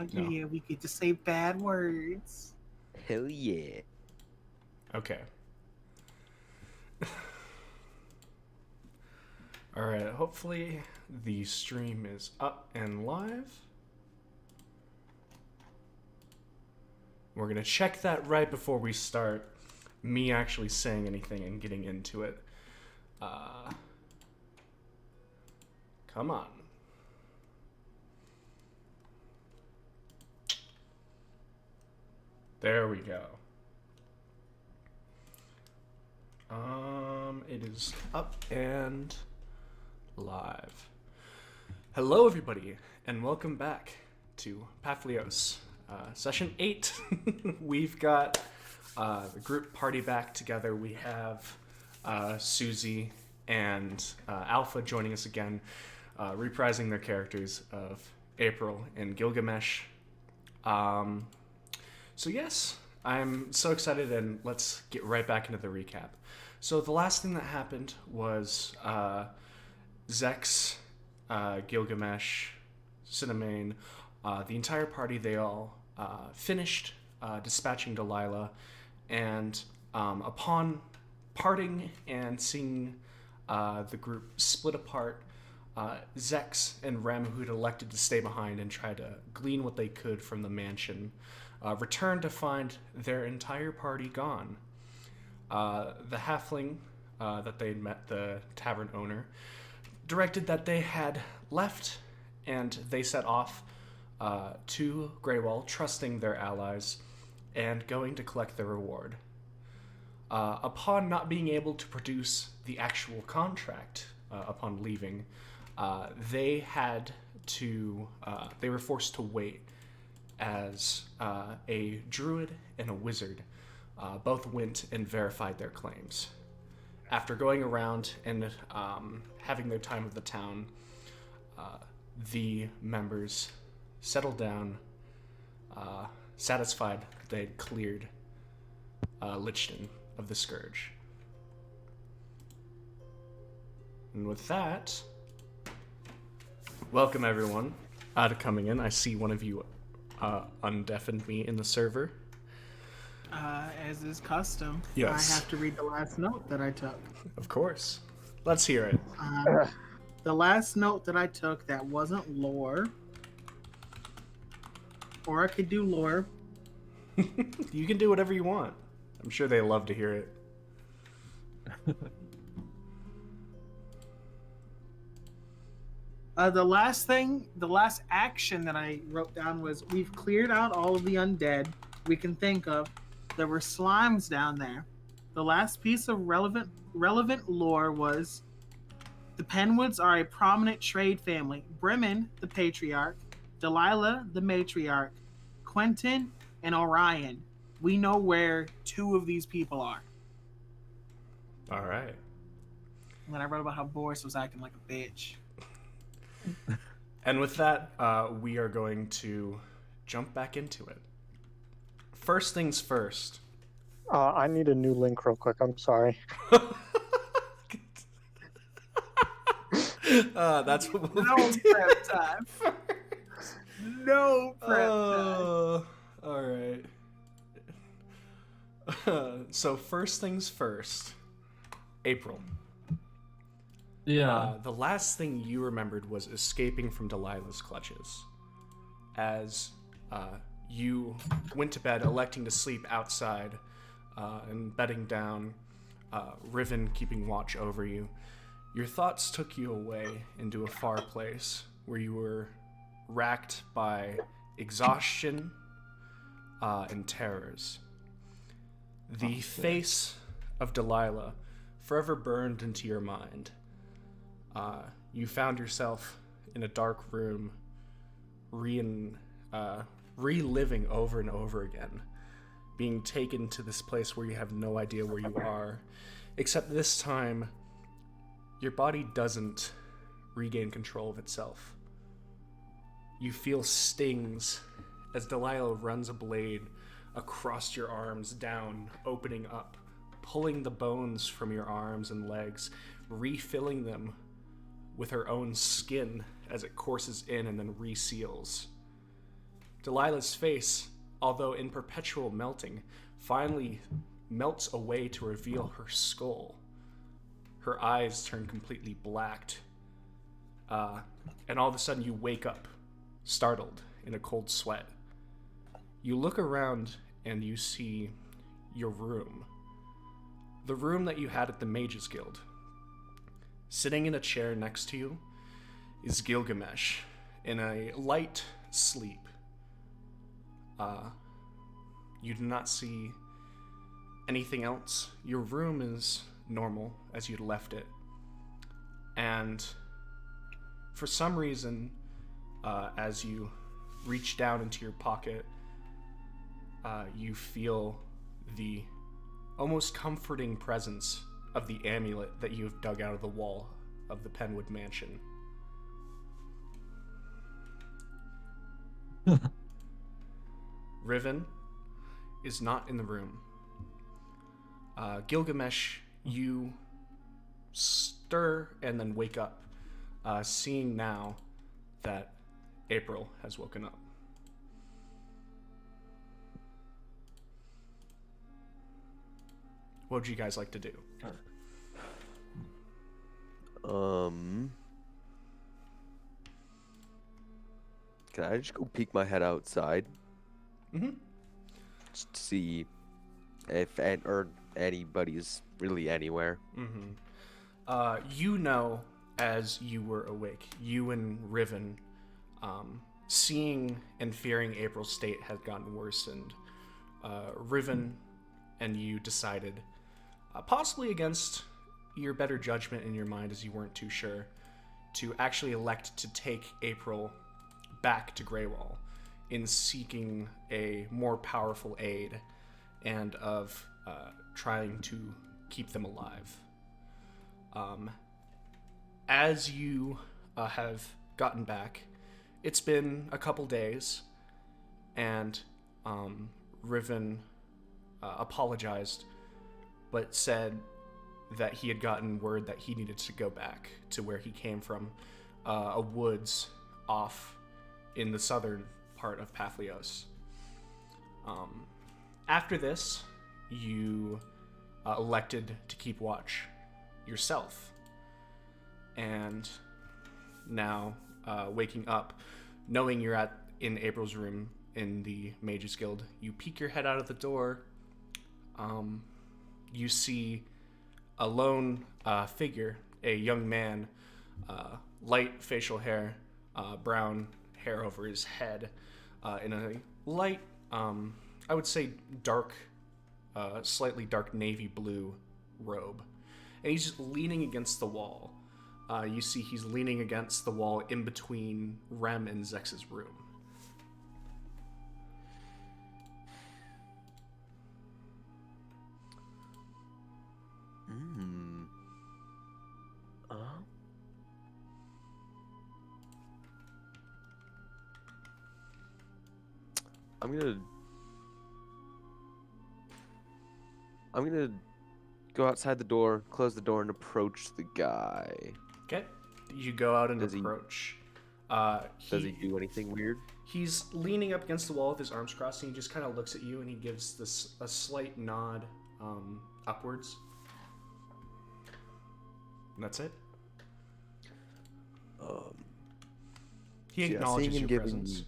Oh No. yeah, we get to say bad words. Hell yeah. Okay. Alright, hopefully the stream is up and live. We're going to check that right before we start me actually saying anything and getting into it. Come on. There we go. It is up and live. Hello, everybody, and welcome back to Papihos, session 8. We've got the group party back together. We have Susie and Alpha joining us again, reprising their characters of April and Gilgamesh. So yes, I'm so excited, and let's get right back into the recap. So the last thing that happened was Zex, Gilgamesh, Cinnamane, the entire party, they all finished dispatching Delilah, and upon parting and seeing the group split apart, Zex and Rem, who had elected to stay behind and try to glean what they could from the mansion, returned to find their entire party gone. The halfling that they had met, the tavern owner, directed that they had left, and they set off to Greywall, trusting their allies and going to collect their reward. Upon not being able to produce the actual contract upon leaving, they were forced to wait as a druid and a wizard both went and verified their claims. After going around and having their time with the town, the members settled down, satisfied that they had cleared Lichten of the Scourge. And with that, welcome everyone to coming in. I see one of you undeafened me in the server. As is custom, Yes. I have to read the last note that I took. Of course. Let's hear it. The last note that I took that wasn't lore, or I could do lore. You can do whatever you want. I'm sure they love to hear it. The last action that I wrote down was we've cleared out all of the undead we can think of. There were slimes down there. The last piece of relevant lore was the Penwoods are a prominent trade family. Bremen, the patriarch, Delilah, the matriarch, Quentin, and Orion. We know where two of these people are. All right. And then I wrote about how Boris was acting like a bitch. And with that, we are going to jump back into it. First things first. I need a new link real quick. I'm sorry. That's what we'll No do. prep time. No prep time. All right. So first things first. April. Yeah. The last thing you remembered was escaping from Delilah's clutches. As you went to bed, electing to sleep outside and bedding down, Riven keeping watch over you. Your thoughts took you away into a far place where you were racked by exhaustion and terrors. The face of Delilah forever burned into your mind. You found yourself in a dark room, reliving over and over again, being taken to this place where you have no idea where you are, except this time, your body doesn't regain control of itself. You feel stings as Delilah runs a blade across your arms, down, opening up, pulling the bones from your arms and legs, refilling them with her own skin as it courses in and then reseals. Delilah's face, although in perpetual melting, finally melts away to reveal her skull. Her eyes turn completely blacked. And all of a sudden you wake up, startled, in a cold sweat. You look around and you see your room. The room that you had at the Mages Guild. Sitting in a chair next to you is Gilgamesh, in a light sleep. You do not see anything else. Your room is normal as you'd left it. And for some reason, as you reach down into your pocket, you feel the almost comforting presence of the amulet that you have dug out of the wall of the Penwood mansion. Riven is not in the room. Gilgamesh, you stir and then wake up, seeing now that April has woken up. What would you guys like to do? Can I just go peek my head outside? Mm-hmm. Just to see if anybody's really anywhere. Mm-hmm. You know, as you were awake, you and Riven, seeing and fearing April's state had gotten worsened. Riven and you decided, possibly against your better judgment in your mind as you weren't too sure, to actually elect to take April back to Greywall in seeking a more powerful aid and of trying to keep them alive. As you have gotten back, it's been a couple days, and Riven apologized, but said that he had gotten word that he needed to go back to where he came from, a woods off in the southern part of Papihos. After this, you elected to keep watch yourself. And now, waking up, knowing you're in April's room in the Mages Guild, you peek your head out of the door. You see a lone figure, a young man, light facial hair, brown hair over his head, in a light, I would say dark, slightly dark navy blue robe. And he's just leaning against the wall. You see he's leaning against the wall in between Rem and Zex's room. I'm gonna go outside the door, close the door, and approach the guy. Okay. You go out and Does he- approach. Does he do anything weird? He's leaning up against the wall with his arms crossed, and he just kind of looks at you, and he gives this a slight nod upwards. And that's it. He acknowledges your presence.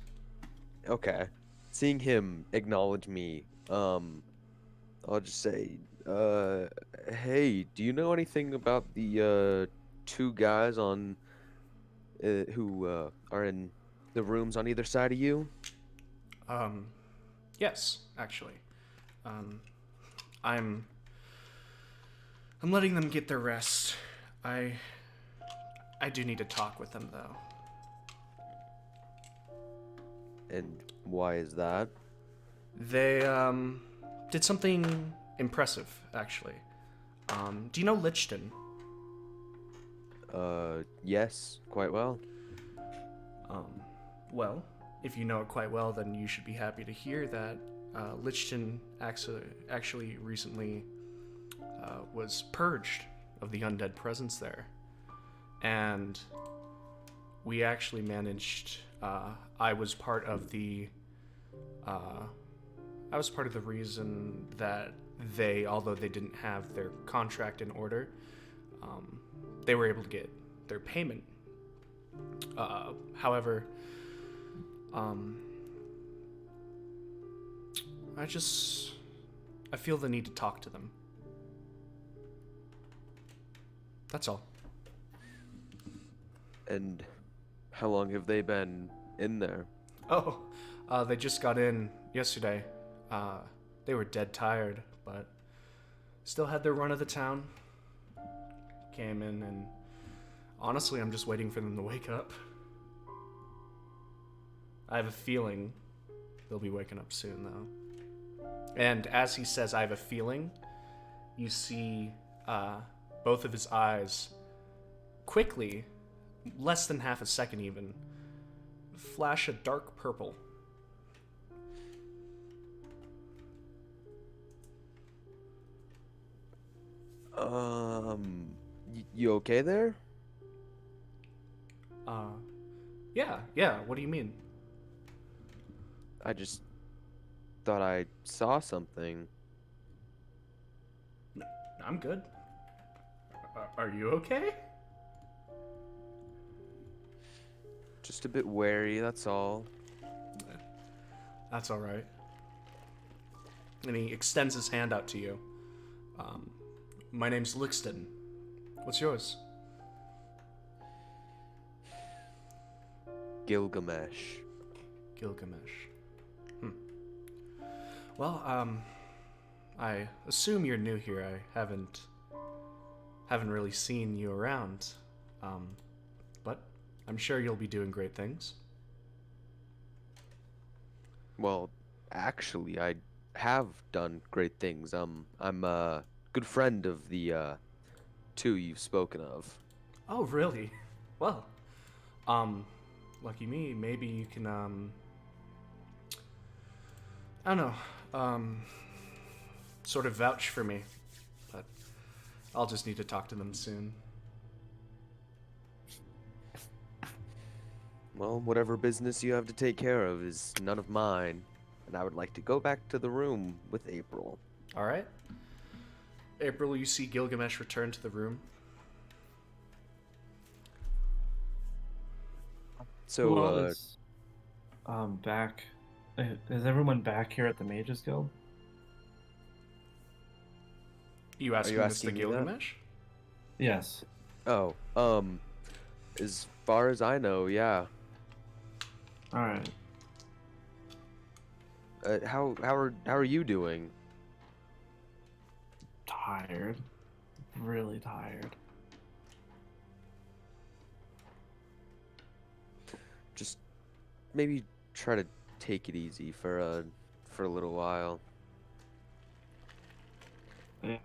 Okay. Seeing him acknowledge me, I'll just say, hey, do you know anything about the two guys on who are in the rooms on either side of you? Yes, actually. I'm letting them get their rest. I do need to talk with them, though. And why is that? They did something impressive, actually. Do you know Lichten? Yes, quite well. Well, if you know it quite well, then you should be happy to hear that Lichten actually recently was purged of the undead presence there. And we actually managed, I was part of the I was part of the reason that they, although they didn't have their contract in order, they were able to get their payment. However, I feel the need to talk to them. That's all. And how long have they been in there? Oh, they just got in yesterday. They were dead tired, but still had their run of the town. Came in, and honestly, I'm just waiting for them to wake up. I have a feeling they'll be waking up soon, though. And as he says, I have a feeling, you see both of his eyes quickly, less than half a second even, flash a dark purple. You okay there? Yeah, what do you mean? I just thought I saw something. I'm good. Are you okay? Just a bit wary, that's all. That's alright. And he extends his hand out to you. My name's Lichten. What's yours? Gilgamesh. Gilgamesh. Well, I assume you're new here. I haven't really seen you around. But I'm sure you'll be doing great things. Well, actually, I have done great things. I'm a good friend of the two you've spoken of. Oh, really? Well, lucky me. Maybe you can, I don't know, sort of vouch for me. But I'll just need to talk to them soon. Well, whatever business you have to take care of is none of mine, and I would like to go back to the room with April. All right. April, you see Gilgamesh return to the room. So, Who all is back? Is everyone back here at the Mages Guild? You asking you Mr. asking me that? Gilgamesh? Yes. oh, as far as I know, yeah. All right. How are you doing? Tired. Really tired. Just maybe try to take it easy for a little while. Yeah.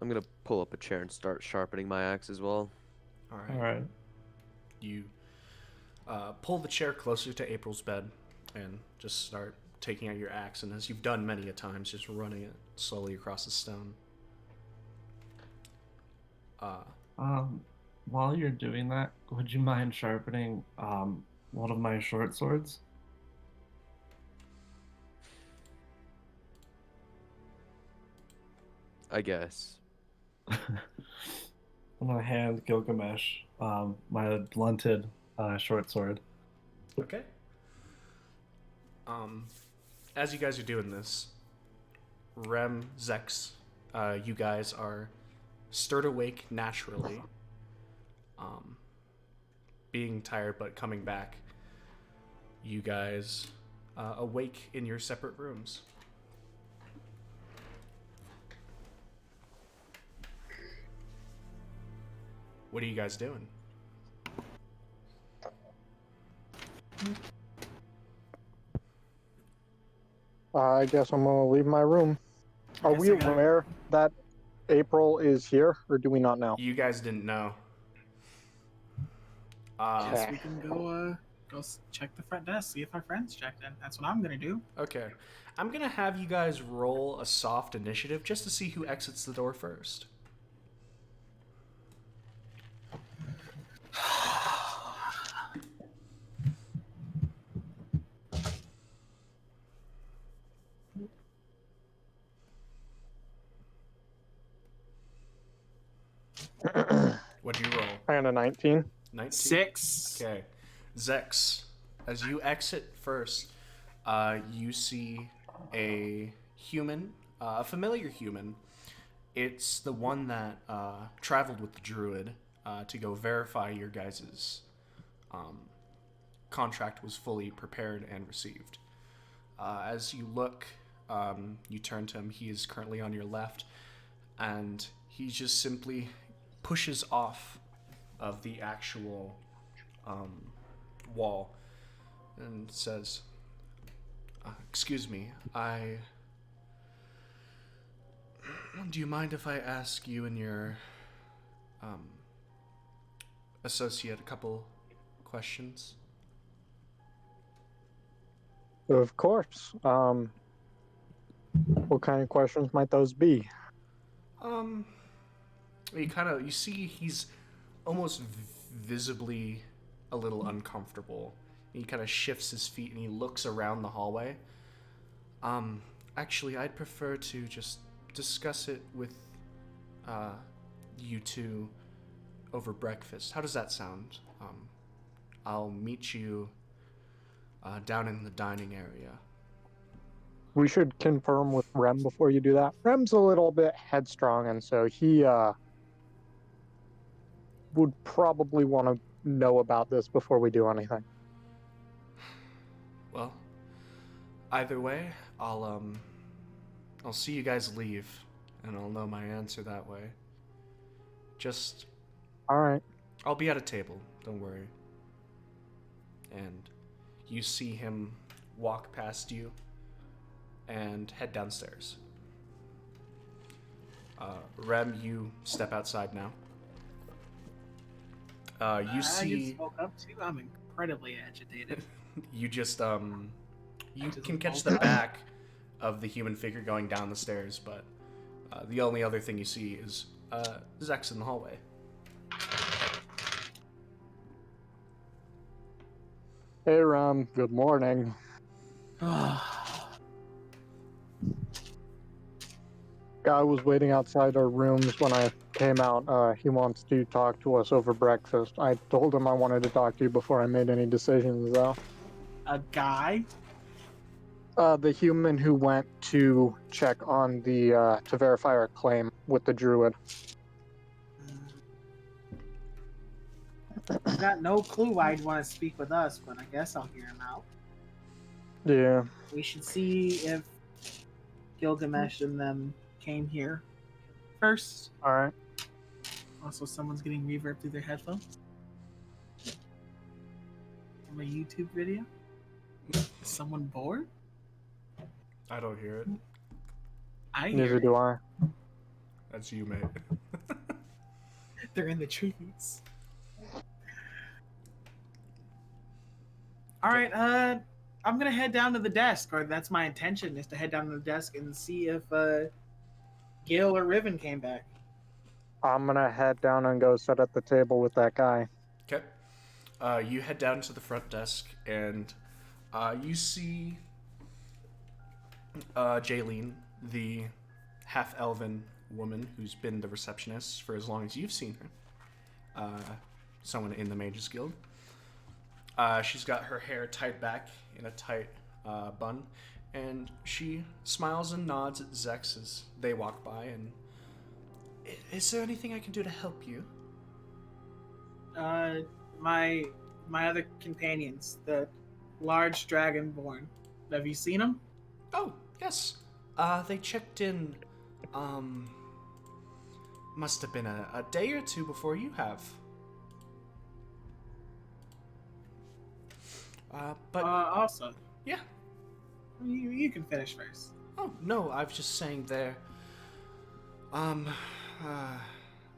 I'm gonna pull up a chair and start sharpening my axe as well. All All right. right. You pull the chair closer to April's bed and just start taking out your axe, and as you've done many a times, just running it slowly across the stone. While you're doing that, would you mind sharpening one of my short swords? I guess. I'm gonna hand Gilgamesh my blunted short sword. Okay. As you guys are doing this, Rem, Zex, you guys are stirred awake naturally. Being tired but coming back, you guys awake in your separate rooms. What are you guys doing? I guess I'm gonna leave my room. Are Yes, we I got it. aware that April is here, or do we not know? You guys didn't know. Okay. We can go check the front desk, see if our friends checked in. That's what I'm gonna do. Okay. I'm gonna have you guys roll a soft initiative just to see who exits the door first. What'd you roll? I got a 19. 19? 6. Okay. Zex, as you exit first, you see a human, a familiar human. It's the one that traveled with the druid to go verify your guys' contract was fully prepared and received. As you look, you turn to him. He is currently on your left, and he just simply pushes off of the actual wall and says, excuse me, do you mind if I ask you and your associate a couple questions? Of course. What kind of questions might those be? You see he's almost visibly a little uncomfortable. He kind of shifts his feet and he looks around the hallway. Actually, I'd prefer to just discuss it with you two over breakfast. How does that sound? I'll meet you down in the dining area. We should confirm with Rem before you do that. Rem's a little bit headstrong, and so he would probably want to know about this before we do anything. Well, either way, I'll see you guys leave, and I'll know my answer that way. Just, All right. I'll be at a table, don't worry. And you see him walk past you and head downstairs. Rem, you step outside now. You I see... just woke up too. I'm incredibly agitated. You just, you can catch the back of the human figure going down the stairs, but the only other thing you see is Zex in the hallway. Hey, Rem. Good morning. Guy was waiting outside our rooms when I came out. He wants to talk to us over breakfast. I told him I wanted to talk to you before I made any decisions, though. A guy? The human who went to check on the, to verify our claim with the druid. I got no clue why he'd want to speak with us, but I guess I'll hear him out. Yeah. We should see if Gilgamesh and them came here first. Alright. Also, someone's getting reverb through their headphones. From a YouTube video? Is someone bored? I don't hear it. I hear Neither it. do I. That's you, mate. They're in the trees. Alright, I'm gonna head down to the desk, or that's my intention, is to head down to the desk and see if Gil or Riven came back. I'm gonna head down and go sit at the table with that guy. Okay. You head down to the front desk, and you see Jaylene, the half-elven woman who's been the receptionist for as long as you've seen her. Someone in the Mages Guild. She's got her hair tied back in a tight bun, and she smiles and nods at Zex as they walk by. And is there anything I can do to help you? My other companions, the large dragonborn. Have you seen them? Oh, yes. They checked in, must have been a day or two before you have. But Also, yeah. you can finish first. Oh, no, I was just saying there.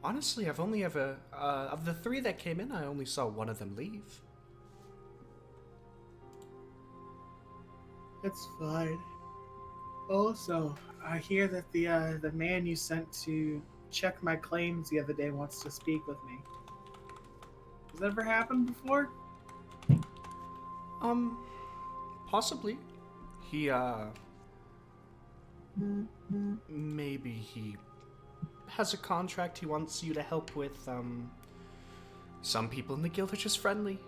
Honestly, I've only ever, of the three that came in, I only saw one of them leave. It's fine. Also, I hear that the man you sent to check my claims the other day wants to speak with me. Has that ever happened before? Possibly. He, maybe he has a contract he wants you to help with, some people in the guild are just friendly.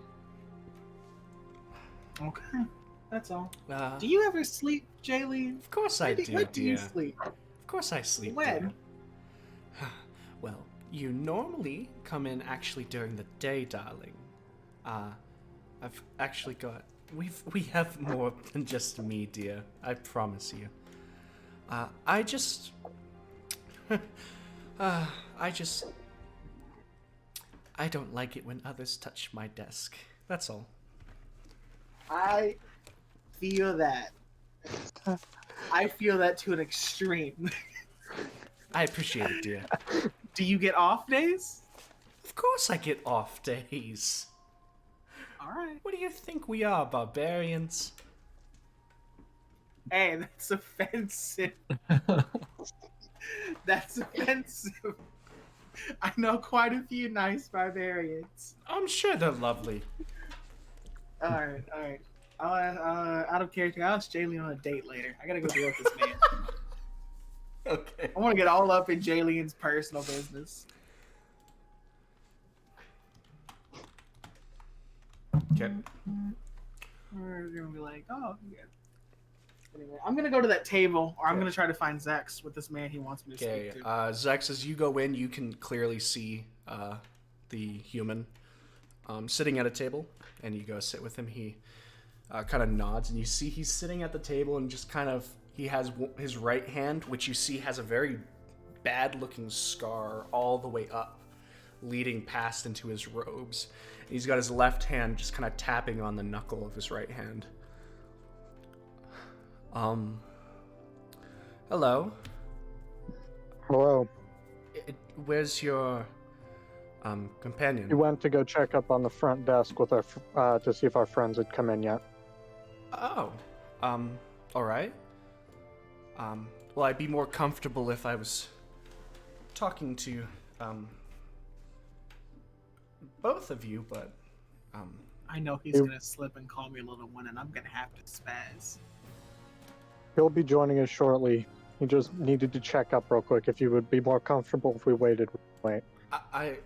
Okay, that's all. Uh, Do you ever sleep, Jaylee? of course I do, When do you dear. sleep? Of course I sleep, When? dear. Well, you normally come in actually during the day, darling. I've actually got... We have more than just me, dear. I promise you. I just... I don't like it when others touch my desk. That's all. I feel that. I feel that to an extreme. I appreciate it, dear. Do you get off days? Of course I get off days. All right. What do you think we are, barbarians? Hey, that's offensive. That's offensive. I know quite a few nice barbarians. I'm sure they're lovely. All right. Out of character, I'll ask Jaylee on a date later. I gotta go deal with this man. Okay. I want to get all up in Jayleen's personal business. Okay. We're gonna be like, oh, yeah. Anyway, I'm gonna go to that table, or I'm gonna try to find Zex with this man he wants me to Okay. speak to. Zex, as you go in, you can clearly see the human sitting at a table, and you go sit with him. He kind of nods, and you see he's sitting at the table, and just kind of he has his right hand, which you see has a very bad-looking scar all the way up, leading past into his robes. And he's got his left hand just kind of tapping on the knuckle of his right hand. Hello. Hello. Where's your companion? You went to go check up on the front desk with our to see if our friends had come in yet. Oh, all right. Well, I'd be more comfortable if I was talking to, both of you, but, I know he's gonna slip and call me a little one, and I'm gonna have to spaz. He'll be joining us shortly. He just needed to check up real quick. If you would be more comfortable if we waited. Wait. I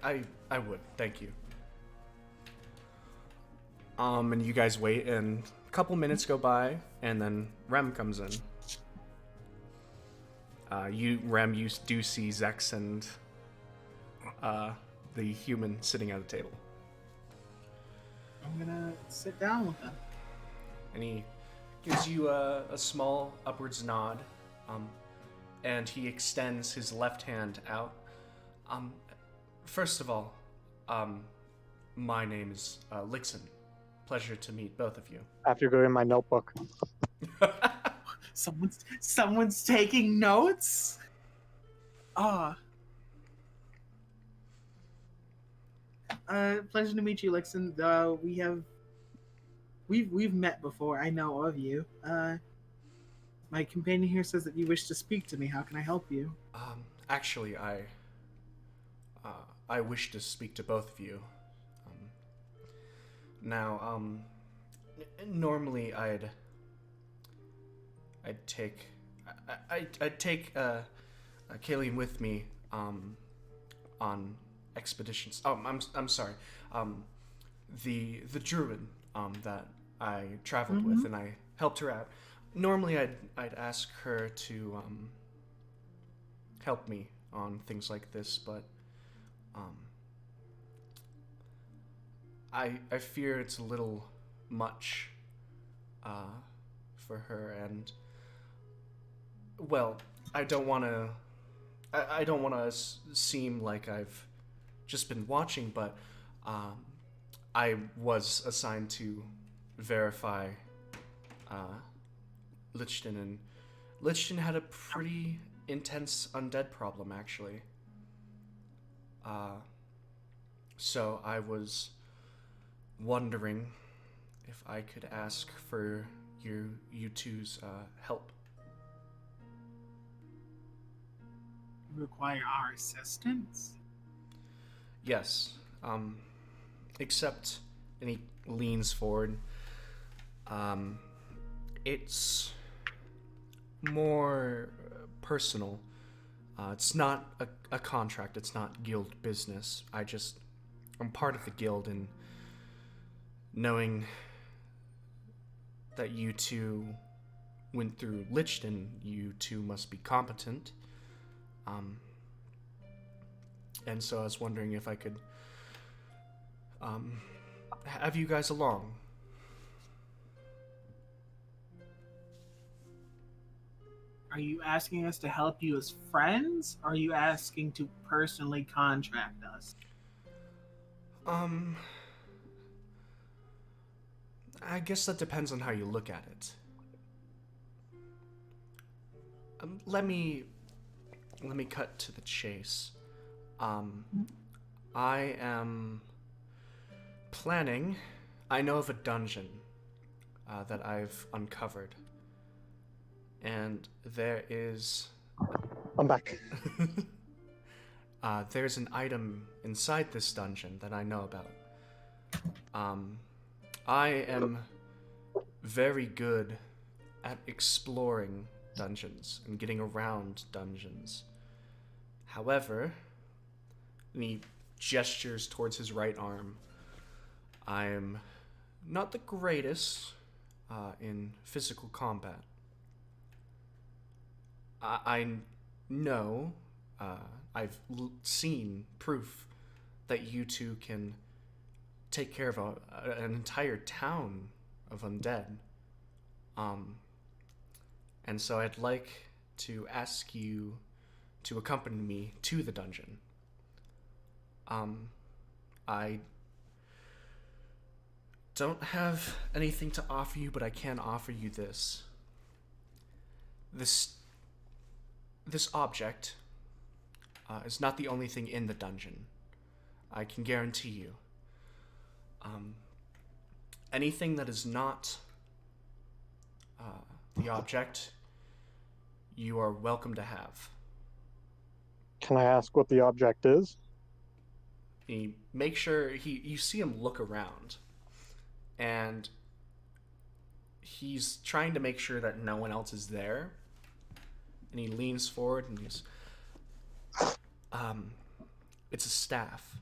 would, thank you. And you guys wait, and a couple minutes go by, and then Rem comes in. Rem, you do see Zex and, the human sitting at a table. I'm gonna sit down with him. And he gives you a small upwards nod, and he extends his left hand out. First of all, my name is Lichten. Pleasure to meet both of you. I have to go in my notebook. Someone's taking notes. Pleasure to meet you, Lichten. We've met before. I know of you. My companion here says that you wish to speak to me. How can I help you? Actually, I wish to speak to both of you. Normally I'd take Kayleen with me on expeditions. Oh, I'm sorry. The druid that I traveled with, and I helped her out. Normally I'd ask her to help me on things like this, but I fear it's a little much for her, and well, I don't want to seem like I've just been watching, but I was assigned to verify Lichten, and Lichten had a pretty intense undead problem, actually. So I was wondering if I could ask for you two's help. You require our assistance? Yes. Except, and he leans forward. It's more personal. It's not a contract. It's not guild business. I'm part of the guild, and knowing that you two went through Lichten, you two must be competent. And so I was wondering if I could have you guys along. Are you asking us to help you as friends? Or are you asking to personally contract us? I guess that depends on how you look at it. Let me cut to the chase. I am planning. I know of a dungeon that I've uncovered, and there is. I'm back. There's an item inside this dungeon that I know about. I am very good at exploring dungeons and getting around dungeons. However, and he gestures towards his right arm, I'm not the greatest in physical combat. I know, I've seen proof that you two can take care of an entire town of undead. And so I'd like to ask you to accompany me to the dungeon. I don't have anything to offer you, but I can offer you this. This object is not the only thing in the dungeon. I can guarantee you. Anything that is not the object, you are welcome to have. Can I ask what the object is? He makes sure you see him look around, and he's trying to make sure that no one else is there. And he leans forward and he's, it's a staff.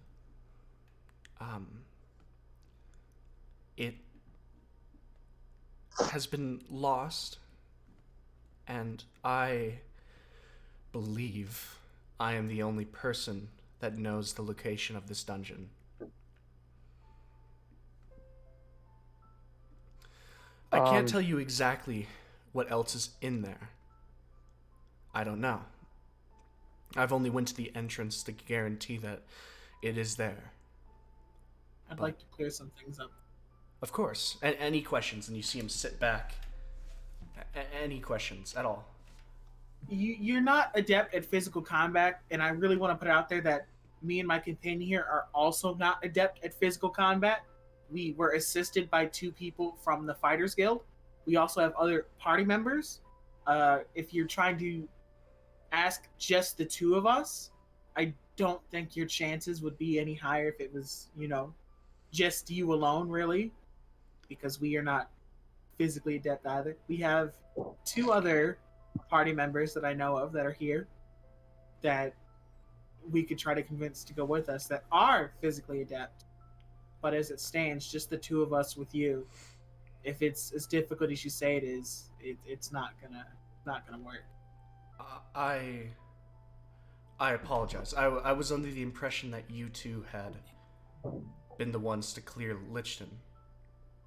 It has been lost, and I believe I am the only person that knows the location of this dungeon. I can't tell you exactly what else is in there. I don't know. I've only went to the entrance to guarantee that it is there. I'd like to clear some things up. Of course. Any questions? And you see him sit back. Any questions at all? You're not adept at physical combat, and I really want to put out there that me and my companion here are also not adept at physical combat. We were assisted by 2 people from the Fighters Guild. We also have other party members. If you're trying to ask just the 2 of us, I don't think your chances would be any higher if it was, just you alone, really, because we are not physically adept either. We have 2 other party members that I know of that are here that we could try to convince to go with us that are physically adept. But as it stands, just the 2 of us with you, if it's as difficult as you say it is, it's not gonna work. I apologize. I was under the impression that you two had been the ones to clear Lichten.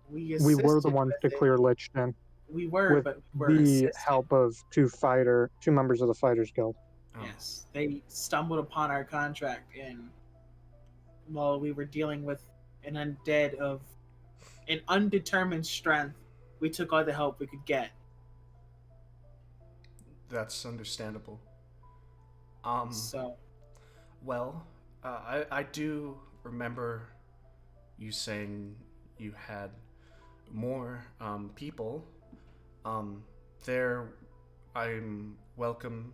We were the assisted ones with to it. clear Lichten We were, with but we were the assisted. help of 2 members of the Fighters Guild. Oh. Yes, they stumbled upon our contract, and while we were dealing with an undead of an undetermined strength, we took all the help we could get. That's understandable. So, Well, I do remember you saying you had more people. There, I'm welcome.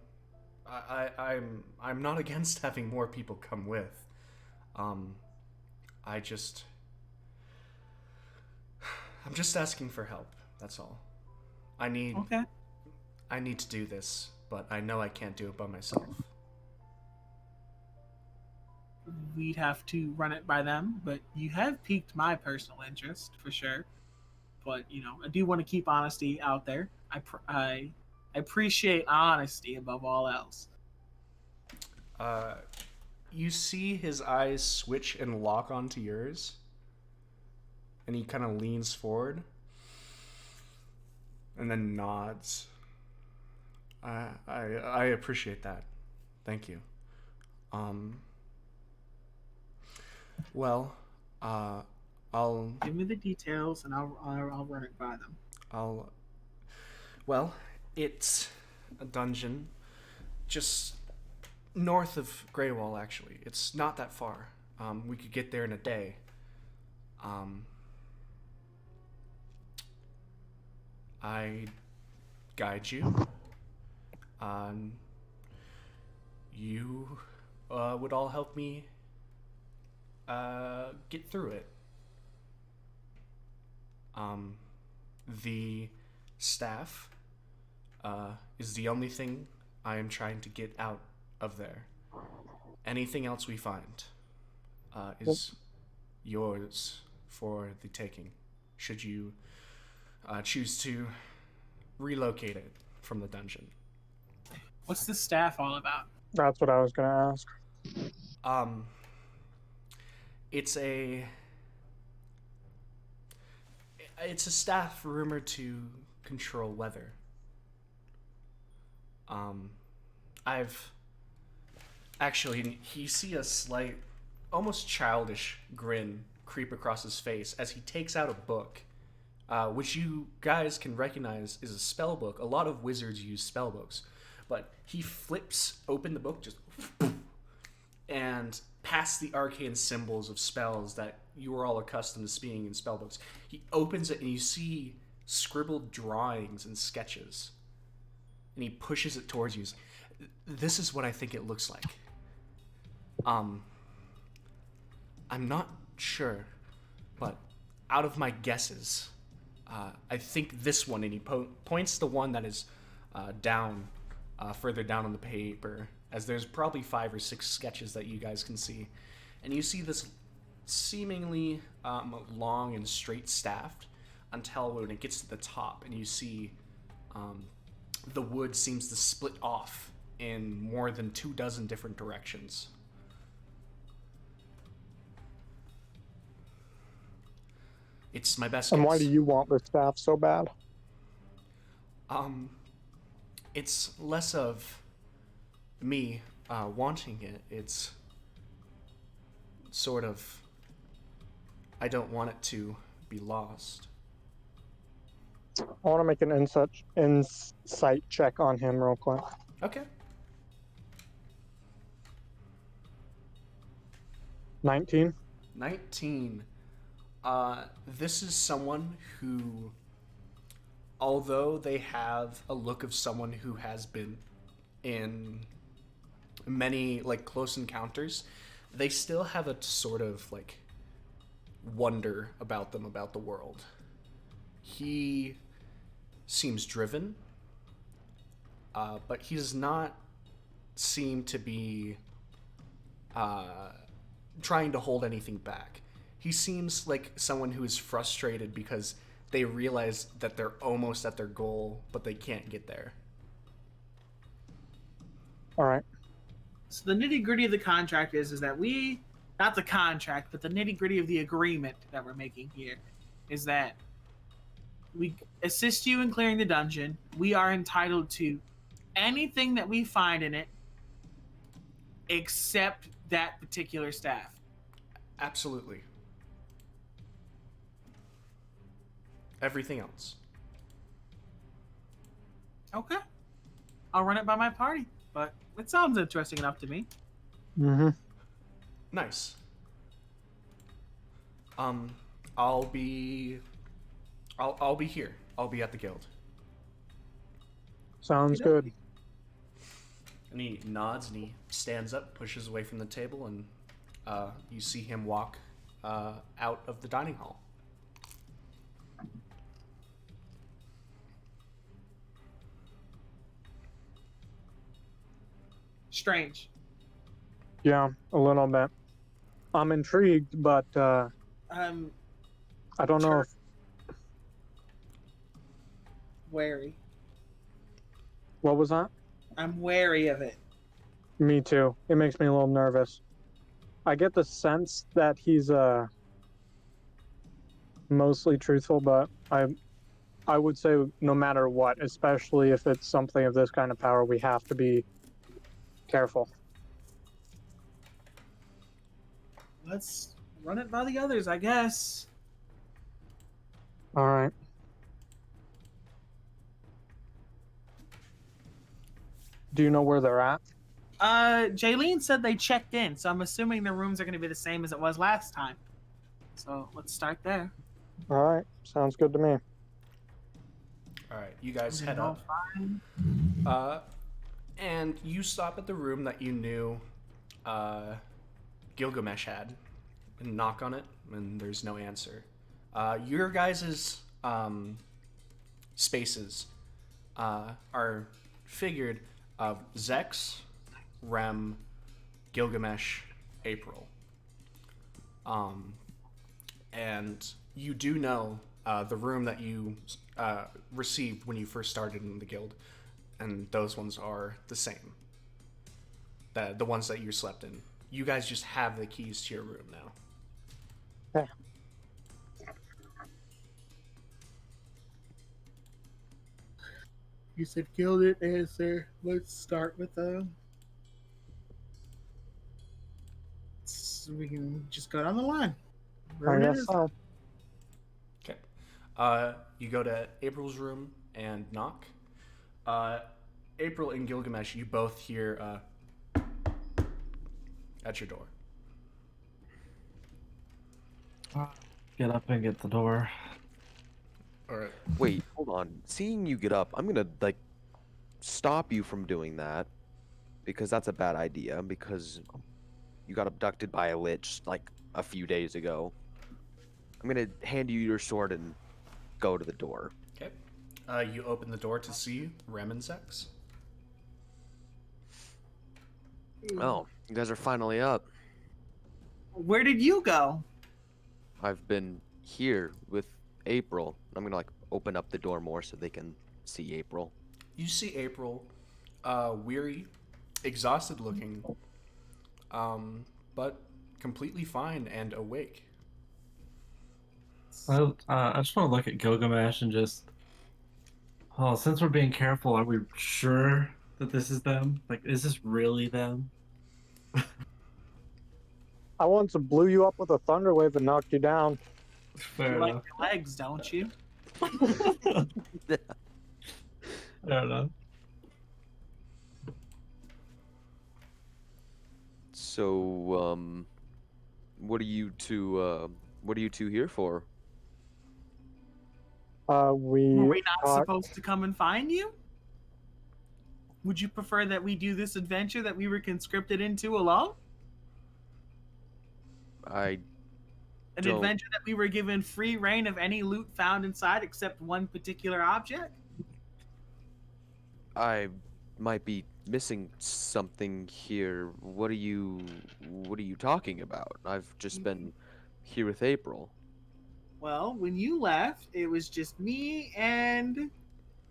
I'm not against having more people come with. I'm just asking for help. That's all. okay. I need to do this, but I know I can't do it by myself. we'd have to run it by them. But you have piqued my personal interest for sure. But I do want to keep honesty out there. I appreciate honesty above all else. You see his eyes switch and lock onto yours, and he kind of leans forward and then nods. I appreciate that. Thank you. Well, I'll Give me the details, and I'll run it by them. Well, it's a dungeon just north of Greywall. Actually, it's not that far. We could get there in a day. I guide you. You would all help me get through it. The staff is the only thing I am trying to get out of there. Anything else we find is yours for the taking, should you choose to relocate it from the dungeon. What's the staff all about? That's what I was going to ask. It's a staff rumored to control weather. I've actually, you see a slight, almost childish grin creep across his face as he takes out a book, which you guys can recognize is a spell book. A lot of wizards use spell books, but he flips open the book, just and past the arcane symbols of spells that you are all accustomed to seeing in spell books. He opens it and you see scribbled drawings and sketches. And he pushes it towards you. This is what I think it looks like. I'm not sure, but out of my guesses, I think this one, and he points to one that is down, further down on the paper, as there's probably 5 or 6 sketches that you guys can see. And you see this seemingly long and straight staff until when it gets to the top, and you see the wood seems to split off in more than 24 different directions. It's my best guess. And why do you want the staff so bad? It's less of me wanting it. It's sort of, I don't want it to be lost. I want to make an insight check on him real quick. Okay. 19. 19. This is someone who, although they have a look of someone who has been in many close encounters, they still have a sort of wonder about them, about the world. He seems driven, but he does not seem to be trying to hold anything back. He seems like someone who is frustrated because they realize that they're almost at their goal, but they can't get there. All right. So the nitty gritty of the contract is that not the contract, but the nitty gritty of the agreement that we're making here is that we assist you in clearing the dungeon. We are entitled to anything that we find in it except that particular staff. Absolutely. Everything else. Okay. I'll run it by my party, but it sounds interesting enough to me. Mm-hmm. Nice. I'll be here. I'll be at the guild. Sounds good. And he nods and he stands up, pushes away from the table, and you see him walk out of the dining hall. Strange. Yeah, a little bit. I'm intrigued, but I'm I don't know if wary. what was that. I'm wary of it. Me too. It makes me a little nervous. I get the sense that he's mostly truthful, but I would say no matter what, especially if it's something of this kind of power, we have to be careful. Let's run it by the others, I guess. All right. Do you know where they're at? Jaylene said they checked in, so I'm assuming the rooms are going to be the same as it was last time. So let's start there. All right. Sounds good to me. All right, you guys head All up. fine. And you stop at the room that you knew Gilgamesh had and knock on it, and there's no answer. Your guys' spaces are figured of Zex, Rem, Gilgamesh, April. And you do know the room that you received when you first started in the guild, and those ones are the same. The ones that you slept in. You guys just have the keys to your room now. Yeah. You said killed it, answer. Let's start with we can just go down the line. I Where it guess is. so. Okay. You go to April's room and knock. April and Gilgamesh, you both hear at your door. Get up and get the door. All right. Wait, hold on. Seeing you get up, I'm gonna like stop you from doing that because that's a bad idea. Because you got abducted by a lich like a few days ago. I'm gonna hand you your sword and go to the door. Okay. You open the door to see Rem and Zex. Oh, you guys are finally up. Where did you go? I've been here with April. I'm gonna like open up the door more so they can see April. You see April, weary, exhausted looking, but completely fine and awake. I just want to look at Gilgamesh and just. Oh, since we're being careful, are we sure that this is them? Like, is this really them? I once blew you up with a thunder wave and knocked you down. Fair You like enough. your legs, don't you? I don't know. So, what are you two here for? Were We we not talked- supposed to come and find you? Would you prefer that we do this adventure that we were conscripted into alone? I An Don't- adventure that we were given free reign of any loot found inside except one particular object? might be missing something here. What are you talking about? I've just been here with April. Well, when you left, it was just me and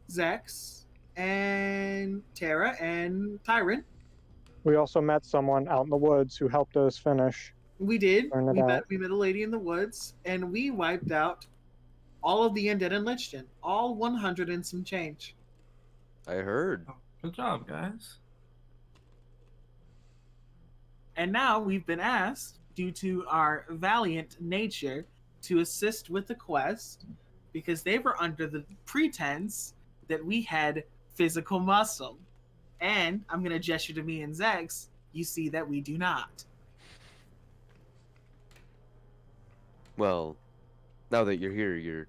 Zex and Tara and Tyrant. we also met someone out in the woods who helped us finish. We did. Burn it We out. met a lady in the woods, and we wiped out all of the undead in Lichten, all 100 and some change. I heard. Good job, guys. And now we've been asked, due to our valiant nature, to assist with the quest because they were under the pretense that we had physical muscle. And I'm going to gesture to me and Zex, you see that we do not. Well, now that you're here, you're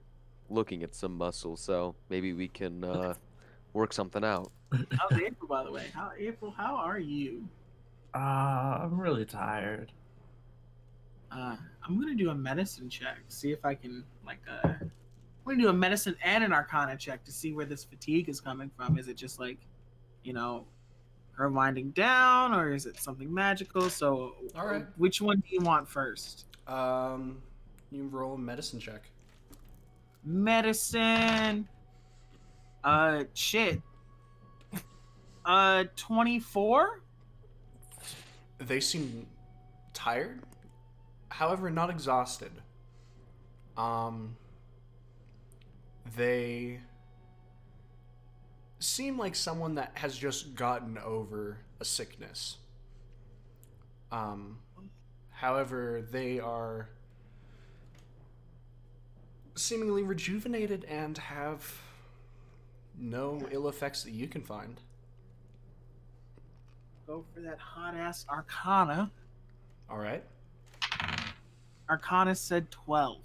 looking at some muscle, so maybe we can work something out. How's April, by the way? April, how are you? I'm really tired. I'm gonna do a medicine check. See if I can I'm gonna do a medicine and an arcana check to see where this fatigue is coming from. Is it just like, her winding down, or is it something magical? So, All right. which one do you want first? You roll a medicine check. Medicine. Shit. 24. They seem tired, however, not exhausted. They seem like someone that has just gotten over a sickness. However, they are seemingly rejuvenated and have no ill effects that you can find. Go for that hot ass Arcana. All right. Arcana said 12.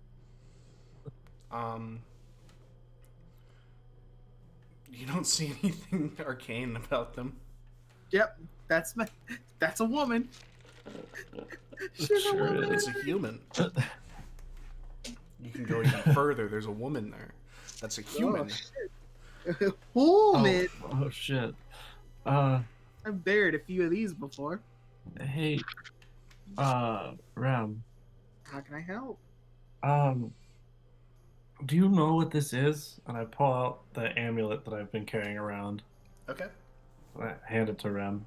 You don't see anything arcane about them. Yep, that's a woman. She's a woman. It's a human. You can go even further. There's a woman there. That's a human. Woman. Oh shit. I've buried a few of these before. Hey, Ram. How can I help? Do you know what this is? And I pull out the amulet that I've been carrying around. Okay. And I hand it to Rem.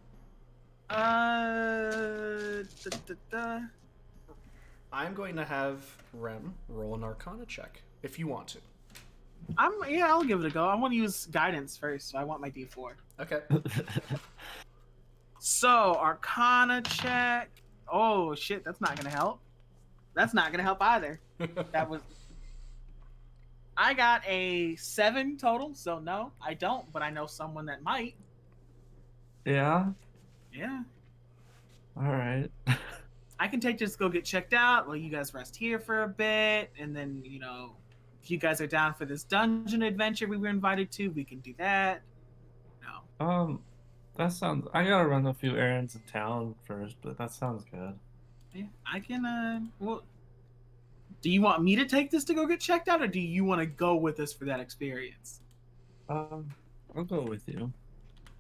I'm going to have Rem roll an Arcana check if you want to. I'll give it a go. I want to use guidance first, so I want my D4. Okay. So, Arcana check. Oh shit, that's not gonna help. That's not gonna help either. I got a 7 total, so no, I don't, but I know someone that might. Yeah? Yeah. Alright. I can just go get checked out while you guys rest here for a bit, and then, if you guys are down for this dungeon adventure we were invited to, we can do that. No. That sounds... I gotta run a few errands in town first, but that sounds good. Yeah, I can, do you want me to take this to go get checked out, or do you want to go with us for that experience? I'll go with you.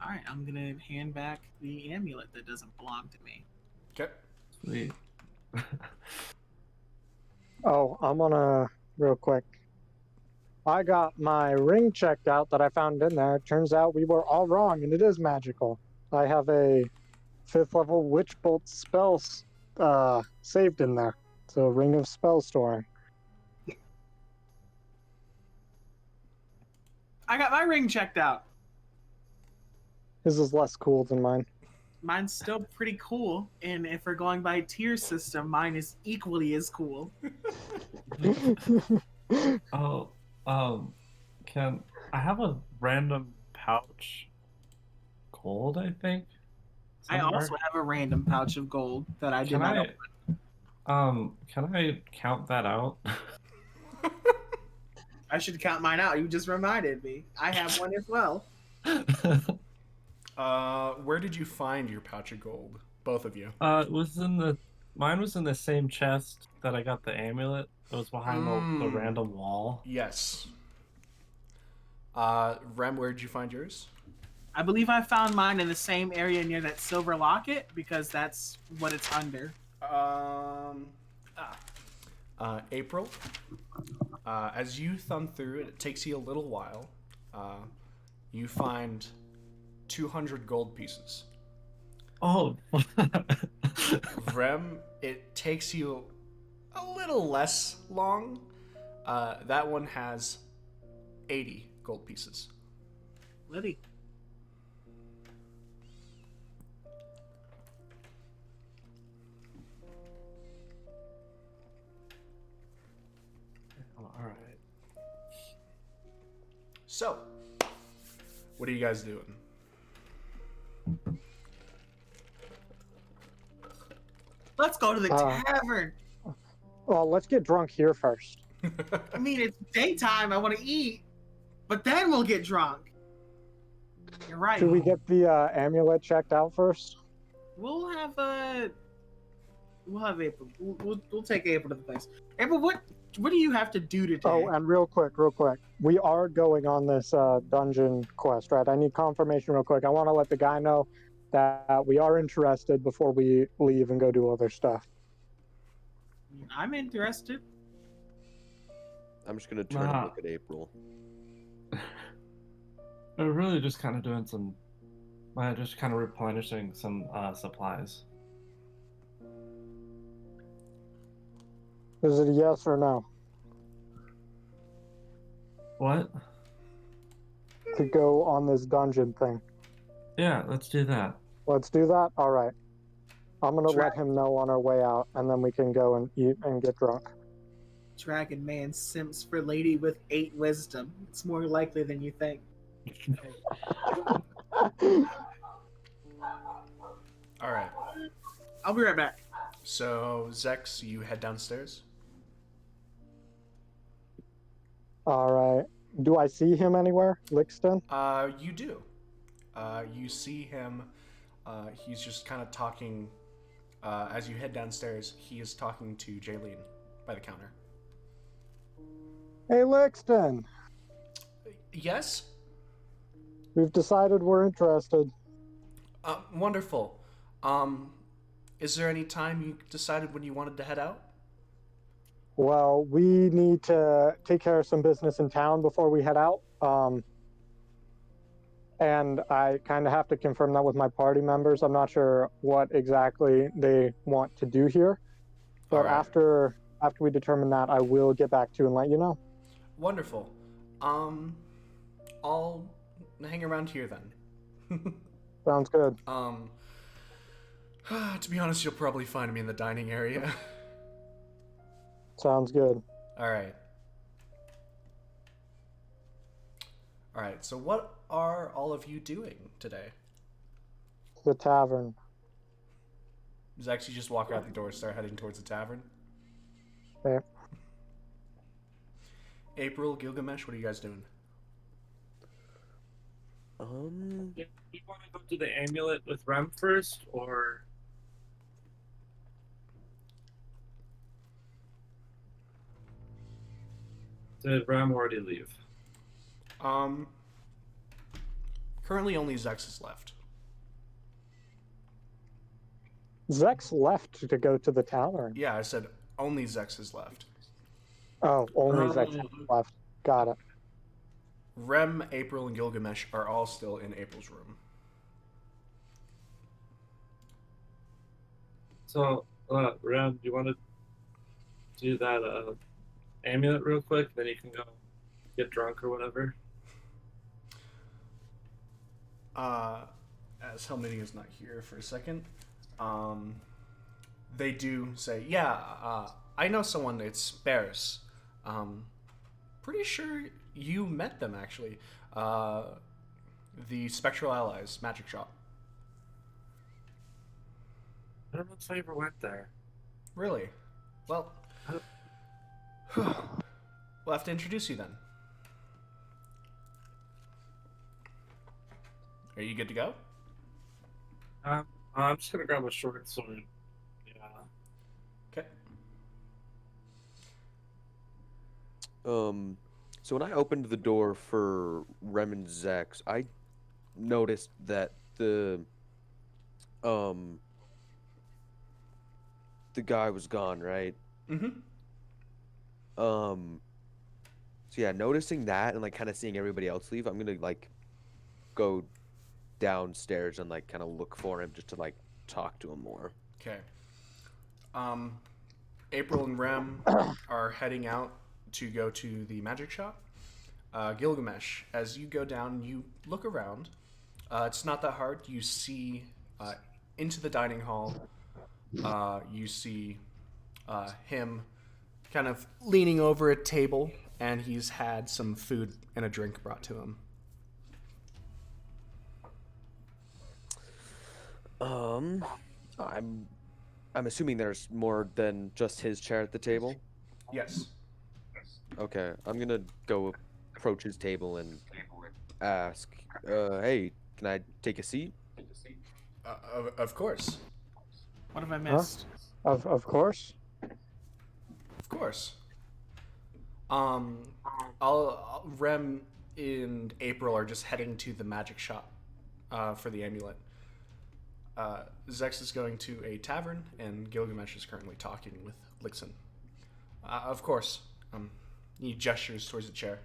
Alright, I'm gonna hand back the amulet that doesn't belong to me. Okay. Sweet. Oh, I'm gonna real quick. I got my ring checked out that I found in there. Turns out we were all wrong, and it is magical. I have a 5th level Witch Bolt spell saved in there. So Ring of Spell Storing. I got my ring checked out. His is less cool than mine. Mine's still pretty cool, and if we're going by tier system, mine is equally as cool. Oh, can I have a random pouch? Gold, I think. I Somewhere? also have a random pouch of gold that I did Can not I? open. Can I count that out? I should count mine out. You just reminded me. I have one as well. Where did you find your pouch of gold? Both of you. It was mine was in the same chest that I got the amulet. It was behind the random wall. Yes. Rem, where did you find yours? I believe I found mine in the same area near that silver locket, because that's what it's under. April. As you thumb through it, it takes you a little while. You find 200 gold pieces. Oh. Rem, it takes you a little less long. That one has 80 gold pieces. Liddy. All right. So, what are you guys doing? Let's go to the tavern. Well, let's get drunk here first. I mean, it's daytime. I want to eat, but then we'll get drunk. You're right. Should we get the amulet checked out first? We'll have April. We'll take April to the place. April, what do you have to do today? Oh, and real quick, we are going on this dungeon quest, right? I need confirmation real quick. I want to let the guy know that we are interested before we leave and go do other stuff. I'm interested. I'm just gonna turn and Nah. look at April. We're really just kind of doing some, just kind of replenishing some supplies. Is it a yes or no What? to go on this dungeon thing? Yeah, let's do that. Let's do that? All right. I'm going to Try. let him know on our way out, and then we can go and eat and get drunk. Dragon Man simps for lady with 8 wisdom. It's more likely than you think. All right. I'll be right back. So, Zex, you head downstairs. All right. Do I see him anywhere, Lichten? You do. You see him. He's just kind of talking. As you head downstairs, he is talking to Jaylene by the counter. Hey, Lichten. Yes? We've decided we're interested. Wonderful. Is there any time you decided when you wanted to head out? Well, we need to take care of some business in town before we head out. And I kind of have to confirm that with my party members. I'm not sure what exactly they want to do here. But Alright. after we determine that, I will get back to you and let you know. Wonderful. I'll hang around here then. Sounds good. To be honest, you'll probably find me in the dining area. Sounds good. Alright. Alright, so what are all of you doing today? The tavern. Zex, you just walk out the door and start heading towards the tavern? Okay. April, Gilgamesh, what are you guys doing? Do you want to go to the amulet with Rem first, or did Rem already leave? Currently only Zex is left. Zex left to go to the tavern. Yeah, I said only Zex is left. Oh, only Zex left. Got it. Rem, April, and Gilgamesh are all still in April's room. So, Rem, do you want to do that amulet real quick? Then you can go get drunk or whatever. As Helminium is not here for a second, they do say, yeah, I know someone, it's Barris. Pretty sure you met them, actually. The Spectral Allies magic shop. I don't know if I ever went there. Really? Well, we'll have to introduce you then. Are you good to go? I'm just gonna grab a short sword. Yeah. Okay. So when I opened the door for Rem and Zex, I noticed that the guy was gone, right? Mm-hmm. So yeah, noticing that and like kind of seeing everybody else leave, I'm gonna like go downstairs and like kind of look for him just to like talk to him more. Okay. April and Rem are heading out to go to the magic shop. Gilgamesh, as you go down, you look around. It's not that hard. You see into the dining hall. You see him kind of leaning over a table, and he's had some food and a drink brought to him. I'm assuming there's more than just his chair at the table. Yes. Okay, I'm gonna go approach his table and ask, hey, can I take a seat? Of course. What have I missed? Of course. Of course. Rem and April are just heading to the magic shop for the amulet. Zex is going to a tavern, and Gilgamesh is currently talking with Lichten. Of course. He gestures towards the chair.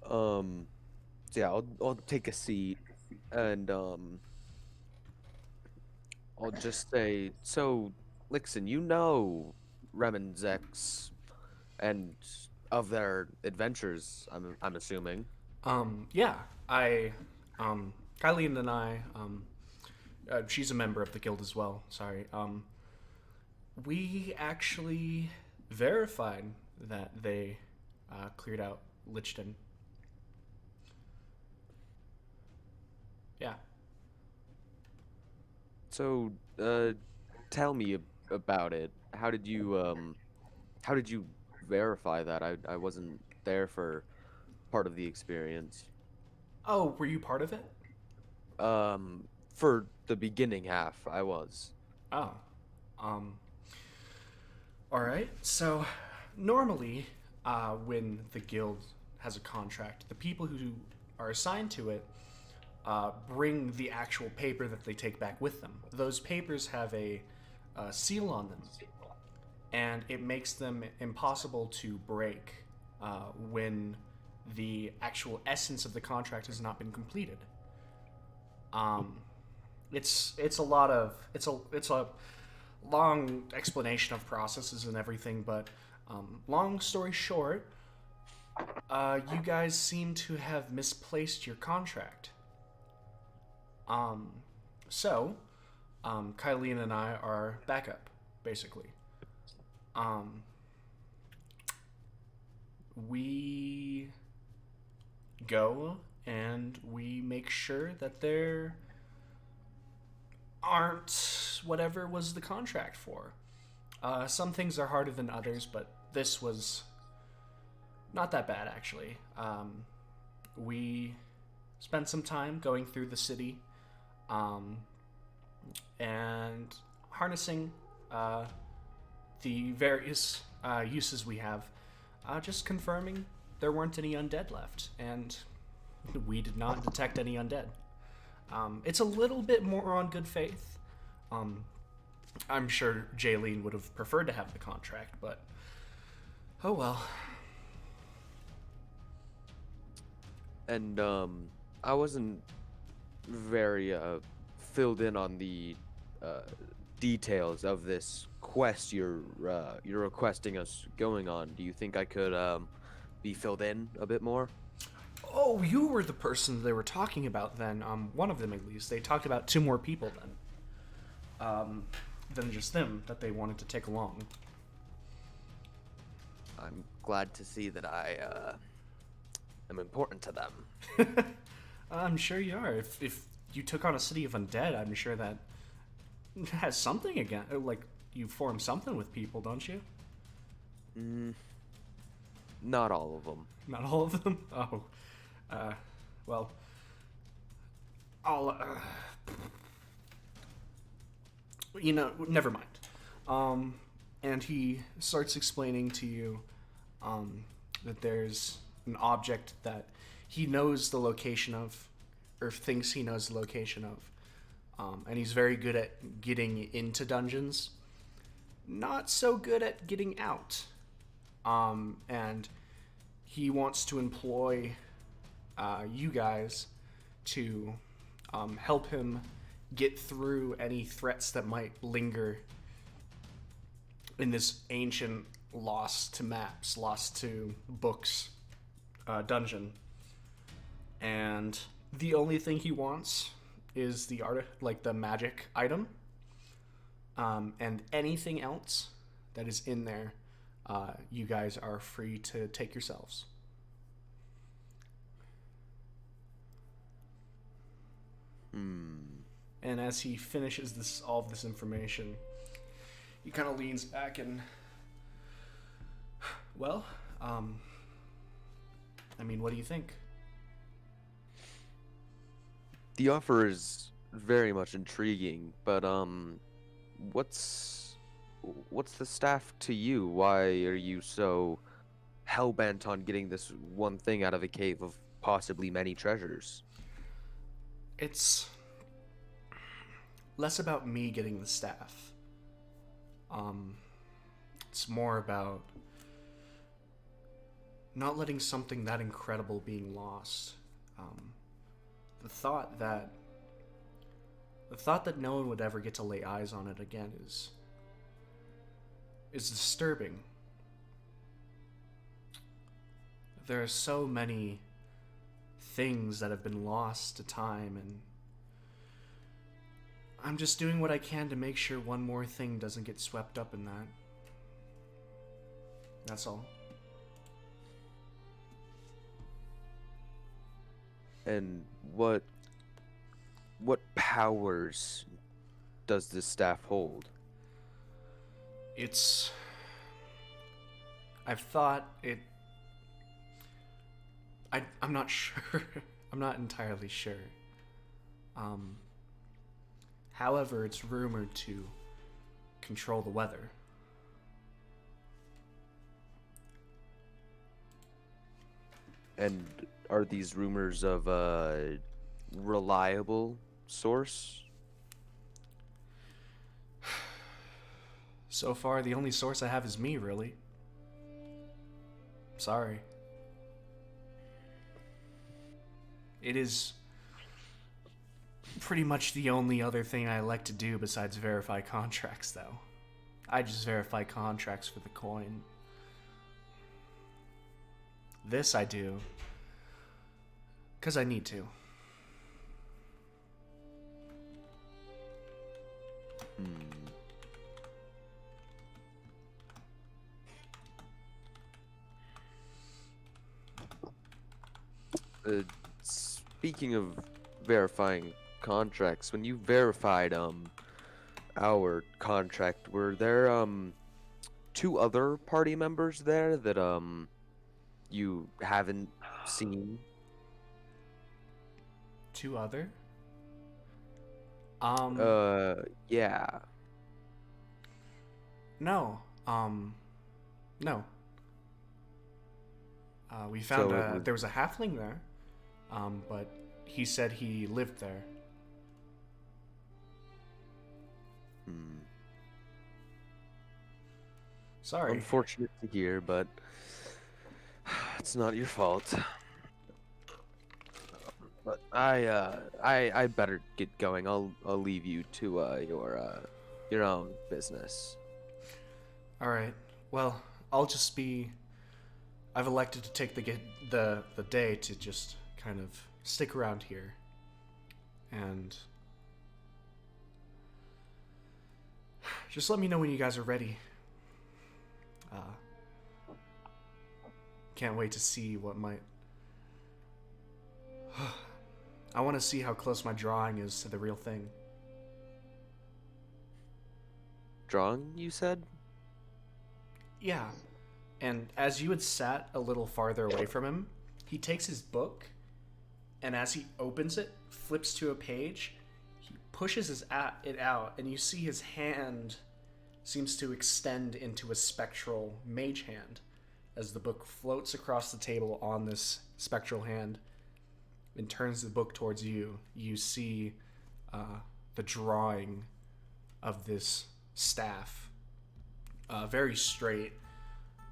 So yeah, I'll take a seat, and I'll just say, so, Lixon, you know Rem and Zex, and of their adventures, I'm assuming. Yeah, Kylie and I, she's a member of the guild as well. Sorry. We actually verified that they cleared out Lichten. Yeah. So, tell me about it. How did you verify that? I wasn't there for part of the experience. Oh, were you part of it? For the beginning half, I was. Oh. Um. All right. So, normally, when the guild has a contract, the people who are assigned to it bring the actual paper that they take back with them. Those papers have a seal on them, and it makes them impossible to break when the actual essence of the contract has not been completed. Um, it's a long explanation of processes and everything, but long story short, you guys seem to have misplaced your contract. Um, so, Kylene and I are backup, basically. We go and we make sure that there aren't whatever was the contract for. Some things are harder than others, but this was not that bad, actually. We spent some time going through the city and harnessing the various uses we have, just confirming there weren't any undead left, and we did not detect any undead. It's a little bit more on good faith. I'm sure Jaylene would have preferred to have the contract, but oh well. And I wasn't very filled in on the details of this quest you're requesting us going on. Do you think I could be filled in a bit more? Oh, you were the person they were talking about then. One of them at least. They talked about 2 more people then. Than just them that they wanted to take along. I'm glad to see that I am important to them. I'm sure you are. If you took on a city of undead, I'm sure that has something again. Like, you form something with people, don't you? Not all of them. Not all of them? Oh. Well. I'll, never mind. And he starts explaining to you that there's an object that he knows the location of, or thinks he knows the location of. And he's very good at getting into dungeons, not so good at getting out. And he wants to employ you guys to help him get through any threats that might linger in this ancient, lost to maps, lost to books dungeon. And the only thing he wants is the the magic item, and anything else that is in there, you guys are free to take yourselves. And as he finishes all of this information, he kind of leans back and, well, I mean, what do you think? The offer is very much intriguing, but what's the staff to you? Why are you so hell-bent on getting this one thing out of a cave of possibly many treasures? it's less about me getting the staff. It's more about not letting something that incredible being lost. The thought that no one would ever get to lay eyes on it again is disturbing. There are so many things that have been lost to time, and I'm just doing what I can to make sure one more thing doesn't get swept up in that. That's all. And what powers does this staff hold? I've thought it. I'm not sure. I'm not entirely sure. However, it's rumored to control the weather. And are these rumors of a reliable source? So far, the only source I have is me, really. Sorry. It is pretty much the only other thing I like to do besides verify contracts, though. I just verify contracts for the coin. This I do because I need to. Speaking of verifying contracts, when you verified our contract, were there two other party members there that you haven't seen? Two other? Yeah. No. No. We found So there was a halfling there, but he said he lived there. Sorry. Unfortunate to hear, but it's not your fault. But I better get going. I'll leave you to your own business. All right. Well, I'll just be. I've elected to take the day to just kind of stick around here, and just let me know when you guys are ready. Can't wait to see what might. I want to see how close my drawing is to the real thing. Drawing, you said? Yeah. And as you had sat a little farther away from him, he takes his book, and as he opens it, flips to a page, he pushes it out, and you see his hand seems to extend into a spectral mage hand as the book floats across the table on this spectral hand and turns the book towards you. You see the drawing of this staff, very straight,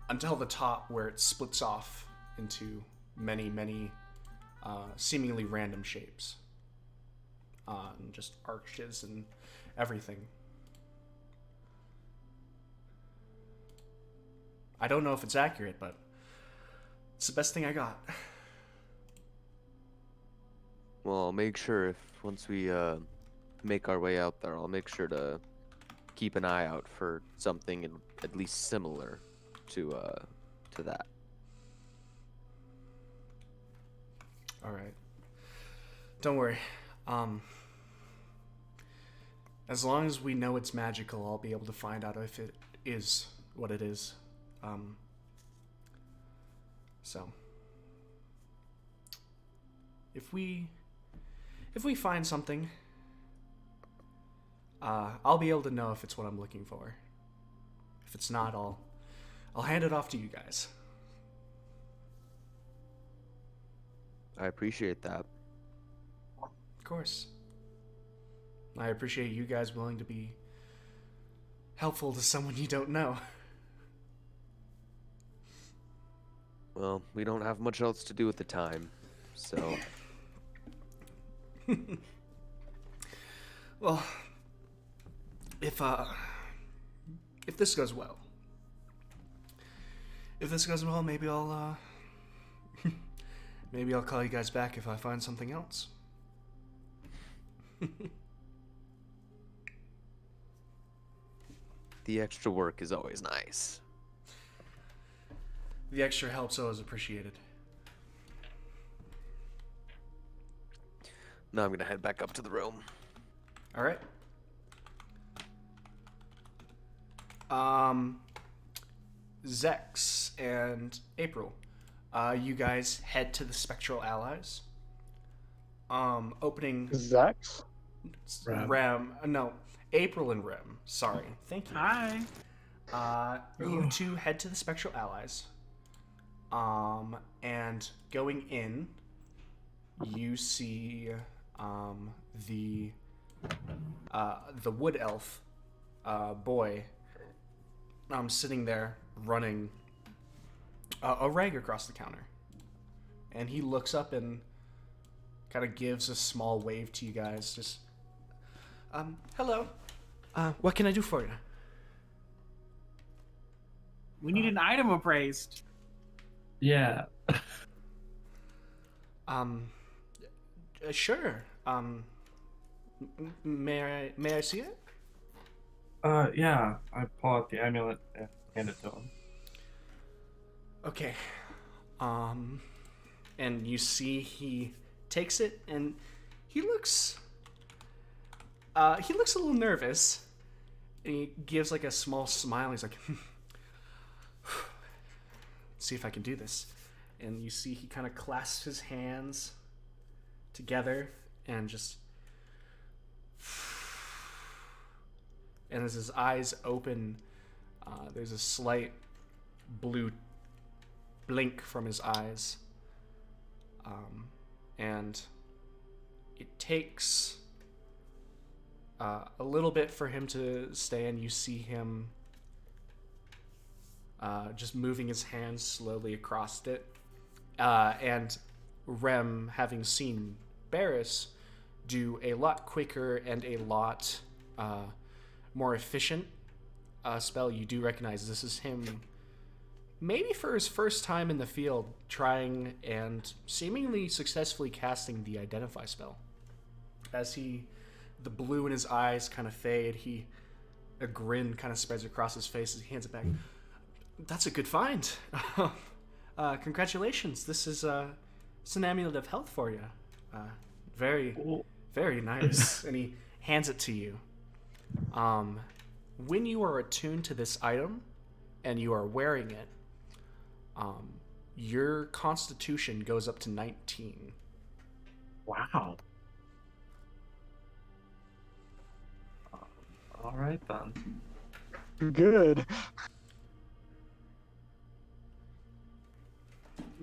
until the top where it splits off into many seemingly random shapes, and just arches and everything. I don't know if it's accurate, but it's the best thing I got. Well, I'll make sure if once we make our way out there, I'll make sure to keep an eye out for something at least similar to that. All right. Don't worry. As long as we know it's magical, I'll be able to find out if it is what it is. So if we find something, I'll be able to know if it's what I'm looking for. If it's not, I'll hand it off to you guys. I appreciate that. Of course. I appreciate you guys willing to be helpful to someone you don't know. Well, we don't have much else to do with the time, so... Well, if this goes well, maybe I'll maybe I'll call you guys back if I find something else. The extra work is always nice. The extra help's always appreciated. Now I'm gonna head back up to the room. All right. Zex and April, you guys head to the Spectral Allies. Opening Zex? No, April and Rem. Sorry, thank you. Hi. You two head to the Spectral Allies. And going in, you see the wood elf boy sitting there running a rag across the counter, and he looks up and kind of gives a small wave to you guys. Just hello, what can I do for you? We need an item appraised. Yeah. Sure. May I see it? Yeah. I pull out the amulet and hand it to him. Okay. And you see he takes it and he looks a little nervous. And he gives like a small smile. He's like, see if I can do this. And you see he kind of clasps his hands together and just, and as his eyes open, there's a slight blue blink from his eyes, and it takes a little bit for him to stay, and you see him just moving his hands slowly across it, and Rem, having seen Barris do a lot quicker and a lot more efficient spell, you do recognize this is him, maybe for his first time in the field, trying and seemingly successfully casting the Identify spell. As the blue in his eyes kind of fade, a grin kind of spreads across his face as he hands it back. That's a good find. Congratulations. This is it's an amulet of health for you. Very, very nice. And he hands it to you. When you are attuned to this item and you are wearing it, your constitution goes up to 19. Wow. All right then. Good.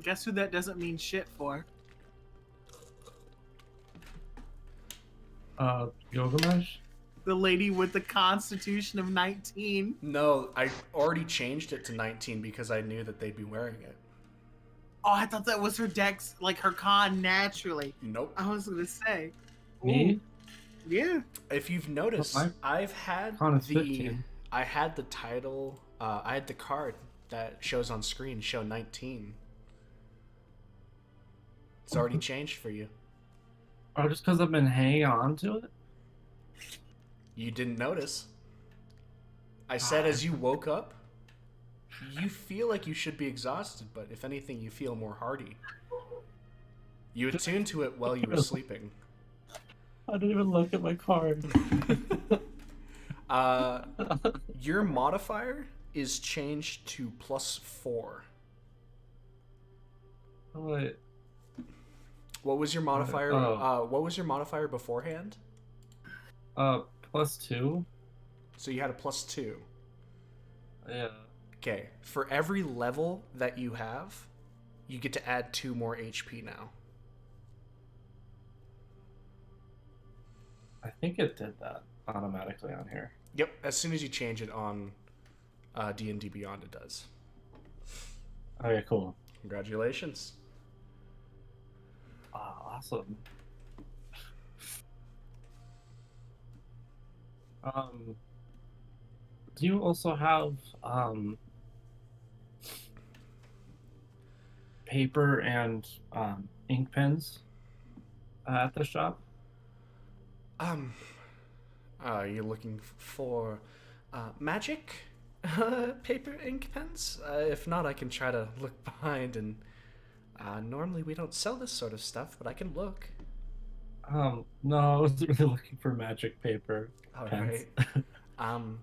Guess who that doesn't mean shit for? Gilgamesh? The lady with the constitution of 19. No, I already changed it to 19 because I knew that they'd be wearing it. Oh, I thought that was her dex, like her con naturally. Nope. I was gonna say. Me? Ooh. Yeah. If you've noticed, My I've had con is 15. I had the title, I had the card that shows on screen show 19. It's already changed for you. Oh, just because I've been hanging on to it? You didn't notice. I said as you woke up, you feel like you should be exhausted, but if anything, you feel more hardy. You attuned to it while you were sleeping. I didn't even look at my card. Your modifier is changed to +4. Oh, wait. What was your modifier? What was your modifier beforehand? +2? So you had a +2. Yeah. Okay. For every level that you have, you get to add 2 more HP now. I think it did that automatically on here. Yep, as soon as you change it on D&D Beyond, it does. Okay, cool. Congratulations. Awesome. Do you also have paper and ink pens at the shop? Um, you're looking for magic paper ink pens? If not, I can try to look behind. And normally we don't sell this sort of stuff, but I can look. No, I was really looking for magic paper All pens. right. Um,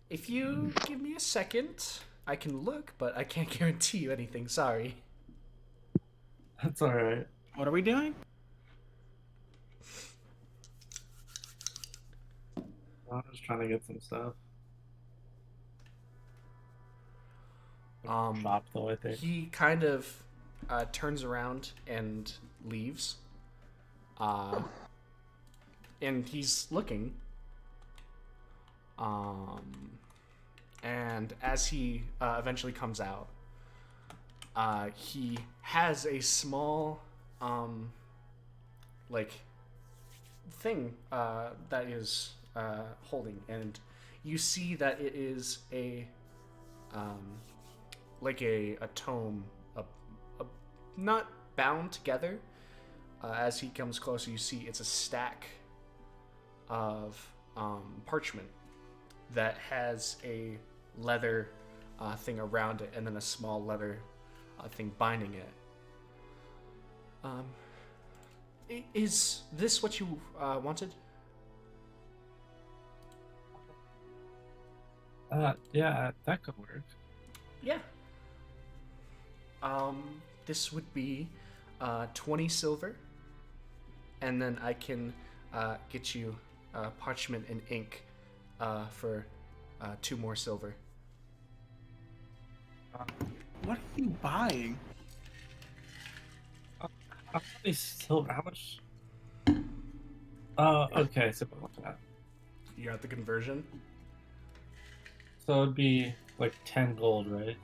if you give me a second, I can look, but I can't guarantee you anything. Sorry. That's all right. What are we doing? I was trying to get some stuff. Um, Shop though, I think. He kind of turns around and leaves. And he's looking. And as he eventually comes out, he has a small, like, thing that is holding, and you see that it is like a tome, not bound together. As he comes closer, you see it's a stack of parchment that has a leather thing around it, and then a small leather thing binding it. Is this what you wanted? Yeah, that could work. Yeah. This would be 20 silver, and then I can get you parchment and ink for 2 more silver. What are you buying? How many silver? How much? Okay, so we're looking at. You got the conversion? So it'd be like 10 gold, right?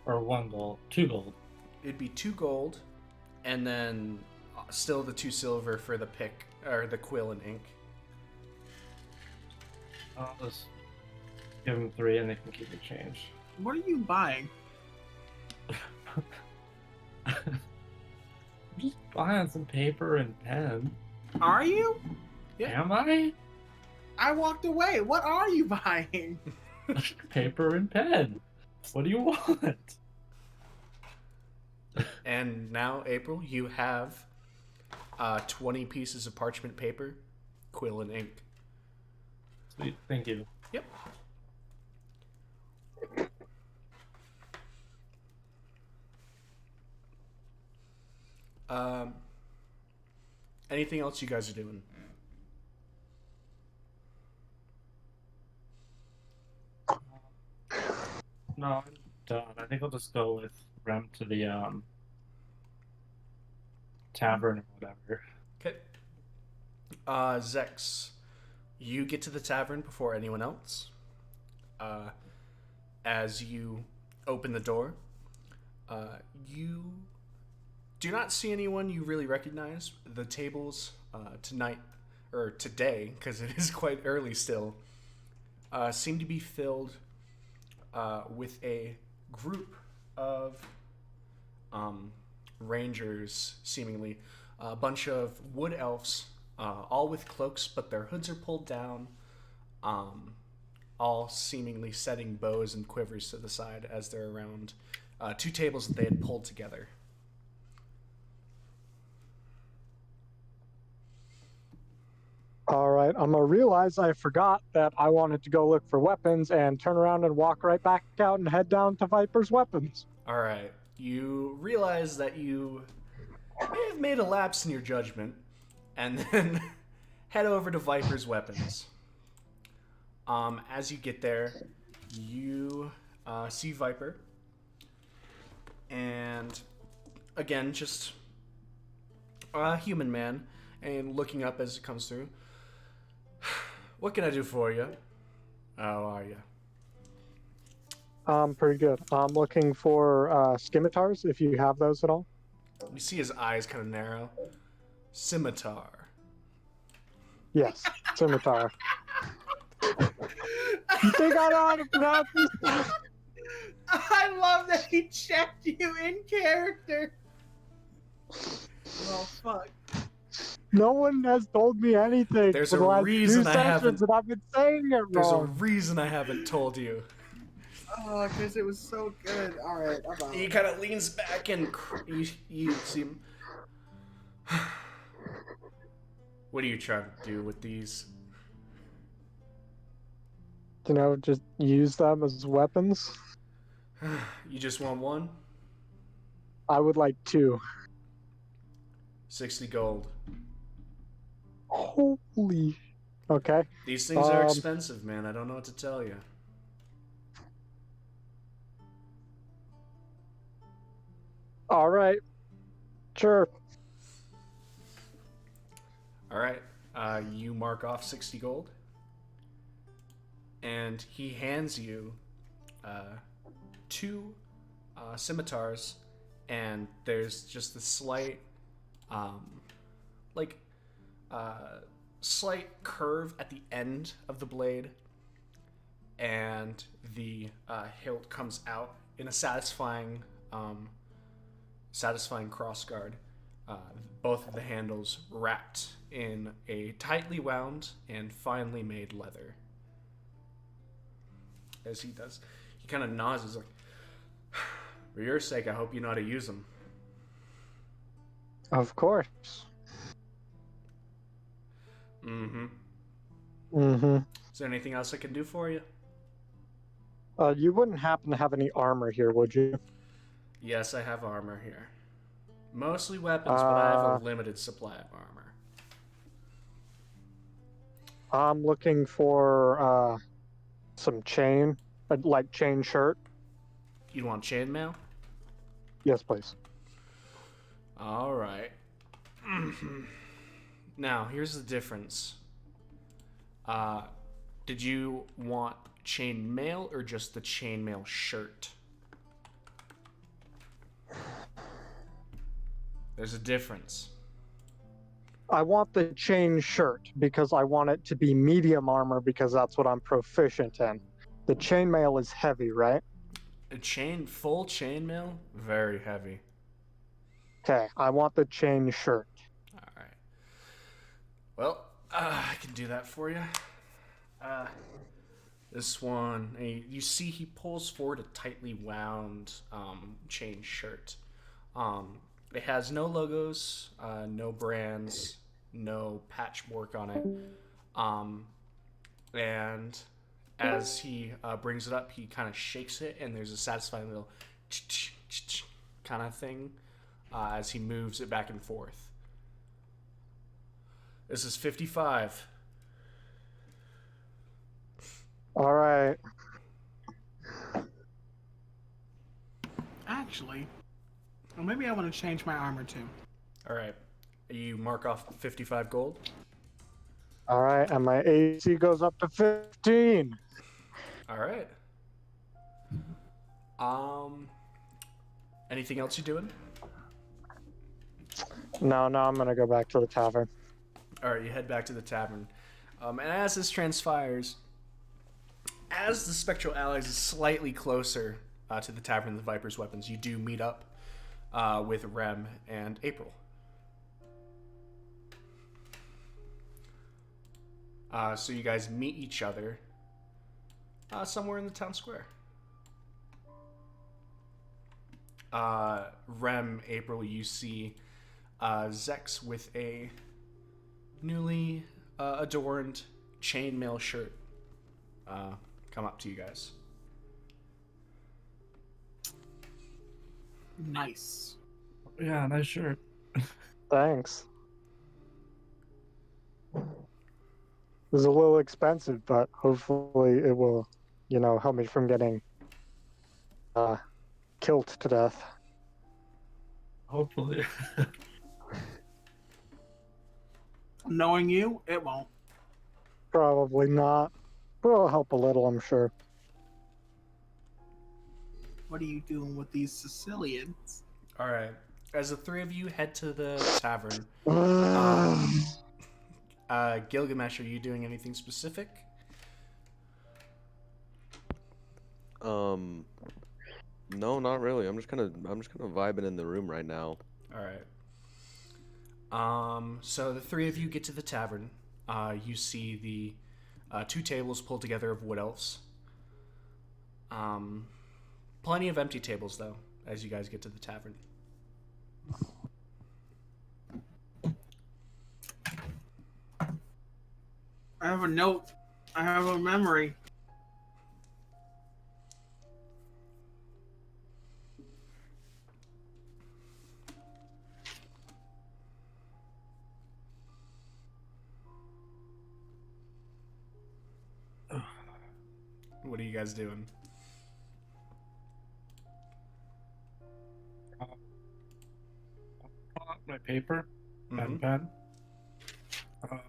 Or 1 gold, 2 gold. It'd be 2 gold, and then still the 2 silver for the pick, or the quill and ink. I'll just give them 3 and they can keep the change. What are you buying? I'm just buying some paper and pen. Are you? Yeah. Am I? I walked away. What are you buying? Paper and pen. What do you want? And now, April, you have 20 pieces of parchment paper, quill and ink. Sweet, thank you. Yep. Anything else you guys are doing? No, I'm done. I think I'll just go with Rem to the tavern or whatever. Okay. Zex, you get to the tavern before anyone else. As you open the door, you do not see anyone you really recognize. The tables tonight, or today, because it is quite early still, seem to be filled with a group of rangers, seemingly. A bunch of wood elves, all with cloaks, but their hoods are pulled down, all seemingly setting bows and quivers to the side as they're around 2 tables that they had pulled together. All right, I'm gonna realize I forgot that I wanted to go look for weapons and turn around and walk right back out and head down to Viper's weapons. All right. You realize that you may have made a lapse in your judgment, and then head over to Viper's weapons. As you get there, you see Viper, and again, just a human man, and looking up as it comes through. What can I do for you? How are you? Pretty good. I'm looking for scimitars, if you have those at all. You see his eyes kind of narrow. Scimitar. Yes, scimitar. You think I know how to pronounce this? I love that he checked you in character. Well, fuck. No one has told me anything There's for a the last reason 2 I sessions, haven't- and I've been saying it There's a wrong. reason I haven't told you. Oh, because it was so good. All right, I'm out. He kind of leans back and you see him. What are you trying to do with these? You know, just use them as weapons. You just want one? I would like 2. 60 gold. Holy. Okay. These things are expensive, man. I don't know what to tell you. All right. Sure. All right. You mark off 60 gold. And he hands you 2 scimitars. And there's just a slight, slight curve at the end of the blade. And the hilt comes out in a satisfying crossguard. Both of the handles wrapped in a tightly wound and finely made leather. As he does, he kind of nods. He's like, "For your sake, I hope you know how to use them." Of course. Mm-hmm. Mm-hmm. Is there anything else I can do for you? You wouldn't happen to have any armor here, would you? Yes, I have armor here. Mostly weapons, but I have a limited supply of armor. I'm looking for some chain, like chain shirt. You want chainmail? Yes, please. All right. Now, here's the difference. Did you want chainmail or just the chainmail shirt? There's a difference. I want the chain shirt because I want it to be medium armor because that's what I'm proficient in. The chainmail is heavy, right? Full chainmail, very heavy. Okay, I want the chain shirt. All right. Well, I can do that for you. This one, you see, he pulls forward a tightly wound chain shirt. It has no logos, no brands, no patchwork on it. And as he brings it up, he kind of shakes it, and there's a satisfying little kind of thing as he moves it back and forth. This is 55. All right. Actually, well, maybe I want to change my armor too. All right. You mark off 55 gold. All right, and my AC goes up to 15. All right. Anything else you doing? No, I'm gonna go back to the tavern. All right, you head back to the tavern. And as this transpires, as the Spectral Allies is slightly closer to the Tavern of the Viper's Weapons, you do meet up with Rem and April. So you guys meet each other somewhere in the town square. Rem, April, you see Zex with a newly adorned chainmail shirt come up to you guys. Nice. Yeah, nice shirt. Thanks. It's a little expensive, but hopefully it will, help me from getting killed to death. Knowing you, it won't. Probably not. But it'll help a little, I'm sure. What are you doing with these Sicilians? All right. As the three of you head to the tavern, Gilgamesh, are you doing anything specific? No, not really. I'm just kind of vibing in the room right now. All right. So the three of you get to the tavern. You see the two tables pulled together of wood elves. Plenty of empty tables, though, as you guys get to the tavern. I have a note. I have a memory. What are you guys doing? Pull out my paper Mhm. and pen. And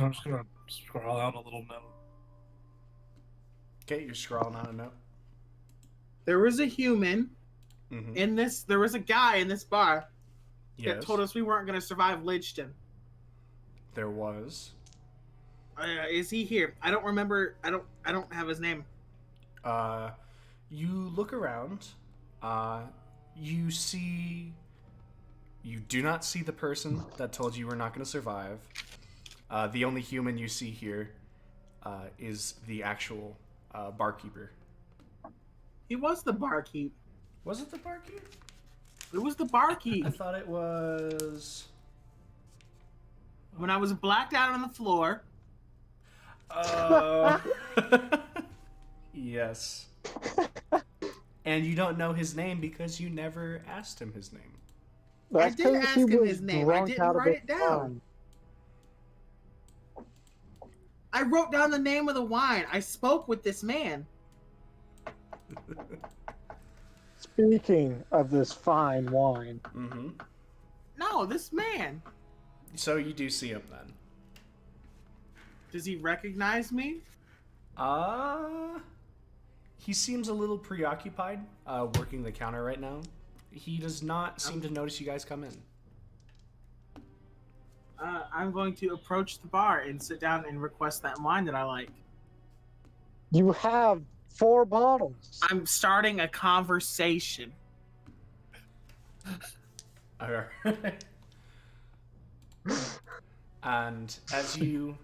I'm just gonna scroll out a little note. Okay, you're scrawling on a note. There was a human Mm-hmm. in this. There was a guy in this bar that Yes, told us we weren't going to survive Lichten. there was. Is he here? I don't remember. I don't have his name. You look around. You see. You do not see the person that told you we're not going to survive. The only human you see here is the actual barkeeper. He was the barkeep. Was it the barkeep? It was the barkeep. I thought it was. When I was blacked out on the floor. Yes. And you don't know his name because you never asked him his name. That's did 'cause ask he him was his name. I drunk didn't out of write his it down. mind. I wrote down the name of the wine. I spoke with this man. Speaking of this fine wine, Mm-hmm. No, this man. So you do see him then. Does he recognize me? He seems a little preoccupied, working the counter right now. He does not seem to notice you guys come in. I'm going to approach the bar and sit down and request that wine that I like. you have 4 bottles. I'm starting a conversation. Alright. And as you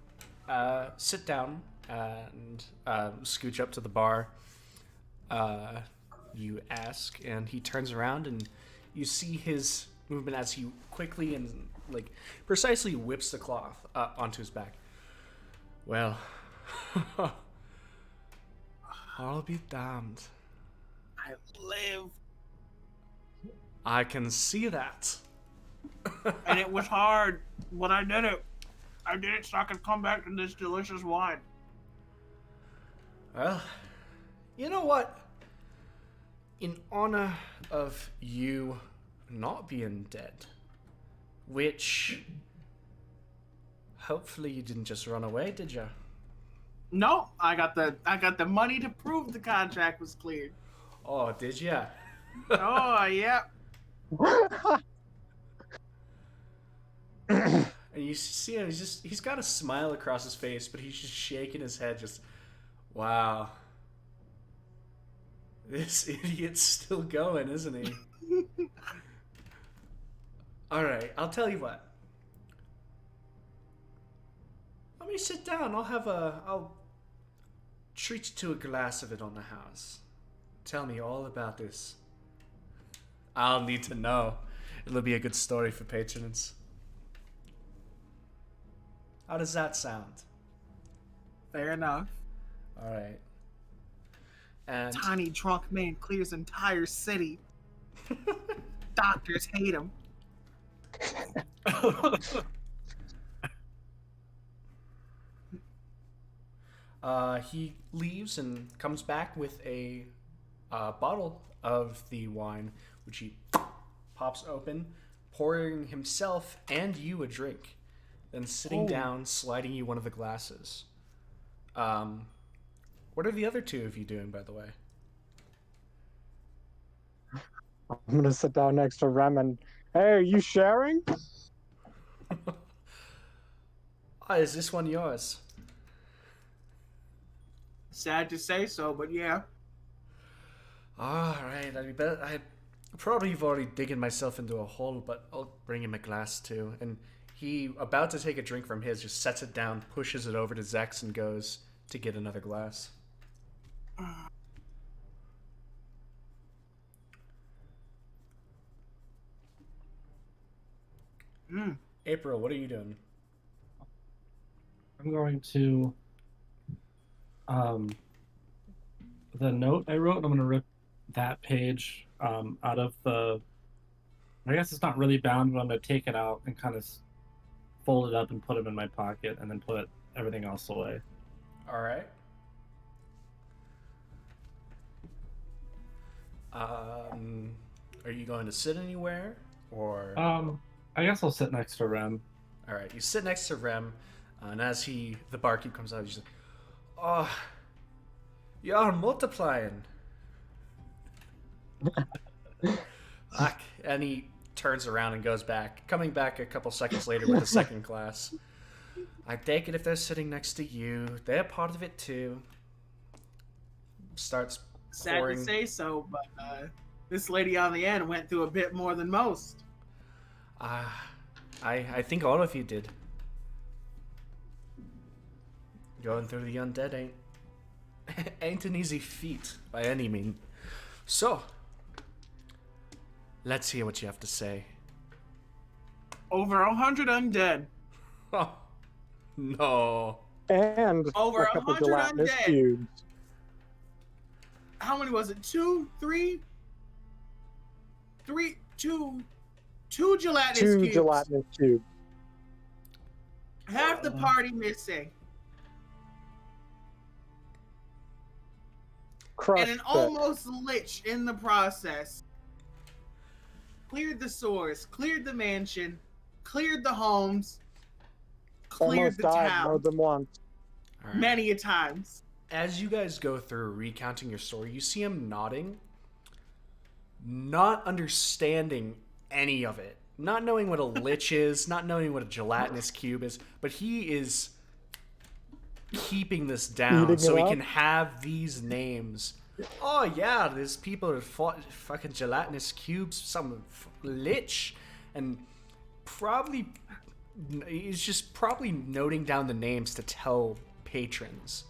sit down and scooch up to the bar, you ask, and he turns around, and you see his movement as he quickly and precisely whips the cloth onto his back. Well, I'll be damned. I live. I can see that. And it was hard, but I did it. I did it so I could come back to this delicious wine. Well, you know what? In honor of you not being dead, which hopefully you didn't just run away, did you? No, I got the money to prove the contract was cleared. Oh, did you? Oh yeah. And you see him, he's got a smile across his face, but he's just shaking his head, just, wow. This idiot's still going, isn't he? Alright, I'll tell you what. Let me sit down. I'll treat you to a glass of it on the house. Tell me all about this. I'll need to know. It'll be a good story for patrons. How does that sound? Fair enough. Alright. And Tiny drunk man clears entire city. Doctors hate him. he leaves and comes back with a bottle of the wine, which he pops open, pouring himself and you a drink. then sitting down, sliding you one of the glasses. What are the other two of you doing, by the way? I'm gonna sit down next to Rem and, hey, are you sharing? Is this one yours? Sad to say so, but yeah. All right, I probably have already digging myself into a hole, but I'll bring him a glass too. And he, about to take a drink from his, just sets it down, pushes it over to Zex, and goes to get another glass. April, what are you doing? I'm going to the note I wrote. I'm going to rip that page out of the. I guess it's not really bound, but I'm going to take it out and kind of fold it up and put it in my pocket, and then put everything else away. All right. Are you going to sit anywhere, or? I guess I'll sit next to Rem. All right, you sit next to Rem, and as the barkeep comes out, he's like, "Oh, you're multiplying." And he turns around and goes back, coming back a couple seconds later with a second glass. I take it if they're sitting next to you, they're part of it too. Starts pouring. Sad to say so, but this lady on the end went through a bit more than most. I think all of you did. Going through the undead ain't an easy feat by any means. So, let's hear what you have to say. Over 100 undead. Oh, no. And Over a couple 100 gelatinous undead. cubes. How many was it? Two gelatinous Two cubes. gelatinous cubes. Half the party missing. Crushed And an almost lich in the process. Cleared the sores, cleared the mansion, cleared the homes, cleared almost the died more town than once. All right. many a times. As you guys go through recounting your story, you see him nodding, not understanding any of it, not knowing what a lich is, not knowing what a gelatinous cube is, but he is keeping this down Eating so it he up? can have these names. Oh yeah, there's people who fought fucking gelatinous cubes, some lich, and probably he's just probably noting down the names to tell patrons.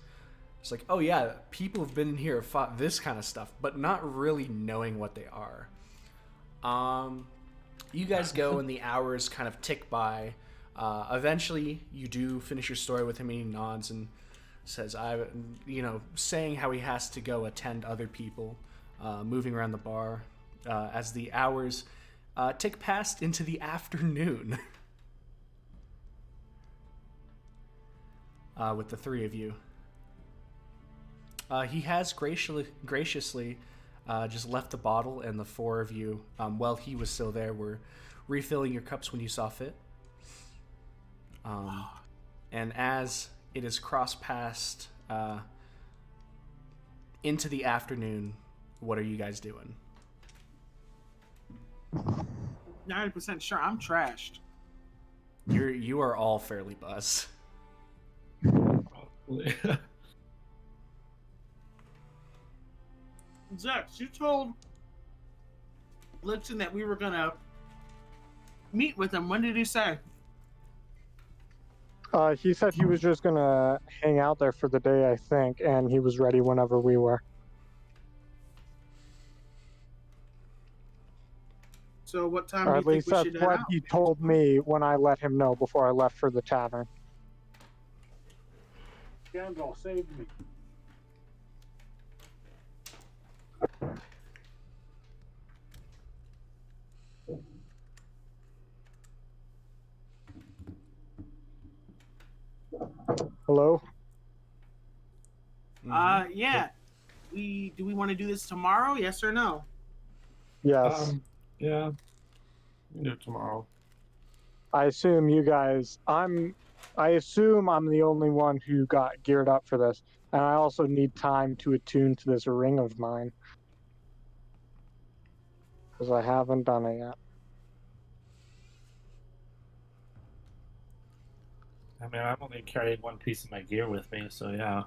It's like, oh yeah, people have been in here, fought this kind of stuff, but not really knowing what they are. You guys go and the hours kind of tick by. Eventually, you do finish your story with him, and he nods and says, saying how he has to go attend other people, moving around the bar as the hours tick past into the afternoon with the three of you. He has graciously just left the bottle, and the four of you, while he was still there, were refilling your cups when you saw fit. And as it is crossed past into the afternoon, what are you guys doing? 90% sure I'm trashed. You are all fairly buzzed. Zex, you told Lichten that we were gonna meet with him. When did he say? He said he was just gonna hang out there for the day, I think, and he was ready whenever we were. So what time Or do at you least think we that's should head what out? he told me when I let him know before I left for the tavern. Scandal saved me. Hello? Yeah. Do we want to do this tomorrow? Yes or no? Yes. Yeah. We can do it tomorrow. I assume you guys. I assume I'm the only one who got geared up for this, and I also need time to attune to this ring of mine because I haven't done it yet. I mean, I've only carried one piece of my gear with me, so yeah.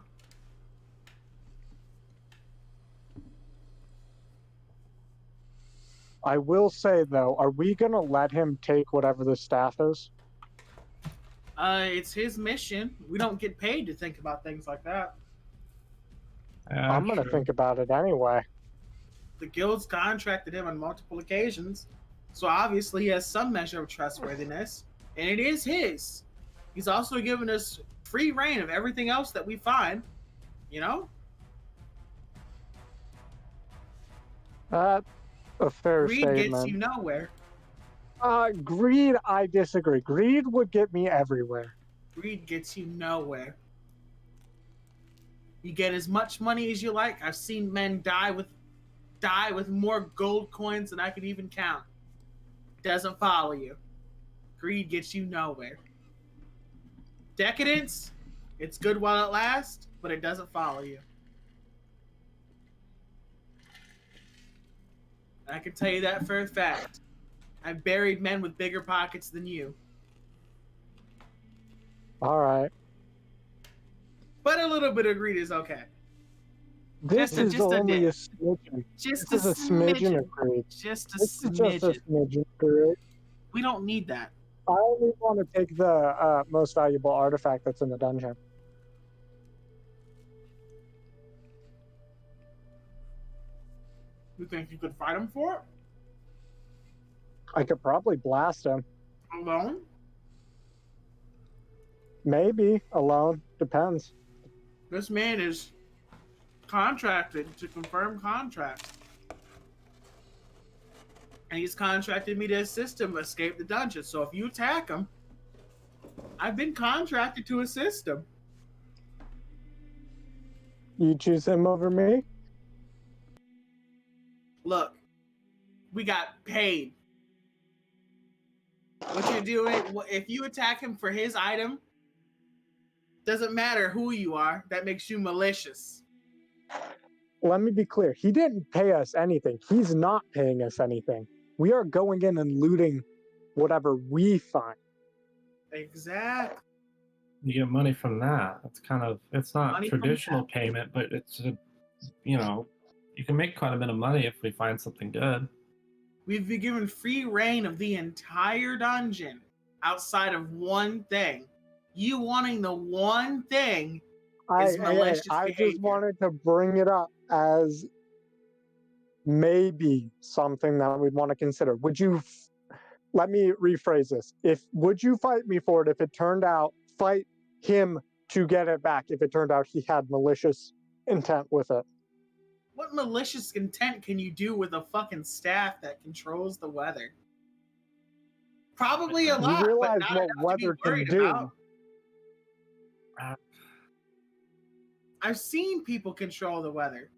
I will say though, are we gonna let him take whatever the staff is? It's his mission. We don't get paid to think about things like that. I'm gonna True. think about it anyway. The guild's contracted him on multiple occasions, so obviously he has some measure of trustworthiness, and it is his. He's also given us free reign of everything else that we find, you know? That's a fair Greed statement. gets you nowhere. Greed, I disagree. Greed would get me everywhere. Greed gets you nowhere. You get as much money as you like. I've seen men die with more gold coins than I could even count. Doesn't follow you. Greed gets you nowhere. Decadence, it's good while it lasts, but it doesn't follow you. I can tell you that for a fact. I've buried men with bigger pockets than you. All right. But a little bit of greed is okay. This is just a only a bit. smidgen. Just This is a smidgen of greed. Just a This is just a smidgen. smidgen of greed. We don't need that. I only want to take the most valuable artifact that's in the dungeon. You think you could fight him for it? I could probably blast him. Alone? Maybe alone. Depends. This man is contracted to confirm contracts. And he's contracted me to assist him escape the dungeon. So if you attack him, I've been contracted to assist him. You choose him over me? Look, we got paid. What you're doing, if you attack him for his item, doesn't matter who you are, that makes you malicious. Let me be clear. He didn't pay us anything. He's not paying us anything. We are going in and looting whatever we find. Exactly. You get money from that. It's kind of, it's not Money from traditional payment, but it's, you know, you can make quite a bit of money if we find something good. We've been given free reign of the entire dungeon outside of one thing. You wanting the one thing is malicious I behavior. just wanted to bring it up as maybe something that we'd want to consider. Would you, let me rephrase this. Would you fight me for it if it turned out, fight him to get it back if it turned out he had malicious intent with it? What malicious intent can you do with a fucking staff that controls the weather? Probably a You lot, realize but not what enough to weather be can worried do. about. I've seen people control the weather.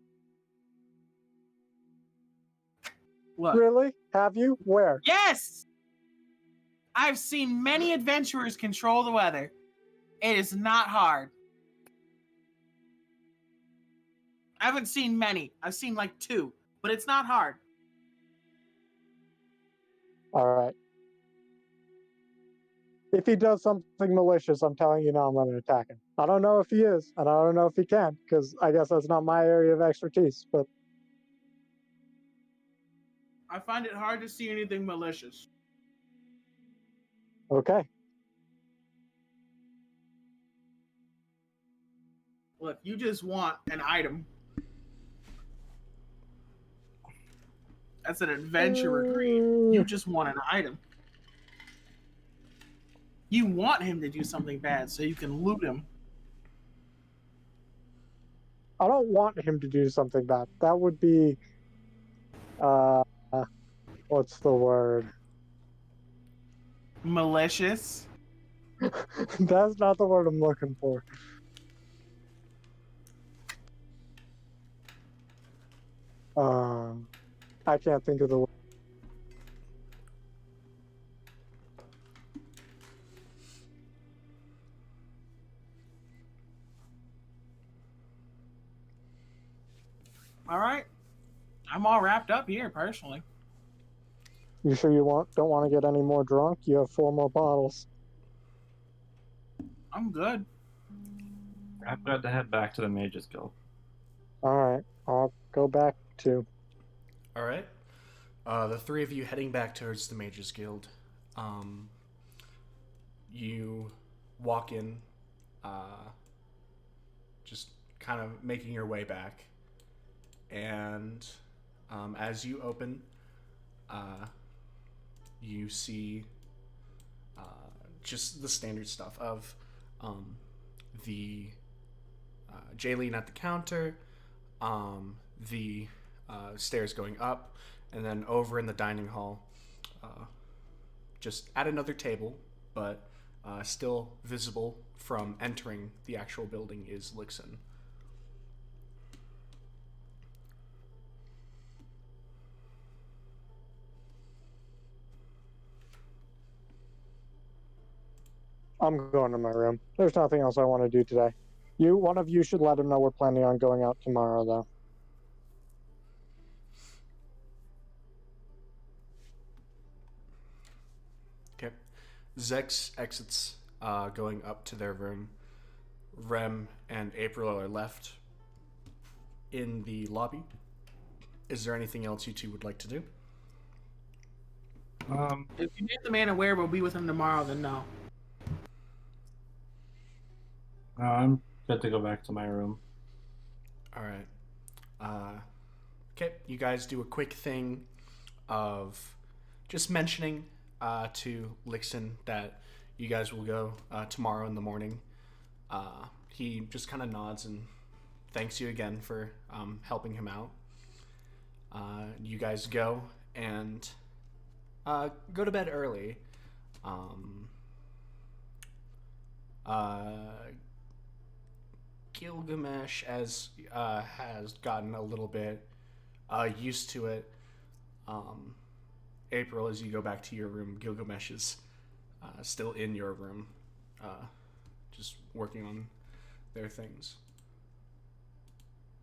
Look. Really? Have you? Where? Yes! I've seen many adventurers control the weather. It is not hard. I haven't seen many. I've seen like 2, but it's not hard. All right. If he does something malicious, I'm telling you now, I'm going to attack him. I don't know if he is, and I don't know if he can, because I guess that's not my area of expertise, but I find it hard to see anything malicious. okay. Look, you just want an item. That's an adventurer greed. You just want an item. You want him to do something bad so you can loot him. I don't want him to do something bad. That would be, what's the word? Malicious. That's not the word I'm looking for. I can't think of the word. All right. I'm all wrapped up here, personally. You sure you don't want to get any more drunk? You have 4 more bottles. I'm good. I've got to head back to the Mages Guild. All right, I'll go back too. All right. The three of you heading back towards the Mages Guild. You walk in, just kind of making your way back. And as you open, you see just the standard stuff of the Jaylene at the counter, the stairs going up, and then over in the dining hall, just at another table, but still visible from entering the actual building, is Lichten. I'm going to my room. There's nothing else I want to do today. One of you should let him know we're planning on going out tomorrow, though. Okay. Zex exits, going up to their room. Rem and April are left in the lobby. Is there anything else you two would like to do? If you make the man aware we'll be with him tomorrow, then no. I'm good to go back to my room. All right. Okay, you guys do a quick thing of just mentioning to Lichten that you guys will go tomorrow in the morning. He just kind of nods and thanks you again for helping him out. You guys go and go to bed early. Gilgamesh has gotten a little bit used to it. April, as you go back to your room, Gilgamesh is still in your room, just working on their things.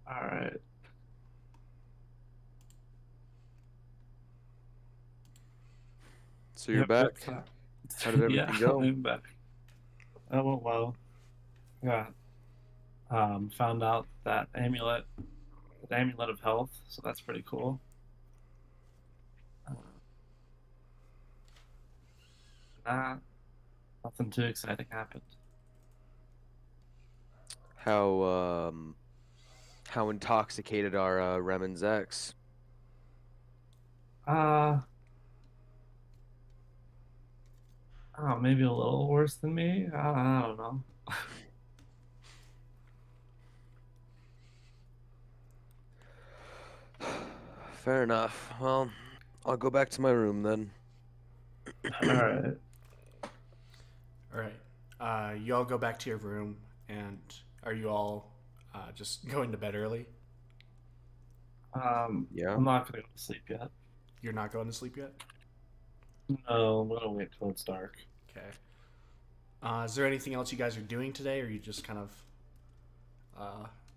All right. So you're back. How did everything go? I'm back. That went well. Yeah. Found out that the amulet of health, so that's pretty cool. Nothing too exciting happened. How intoxicated are Rem and Zex? Oh, maybe a little worse than me. I don't know. Fair enough. Well, I'll go back to my room then. All right. All right. You all go back to your room, and are you all just going to bed early? Yeah. I'm not gonna go to sleep yet. You're not going to sleep yet? No, I'm gonna wait till it's dark. Okay. Is there anything else you guys are doing today, or are you just kind of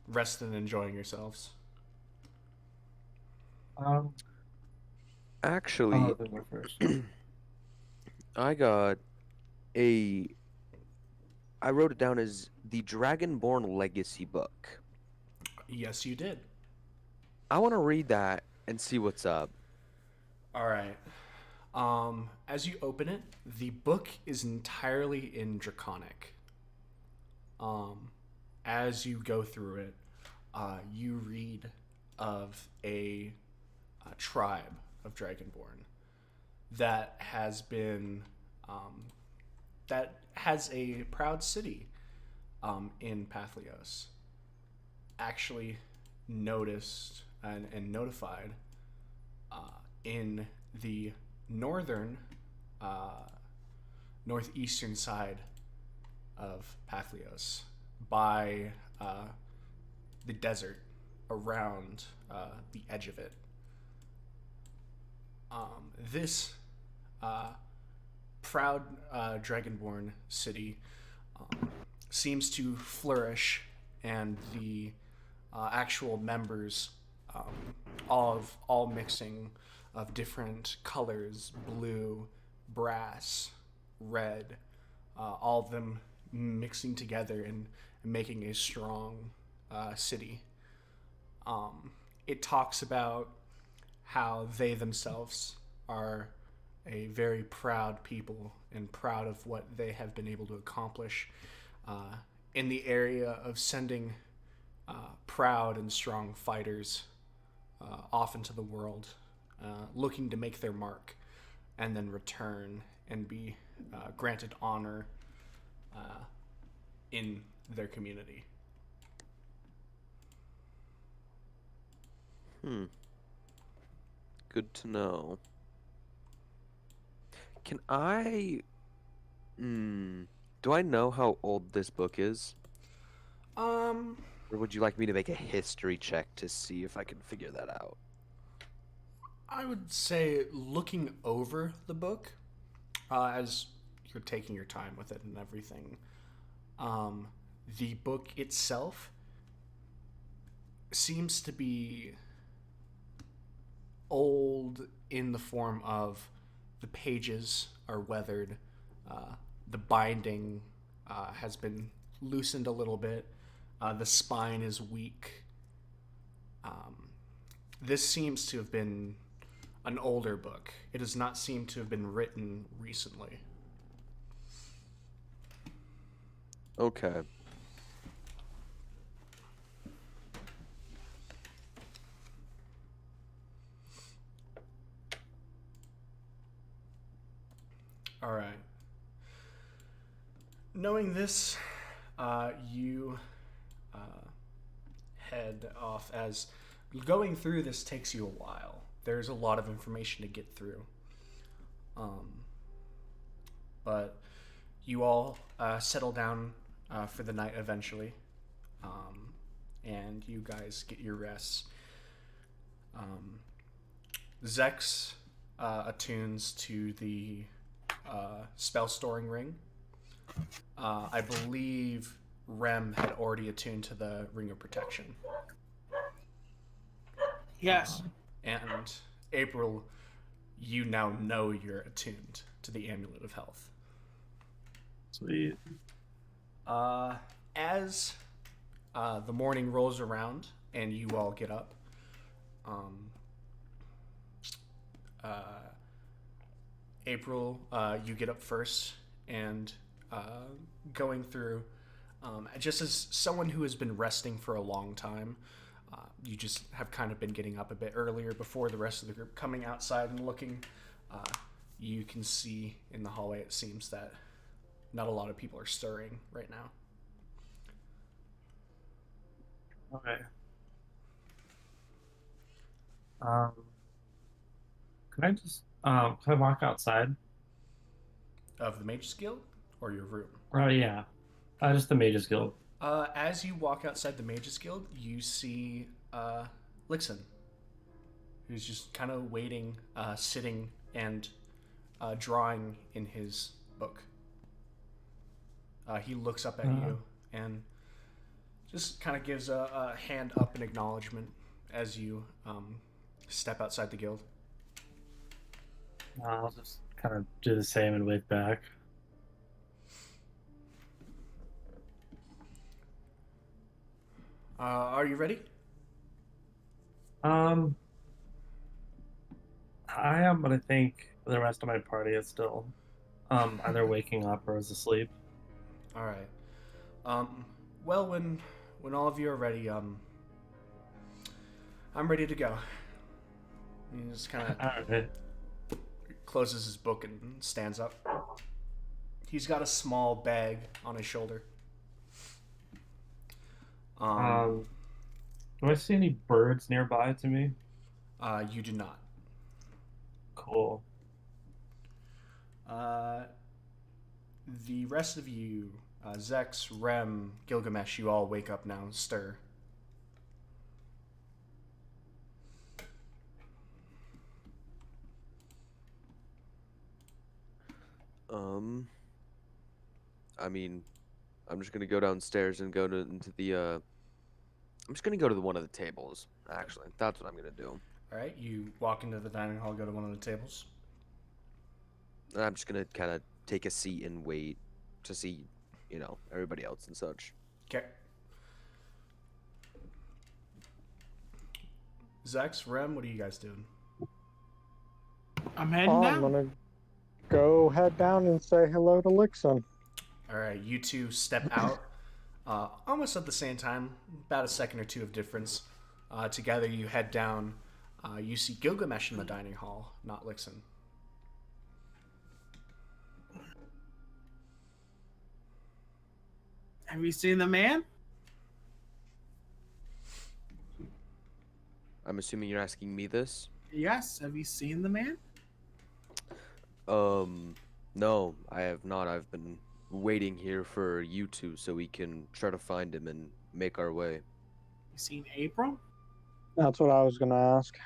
resting and enjoying yourselves? Actually, I'll go first. I wrote it down as the Dragonborn Legacy book. Yes, you did. I want to read that and see what's up. All right. As you open it, the book is entirely in Draconic. As you go through it, you read of a tribe of Dragonborn that has been that has a proud city in Papihos. Actually noticed and notified in the northeastern side of Papihos by the desert around the edge of it. This proud Dragonborn city seems to flourish, and the actual members all mixing of different colors: blue, brass, red, all of them mixing together and making a strong city. It talks about how they themselves are a very proud people and proud of what they have been able to accomplish in the area of sending proud and strong fighters off into the world, looking to make their mark and then return and be granted honor in their community. Good to know. Can I... do I know how old this book is? Um, Or would you like me to make a history check to see if I can figure that out? I would say looking over the book as you're taking your time with it and everything. The book itself seems to be old in the form of the pages are weathered, the binding has been loosened a little bit, the spine is weak. This seems to have been an older book. It does not seem to have been written recently. Okay. All right. Knowing this, you head off as going through this takes you a while. There's a lot of information to get through. But you all settle down for the night eventually. And you guys get your rests. Zex attunes to the spell storing ring. I believe Rem had already attuned to the ring of protection. Yes. And April, you now know you're attuned to the amulet of health. Sweet. As the morning rolls around and you all get up, April, you get up first and going through, just as someone who has been resting for a long time, you just have kind of been getting up a bit earlier before the rest of the group. Coming outside and looking, you can see in the hallway, it seems that not a lot of people are stirring right now. Okay. Can I walk outside? Of the Mage's Guild or your room? Oh yeah, just the Mages Guild. As you walk outside the Mage's Guild, you see Lichten, who's just kind of waiting, sitting and drawing in his book. He looks up at you and just kind of gives a hand up in acknowledgement as you step outside the guild. I'll just kind of do the same and wave back. Are you ready? I am, but I think the rest of my party is still either waking up or is asleep. All right. Well, when all of you are ready, I'm ready to go. He just kind of All right. closes his book and stands up. He's got a small bag on his shoulder. Do I see any birds nearby to me? You do not. Cool. The rest of you, Zex, Rem, Gilgamesh, you all wake up now and stir. I mean, I'm just gonna go downstairs and go into the I'm just gonna go to one of the tables. Actually, that's what I'm gonna do. All right, you walk into the dining hall, go to one of the tables. And I'm just gonna kind of take a seat and wait to see, everybody else and such. Okay. Zex, Rem, what are you guys doing? I'm heading I'm down. gonna go head down and say hello to Lichten. All right, you two step out almost at the same time, about a second or two of difference. Together, you head down. You see Gilgamesh in the dining hall, not Lichten. Have you seen the man? I'm assuming you're asking me this. Yes. Have you seen the man? No, I have not. I've been waiting here for you two so we can try to find him and make our way. You seen April? That's what I was gonna ask.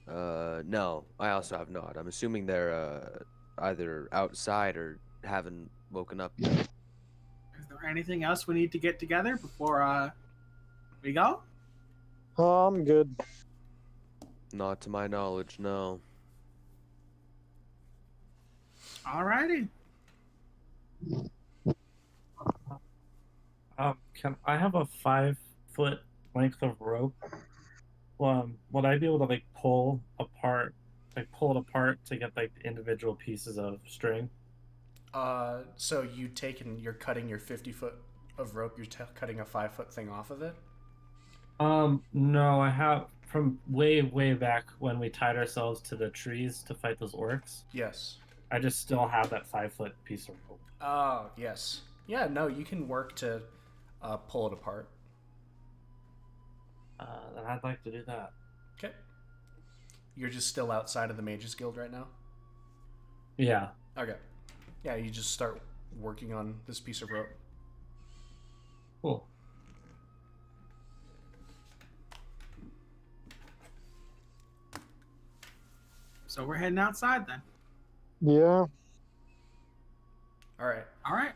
No, I also have not. I'm assuming they're either outside or haven't woken up yet. Is there anything else we need to get together before we go? Oh, I'm good. Not to my knowledge, no. Alrighty. Can I have a 5-foot length of rope? Would I be able to pull it apart to get the individual pieces of string? So you're cutting your 50-foot of rope. You're cutting a 5-foot thing off of it. No, I have from way back when we tied ourselves to the trees to fight those orcs. Yes. I just still have that 5-foot piece of rope. Oh, yes. Yeah, no, you can work to pull it apart. Then I'd like to do that. Okay. You're just still outside of the Mages Guild right now? Yeah. Okay. Yeah, you just start working on this piece of rope. Cool. So we're heading outside then. Yeah. All right. All right.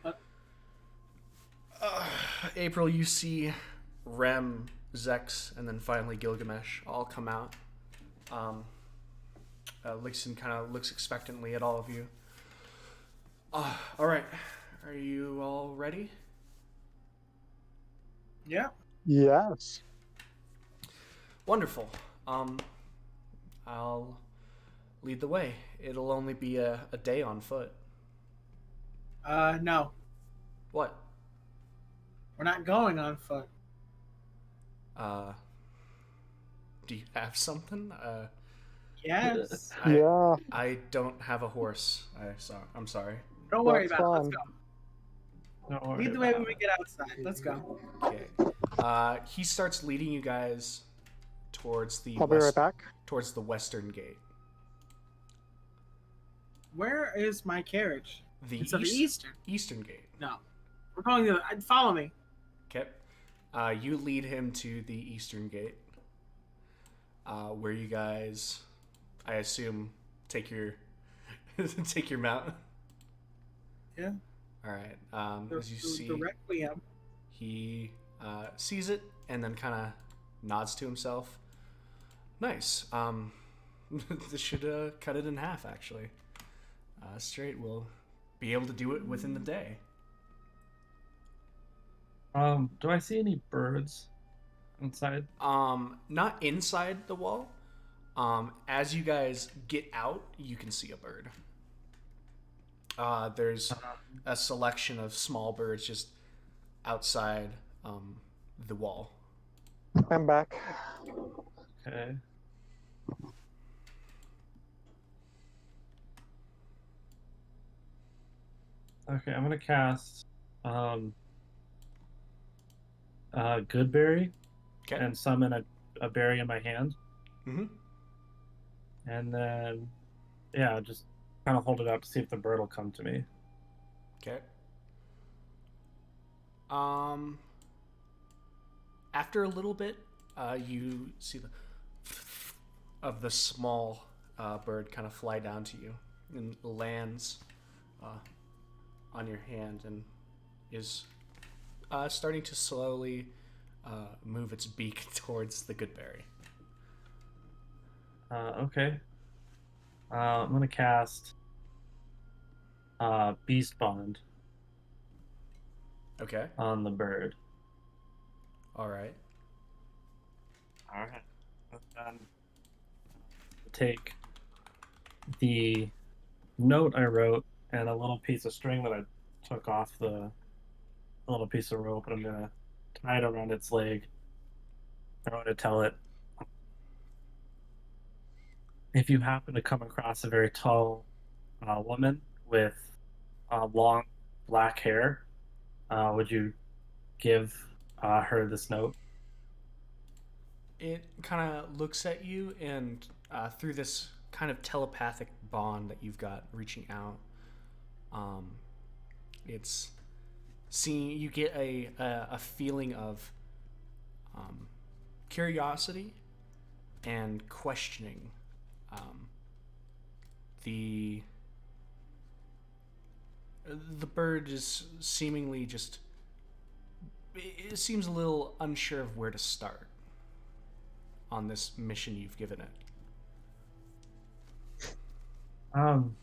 April, you see Rem, Zex, and then finally Gilgamesh all come out. Lichten kind of looks expectantly at all of you. All right. Are you all ready? Yeah. Yes. Wonderful. I'll lead the way. It'll only be a day on foot. No. What? We're not going on foot. Do you have something? Yes. Yeah. I don't have a horse. I'm sorry. Don't worry That's about it. Let's fine. go. Don't worry Lead the way about when we it. get outside. Let's go. Okay. He starts leading you guys towards the I'll be right back. towards the western gate. Where is my carriage? The It's of the eastern. eastern gate. No. We're going to follow me. Okay. You lead him to the eastern gate, where you guys, I assume, take your take your mount. Yeah. All right. As you see, The Requiem. he sees it and then kind of nods to himself. Nice. This should cut it in half, actually. Straight, we'll be able to do it within the day. Do I see any birds inside? Not inside the wall. As you guys get out, you can see a bird. There's a selection of small birds just outside the wall. I'm back. Okay. Okay, I'm gonna cast Goodberry Okay. and summon a berry in my hand. Mm-hmm. And then just kind of hold it out to see if the bird will come to me. Okay. After a little bit, you see the small bird kind of fly down to you and lands on your hand and is starting to slowly move its beak towards the good berry. Okay. I'm gonna cast Beast Bond Okay. on the bird. All right. All right. Then take the note I wrote and a little piece of string that I took off the little piece of rope, and I'm gonna tie it around its leg. I'm going to tell it, if you happen to come across a very tall woman with long black hair, would you give her this note? It kind of looks at you, and through this kind of telepathic bond that you've got reaching out, it's seeing you get a feeling of curiosity and questioning. The the bird is seemingly just, it seems a little unsure of where to start on this mission you've given it. I don't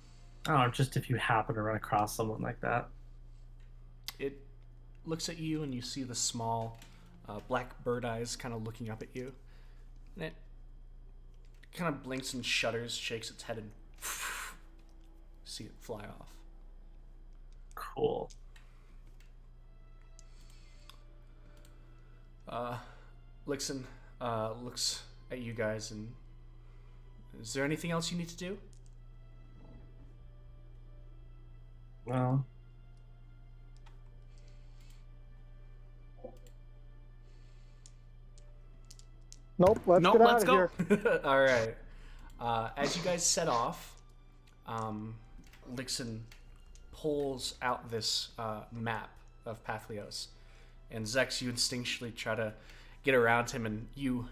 know, just if you happen to run across someone like that. It looks at you, and you see the small black bird eyes kind of looking up at you, and it kind of blinks and shudders, shakes its head, and see it fly off. Cool. Lichten looks at you guys, and is there anything else you need to do? Well, Nope, let's Nope, get out let's of go. here. All right. As you guys set off, Lichten pulls out this map of Papihos, and Zex, you instinctually try to get around him, and you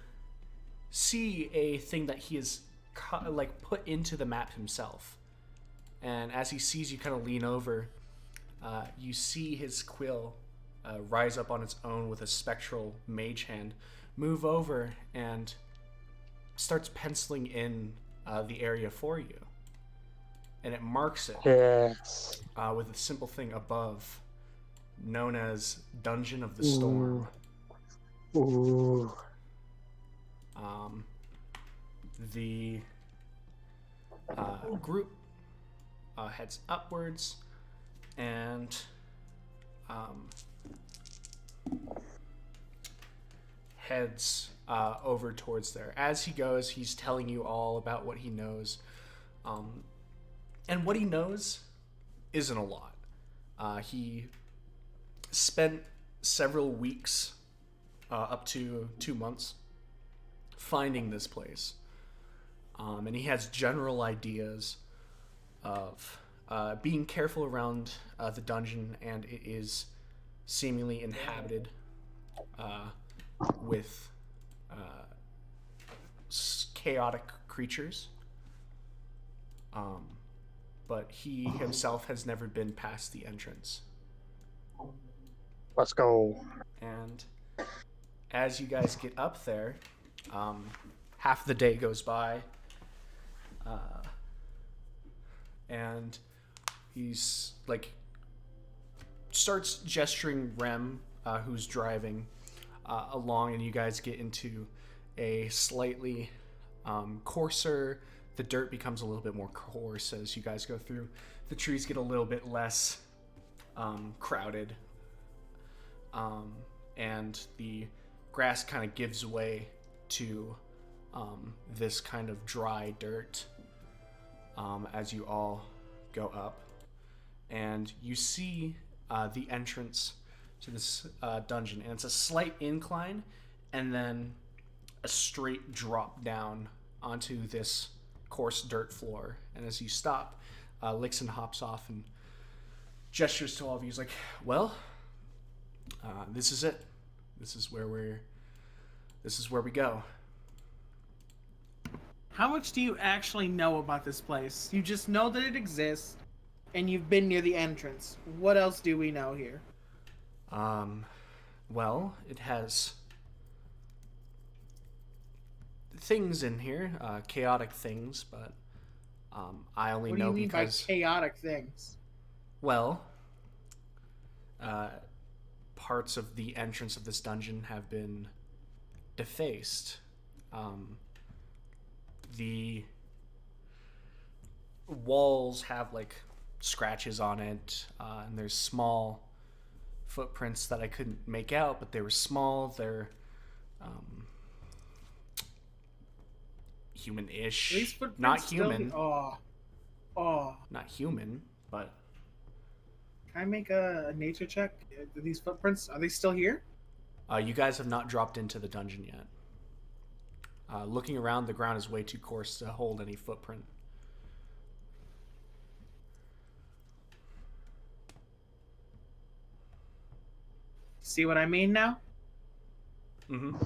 see a thing that he has put into the map himself. And as he sees you kind of lean over, you see his quill rise up on its own with a spectral mage hand, move over, and starts penciling in the area for you. And it marks it Yes. with a simple thing above, known as Dungeon of the Storm. Ooh. The group heads upwards and heads over towards there. As he goes, he's telling you all about what he knows. And what he knows isn't a lot. He spent several weeks, up to 2 months, finding this place. And he has general ideas of being careful around the dungeon, and it is seemingly inhabited with chaotic creatures. But he himself has never been past the entrance. Let's go. And as you guys get up there, half the day goes by, and he's starts gesturing Rem, who's driving along, and you guys get into a slightly coarser. The dirt becomes a little bit more coarse as you guys go through. The trees get a little bit less crowded, and the grass kind of gives way to this kind of dry dirt as you all go up. And you see the entrance to this dungeon, and it's a slight incline and then a straight drop down onto this coarse dirt floor. And as you stop, Lichten hops off and gestures to all of you. He's like, well, this is it. This is where we go. How much do you actually know about this place? You just know that it exists, and you've been near the entrance. What else do we know here? Well, it has things in here, chaotic things, but I only What do know you mean because, by chaotic things? well, parts of the entrance of this dungeon have been defaced. The walls have like scratches on it, and there's small footprints that I couldn't make out, but they were small. They're These human-ish, footprints not still human, Oh. not human, but Can I make a nature check? Are these footprints, are they still here? you guys have not dropped into the dungeon yet. Looking around, the ground is way too coarse to hold any footprint. See what I mean now? Mm-hmm.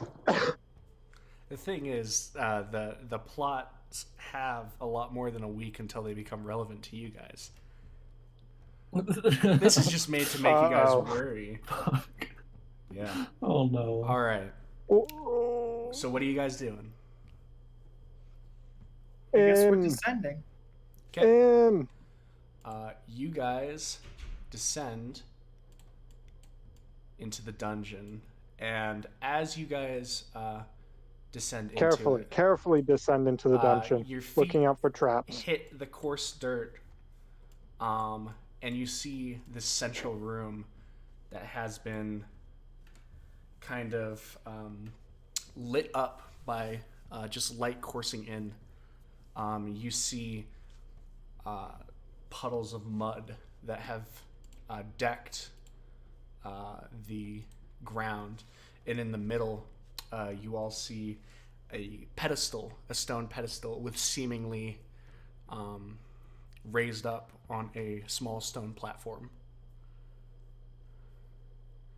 The thing is, the plots have a lot more than a week until they become relevant to you guys. This is just made to make you guys worry. Yeah. Oh no. All right. So what are you guys doing? I guess we're In. descending. Okay. In. You guys descend into the dungeon, and as you guys descend into it, Carefully descend into the dungeon, your feet looking out for traps. hit the coarse dirt, and you see this central room that has been kind of lit up by just light coursing in. You see puddles of mud that have decked the ground, and in the middle you all see a stone pedestal with seemingly raised up on a small stone platform.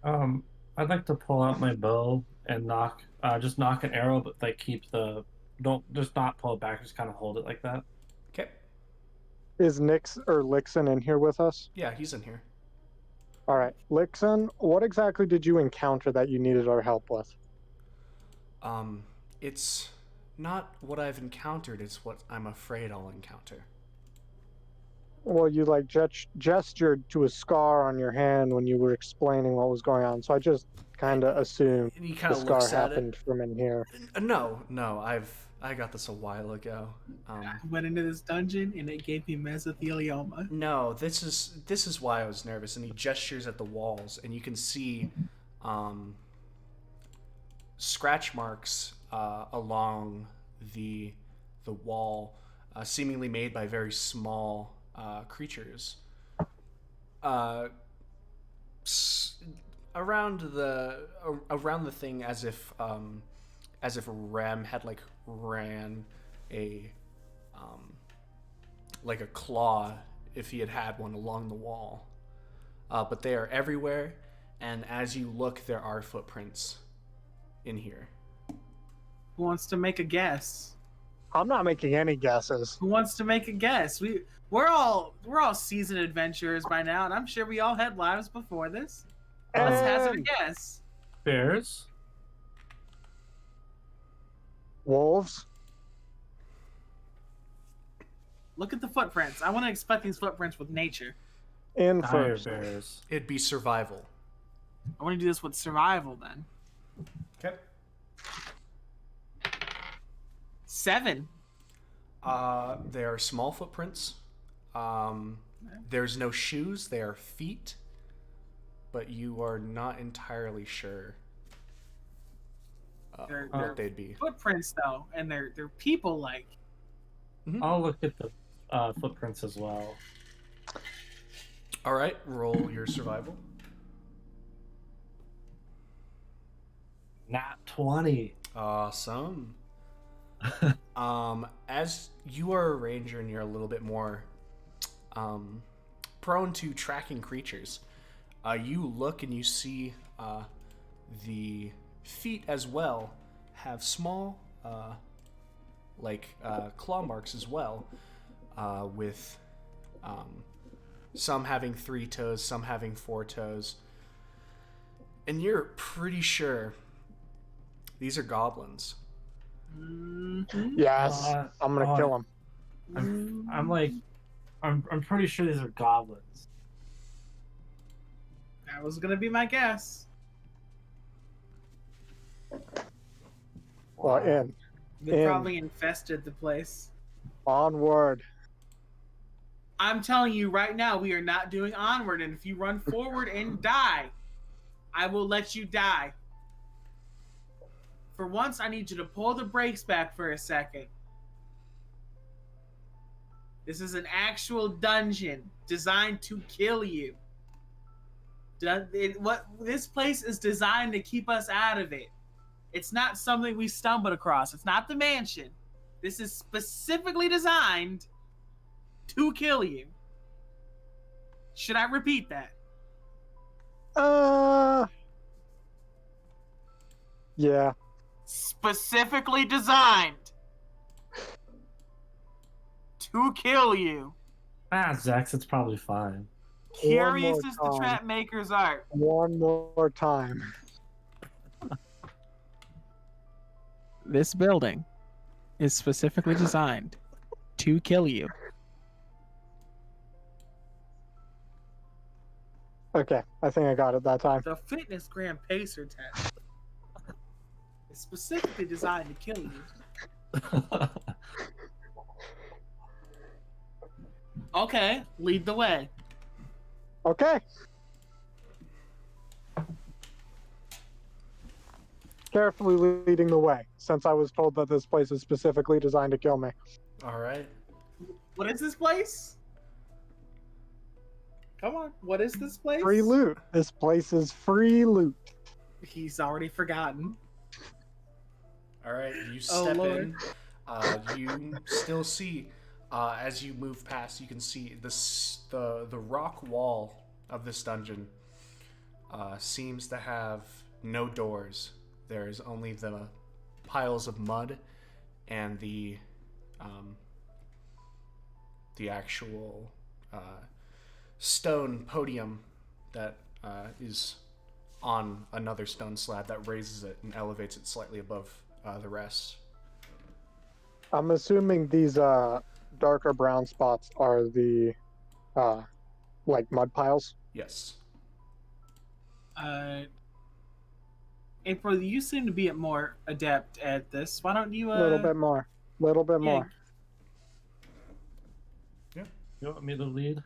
I'd like to pull out my bow and just knock an arrow, but like don't just not pull it back, just kind of hold it like that. Okay. Is Nix or Lixon in here with us? Yeah, he's in here. All right, Lixon, what exactly did you encounter that you needed our help with? It's not what I've encountered, it's what I'm afraid I'll encounter. Well, you like gestured to a scar on your hand when you were explaining what was going on, so I just kind of assumed And he kind the of scar looks at happened from in here. it. No, I got this a while ago. I went into this dungeon and it gave me mesothelioma. No, this is why I was nervous. And he gestures at the walls, and you can see scratch marks along the wall, seemingly made by very small creatures. Around the thing, as if Rem had like ran a like a claw, if he had one, along the wall. But they are everywhere, and as you look, there are footprints in here. Who wants to make a guess? I'm not making any guesses. Who wants to make a guess? We're all seasoned adventurers by now, and I'm sure we all had lives before this. Let's hazard a guess. Bears? Wolves? Look at the footprints. I want to expect these footprints with nature. In Dire first. bears. It'd be survival. I want to do this with survival then. Okay. 7. They are small footprints. There's no shoes. They are feet, but you are not entirely sure They're what they'd be. footprints though, and they're people-like. I'll look at the footprints as well. All right, roll your survival. Nat 20. Awesome. As you are a ranger and you're a little bit more prone to tracking creatures, you look and you see the feet as well have small claw marks as well, with some having 3 toes, some having 4 toes, and you're pretty sure these are goblins. Mhm. Yes, I'm gonna kill him. I'm pretty sure these are goblins. That was gonna be my guess. Well, in. They In. probably infested the place. Onward. I'm telling you right now, we are not doing onward, and if you run forward and die, I will let you die. For once, I need you to pull the brakes back for a second. This is an actual dungeon designed to kill you. This place is designed to keep us out of it. It's not something we stumbled across. It's not the mansion. This is specifically designed to kill you. Should I repeat that? Yeah. Specifically designed to kill you. Zex, it's probably fine. Curious more as the time. trap maker's art. One more time. This building is specifically designed to kill you. Okay, I think I got it that time. The Fitness Gram Pacer test is specifically designed to kill you. Okay, lead the way. Okay. Carefully leading the way, since I was told that this place is specifically designed to kill me. All right. What is this place? Come on, what is this place? Free loot. This place is free loot. He's already forgotten. All right. You Oh, step Lord. in. You still see, as you move past, you can see the rock wall of this dungeon seems to have no doors. There's only the piles of mud and the actual stone podium that is on another stone slab that raises it and elevates it slightly above the rest. I'm assuming these darker brown spots are the like mud piles. Yes. April, you seem to be more adept at this. Why don't you A little bit more. Little bit yeah, more. You want me to lead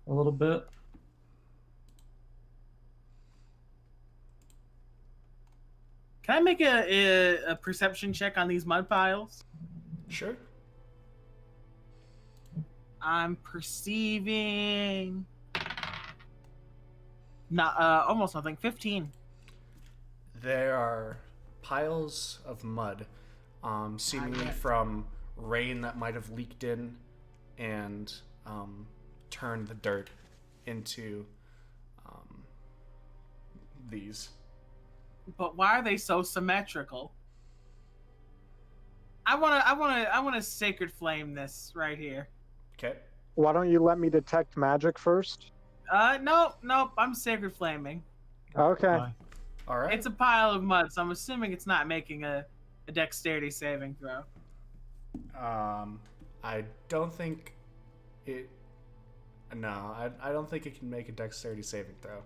a little bit? Can I make a perception check on these mud piles? Sure. I'm perceiving not almost nothing. 15. There are piles of mud, seemingly yet. from rain that might have leaked in and turned the dirt into these. But why are they so symmetrical? I wanna sacred flame this right here. Okay. Why don't you let me detect magic first? Nope. I'm sacred flaming. Okay. Bye. All right. It's a pile of mud, so I'm assuming it's not making a dexterity saving throw. I don't think it. No, I don't think it can make a dexterity saving throw.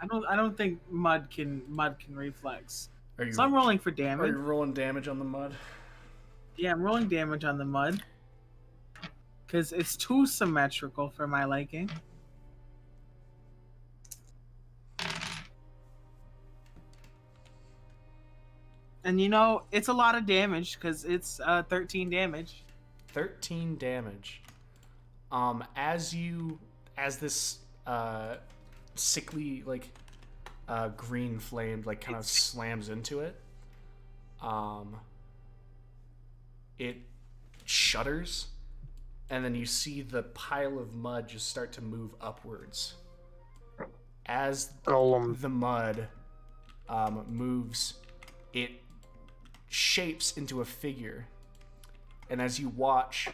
I don't think mud can reflex. Are you? So I'm rolling for Are damage. you rolling damage on the mud? Yeah, I'm rolling damage on the mud. Because it's too symmetrical for my liking. And you know, it's a lot of damage because it's 13 damage. 13 damage. As this sickly green flame kind of slams into it, it shudders, and then you see the pile of mud just start to move upwards. As Golem. the mud moves, it shapes into a figure. And as you watch,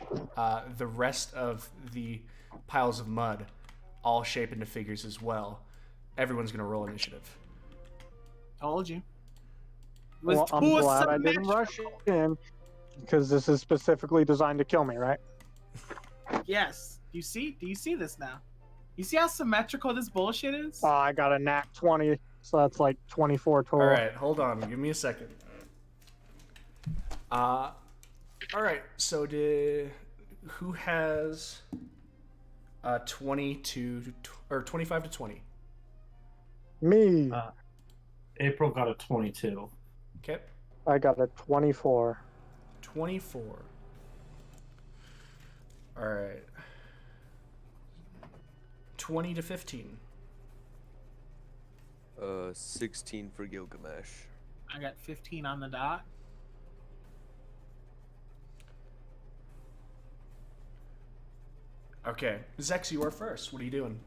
the rest of the piles of mud all shape into figures as well. Everyone's going to roll initiative. Told you. was Well, I'm too glad I didn't rush symmetrical. in because this is specifically designed to kill me, right? Yes. Do you see this now? You see how symmetrical this bullshit is? I got a nat 20, so that's like 24 total. All right, hold on. Give me a second. All right. So who has 20 to or 25 to 20? Me, April got a 22. Okay. I got a 24. 24. All right. 20 to 15. 16 for Gilgamesh. I got 15 on the dot. Okay. Zex, you are first. What are you doing?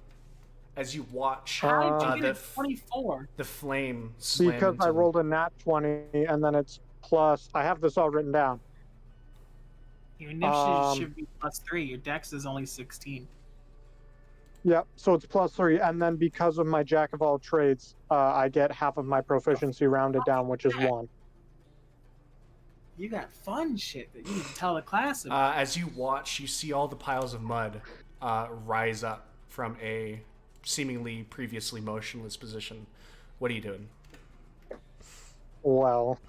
As you watch How did you the get a 24? the flame slam Because into I the- rolled a nat 20, and then it's plus. I have this all written down. Your initiative should be +3. Your dex is only 16. Yep, so it's plus 3, and then because of my jack of all trades, I get half of my proficiency rounded down, which is 1. You got fun shit that you need to tell the class about. As you watch, you see all the piles of mud rise up from a seemingly previously motionless position. What are you doing? Well,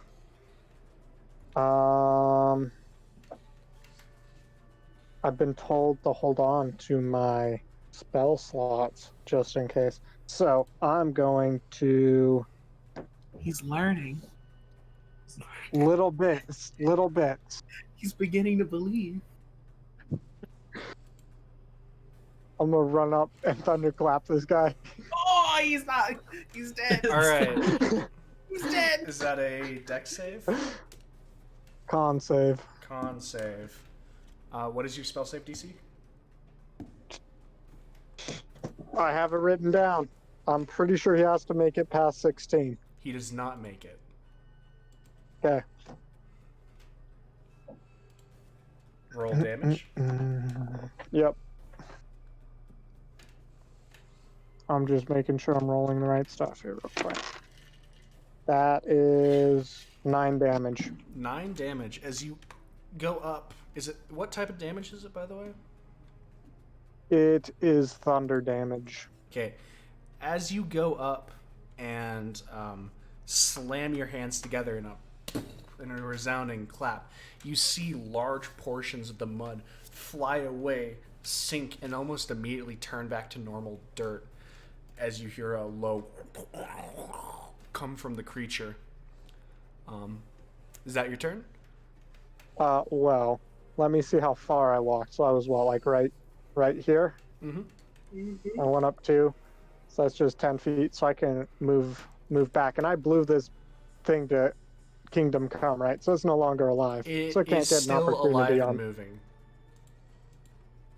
I've been told to hold on to my spell slots just in case. So I'm going to He's learning. little bits. He's beginning to believe. I'm gonna run up and thunderclap this guy. Oh, he's not. He's dead. All right. He's dead. Is that a dex save? Con save. Con save. What is your spell save DC? I have it written down. I'm pretty sure he has to make it past 16. He does not make it. Okay. Roll damage. Yep. I'm just making sure I'm rolling the right stuff here real quick. That is 9 damage. 9 damage as you go up. Is it what type of damage is it, by the way? It is thunder damage. Okay. As you go up and slam your hands together in a resounding clap, you see large portions of the mud fly away, sink, and almost immediately turn back to normal dirt as you hear a low come from the creature. Is that your turn? Well, let me see how far I walked. So I was, like right here? Mm-hmm. I went up 2. So that's just 10 feet. So I can move back. And I blew this thing to Kingdom Come, right? So it's no longer alive. It so I can't is get an still alive opportunity and on. moving.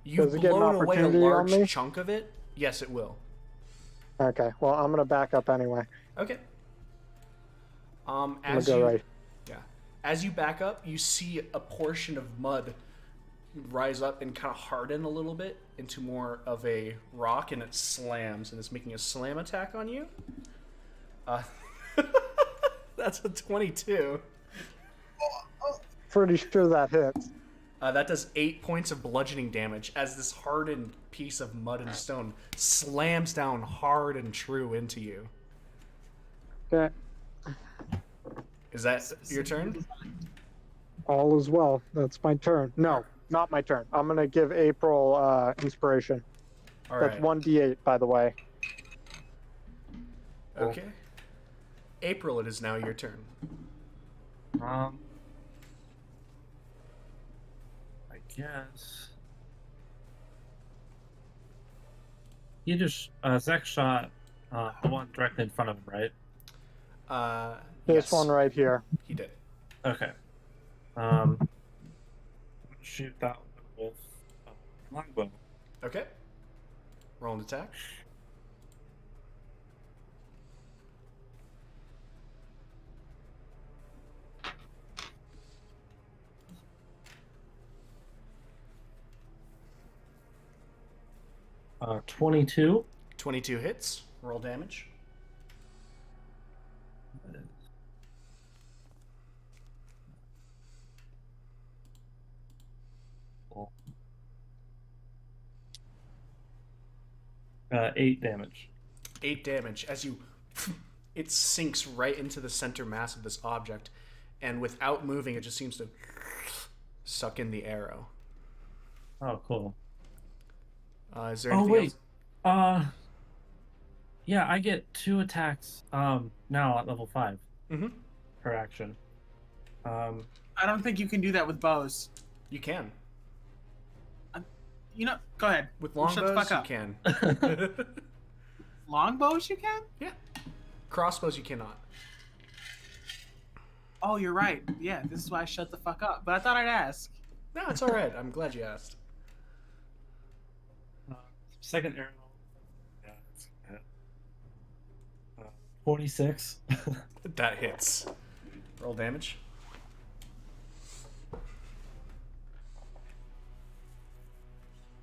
You've Does it get an blown away a opportunity on large me? chunk of it. Yes, it will. Okay, well, I'm going to back up anyway. Okay. I'm going As to go you right. as you back up, you see a portion of mud rise up and kind of harden a little bit into more of a rock, and it slams and is making a slam attack on you. That's a 22. Pretty sure that hits. That does 8 points of bludgeoning damage as this hardened piece of mud and stone slams down hard and true into you. Okay, Is that your turn? all is well. That's my turn. No, not my turn. I'm going to give April inspiration. All That's right. 1d8, by the way. Okay. April, it is now your turn. I guess. You just Zach shot the one directly in front of him, right? This Yes, one right here. he did. Okay. Shoot that one with longbow. Okay. Roll an attack. Uh, 22. 22 hits. Roll damage. 8 damage. 8 damage as you. It sinks right into the center mass of this object, and without moving, it just seems to suck in the arrow. Oh, cool. Is there Oh anything wait. else? Yeah, I get 2 attacks now at level 5 Mm-hmm. per action. I don't think you can do that with bows. You can. You know, go ahead. With You shut the longbows, fuck you up. can. Longbows you can? Yeah. Crossbows, you cannot. Oh, you're right. Yeah, this is why I shut the fuck up. But I thought I'd ask. No, it's all right. I'm glad you asked. Second arrow. Yeah, it's 46. That hits. Roll damage.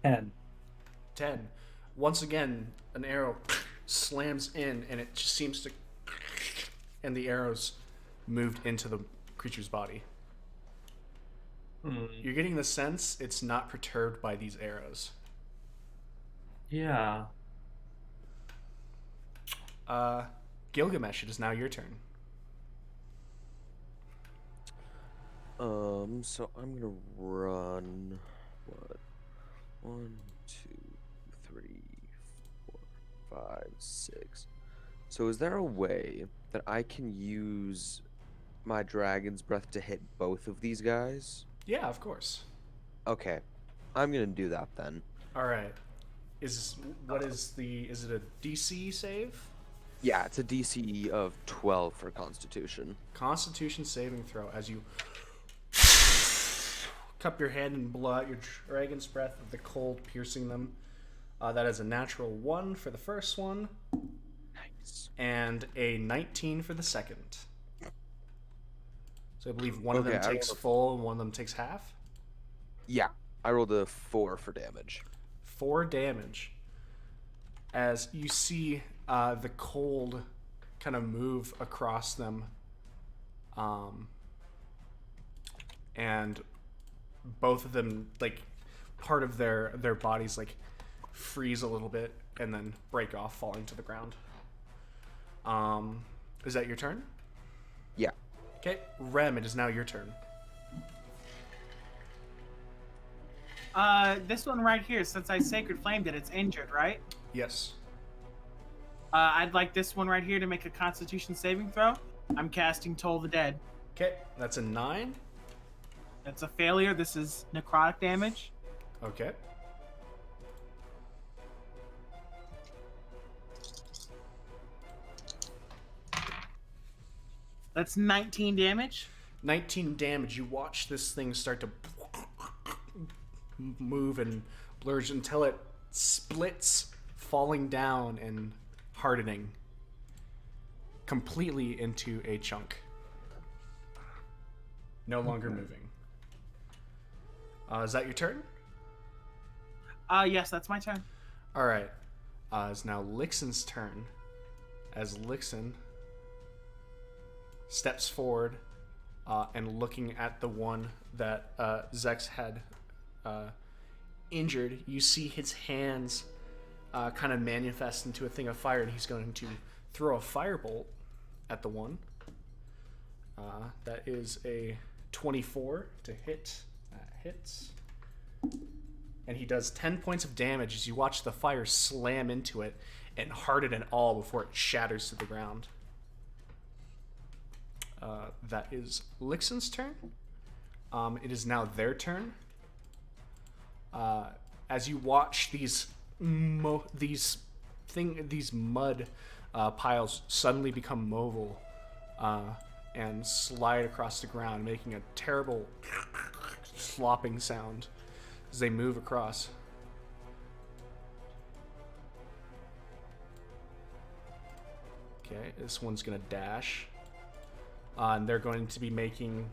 10. 10. Once again, an arrow slams in, and it just seems to... And the arrow's moved into the creature's body. You're getting the sense it's not perturbed by these arrows. Yeah. Gilgamesh, it is now your turn. So I'm gonna run. What? 1, 2, 3, 4, 5, 6. So is there a way that I can use my dragon's breath to hit both of these guys? Yeah, of course. Okay, I'm gonna do that then. All right. Is it a DC save? Yeah, it's a DC of 12 for Constitution. Constitution saving throw as you cup your hand and blow out your dragon's breath with the cold piercing them. That is a natural 1 for the first one. Nice. And a 19 for the second. So I believe one of them Okay, takes full and one of them takes half. Yeah, I rolled a 4 for damage. 4 damage. As you see the cold kind of move across them. And both of them, like, part of their bodies, like, freeze a little bit and then break off, falling to the ground. Is that your turn? Yeah. Okay, Rem, it is now your turn. This one right here, since I Sacred Flamed it, it's injured, right? Yes. I'd like this one right here to make a Constitution saving throw. I'm casting Toll the Dead. Okay, that's a 9. That's a failure. This is necrotic damage. Okay. That's 19 damage. 19 damage. You watch this thing start to move and blurge until it splits, falling down and hardening completely into a chunk. No longer moving. Is that your turn? Yes, that's my turn. All right. It's now Lixen's turn. As Lixen steps forward and looking at the one that Zex had injured, you see his hands kind of manifest into a thing of fire, and he's going to throw a firebolt at the one. That is a 24 to hit. That hits. And he does 10 points of damage as you watch the fire slam into it and harden and all before it shatters to the ground. That is Lixen's turn. It is now their turn. As you watch these mud piles suddenly become mobile and slide across the ground, making a terrible slopping sound as they move across. Okay, this one's gonna dash. And they're going to be making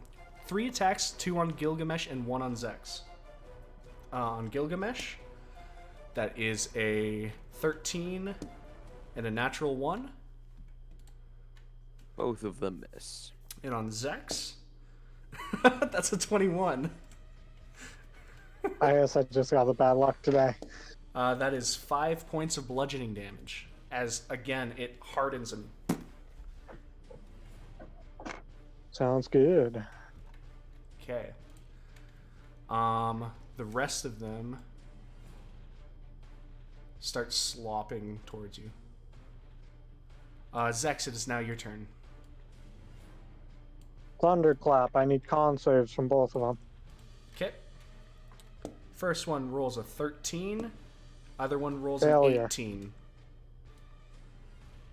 3 attacks, 2 on Gilgamesh and 1 on Zex. On Gilgamesh, that is a 13 and a natural 1. Both of them miss. And on Zex, that's a 21. I guess I just got the bad luck today. That is 5 points of bludgeoning damage. As again, it hardens and Sounds good. okay. The rest of them start slopping towards you. Zex, it is now your turn. Thunderclap. I need con saves from both of them. Okay. First one rolls a 13. Other one rolls Failure. an 18.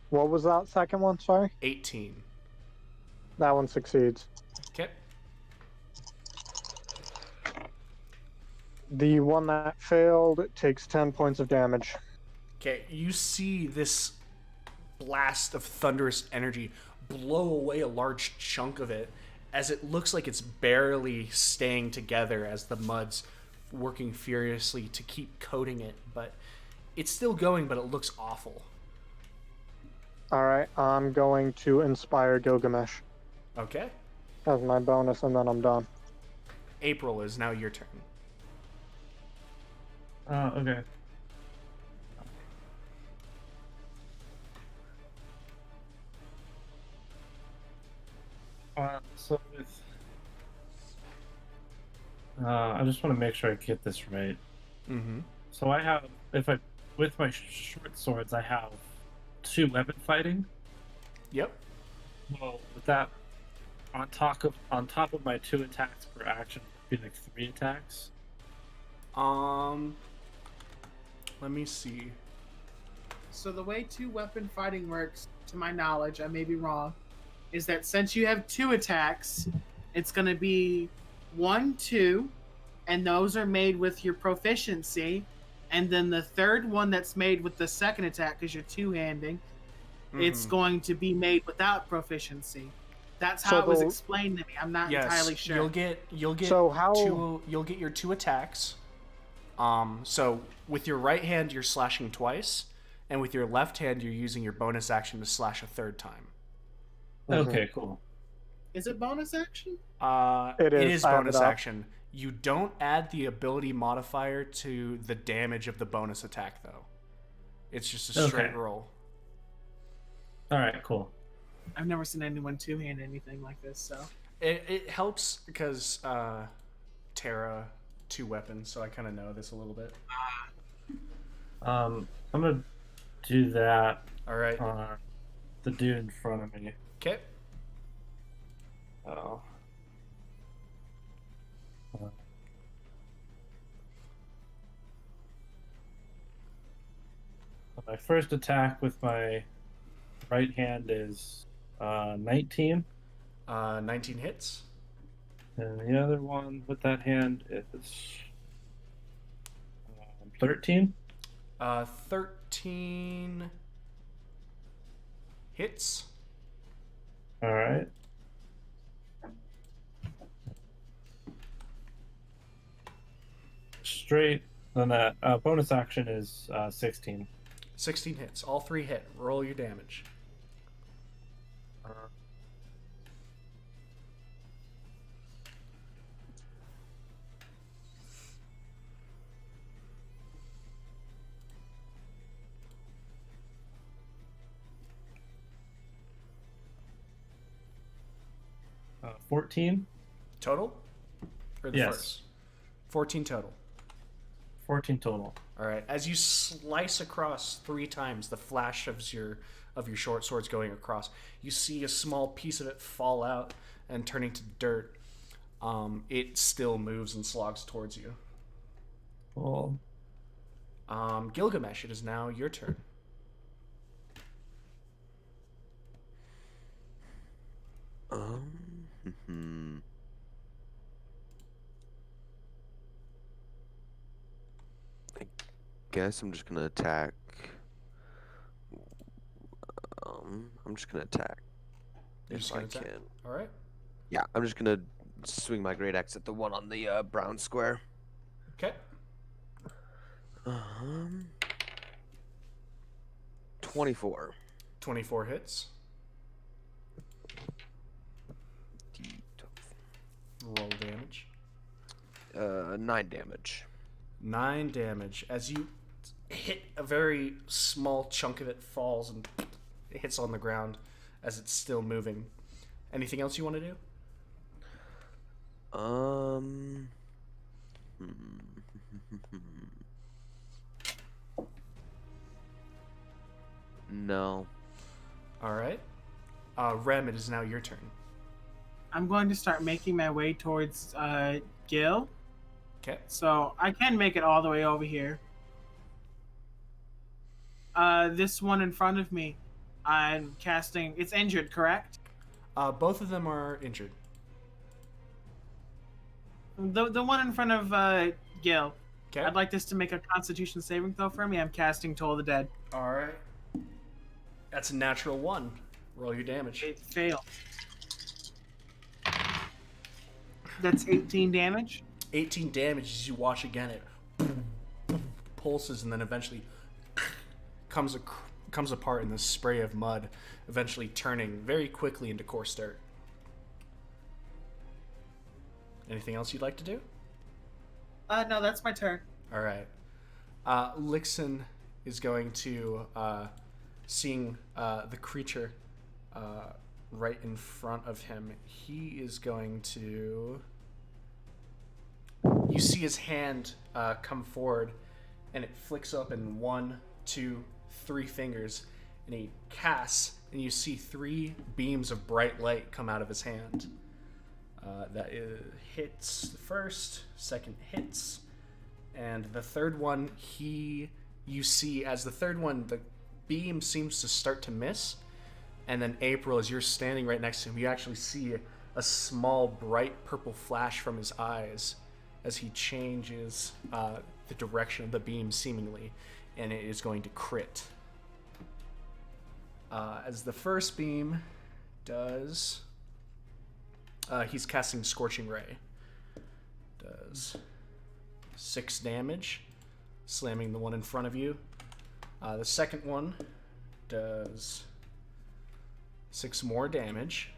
What was that second one? Sorry. 18. That one succeeds. Okay. The one that failed takes 10 points of damage. Okay, you see this blast of thunderous energy blow away a large chunk of it as it looks like it's barely staying together as the mud's working furiously to keep coating it, but it's still going, but it looks awful. Alright, I'm going to inspire Gilgamesh Okay. as my bonus, and then I'm done. April is now your turn. Okay. So with, I just want to make sure I get this right. Mm-hmm. So I have, with my short swords, I have 2 weapon fighting. Yep. Well, with that, on top of my 2 attacks per action, it'd be like 3 attacks. Let me see. So the way 2 weapon fighting works, to my knowledge, I may be wrong, is that since you have 2 attacks, it's going to be 1, 2, and those are made with your proficiency, and then the third one that's made with the second attack, because you're two-handing, it's going to be made without proficiency. That's how So it was the- explained to me. I'm not Yes, entirely sure. you'll get So how- you'll get your 2 attacks. So with your right hand you're slashing twice, and with your left hand you're using your bonus action to slash a third time. Okay, cool. Is it bonus action? It is. is I have bonus it up. action. You don't add the ability modifier to the damage of the bonus attack though. It's just a straight Okay. roll. All right, cool. I've never seen anyone two-hand anything like this, so... It helps because Terra 2 weapons, so I kind of know this a little bit. I'm gonna do that. All right. The dude in front of me. Okay. Oh. My first attack with my right hand is 19, 19 hits. and the other one with that hand is 13. 13 hits. All right. Straight. Then that bonus action is 16. 16 hits. All 3 hit. Roll your damage. Uh, 14. Total? Or the Yes. first? 14 total. 14 total. All right. As you slice across 3 times, the flash of your short swords going across, you see a small piece of it fall out and turning to dirt. It still moves and slogs towards you. Cool. Gilgamesh, it is now your turn. I guess I'm just gonna attack. I'm just gonna attack. You're just If I gonna attack? can. All right. Yeah, I'm just gonna swing my great axe at the one on the brown square. Okay. 24. 24 hits. Roll damage. 9 damage. 9 damage. As you hit a very small chunk of it falls and it hits on the ground as it's still moving. Anything else you want to do? Hmm. No. All right. Rem, it is now your turn. I'm going to start making my way towards Gil. Okay. So I can make it all the way over here. This one in front of me, I'm casting. It's injured, correct? Both of them are injured. The one in front of Gil. Okay. I'd like this to make a Constitution saving throw for me. I'm casting Toll the Dead. All right. That's a natural 1. Roll your damage. It failed. That's 18 damage. 18 damage as you watch again. It pulses and then eventually comes apart in this spray of mud, eventually turning very quickly into course dirt. Anything else you'd like to do? No, that's my turn. All right. Lichten is going to, seeing the creature right in front of him, he is going to... You see his hand come forward, and it flicks up in 1, 2, 3 fingers, and he casts, and you see 3 beams of bright light come out of his hand. Hits the first, second hits, and the third one, you see as the third one, the beam seems to start to miss, and then April, as you're standing right next to him, you actually see a small bright purple flash from his eyes as he changes the direction of the beam seemingly, and it is going to crit. As the first beam does, he's casting Scorching Ray. Does 6 damage, slamming the one in front of you. The second one does 6 more damage,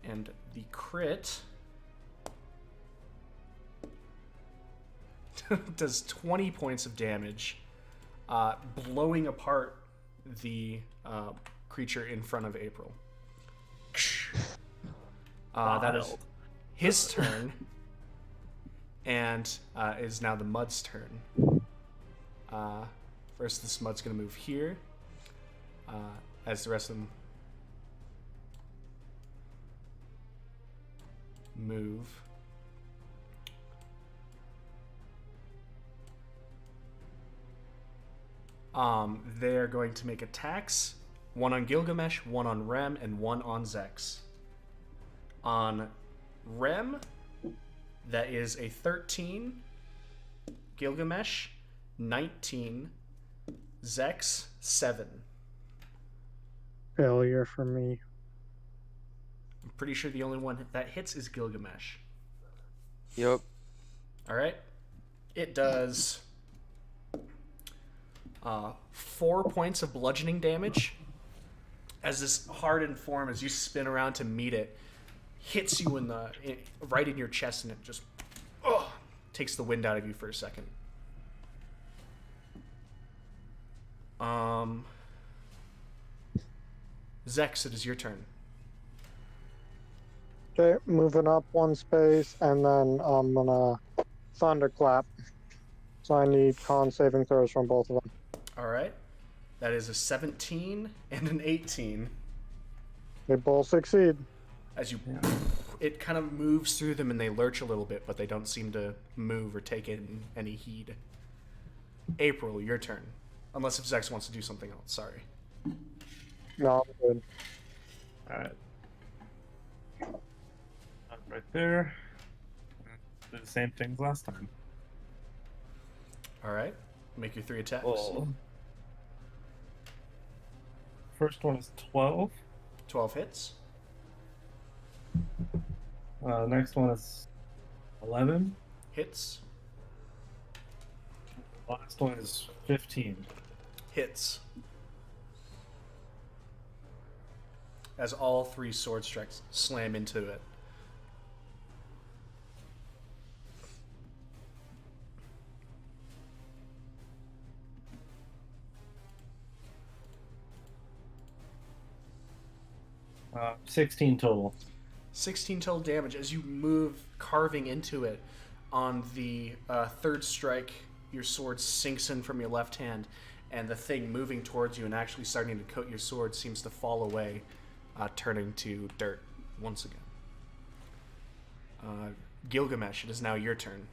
and the crit does 20 points of damage, blowing apart the creature in front of April. That is his turn, and is now the Mud's turn. First, this Mud's going to move here, as the rest of them move. They're going to make attacks. 1 on Gilgamesh, 1 on Rem, and 1 on Zex. On Rem, that is a 13. Gilgamesh, 19. Zex, 7. Failure for me. I'm pretty sure the only one that hits is Gilgamesh. Yep. Alright. It does 4 points of bludgeoning damage as this hardened form, as you spin around to meet it, hits you right in your chest, and it just takes the wind out of you for a second. Zex, it is your turn. Okay, moving up 1 space, and then I'm gonna thunderclap. So I need con saving throws from both of them. All right. That is a 17 and an 18. They both succeed. As you, it kind of moves through them and they lurch a little bit, but they don't seem to move or take in any heed. April, your turn. Unless if Zex wants to do something else. Sorry. No, I'm good. Alright. Right there. Do the same things last time. All right. Make your 3 attacks. Oh. First one is 12. 12 hits. Next one is 11. Hits. Last one is 15. Hits. As all 3 sword strikes slam into it. 16 total. 16 total damage as you move, carving into it. On the third strike, your sword sinks in from your left hand, and the thing moving towards you and actually starting to coat your sword seems to fall away, turning to dirt once again. Gilgamesh, it is now your turn.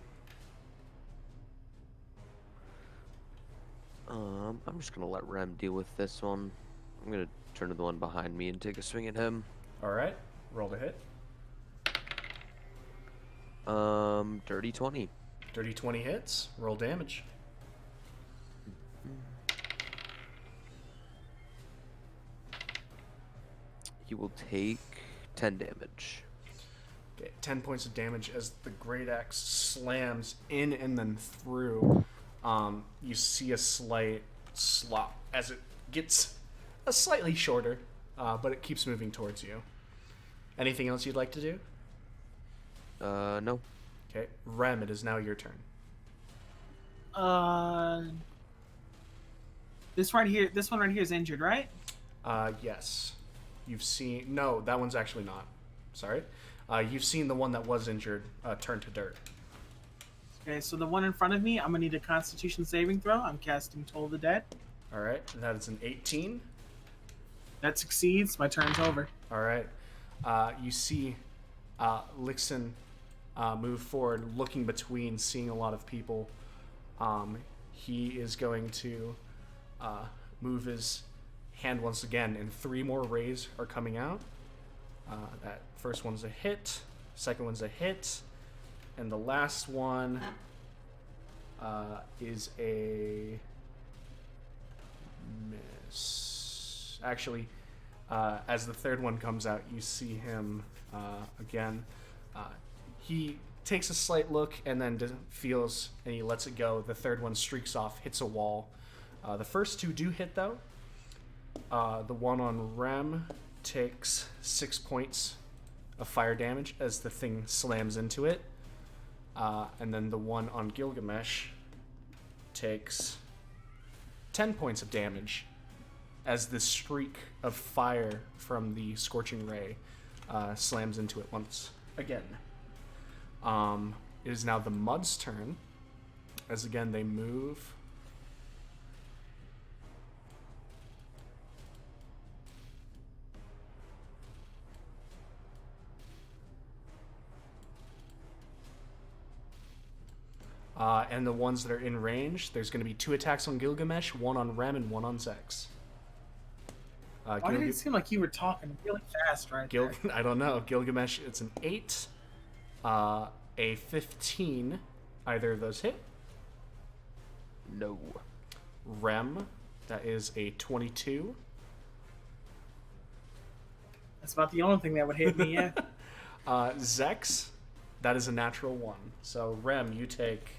I'm just gonna let Rem deal with this one. I'm gonna turn to the one behind me and take a swing at him. Alright, roll to hit. Dirty 20. Dirty 20 hits, roll damage. He will take 10 damage. Okay, 10 points of damage as the great axe slams in and then through. You see a slight slop as it gets a slightly shorter, but it keeps moving towards you. Anything else you'd like to do? No. Okay, Rem, it is now your turn. This one right here is injured, right? Yes. You've seen... No, that one's actually not. Sorry. You've seen the one that was injured turn to dirt. Okay, so the one in front of me, I'm gonna need a Constitution saving throw. I'm casting Toll the Dead. Alright, that is an 18. That succeeds. My turn's over. Alright. You see Lichten move forward, looking between, seeing a lot of people. He is going to move his hand once again, and 3 more rays are coming out. That first one's a hit, second one's a hit, and the last one is a miss. Actually, as the third one comes out, you see him again. He takes a slight look and then feels, and he lets it go. The third one streaks off, hits a wall. The first 2 do hit, though. The one on Rem takes 6 points of fire damage as the thing slams into it. And then the one on Gilgamesh takes 10 points of damage as the streak of fire from the scorching ray slams into it once again. It is now the Mud's turn, as again they move. And the ones that are in range, there's going to be 2 attacks on Gilgamesh, 1 on Rem, and 1 on Zex. Why did it seem like you were talking really fast right there? I don't know. Gilgamesh, it's an 8, a 15. Either of those hit. No. Rem, that is a 22. That's about the only thing that would hit me, yeah. Zex, that is a natural 1. So, Rem, you take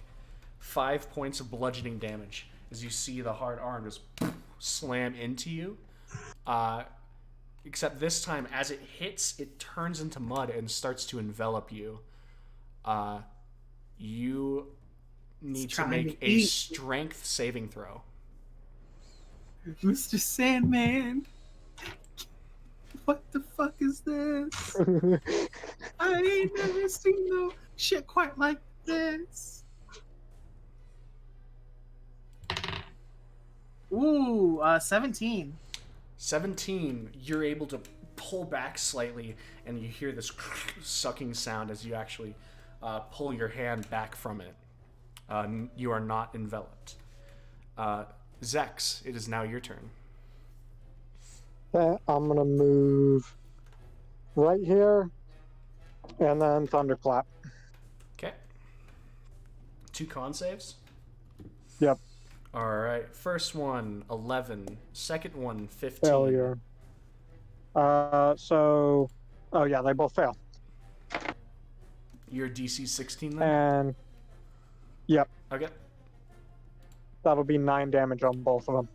5 points of bludgeoning damage as you see the hard arm just slam into you. Except this time, as it hits, it turns into mud and starts to envelop you. You need to make a strength saving throw. Mr. Sandman, what the fuck is this? I ain't never seen no shit quite like this. Ooh, 17. 17, you're able to pull back slightly, and you hear this sucking sound as you actually pull your hand back from it. You are not enveloped. Zex, it is now your turn. Okay, I'm gonna move right here, and then thunderclap. Okay. 2 con saves? Yep. Alright, first one, 11. Second one, 15. Failure. Oh yeah, they both fail. Your DC 16 then? And yep, Okay. that'll be 9 damage on both of them.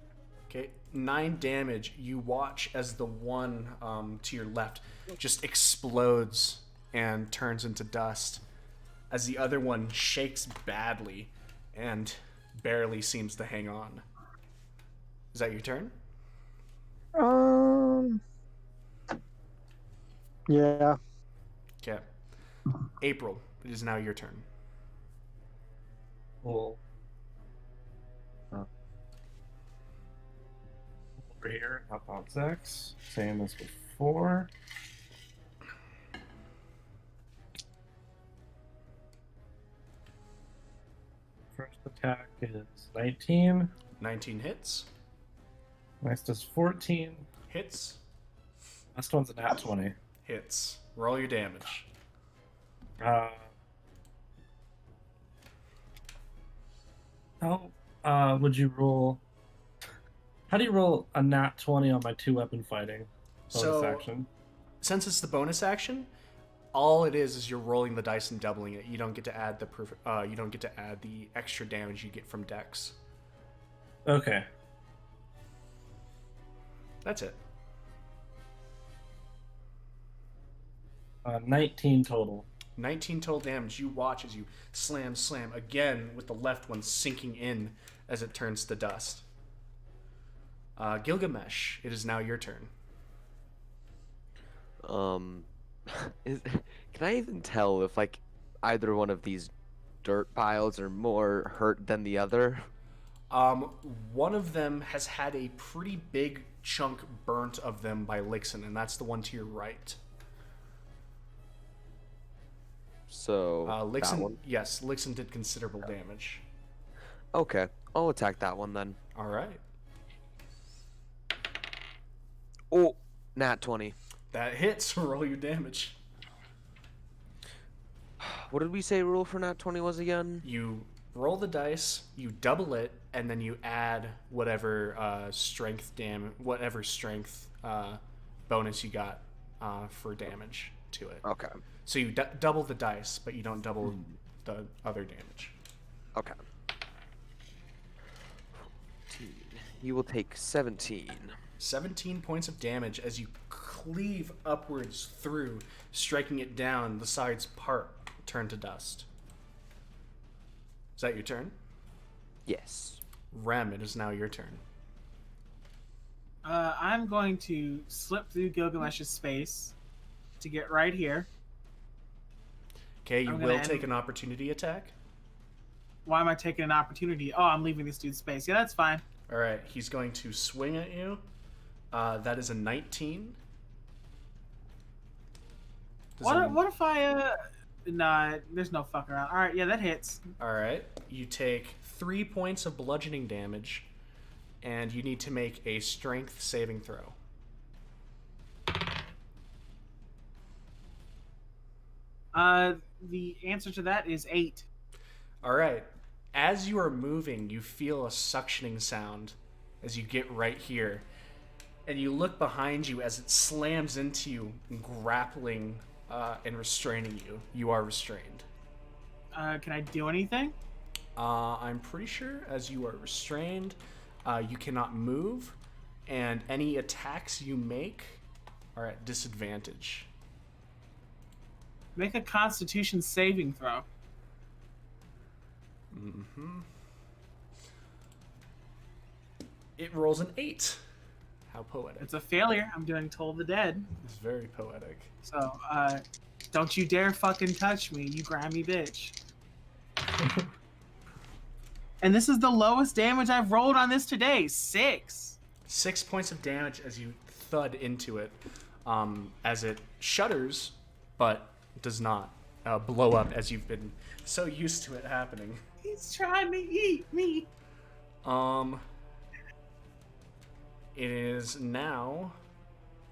Okay, 9 damage. You watch as the one to your left just explodes and turns into dust, as the other one shakes badly and barely seems to hang on. Is that your turn? Yeah. Okay. April, it is now your turn. Cool. Over here, how about Zex? Same as before. First attack is 19. 19 hits. Next is 14. Hits. Last one's a nat 20. Hits. Roll your damage. How would you roll? How do you roll a nat 20 on my 2-weapon fighting bonus So, action? since it's the bonus action, all it is you're rolling the dice and doubling it. You don't get to add you don't get to add the extra damage you get from Dex. Okay. That's it. 19 total. 19 total damage. You watch as you slam again with the left one sinking in as it turns to dust. Gilgamesh, it is now your turn. Can I even tell if like either one of these dirt piles are more hurt than the other? One of them has had a pretty big chunk burnt of them by Lichten, and that's the one to your right. So that Lichten, one. yes, Lichten did considerable damage. Okay, I'll attack that one then. All right. Oh, nat 20. That hits. Roll your damage. What did we say rule for nat 20 was again? You roll the dice, you double it, and then you add whatever strength bonus you got for damage to it. Okay. So you double the dice, but you don't double the other damage. Okay. You will take 17. 17 points of damage as you cleave upwards through, striking it down. The sides part, turn to dust. Is that your turn? Yes. Rem, it is now your turn. I'm going to slip through Gilgamesh's space to get right here. Okay, you I'm will gonna take an opportunity attack. Why am I taking an opportunity? Oh, I'm leaving this dude's space. Yeah, that's fine. All right, he's going to swing at you. That is a 19. What if I Nah, there's no fuck around. All right, yeah, that hits. All right, you take 3 points of bludgeoning damage, and you need to make a strength saving throw. The answer to that is 8. All right, as you are moving, you feel a suctioning sound as you get right here, and you look behind you as it slams into you, grappling and restraining you. You are restrained. Can I do anything? I'm pretty sure as you are restrained, you cannot move, and any attacks you make are at disadvantage. Make a Constitution saving throw. Mm-hmm. It rolls an 8. How poetic. It's a failure. I'm doing Toll of the Dead. It's very poetic. So, don't you dare fucking touch me, you grimy bitch. And this is the lowest damage I've rolled on this today. 6. 6 points of damage as you thud into it, as it shudders, but does not blow up as you've been so used to it happening. He's trying to eat me. It is now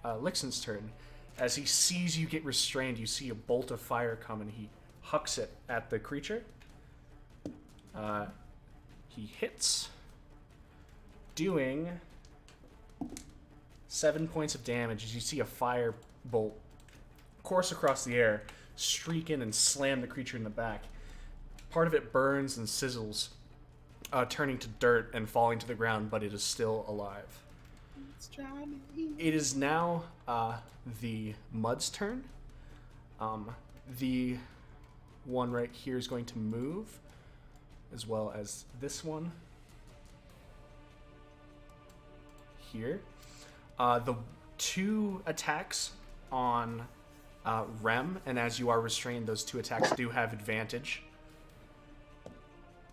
Lixen's turn. As he sees you get restrained, you see a bolt of fire come, and he hucks it at the creature. He hits, doing 7 points of damage as you see a fire bolt course across the air, streak in and slam the creature in the back. Part of it burns and sizzles, turning to dirt and falling to the ground, but it is still alive. It is now the Mud's turn. The one right here is going to move, as well as this one here. The 2 attacks on Rem, and as you are restrained, those 2 attacks do have advantage.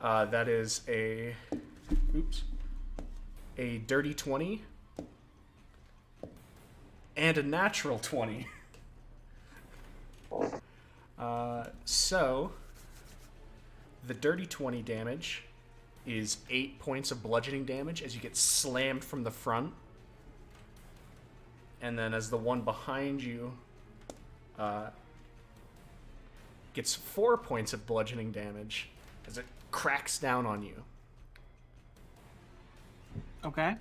That is a dirty 20 and a natural 20. So the dirty 20 damage is 8 points of bludgeoning damage as you get slammed from the front. And then as the one behind you gets 4 points of bludgeoning damage as it cracks down on you. Okay.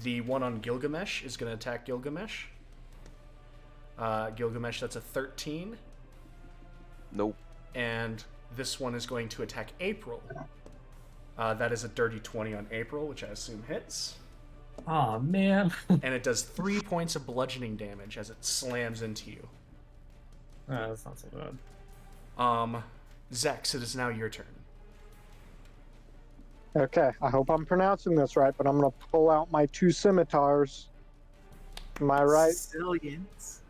The one on Gilgamesh is going to attack Gilgamesh. Gilgamesh, that's a 13. Nope. And this one is going to attack April. That is a dirty 20 on April, which I assume hits. Aw, man. And it does 3 points of bludgeoning damage as it slams into you. That's not so bad. Zex, it is now your turn. Okay, I hope I'm pronouncing this right, but I'm gonna pull out my 2 scimitars. Am I right? Sicilians.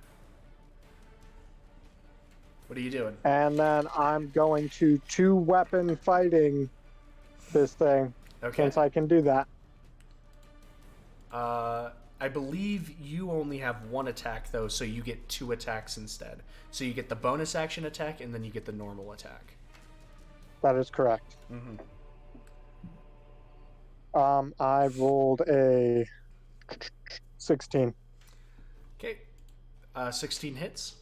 What are you doing? And then I'm going to 2-weapon fighting this thing, Okay. since I can do that. I believe you only have 1 attack, though, so you get 2 attacks instead. So you get the bonus action attack, and then you get the normal attack. That is correct. Mm-hmm. I rolled a 16. Okay. 16 hits?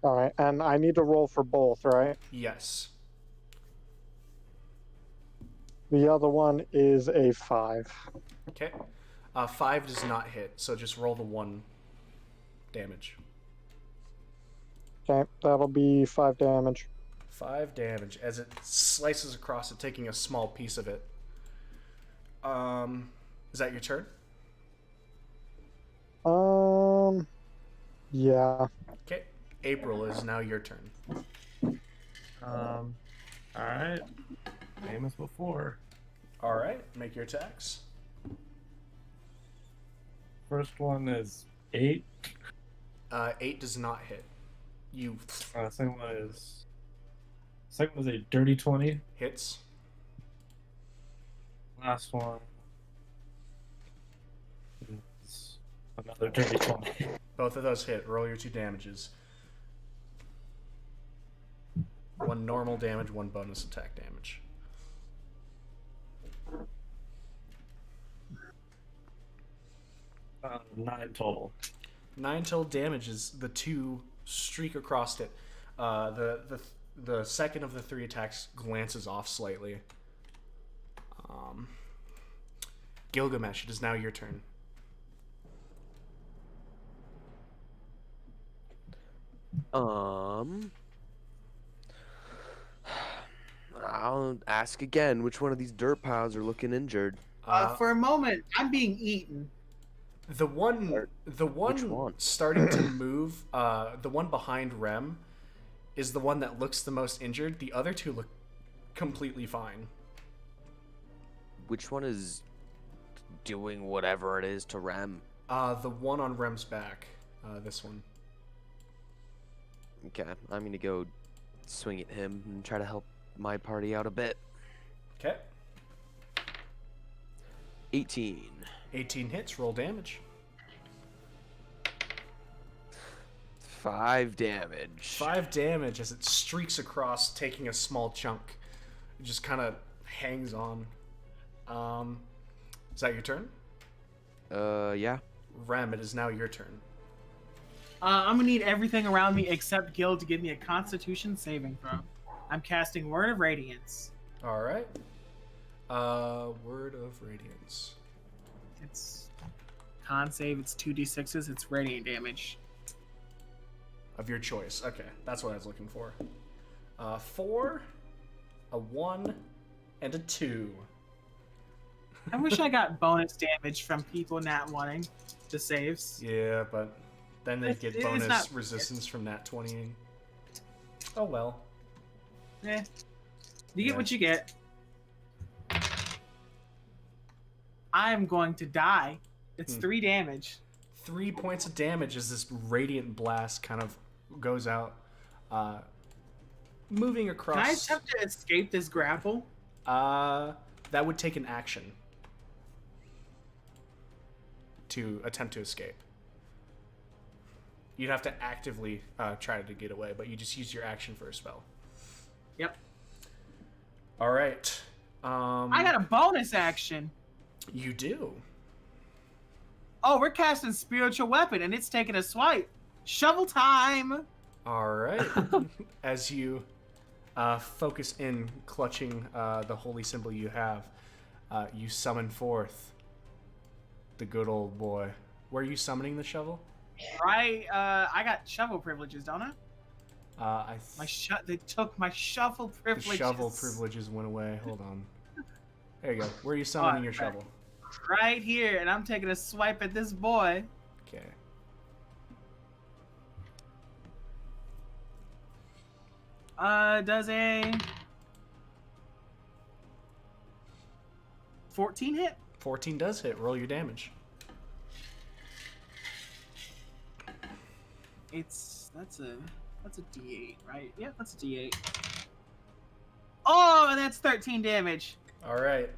All right, and I need to roll for both, right? Yes. The other one is a 5. Okay. 5 does not hit, so just roll the 1 damage. Okay, that'll be 5 damage. 5 damage as it slices across it, taking a small piece of it. Is that your turn? Yeah. Okay. April is now your turn. Alright. Same as before. All right, make your attacks. First one is 8. 8 does not hit. You Second one is... Second was a dirty 20. hits. Last one is another dirty 20. Both of those hit. Roll your 2 damages. 1 normal damage, 1 bonus attack damage. Uh, 9 total. 9 total damage is the 2 streak across it. The second of the 3 attacks glances off slightly. Gilgamesh, it is now your turn. I'll ask again. Which one of these dirt piles are looking injured? For a moment, I'm being eaten. The one Which one? starting to move, the one behind Rem, is the one that looks the most injured. The other 2 look completely fine. Which one is doing whatever it is to Rem? The one on Rem's back. This one. Okay, I'm gonna go swing at him and try to help my party out a bit. Okay. 18. 18 hits. Roll damage. 5 damage. 5 damage as it streaks across, taking a small chunk. It just kind of hangs on. Is that your turn? Yeah. Rem, it is now your turn. I'm gonna need everything around me except Gil to give me a Constitution saving throw. I'm casting Word of Radiance. All right. Word of Radiance. It's con save. It's 2d6s. It's radiant damage. Of your choice. Okay, that's what I was looking for. 4, a 1, and a 2. I wish I got bonus damage from people not wanting the saves. Yeah, but then they get It's bonus not- resistance from nat 20. Oh well. Eh. You get Yeah. what you get. I am going to die. It's 3 damage. 3 points of damage as this radiant blast kind of goes out, moving Can across. I attempt to escape this grapple? That would take an action to attempt to escape. You'd have to actively try to get away, but you just use your action for a spell. Yep. All right. I got a bonus action. You do. Oh, we're casting spiritual weapon, and it's taking a swipe. Shovel time. All right. As you focus in, clutching the holy symbol you have, you summon forth the good old boy. Where are you summoning the shovel? Right. I got shovel privileges, don't I? I They took my shovel the privileges. shovel privileges went away. Hold on. There you go. Where are you summoning your shovel? Right here, and I'm taking a swipe at this boy. Okay. Does a 14 hit? 14 does hit. Roll your damage. That's a D8, right? Yeah, that's a D8. Oh, and that's 13 damage. All right.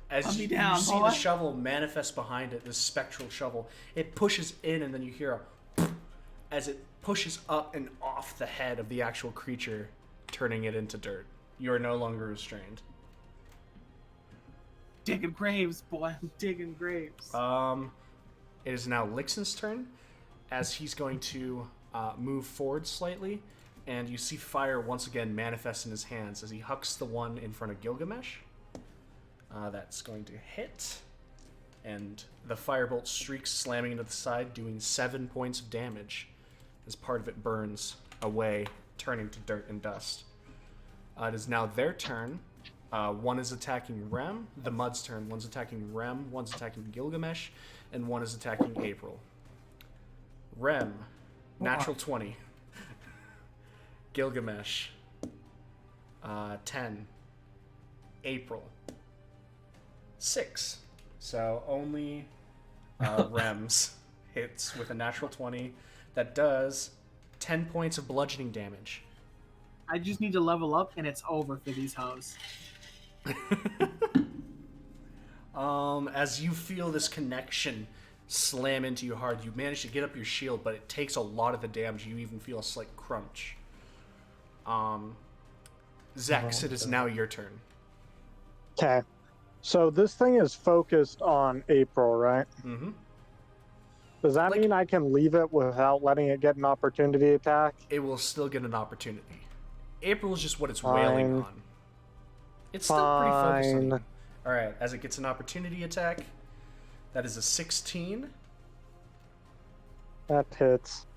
As Put me you down, see boy. the shovel manifest behind it, this spectral shovel, it pushes in, and then you hear a as it pushes up and off the head of the actual creature, turning it into dirt. You are no longer restrained. Digging graves, boy. I'm digging graves. It is now Lixen's turn, as he's going to move forward slightly, and you see fire once again manifest in his hands as he hucks the one in front of Gilgamesh. That's going to hit, and the firebolt streaks, slamming into the side, doing 7 points of damage as part of it burns away, turning to dirt and dust. It is now their turn. One is attacking Rem, the Mud's turn. One's attacking Rem, one's attacking Gilgamesh, and one is attacking April. Rem, natural 20. Gilgamesh, 10. April, 6. So only Rem's hits with a natural 20. That does 10 points of bludgeoning damage. I just need to level up, and it's over for these hoes. As you feel this connection slam into you hard, you manage to get up your shield, but it takes a lot of the damage. You even feel a slight crunch. Zex, it is now your turn. Okay. So this thing is focused on April, right? Mm-hmm. Does that mean I can leave it without letting it get an opportunity attack? It will still get an opportunity. April is just what it's wailing on. It's still pretty focused on you. Alright, as it gets an opportunity attack, that is a 16. That hits.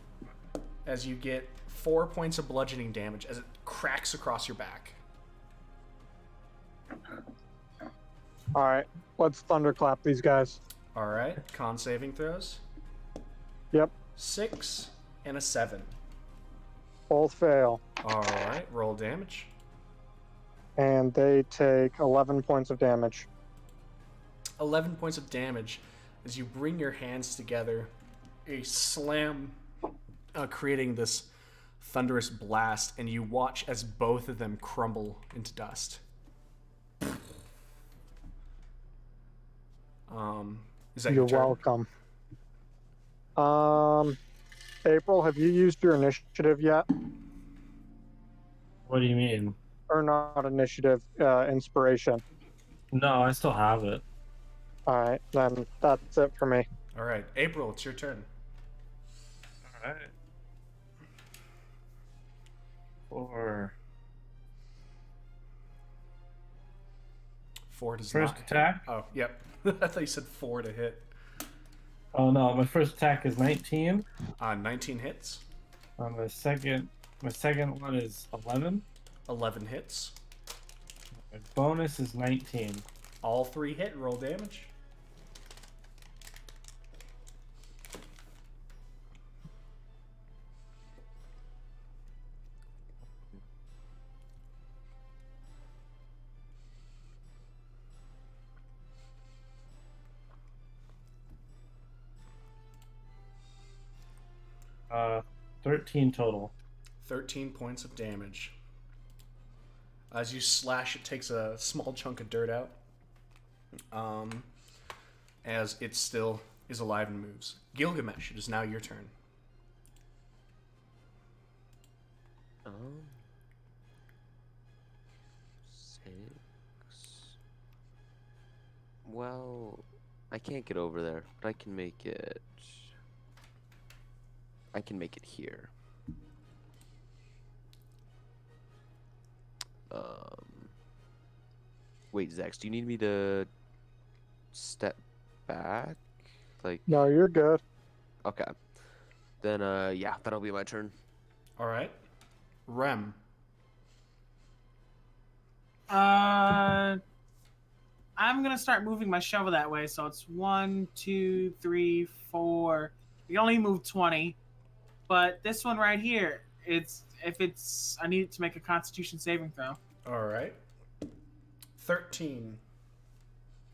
As you get 4 points of bludgeoning damage as it cracks across your back. Alright, let's thunderclap these guys. Alright, con saving throws. Yep, 6 and a 7. both fail. Alright, roll damage. And they take 11 points of damage. 11 points of damage as you bring your hands together, a slam, creating this thunderous blast, and you watch as both of them crumble into dust. Is that You're your turn? welcome. April, have you used your initiative yet? What do you mean? Or not initiative, inspiration. No, I still have it. Alright, then that's it for me. Alright, April, it's your turn. All right. 4. 4 does First not attack. hit. Oh, yep. I thought you said 4 to hit. Oh no, my first attack is 19. 19 hits. My second one is 11. 11 hits. My bonus is 19. All 3 hit. Roll damage. 13 total. 13 points of damage. As you slash, it takes a small chunk of dirt out. As it still is alive and moves. Gilgamesh, it is now your turn. Um, 6. Well, I can't get over there, but I can make it. I can make it here. Wait, Zax, do you need me to step back? Like, No, you're good. okay. Then, yeah, that'll be my turn. All right. Rem. I'm gonna start moving my shovel that way. So it's 1, 2, 3, 4. You can only move 20, but this one right here, I need it to make a Constitution saving throw. All right. 13.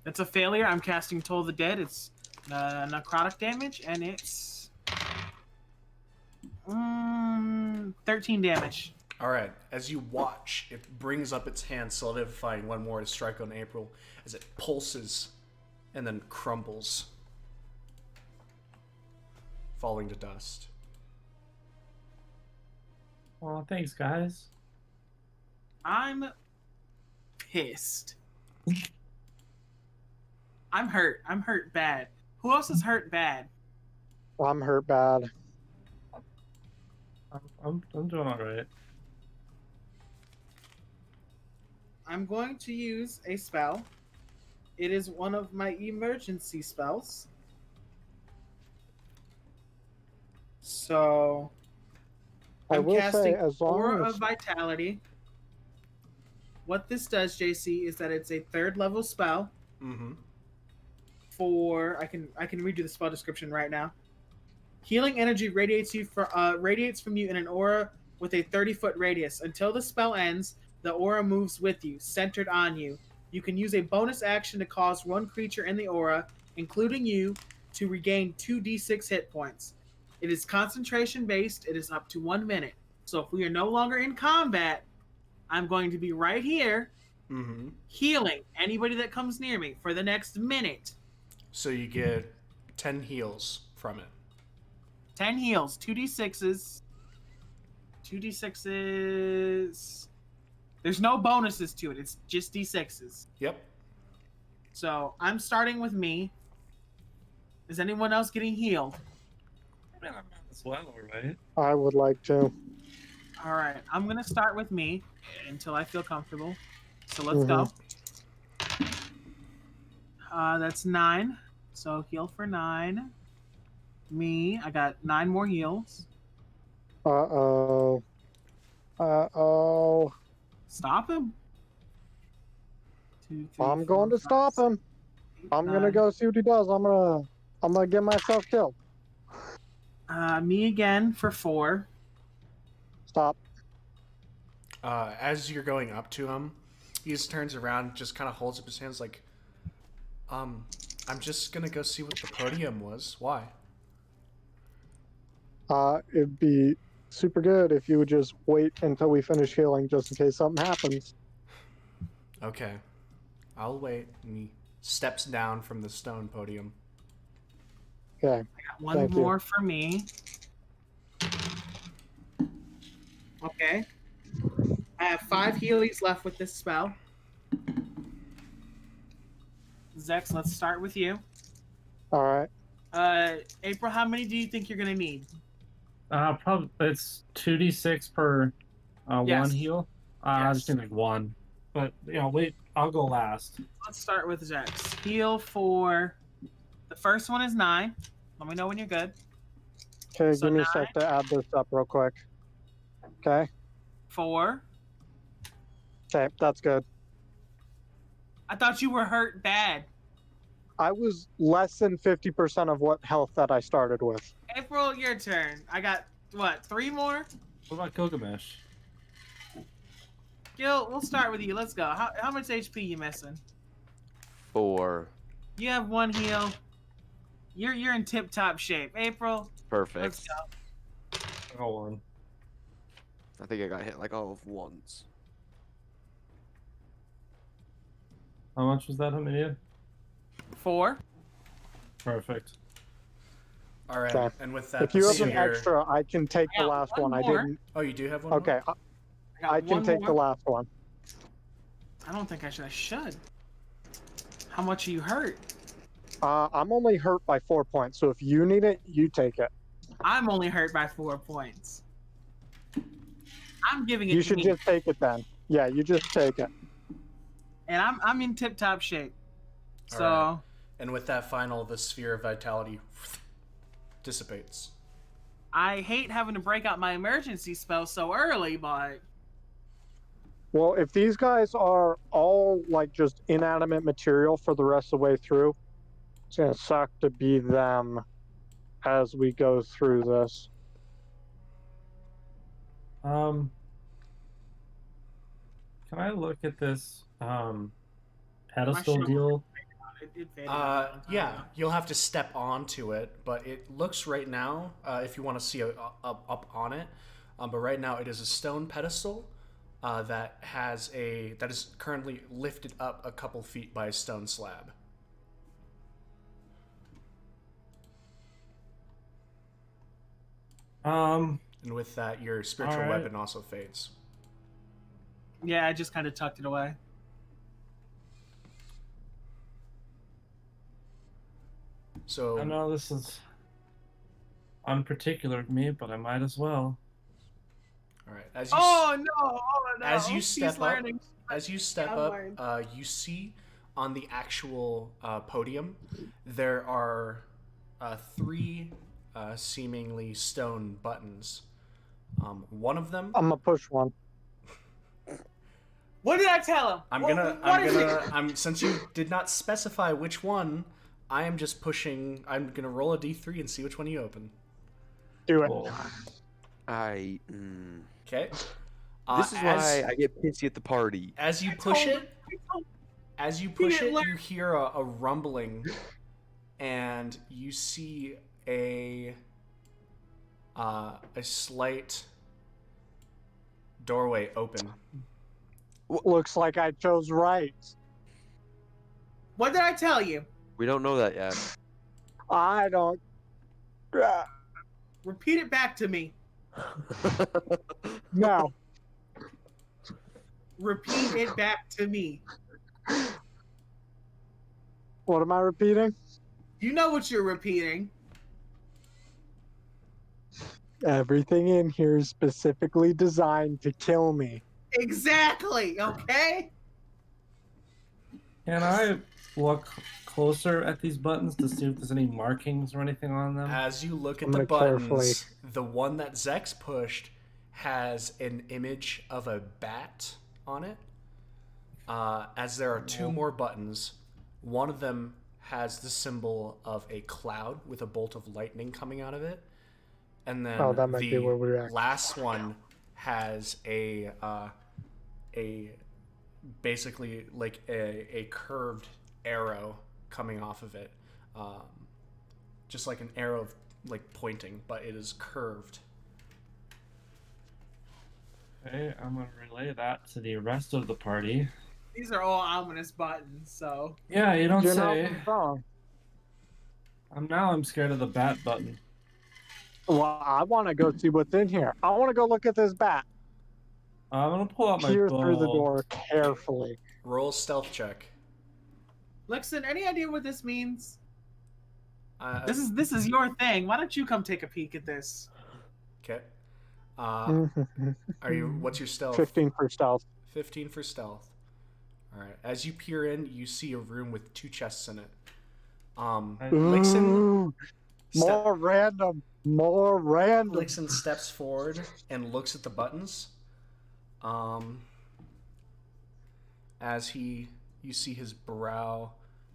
That's a failure. I'm casting Toll the Dead. It's necrotic damage, and it's 13 damage. All right. As you watch, it brings up its hand, solidifying one more to strike on April as it pulses and then crumbles, falling to dust. Well, thanks, guys. I'm pissed. I'm hurt. I'm hurt bad. Who else is hurt bad? I'm hurt bad. I'm doing all right. I'm going to use a spell. It is one of my emergency spells. So I I'm will casting say, as long Aura as of Vitality. What this does, JC, is that it's a 3rd level spell. Mm-hmm. I can redo the spell description right now. Healing energy radiates from you in an aura with a 30-foot radius. Until the spell ends, the aura moves with you, centered on you. You can use a bonus action to cause one creature in the aura, including you, to regain 2d6 hit points. It is concentration based. It is up to 1 minute. So if we are no longer in combat, I'm going to be right here, healing anybody that comes near me for the next minute. So you get 10 heals from it. 10 heals, 2d6s. 2d6s. There's no bonuses to it. It's just d6s. Yep. So I'm starting with me. Is anyone else getting healed? Man, I'm as well, right? I would like to. All right. I'm going to start with me until I feel comfortable. So let's go. That's 9. So heal for 9. Me, I got 9 more heals. Uh-oh. Uh-oh. Stop him. 2, 3, I'm 4, going to 5, stop 6, him. 8, I'm 9. gonna go see what he does. I'm gonna get myself killed. Me again for 4. Stop. As you're going up to him, he just turns around, just kind of holds up his hands like, I'm just gonna go see what the podium was. Why? It'd be super good if you would just wait until we finish healing, just in case something happens. Okay. I'll wait. And he steps down from the stone podium. Okay. Got one Thank you. more for me. Okay. I have 5 healies left with this spell. Zex, let's start with you. All right. April, how many do you think you're gonna need? Probably it's 2d6 per Yes. one heal. I Yes. just need like 1. But wait, I'll go last. Let's start with Zex. Heal for the first one is 9. Let me know when you're good. Okay, So give me a 9. sec to add this up real quick. Okay. 4. Okay, that's good. I thought you were hurt bad. I was less than 50% of what health that I started with. April, your turn. I got what, 3 more? What about Gilgamesh? Gil, we'll start with you. Let's go. How much HP you missing? 4. You have 1 heal. You're in tip top shape. April, Perfect. let's go. Go on. I think I got hit like all of once. How much was that, Amelia? 4. Perfect. All right, Okay. and with that, If you have an sphere- extra, I can take I the got last one one. I more. didn't. Oh, you do have one. Okay, More? got I can one take the more. last one. I don't think I should. I should. How much are you hurt? I'm only hurt by 4 points, so if you need it, you take it. I'm only hurt by 4 points. I'm giving it You to should me, just take it then. Yeah, you just take it. and I'm in tip-top shape. All So right. And with that final, the sphere of vitality dissipates. I hate having to break out my emergency spell so early, but Well, if these guys are all like just inanimate material for the rest of the way through, it's gonna suck to be them as we go through this. Can I look at this pedestal shield- deal? it faded out a long time Yeah, ago. you'll have to step onto it, but it looks right now, if you want to see up on it, but right now it is a stone pedestal that is currently lifted up a couple feet by a stone slab. And with that, your spiritual All right. weapon also fades. Yeah, I just kind of tucked it away. So I know this is unparticular of me, but I might as well. all right, as you Oh no! Oh no! as you He's step up, learning. As you step Yeah, up, learn. you see on the actual podium there are 3 seemingly stone buttons. One of them, I'm gonna push one. What did I tell him? What is it? since you did not specify which one, I am just pushing. I'm gonna roll a d3 and see which one you open. Do it. Cool. Okay. This is why I get pissy at the party. As you I push told it, him. I told him. As you push didn't it, learn. you hear a rumbling, and you see a slight doorway open. Looks like I chose right. What did I tell you? We don't know that yet. I don't. Repeat it back to me. No. Repeat it back to me. What am I repeating? You know what you're repeating. Everything in here is specifically designed to kill me. Exactly. Okay. Can I look closer at these buttons to see if there's any markings or anything on them? As you look at I'm the gonna buttons, carefully- the one that Zex pushed has an image of a bat on it. As there are 2 more buttons, one of them has the symbol of a cloud with a bolt of lightning coming out of it, and then Oh, that might be where we're the at. last one has a basically like a curved arrow coming off of it, just like an arrow of, like pointing, but it is curved. Okay, I'm gonna relay that to the rest of the party. These are all ominous buttons, so Yeah, you don't You're say. not wrong. I'm scared of the bat button. Well, I want to go see what's in here. I want to go look at this bat. I'm gonna pull out my Peer bow. through the door carefully. Roll stealth check. Lixon, any idea what this means? Uh, This is your thing. Why don't you come take a peek at this? Okay. Are you? What's your stealth? 15 for stealth. 15 for stealth. All right. As you peer in, you see a room with 2 chests in it. Lixon, Ooh, more random. More random. Lixon steps forward and looks at the buttons. As you see his brow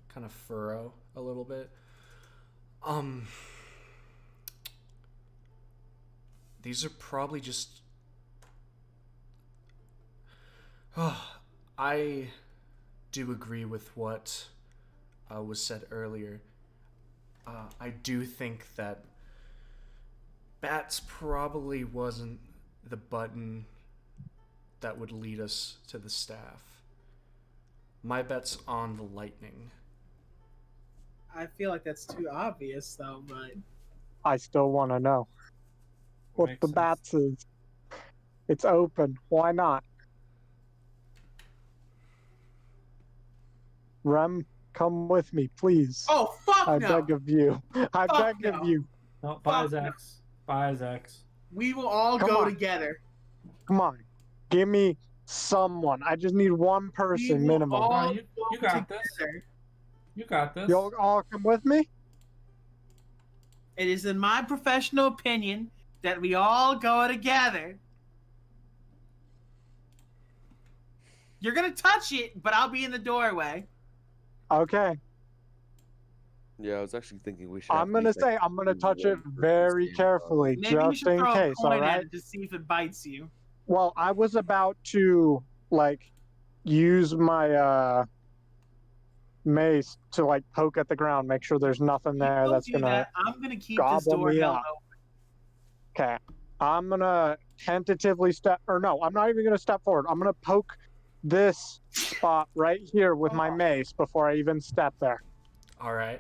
kind of furrow a little bit. These are probably just. I do agree with what was said earlier. I do think that Bats probably wasn't the button that would lead us to the staff. My bet's on the lightning. I feel like that's too obvious, though. But I still want to know what Makes the sense. bats is. It's open. Why not? Rem, come with me, please. oh fuck I no! beg of you. I Fuck beg no. of you. No, buy Fuck no. Zex. Buy Zex. We will all Come go on. together. Come on. Give me someone. I just need one We person will minimum. all No, you go got this. together. You got this. You'll all come with me? It is in my professional opinion that we all go together. You're gonna touch it, but I'll be in the doorway. Okay. Yeah, I was actually thinking we should. I'm gonna say I'm gonna touch it very carefully, Maybe you just should in throw case. a All coin right. at it to see if it bites you. Well, I was about to use my mace to poke at the ground, make sure there's nothing there You that's do gonna that. I'm gonna keep this gobble door me held up. open. Okay. I'm gonna tentatively I'm not even gonna step forward. I'm gonna poke this spot right here with my mace before I even step there. All right.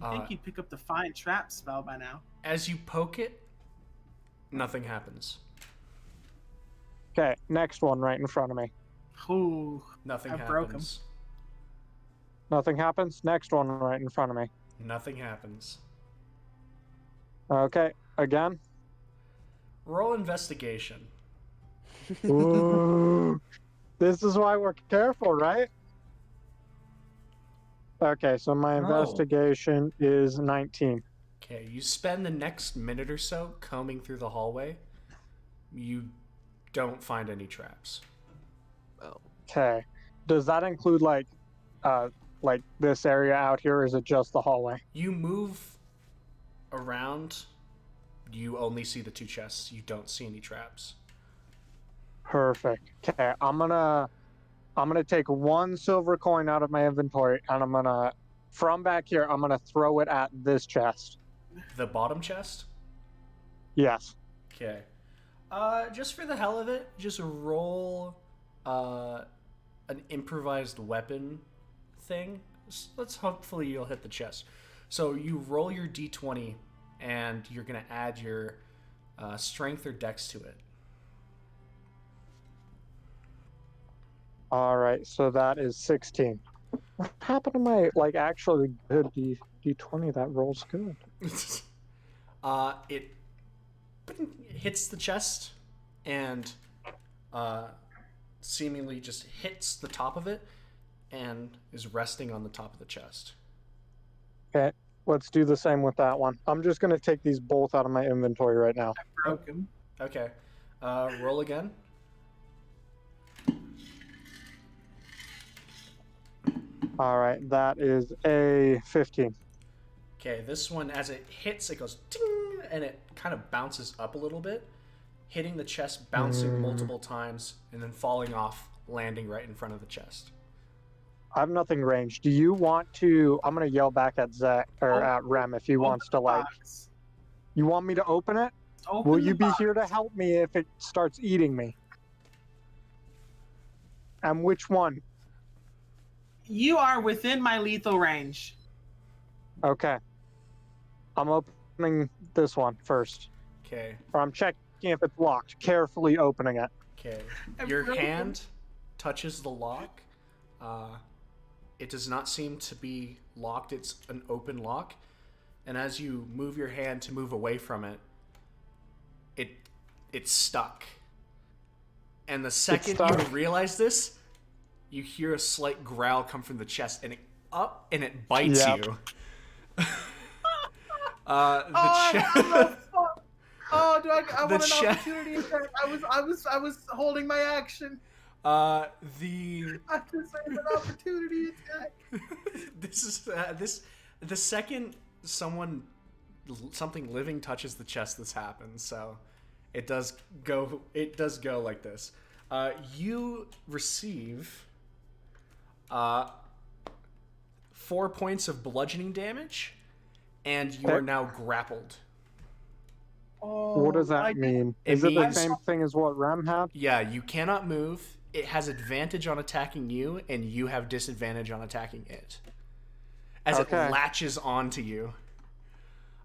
You think you'd pick up the Find Trap spell by now? As you poke it, nothing happens. Okay, next one right in front of me. Ooh, Nothing I broke 'em. happens. Nothing happens. Next one right in front of me. Nothing happens. Okay, again. Roll investigation. Ooh, this is why we're careful, right? Okay, so my No. investigation is 19. Okay, you spend the next minute or so combing through the hallway. You don't find any traps. Oh. Okay, does that include this area out here, or is it just the hallway? You move around. You only see the two chests. You don't see any traps. Perfect. Okay, I'm gonna take one silver coin out of my inventory, and from back here, I'm gonna throw it at this chest. The bottom chest? Yes. Okay. Just for the hell of it, just roll an improvised weapon thing. Let's hopefully you'll hit the chest. So you roll your d20, and you're gonna add your strength or dex to it. All right, so that is 16. What happened to my actually good d20 that rolls good? It hits the chest and seemingly just hits the top of it and is resting on the top of the chest. Okay, let's do the same with that one. I'm just gonna take these both out of my inventory right now. I broke him. Okay. Roll again. All right, that is a 15. Okay, this one, as it hits, it goes ting, and it kind of bounces up a little bit, hitting the chest, bouncing multiple times, and then falling off, landing right in front of the chest. I have nothing ranged. Do you want to? I'm gonna yell back at Zach or at Rem if he wants to Box. You want me to open it? Open Will the you be box. here to help me if it starts eating me? And which one? You are within my lethal range. Okay. I'm opening this one first. Okay. Or I'm checking if it's locked. Carefully opening it. Okay. I Your broke hand touches the lock. It does not seem to be locked. It's an open lock. And as you move your hand to move away from it, it's stuck. And the second you stuck? realize this, you hear a slight growl come from the chest, and it bites Yep. you. Oh, do I want an che- opportunity attack? I was holding my action. The I deserve an opportunity attack. this is the second something living touches the chest, this happens. So it does go like this. You receive 4 points of bludgeoning damage, and you are now grappled. Oh, What does I that did- mean? It Is it the means- same thing as what Rem had? Yeah, you cannot move. It has advantage on attacking you, and you have disadvantage on attacking it. As it Okay. latches onto you.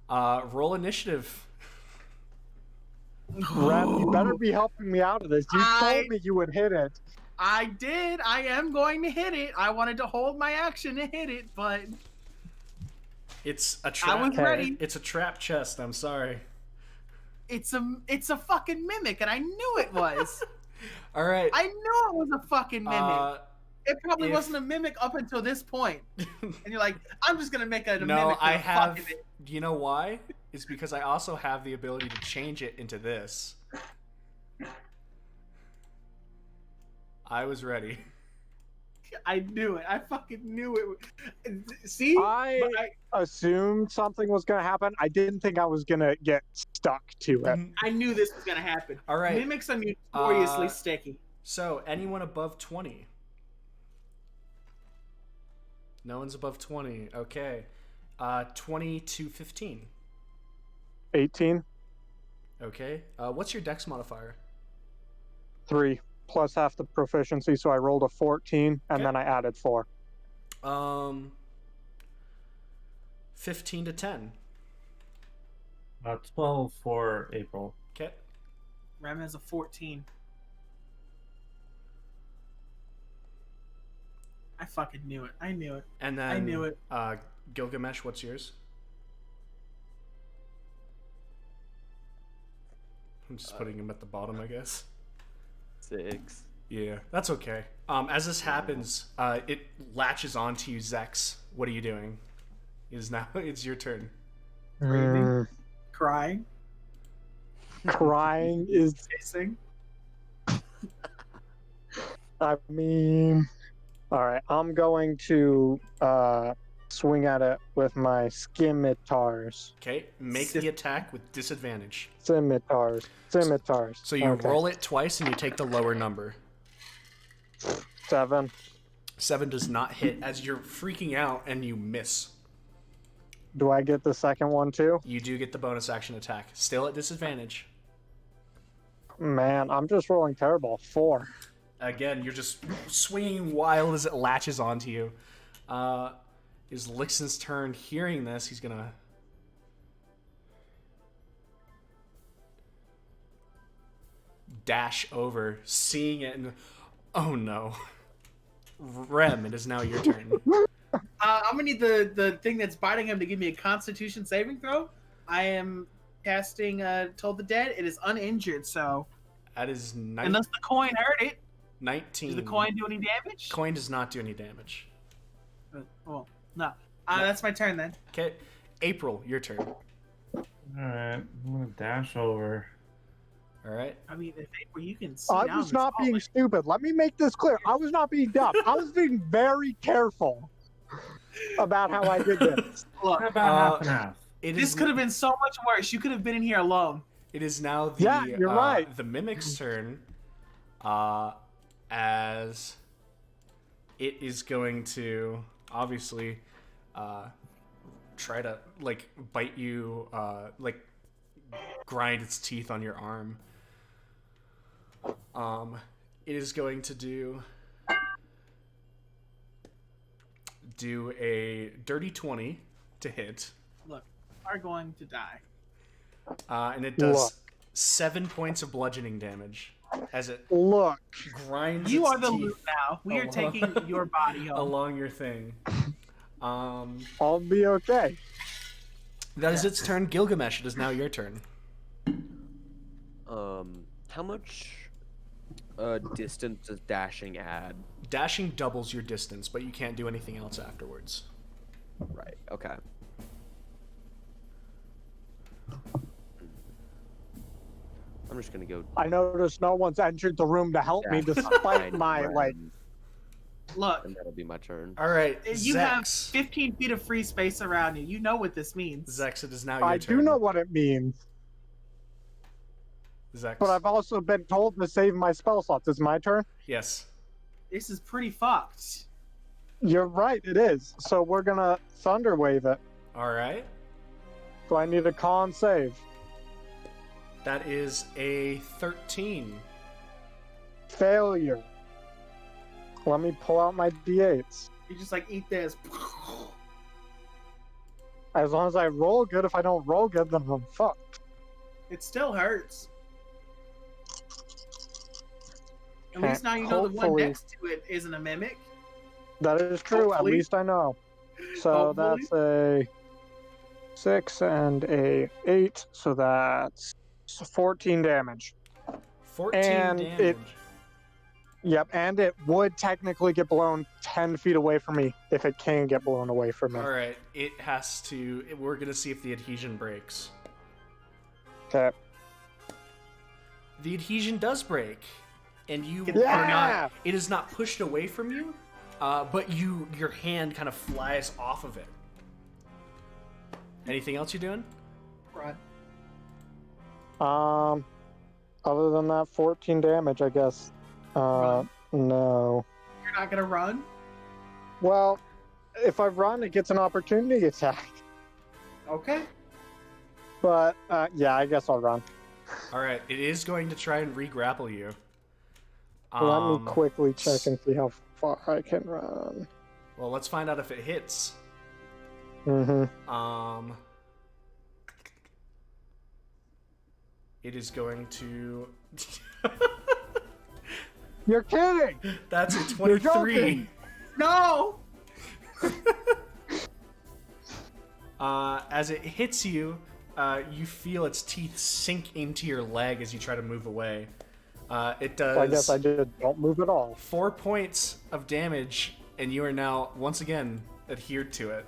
Roll initiative. Rem, you better be helping me out of this. You I- told me you would hit it. I did. I am going to hit it. I wanted to hold my action to hit it, but It's a I trap. was Okay. ready. It's a trap chest. I'm sorry. It's a fucking mimic, and I knew it was. All right. I knew it was a fucking mimic. It probably if- wasn't a mimic up until this point. And you're like, I'm just gonna make it a No, mimic. for I the have. fuck of it. You know why? It's because I also have the ability to change it into this. I was ready. I knew it. I fucking knew it. See? I But assumed something was going to happen. I didn't think I was going to get stuck to it. I knew this was gonna happen. All right. Mimics are notoriously Uh, sticky. So, anyone above 20? No one's above 20. Okay. 20 to 15. 18, Okay. What's your dex modifier? 3, plus half the proficiency, so I rolled a 14, and Okay. then I added 4. 15 to 10. 12 for April. Okay. Rem has a 14. I fucking knew it. I knew it. And then I knew it. Gilgamesh, what's yours? I'm just putting him at the bottom, I guess. 6. Yeah, that's okay. As this happens, it latches onto you, Zex. What are you doing? It's your turn. Breathing. Crying. Crying is, Chasing. I mean, all right. I'm going to swing at it with my scimitars. Okay, make the attack with disadvantage. Scimitars. So you Okay. roll it twice and you take the lower number. 7. 7 does not hit as you're freaking out and you miss. Do I get the second one too? You do get the bonus action attack. Still at disadvantage. Man, I'm just rolling terrible. 4. Again, you're just swinging wild as it latches onto you. Is Lichten's turn. Hearing this, he's gonna dash over, seeing it, and oh no. Rem, it is now your turn. I'm gonna need the thing that's biting him to give me a Constitution saving throw. I am casting Told the Dead. It is uninjured, so That is unless the coin hurt it, 19. does the coin do any damage? Coin does not do any damage. Well, no. That's my turn then. Okay, April, your turn. Alright, I'm gonna dash over. All right. I mean, if April, you can. See I down was this not being hallway. stupid. Let me make this clear. I was not being dumb. I was being very careful about how I did this. Look, About half and half. It this is could have been so much worse. You could have been in here alone. It is now the Yeah, you're right. the mimic's turn. As it is going to obviously try to like bite you, like grind its teeth on your arm. It is going to do a dirty 20 to hit. Look, are going to die. And it does Look. 7 points of bludgeoning damage as it Look, grinds You its are the teeth loot now. We are along- taking your body home. along your thing. I'll be okay. That is its turn. Gilgamesh, it is now your turn. How much distance does dashing add? Dashing doubles your distance, but you can't do anything else afterwards. Right. Okay. I'm just gonna go. I noticed no one's entered the room to help me dash despite behind my, Ren, like, Look, and that'll be my turn. All right, you have Zex. 15 feet of free space around you. You know what this means. Zex, it is now your I turn. do know what it means, Zex. but I've also been told to save my spell slots. It's my turn? Yes. This is pretty fucked. You're right, it is. So we're gonna Thunder Wave it. All right. Do I need a con save? That is a 13. Failure. Let me pull out my d8s. You just like eat this. As long as I roll good, if I don't roll good, then I'm fucked. It still hurts. At Okay, least now you know the one hopefully- next to it isn't a mimic. That is true. At Hopefully. least I know. So Hopefully. that's a 6 and a 8. So that's 14 damage. 14 And damage. Yep, and it would technically get blown 10 feet away from me if it can get blown away from me. All right, it has to. We're gonna see if the adhesion breaks. Okay. The adhesion does break, and you are Yeah! not. It is not pushed away from you, but your hand kind of flies off of it. Anything else you're doing? Run. Other than that, 14 damage, I guess. Run. No. You're not gonna run? Well, if I run, it gets an opportunity attack. Okay. But, yeah, I guess I'll run. All right, it is going to try and re-grapple you. Let me quickly check and see how far I can run. Well, let's find out if it hits. Mm-hmm. It is going to. You're kidding! That's a You're 23. joking! No! As it hits you, you feel its teeth sink into your leg as you try to move away. It does. I guess I just don't move at all. 4 points of damage, and you are now once again adhered to it.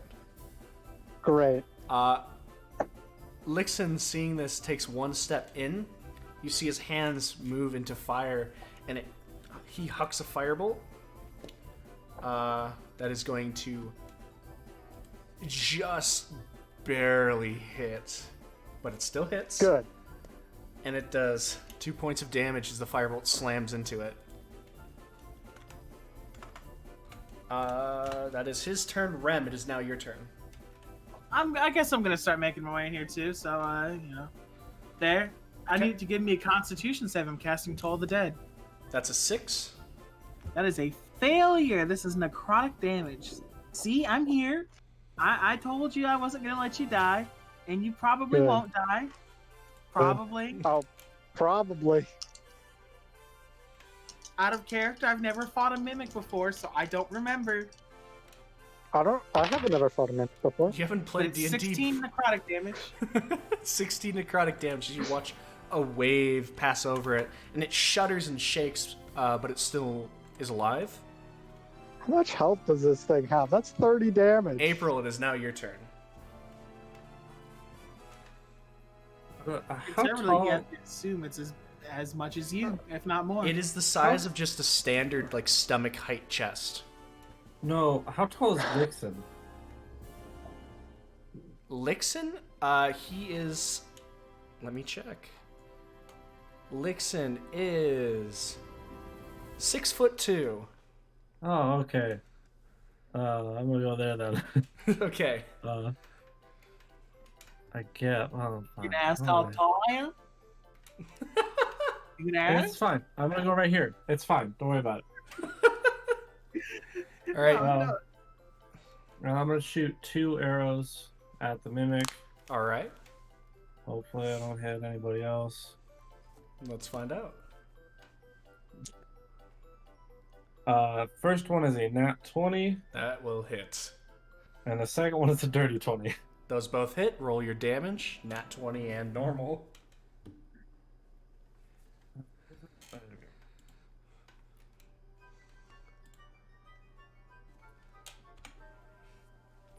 Great. Lichten, seeing this, takes one step in. You see his hands move into fire, and he hucks a firebolt. That is going to just barely hit, but it still hits. Good. And it does 2 points of damage as the firebolt slams into it. That is his turn. Rem, it is now your turn. I guess I'm gonna start making my way in here too. So, there. I Okay. need to give me a Constitution save. I'm casting Toll of the Dead. That's a 6. That is a failure. This is necrotic damage. See, I'm here. I told you I wasn't gonna let you die, and you probably Good. won't die. Probably. Oh, probably. Out of character, I've never fought a mimic before, so I don't remember. I haven't ever fought a mimic before. You haven't But played it's D&D. 16 necrotic damage. 16 necrotic damage as you watch a wave pass over it, and it shudders and shakes, but it still is alive. How much health does this thing have? That's 30 damage. April, it is now your turn. How Conservatively, tall? you have to assume it's as much as you, if not more. It is the size of just a standard, like, stomach height chest. No, how tall is Lichten? Lichten, he is. Let me check. Lichten is 6'2". Oh, okay. I'm gonna go there then. Okay. I get. Oh, You gonna ask how tall I am? You gonna It's ask? fine. I'm gonna go right here. It's fine. Don't worry about it. All right. No. And I'm gonna shoot 2 arrows at the mimic. All right. Hopefully, I don't hit anybody else. Let's find out. First one is a nat 20, That will hit. and the second one is a dirty 20. Those both hit. Roll your damage. Nat 20 and normal.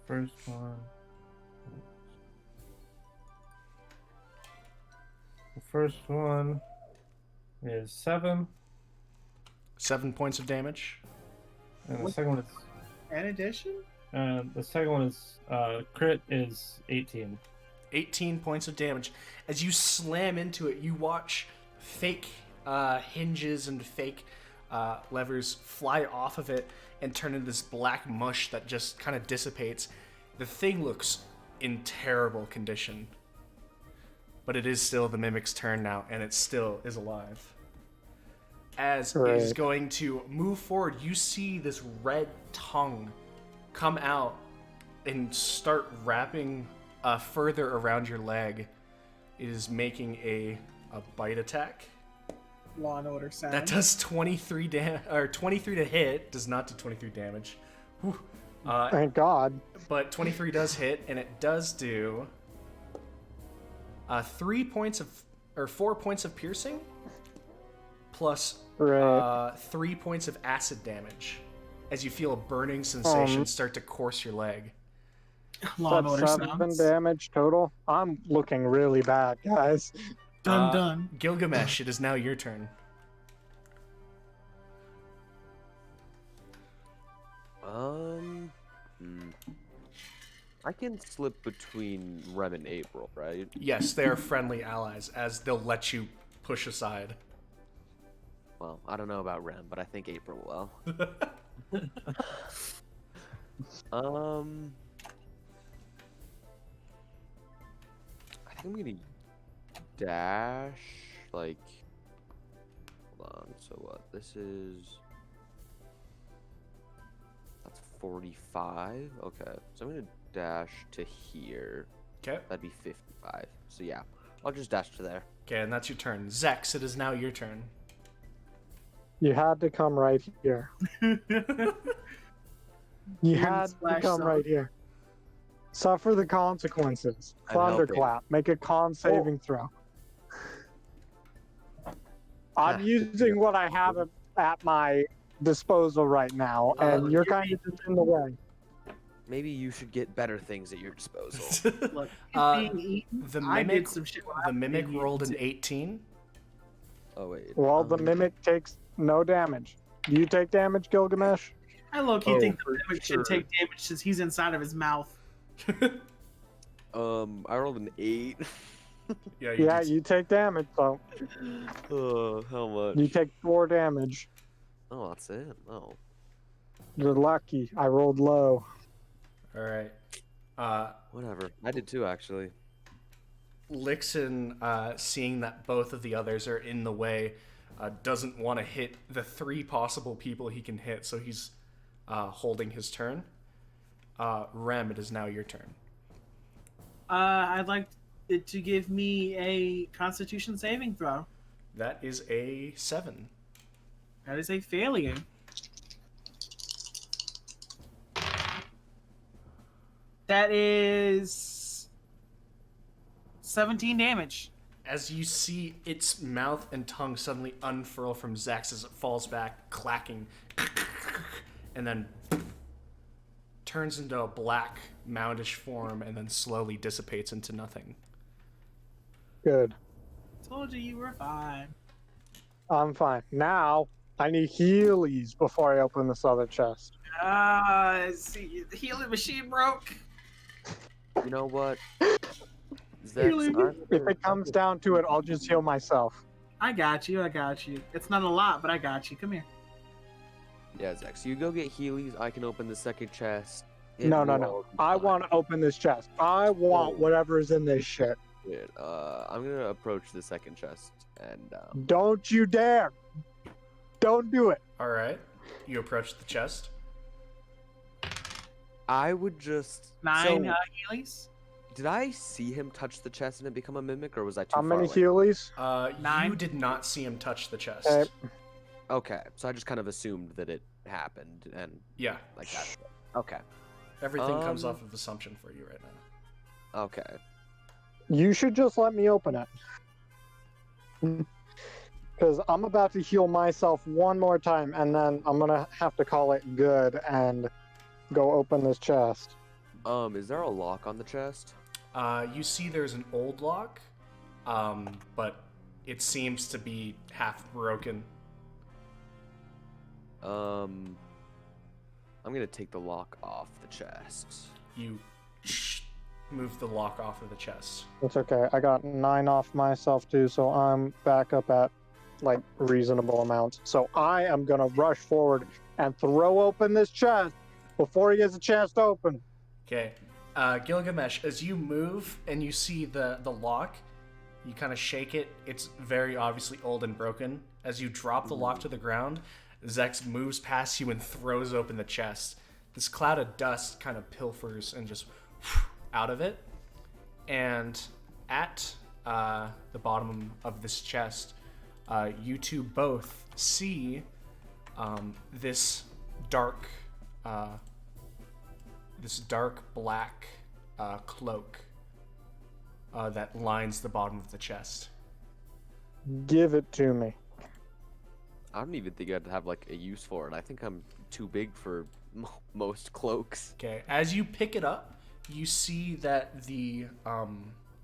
First one. The first one is 7, 7 points of damage. and the second one is In addition? crit is 18. 18 points of damage. As you slam into it, you watch fake hinges and fake levers fly off of it and turn into this black mush that just kind of dissipates. The thing looks in terrible condition. but it is still the Mimic's turn now, and it still is alive. As Right. it is going to move forward, you see this red tongue come out and start wrapping further around your leg. It is making a bite attack. Law and Order sound. That does 23 to hit. Does not do 23 damage. Whew. Thank God. But 23 does hit, and it does do 4 points of piercing, plus Right. 3 points of acid damage, as you feel a burning sensation start to course your leg. Law and That's Order 7 sounds. damage total. I'm looking really bad, guys. Done. Gilgamesh, it is now your turn. I can slip between Rem and April, right? Yes, they are friendly allies, as they'll let you push aside. Well, I don't know about Rem, but I think April will. I think I'm gonna dash, like, hold on, so what, this is, that's 45, okay, so I'm gonna dash to here, Okay. that'd be 55, so yeah, I'll just dash to there. Okay, and that's your turn. Zex, it is now your turn. You had to come right here. You You're had gonna to splash come some. right here. Suffer the consequences. I'm helping. Thunderclap. Make a con saving throw. I'm using what I have at my disposal right now, and you're kind of just in the way. Maybe you should get better things at your disposal. Look, Uh, being eaten, The I did mimic, some shit. the mimic being rolled an eaten, too. 18. Oh wait. Well, the mimic takes no damage. Do you take damage, Gilgamesh? I low-key Oh, think the for mimic sure. should take damage since he's inside of his mouth. I rolled an 8. Yeah, Yeah, did. you take damage, so How much? you take 4 damage. Oh, that's it. Oh. You're lucky. I rolled low. All right. Whatever. I did too, actually. Lichten, seeing that both of the others are in the way, doesn't want to hit the 3 possible people he can hit, so he's holding his turn. Rem, it is now your turn. I'd like it to give me a Constitution saving throw. That is a 7. That is a failure. That is 17 damage. As you see its mouth and tongue suddenly unfurl from Zex as it falls back, clacking, and then turns into a black, moundish form and then slowly dissipates into nothing. Good. Told you were fine. I'm fine. Now, I need Heelys before I open this other chest. See, the healing machine broke. You know what? Zex, If it comes down to it, I'll just heal myself. I got you. It's not a lot, but I got you. Come here. Yeah, Zex, you go get Heelys. I can open the second chest. No. It will be I fine. want to open this chest. I want whatever's in this shit. Dude, I'm gonna approach the second chest and Don't you dare. Don't do it. All right. You approach the chest. I would just 9 So, Heelys. did I see him touch the chest and it become a mimic, or was I too How far many away? Heelys? You 9. did not see him touch the chest. Okay. Okay, so I just kind of assumed that it happened and Yeah. like that. Okay, Everything comes Um, off of assumption for you right now. okay. You should just let me open it. Because I'm about to heal myself one more time, and then I'm going to have to call it good and go open this chest. Is there a lock on the chest? You see there's an old lock, but it seems to be half broken. I'm gonna take the lock off the chest. You move the lock off of the chest. It's okay. I got 9 off myself too, so I'm back up at like reasonable amounts. So I am gonna rush forward and throw open this chest before he gets a chance to open. Okay. Gilgamesh, as you move and you see the lock, You kind of shake it. It's very obviously old and broken. As you drop the lock to the ground, Zex moves past you and throws open the chest. This cloud of dust kind of pilfers and just out of it. And at the bottom of this chest, you two both see this dark black cloak that lines the bottom of the chest. Give it to me. I don't even think I'd have like a use for it. I think I'm too big for most cloaks. Okay, as you pick it up, you see that the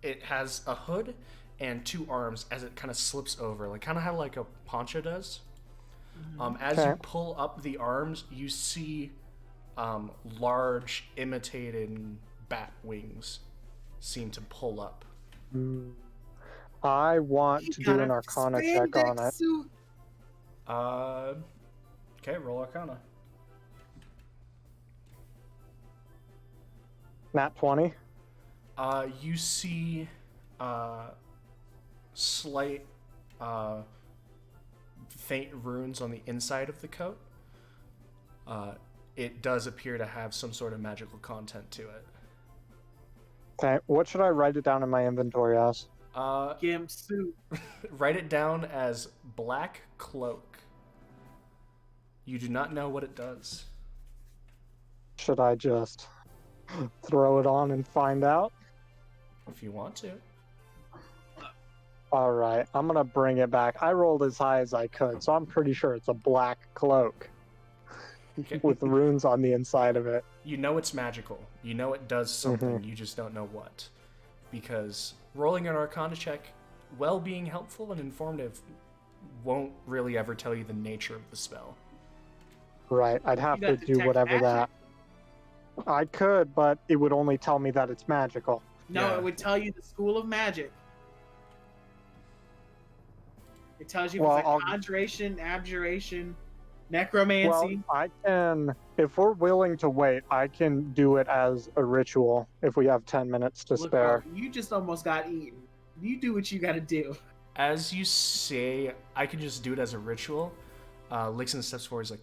it has a hood and two arms as it kind of slips over, like kind of how like a poncho does. As you pull up the arms, you see large imitated bat wings seem to pull up. I want You to got do an a Arcana check on spandex it. suit. Okay, roll Arcana. Nat 20. You see slight faint runes on the inside of the coat. It does appear to have some sort of magical content to it. Okay, what should I write it down in my inventory as? Gimp suit. Write it down as black cloak. You do not know what it does. Should I just throw it on and find out? If you want to. All right, I'm gonna bring it back. I rolled as high as I could, so I'm pretty sure it's a black cloak Okay. with runes on the inside of it. You know it's magical. You know it does something. You just don't know what. Because rolling an Arcana check, while being helpful and informative, won't really ever tell you the nature of the spell. Right, I'd have You to got do detect whatever magic. that. I could, but it would only tell me that it's magical. No, Yeah. it would tell you the school of magic. It tells you if Well, it's I'll- like conjuration, abjuration, necromancy. Well, I can, if we're willing to wait, I can do it as a ritual if we have 10 minutes to Look, spare. bro, you just almost got eaten. You do what you got to do. As you say, I can just do it as a ritual. Lichten steps forward. He's like,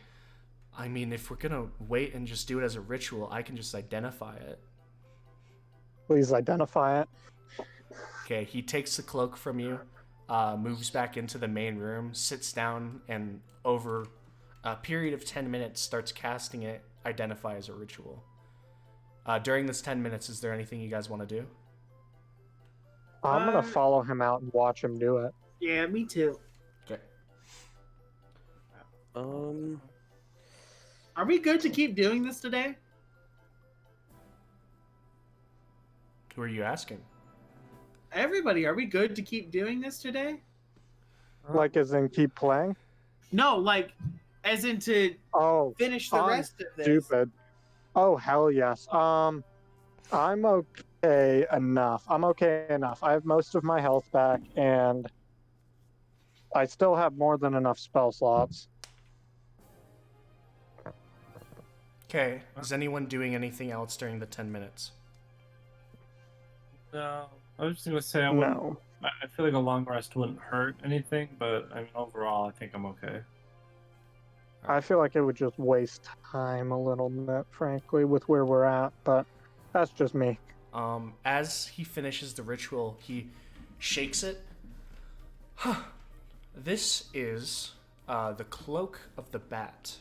I mean, if we're gonna wait and just do it as a ritual, I can just identify it. Please identify it. Okay, he takes the cloak from you, moves back into the main room, sits down, and over a period of 10 minutes starts casting it, identify as a ritual. During this 10 minutes, is there anything you guys want to do? I'm gonna Uh, follow him out and watch him do it. Yeah, me too. Okay. Are we good to keep doing this today? Who are you asking? Everybody, are we good to keep doing this today? Like, as in keep playing? No, like, as in to Oh, finish the I'm rest of this. stupid. Oh, hell yes. I'm okay enough. I'm okay enough. I have most of my health back, and I still have more than enough spell slots. Okay, is anyone doing anything else during the 10 minutes? No, I was just gonna say I wouldn't. No. I feel like a long rest wouldn't hurt anything, but I mean overall, I think I'm okay. I feel like it would just waste time a little bit, frankly, with where we're at, but that's just me. As he finishes the ritual, he shakes it. This is the cloak of the bat.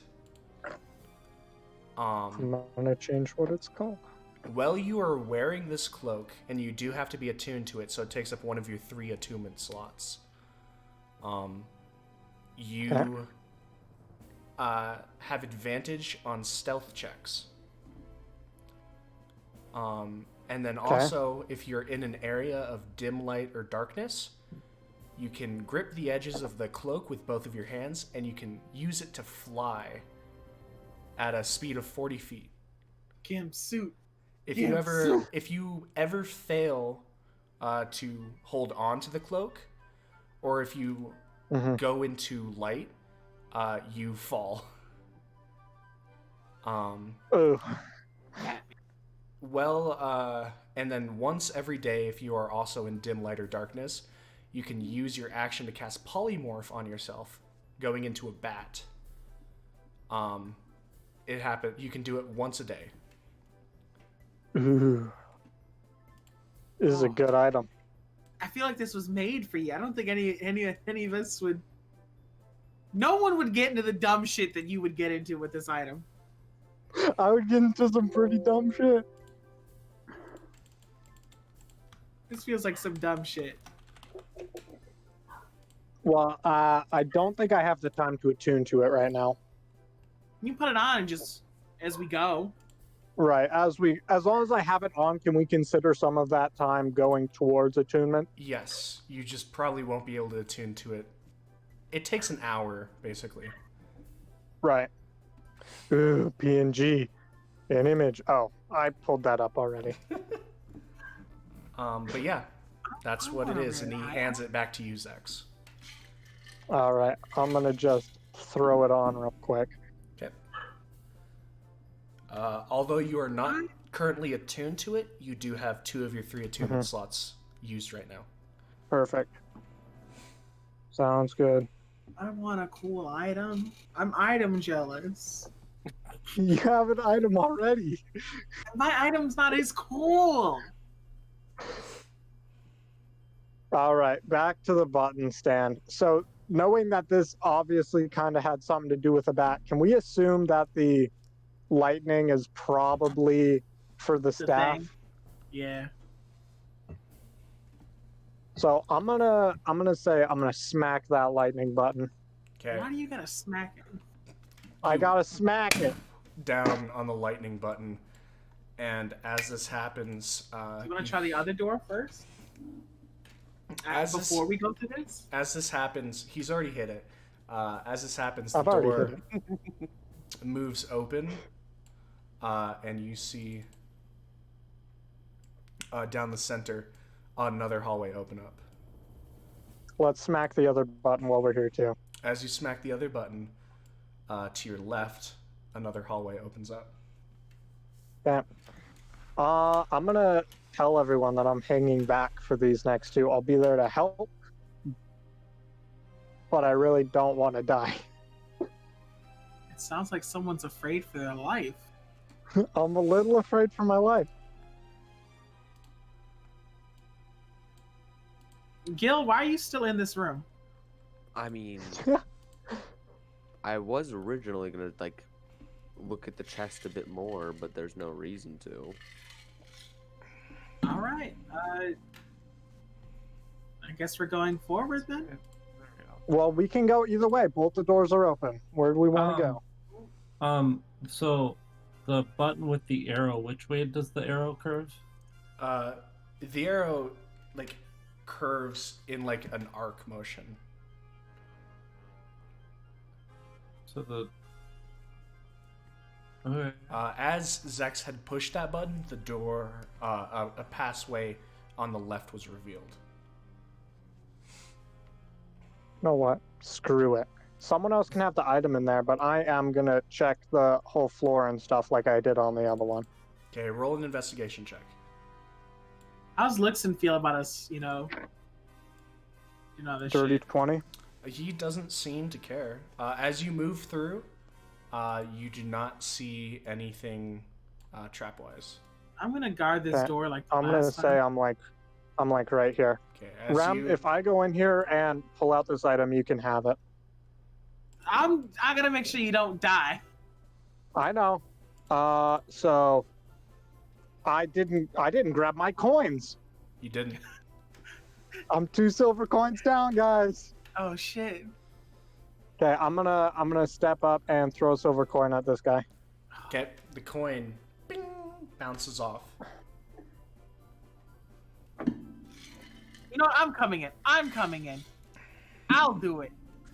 I'm gonna change what it's called. While you are wearing this cloak, and you do have to be attuned to it, so it takes up one of your 3 attunement slots. You have advantage on stealth checks. And then also, if you're in an area of dim light or darkness, you can grip the edges of the cloak with both of your hands, and you can use it to fly at a speed of 40 feet. Gimp suit. If Yeah, you ever fail to hold on to the cloak, or if you go into light, you fall. Oh, Well, and then once every day, if you are also in dim light or darkness, you can use your action to cast polymorph on yourself, going into a bat. It happens. You can do it once a day. Ooh. This is a good item. I feel like this was made for you. I don't think any of us would. No one would get into the dumb shit that you would get into with this item. I would get into some pretty dumb shit. This feels like some dumb shit. Well, I don't think I have the time to attune to it right now. You can put it on and just as we go. Right. As long as I have it on, can we consider some of that time going towards attunement? Yes, you just probably won't be able to attune to it. It takes an hour, basically. Right. Ooh, PNG. An image. Oh, I pulled that up already. But yeah, that's what it is, and he hands it back to you, Zex. All right. I'm going to just throw it on real quick. Okay. Although you are not currently attuned to it, you do have 2 of your 3 attunement slots used right now. Perfect. Sounds good. I want a cool item. I'm item jealous. You have an item already. My item's not as cool. All right, back to the button stand. So, knowing that this obviously kind of had something to do with a bat, can we assume that the lightning is probably for the staff? Thing. Yeah. So I'm gonna say I'm gonna smack that lightning button. Okay. Why do you gotta smack it? I gotta smack it. Down on the lightning button, and as this happens, You want to try the other door first? Before we go to this? As this happens, he's already hit it. As this happens, I've the already door hit it. moves open, and you see down the center another hallway open up. Let's smack the other button while we're here too. As you smack the other button, to your left, another hallway opens up. Okay. I'm gonna tell everyone that I'm hanging back for these next 2. I'll be there to help, but I really don't want to die. It sounds like someone's afraid for their life. I'm a little afraid for my life. Gil, why are you still in this room? I mean, I was originally gonna look at the chest a bit more, but there's no reason to. All right. I guess we're going forward then. Well, we can go either way. Both the doors are open. Where do we want to go? So the button with the arrow, which way does the arrow curve? The arrow curves in an arc motion. So the okay. As Zex had pushed that button, the door, a passway on the left was revealed. You know what? Screw it. Someone else can have the item in there, but I am gonna check the whole floor and stuff like I did on the other one. Okay, roll an investigation check. How's Lichten feel about us, this Dirty shit? 20. He doesn't seem to care. As you move through, you do not see anything trapwise. I'm gonna guard this Okay. door like I'm gonna say I'm like right here. Okay, Ram, if I go in here and pull out this item, you can have it. I gotta make sure you don't die. I know. So I didn't grab my coins. You didn't. I'm 2 silver coins down, guys. Oh shit. Okay, I'm gonna step up and throw a silver coin at this guy. Okay, the coin bing, bounces off. You know what? I'm coming in. I'll do it.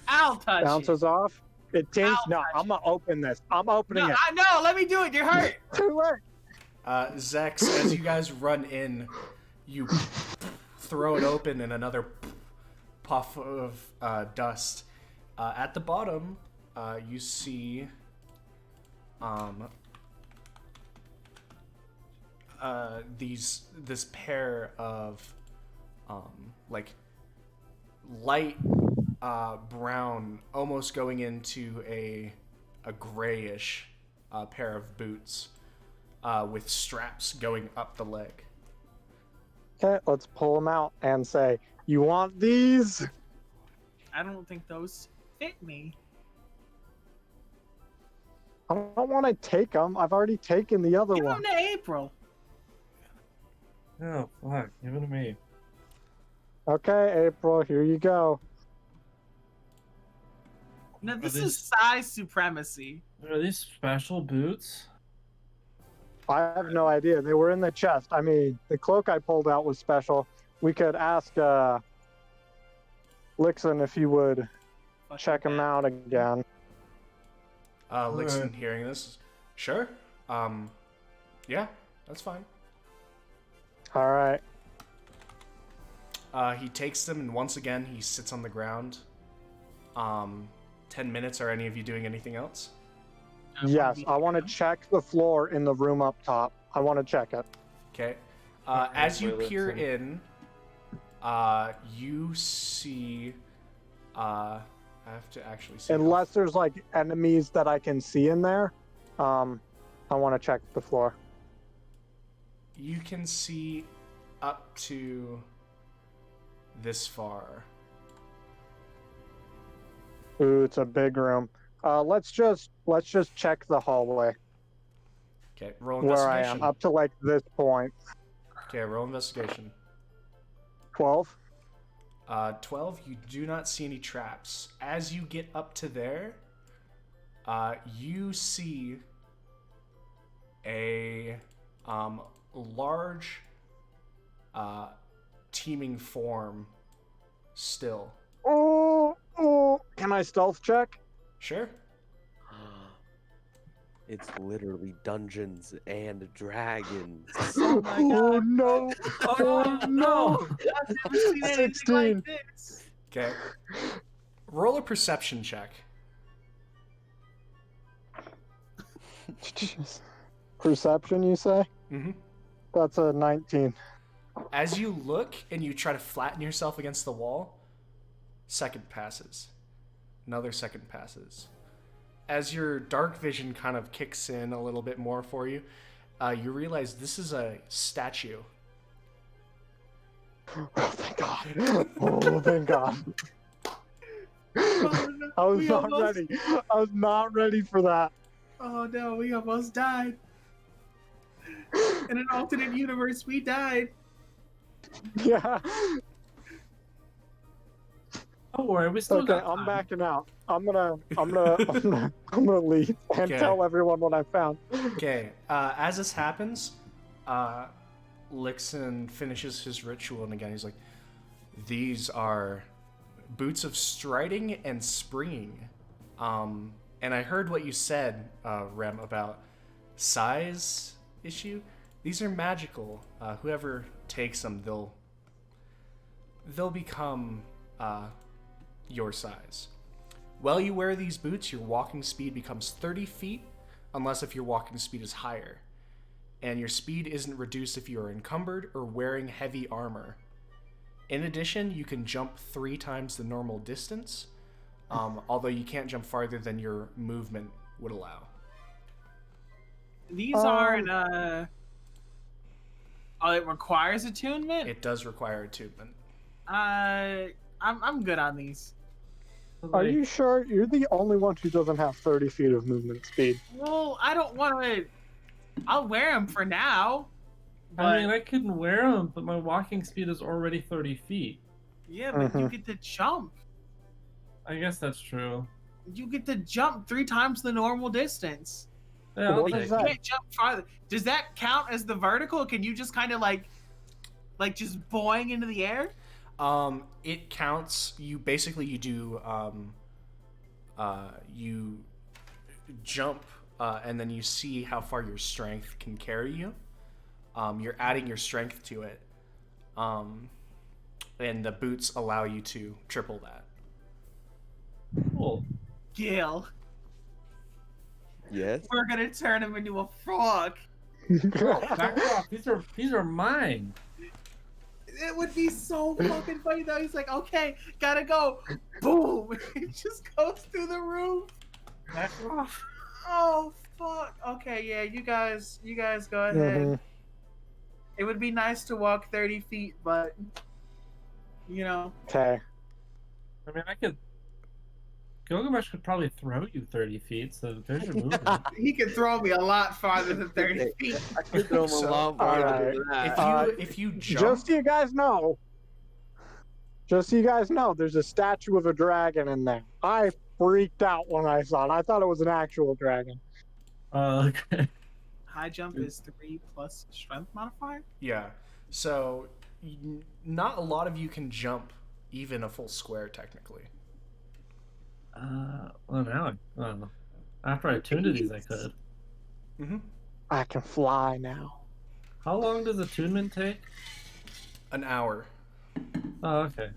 I'll touch Bounces it. off. It tinks. I'll No, touch I'm gonna open this. I'm opening No, it. let me do it. You're hurt. Too late. Zex, as you guys run in, you throw it open and another puff of dust. At the bottom, you see this pair of light brown, almost going into a grayish pair of boots with straps going up the leg. Okay, let's pull them out and say, "You want these?" I don't think those fit me. I don't want to take them. I've already taken the other Give one. them to April. Oh, fuck. Give it to me. Okay, April, here you go. No, this these- is size supremacy. Are these special boots? I have no idea. They were in the chest. I mean, the cloak I pulled out was special. We could ask Lichten if he would check him out again. Lichten hearing this, sure. Yeah, that's fine. All right. He takes them, and once again, he sits on the ground. 10 minutes. Are any of you doing anything else? Yes, I want to check the floor in the room up top. I want to check it. Okay. As you toilets peer and- in, you see. I have to actually see. Unless there's like enemies that I can see in there, I want to check the floor. You can see up to this far. Ooh, it's a big room. Let's just check the hallway Okay, roll where I investigation. am up to like this point. Okay, roll investigation. 12. 12, you do not see any traps. As you get up to there, you see a large teeming form still. Oh, can I stealth check? Sure. It's literally Dungeons and Dragons. Oh my Oh god. no! Oh no! I've never seen anything 16. like this. Okay. Roll a perception check. Jeez. Perception, you say? Mm-hmm. That's a 19. As you look and you try to flatten yourself against the wall, second passes. Another second passes. As your dark vision kind of kicks in a little bit more for you, you realize this is a statue. Oh, thank God. Oh, thank God. Oh, no. I was We not almost- ready. I was not ready for that. Oh no, we almost died. In an alternate universe, we died. Yeah. Don't worry, we still Okay, got I'm time. backing out. I'm gonna leave and Okay. tell everyone what I found. Okay, as this happens, Lichten finishes his ritual, and again he's like, "These are boots of striding and springing." And I heard what you said, Rem, about size issue. These are magical. Whoever takes them, they'll become your size. While you wear these boots, your walking speed becomes 30 feet, unless if your walking speed is higher. And your speed isn't reduced if you are encumbered or wearing heavy armor. In addition, you can jump 3 times the normal distance, although you can't jump farther than your movement would allow. These aren't. Oh, it requires attunement. It does require attunement. I'm good on these. Are you sure? You're the only one who doesn't have 30 feet of movement speed. Well, I don't want to. I'll wear them for now. But I mean, I couldn't wear them, but my walking speed is already 30 feet. yeah, but you Mhm. get to jump. I guess that's true. You get to jump 3 times the normal distance. Yeah, I'll What take is it. You that? can't jump farther. Does that count as the vertical? Can you just kind of like just boing into the air? It counts. You basically you do you jump and then you see how far your strength can carry you. You're adding your strength to it, and the boots allow you to triple that. Cool. Gil, Yes? we're gonna turn him into a frog. Back off. These are mine. It would be so fucking funny though. He's like, okay, gotta go. Boom! It just goes through the roof. Oh fuck. Okay, yeah, you guys go ahead. Mhm. It would be nice to walk 30 feet, but you know. Okay. I mean, Gilgamesh could probably throw you 30 feet, so there's your movement. He can throw me a lot farther than 30 feet. I could throw him a So, lot farther alright. than that. If you jump, Just so you guys know, there's a statue of a dragon in there. I freaked out when I saw it. I thought it was an actual dragon. Okay. High jump is 3 plus strength modifier. yeah. So not a lot of you can jump even a full square technically. Well, now, after I tuned to these, I could. Mm-hmm. I can fly now. How long does attunement take? An hour. Oh, okay.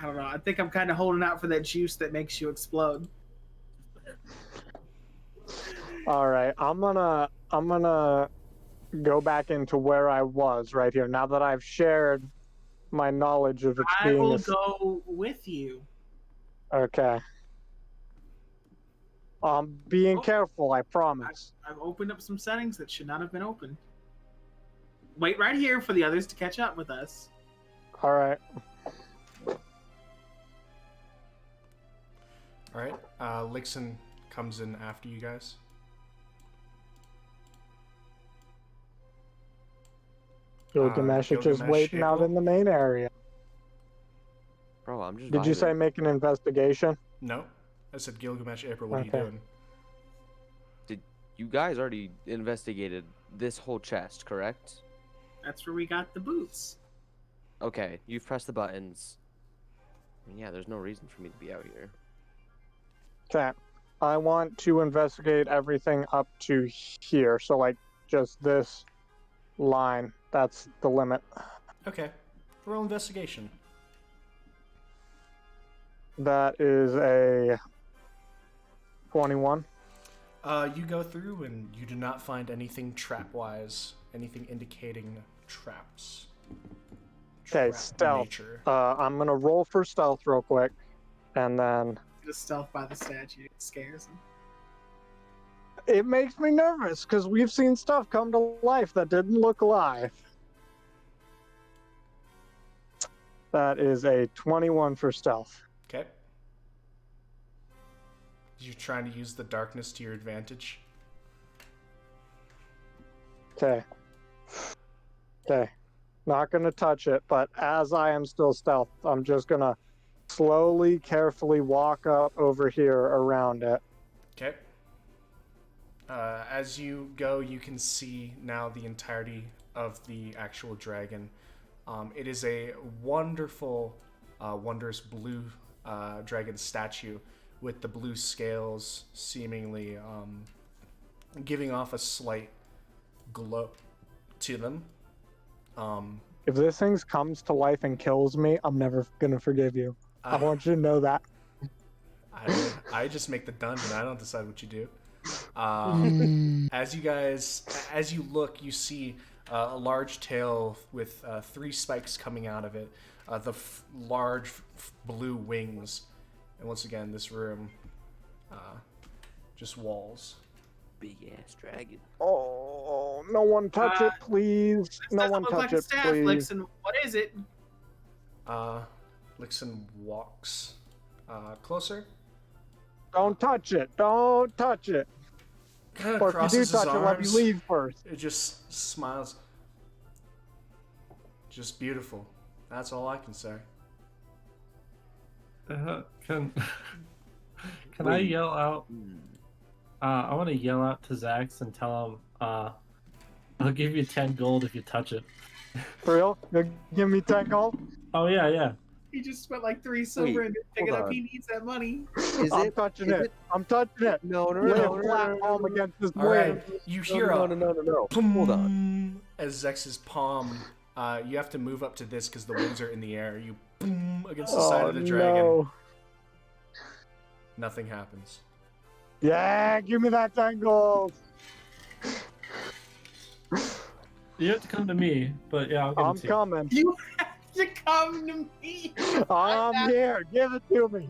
I don't know. I think I'm kind of holding out for that juice that makes you explode. All right, I'm gonna go back into where I was right here. Now that I've shared my knowledge of it I being will a... go with you. Okay. Being Oh. careful, I promise. I've opened up some settings that should not have been open. Wait right here for the others to catch up with us. All right. All right. Lichten comes in after you guys. Gilgamesh is just Gilgamesh, waiting out April? in the main area. Bro, I'm just Did you vibing. say make an investigation? No, I said Gilgamesh. April, what are Okay. you doing? You guys already investigated this whole chest, correct? That's where we got the boots. Okay, you've pressed the buttons. I mean, yeah, there's no reason for me to be out here. Okay. I want to investigate everything up to here. So, like, just this line. That's the limit. Okay. Roll investigation. That is a 21. You go through and you do not find anything trap-wise, anything indicating traps. Okay, Trap stealth. nature. I'm going to roll for stealth real quick. And then Just stealth by the statue. It scares him. it makes me nervous because we've seen stuff come to life that didn't look alive. That is a 21 for stealth. Okay. You're trying to use the darkness to your advantage. Okay. Okay. Not going to touch it, but as I am still stealth, I'm just going to slowly, carefully walk up over here around it. Okay. As you go, you can see now the entirety of the actual dragon. It is a wonderful, wondrous blue dragon statue with the blue scales seemingly giving off a slight glow to them. If this thing comes to life and kills me, I'm never going to forgive you. I want you to know that. I just make the dungeon. I don't decide what you do. As you look, you see a large tail with 3 spikes coming out of it, large blue wings, and once again, this room, just walls. Big ass dragon. Oh, no one touch it, please. This No doesn't one look touch like a it, staff, please. Lichten. What is it? Lichten walks closer. Don't touch it. Don't touch it. Kind of Or if you do crosses his touch it, let me arms. leave first. It just smiles. Just beautiful. That's all I can say. Can I yell out? Hmm. I want to yell out to Zax and tell him, I'll give you 10 gold if you touch it. For real? You'll give me 10 gold? Oh, yeah. He just spent like 3 silver and didn't pick it hold up. on. He needs that money. Is I'm it? touching is it. I'm touching it. No, no, Lay no, a no, flat no, palm no, against this All blade. right, you hear no, a no. Hold on. as Zex's palm. You have to move up to this because the wings are in the air. You boom against the Oh, side of the dragon. no. Nothing happens. Yeah, give me that 10 gold. You have to come to me, but yeah, I'll give I'm it to you. coming. You have to come to me. I'm here. Give it to me.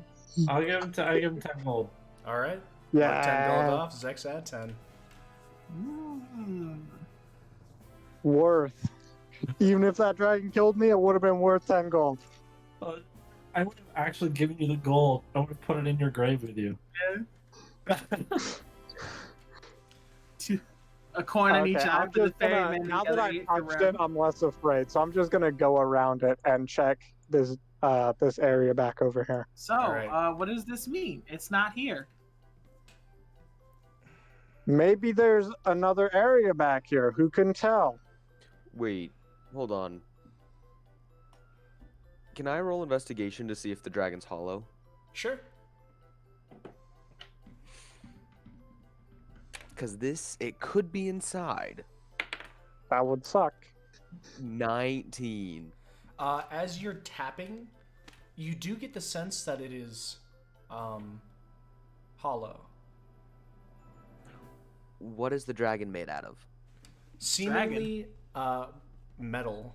I give him 10 gold. All right. Mark 10 gold Yeah. off. Zex add 10. Worth. Even if that dragon killed me, it would have been worth 10 gold. I would have actually given you the gold. I would have put it in your grave with you. A coin in each Okay, eye I'm for the just gonna, ferryman. now that I punched it, I'm less afraid. So I'm just gonna go around it and check this this area back over here. So, Alright. what does this mean? It's not here. Maybe there's another area back here. Who can tell? Wait, hold on. Can I roll investigation to see if the dragon's hollow? Sure. Because it could be inside. That would suck. 19. As you're tapping, you do get the sense that it is hollow. What is the dragon made out of? Seemingly metal.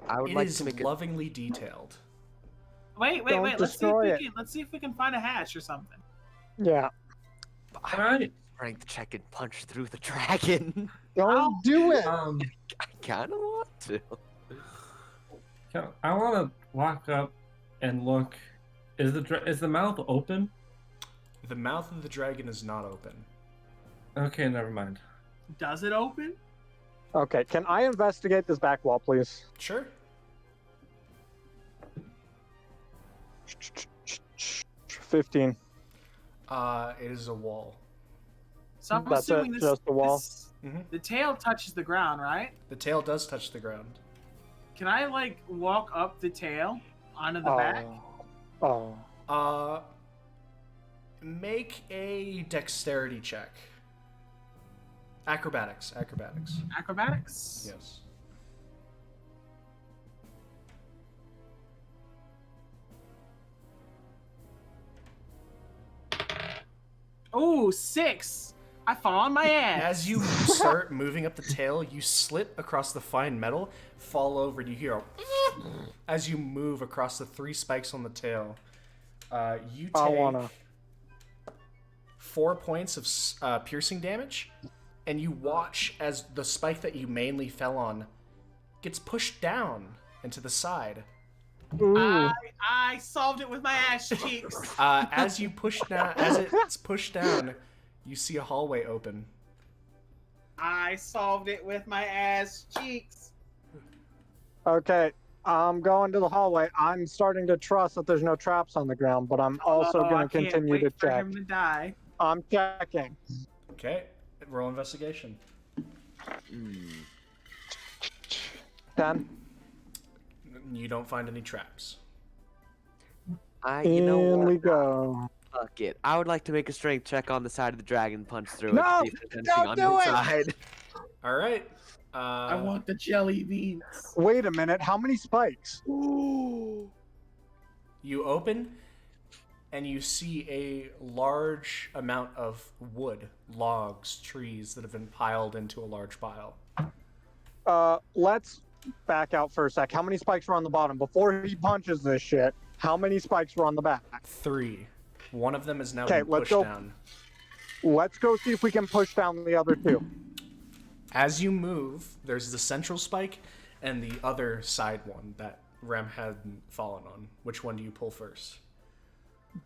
I would It like is to make lovingly detailed. Wait. Don't Let's destroy it. see if we can find a hatch or something. Yeah. All right. Strength check and punch through the dragon. Don't do it. I kind of want to. I want to walk up and look. Is the mouth open? The mouth of the dragon is not open. Okay, never mind. Does it open? Okay, can I investigate this back wall, please? Sure. 15. It is a wall. So I'm That's assuming it, this, just the wall? the tail touches the ground, right? The tail does touch the ground. Can I like walk up the tail onto the back? Oh. Make a dexterity check. Acrobatics. Acrobatics. Yes. Oh, 6. I fall on my ass. As you start moving up the tail, you slit across the fine metal, fall over, and you hear a as you move across the 3 spikes on the tail. You take 4 points of piercing damage, and you watch as the spike that you mainly fell on gets pushed down into the side. I solved it with my ass cheeks. As it's pushed down, you see a hallway open. I solved it with my ass cheeks. Okay, I'm going to the hallway. I'm starting to trust that there's no traps on the ground, but I'm also I going to can't continue wait to for check. him to die. I'm checking. Okay, roll investigation. 10. You don't find any traps. You know In what? we go. Fuck it. I would like to make a strength check on the side of the dragon, punch through No! it. See if there's anything Don't on do the it! inside. All right. I want the jelly beans. Wait a minute. How many spikes? You open, and you see a large amount of wood, logs, trees that have been piled into a large pile. Let's back out for a sec. How many spikes were on the bottom? Before he punches this shit, how many spikes were on the back? 3. One of them is now Okay, being let's pushed go. down. Let's go see if we can push down the other 2. As you move, there's the central spike and the other side one that Rem hadn't fallen on. Which one do you pull first?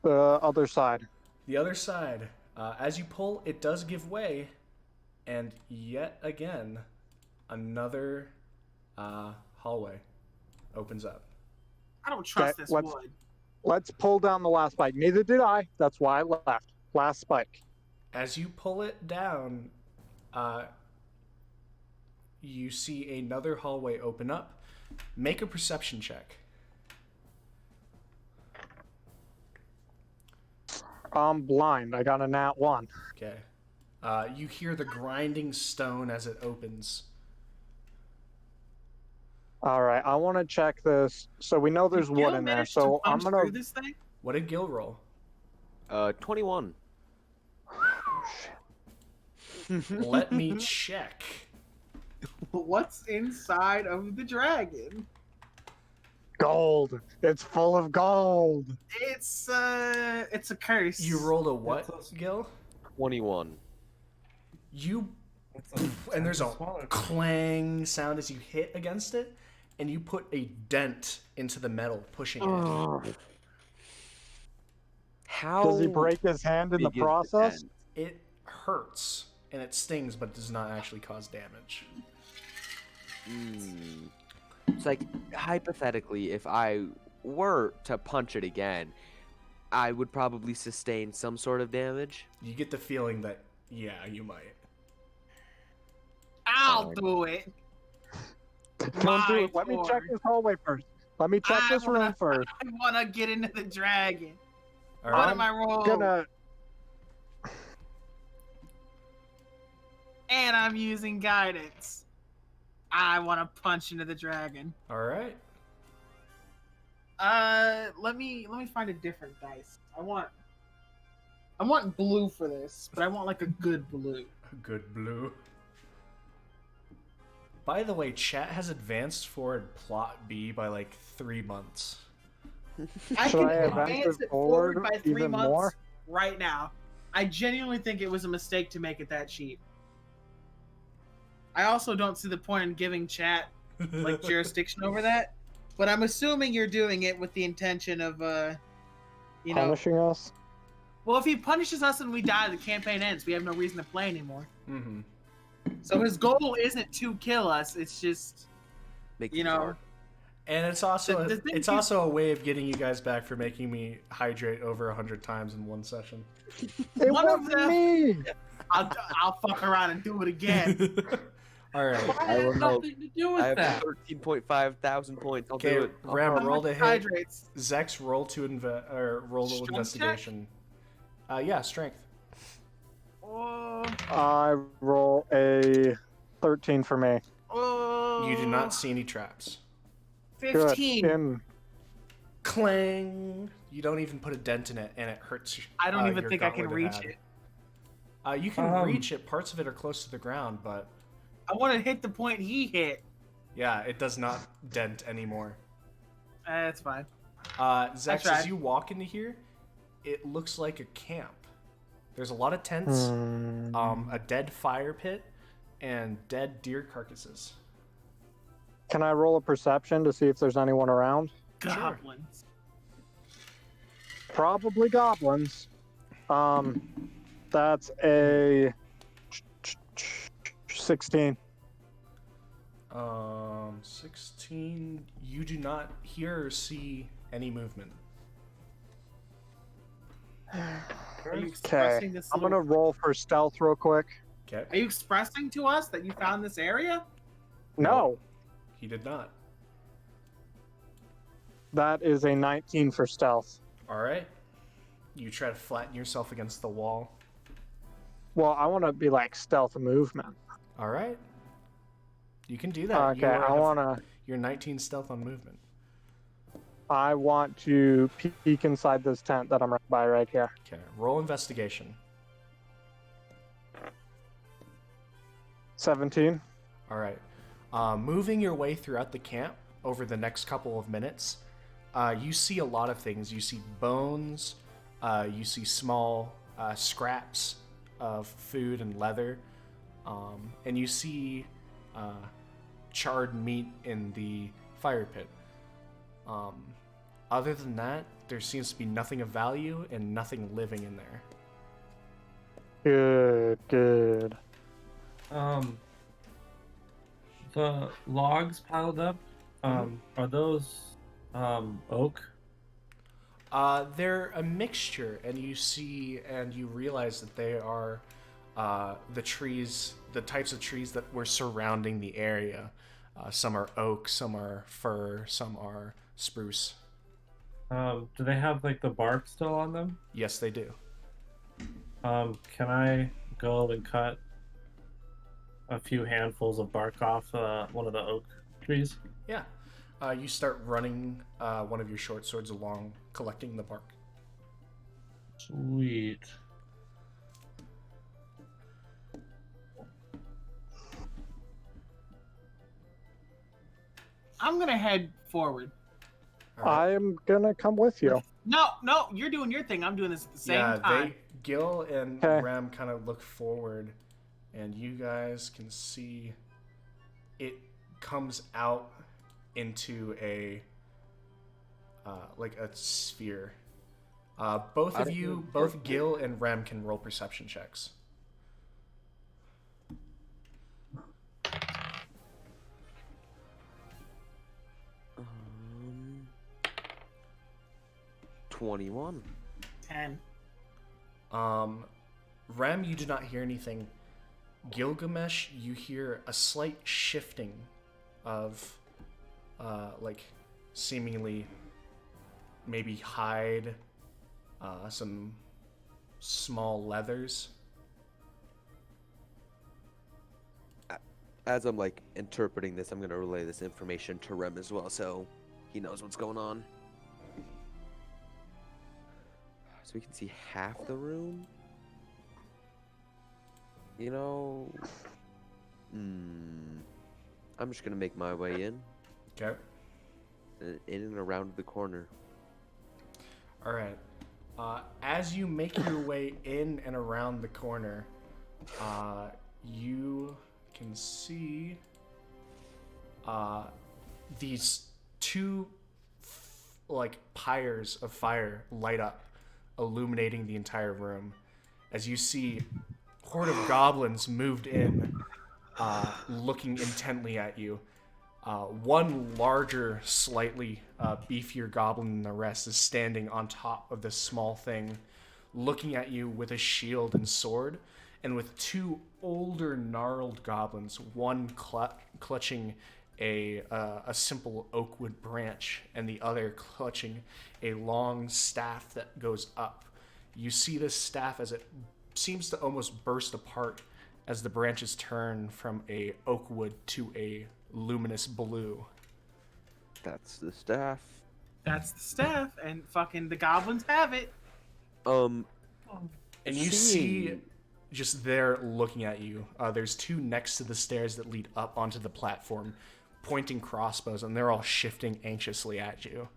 The other side. The other side. As you pull, it does give way, and yet again, another hallway opens up. I don't trust Okay, this let's- wood. Let's pull down the last spike. Neither did I. That's why I left. Last spike. As you pull it down, you see another hallway open up. Make a perception check. I'm blind. I got a nat 1. Okay. You hear the grinding stone as it opens. All right, I want to check this. So we know there's Did wood Gil in there. manage So to I'm punch gonna. through this thing. What did Gil roll? 21. Let me check. What's inside of the dragon? Gold. It's full of gold. It's a curse. You rolled a That's what, a- Gil? 21. You That's a- and there's a smaller. clang sound as you hit against it, and you put a dent into the metal, pushing it. Ugh. How Does he break his hand in the big is process? dent? It hurts and it stings, but it does not actually cause damage. It's like, hypothetically, if I were to punch it again, I would probably sustain some sort of damage. You get the feeling that, yeah, you might. I'll Fine. do it. Don't do My it. Let me check turn. this hallway first. Let me check this room first. I wanna get into the dragon. All What right. am I roll? Gonna And I'm using guidance. I wanna punch into the dragon. All right. Let me find a different dice. I want blue for this, but I want like a good blue. Good blue. By the way, chat has advanced forward plot B by like 3 months. I Should can I advance advance it it forward forward by 3 even months more? right now. I genuinely think it was a mistake to make it that cheap. I also don't see the point in giving chat like jurisdiction over that, but I'm assuming you're doing it with the intention of, you know, punishing us. well, if he punishes us and we die, the campaign ends. We have no reason to play anymore. Mm-hmm. So his goal isn't to kill us. It's just, Make you things know, hard. And it's also The thing it's is- also a way of getting you guys back for making me hydrate over 100 times in one session. It One of wasn't them- me. I'll fuck around and do it again. All right. I I will have help. nothing to do I with have that. 13.5 thousand points. I'll Okay, do it. Rem, How roll much to hit. hydrates? Zex, roll to roll to Strength check? investigation. Yeah, strength. Oh, I roll a 13 for me. oh. You do not see any traps. Good. 15. In. Clang. You don't even put a dent in it, and it hurts. I don't even your think I can gauntlet reach had. it. You can Um, reach it. Parts of it are close to the ground, but I want to hit the point he hit. yeah, it does not dent anymore. That's fine. Zex, tried. as you walk into here, it looks like a camp. There's a lot of tents, a dead fire pit, and dead deer carcasses. Can I roll a perception to see if there's anyone around? Goblins. Probably goblins. That's a 16. 16. You do not hear or see any movement. Are you Okay, expressing this I'm little- gonna roll for stealth real quick. Okay. Are you expressing to us that you found this area? No, He did not. that is a 19 for stealth. All right. You try to flatten yourself against the wall. Well, I want to be like stealth movement. All right. You can do that. Okay, I wanna. You're 19 stealth on movement. I want to peek inside this tent that I'm right by right here. Okay. Roll investigation. 17. All right. Moving your way throughout the camp over the next couple of minutes, you see a lot of things. You see bones. You see small scraps of food and leather. And you see charred meat in the fire pit. Other than that, there seems to be nothing of value and nothing living in there. Good, good. The logs piled up, are those oak? They're a mixture, and you see and you realize that they are the trees, the types of trees that were surrounding the area. Some are oak, some are fir, some are spruce. Do they have like the bark still on them? Yes, they do. Can I go and cut a few handfuls of bark off one of the oak trees? Yeah. You start running one of your short swords along, collecting the bark. Sweet. I'm gonna head forward. All right. I'm gonna come with you. No, you're doing your thing. I'm doing this at the same time. Gil and Okay. Rem kind of look forward, and you guys can see it comes out into a like a sphere. Both of you, both Gil and Rem, can roll perception checks. Um, 21. 10. Rem, you do not hear anything. Gilgamesh, you hear a slight shifting of, like, seemingly maybe hide, some small leathers. As I'm like interpreting this, I'm gonna relay this information to Rem as well, so he knows what's going on. So we can see half the room. You know, I'm just gonna make my way in, Okay. in and around the corner. All right. As you make your way in and around the corner, you can see these two like pyres of fire light up, illuminating the entire room. As you see, horde of goblins moved in, looking intently at you. One larger, slightly beefier goblin than the rest is standing on top of this small thing, looking at you with a shield and sword, and with two older, gnarled goblins, one clutching a simple oakwood branch, and the other clutching a long staff that goes up. You see this staff as it seems to almost burst apart as the branches turn from a oakwood to a luminous blue. That's the staff. That's the staff, and fucking the goblins have it. And you see, just there looking at you, there's two next to the stairs that lead up onto the platform, pointing crossbows, and they're all shifting anxiously at you.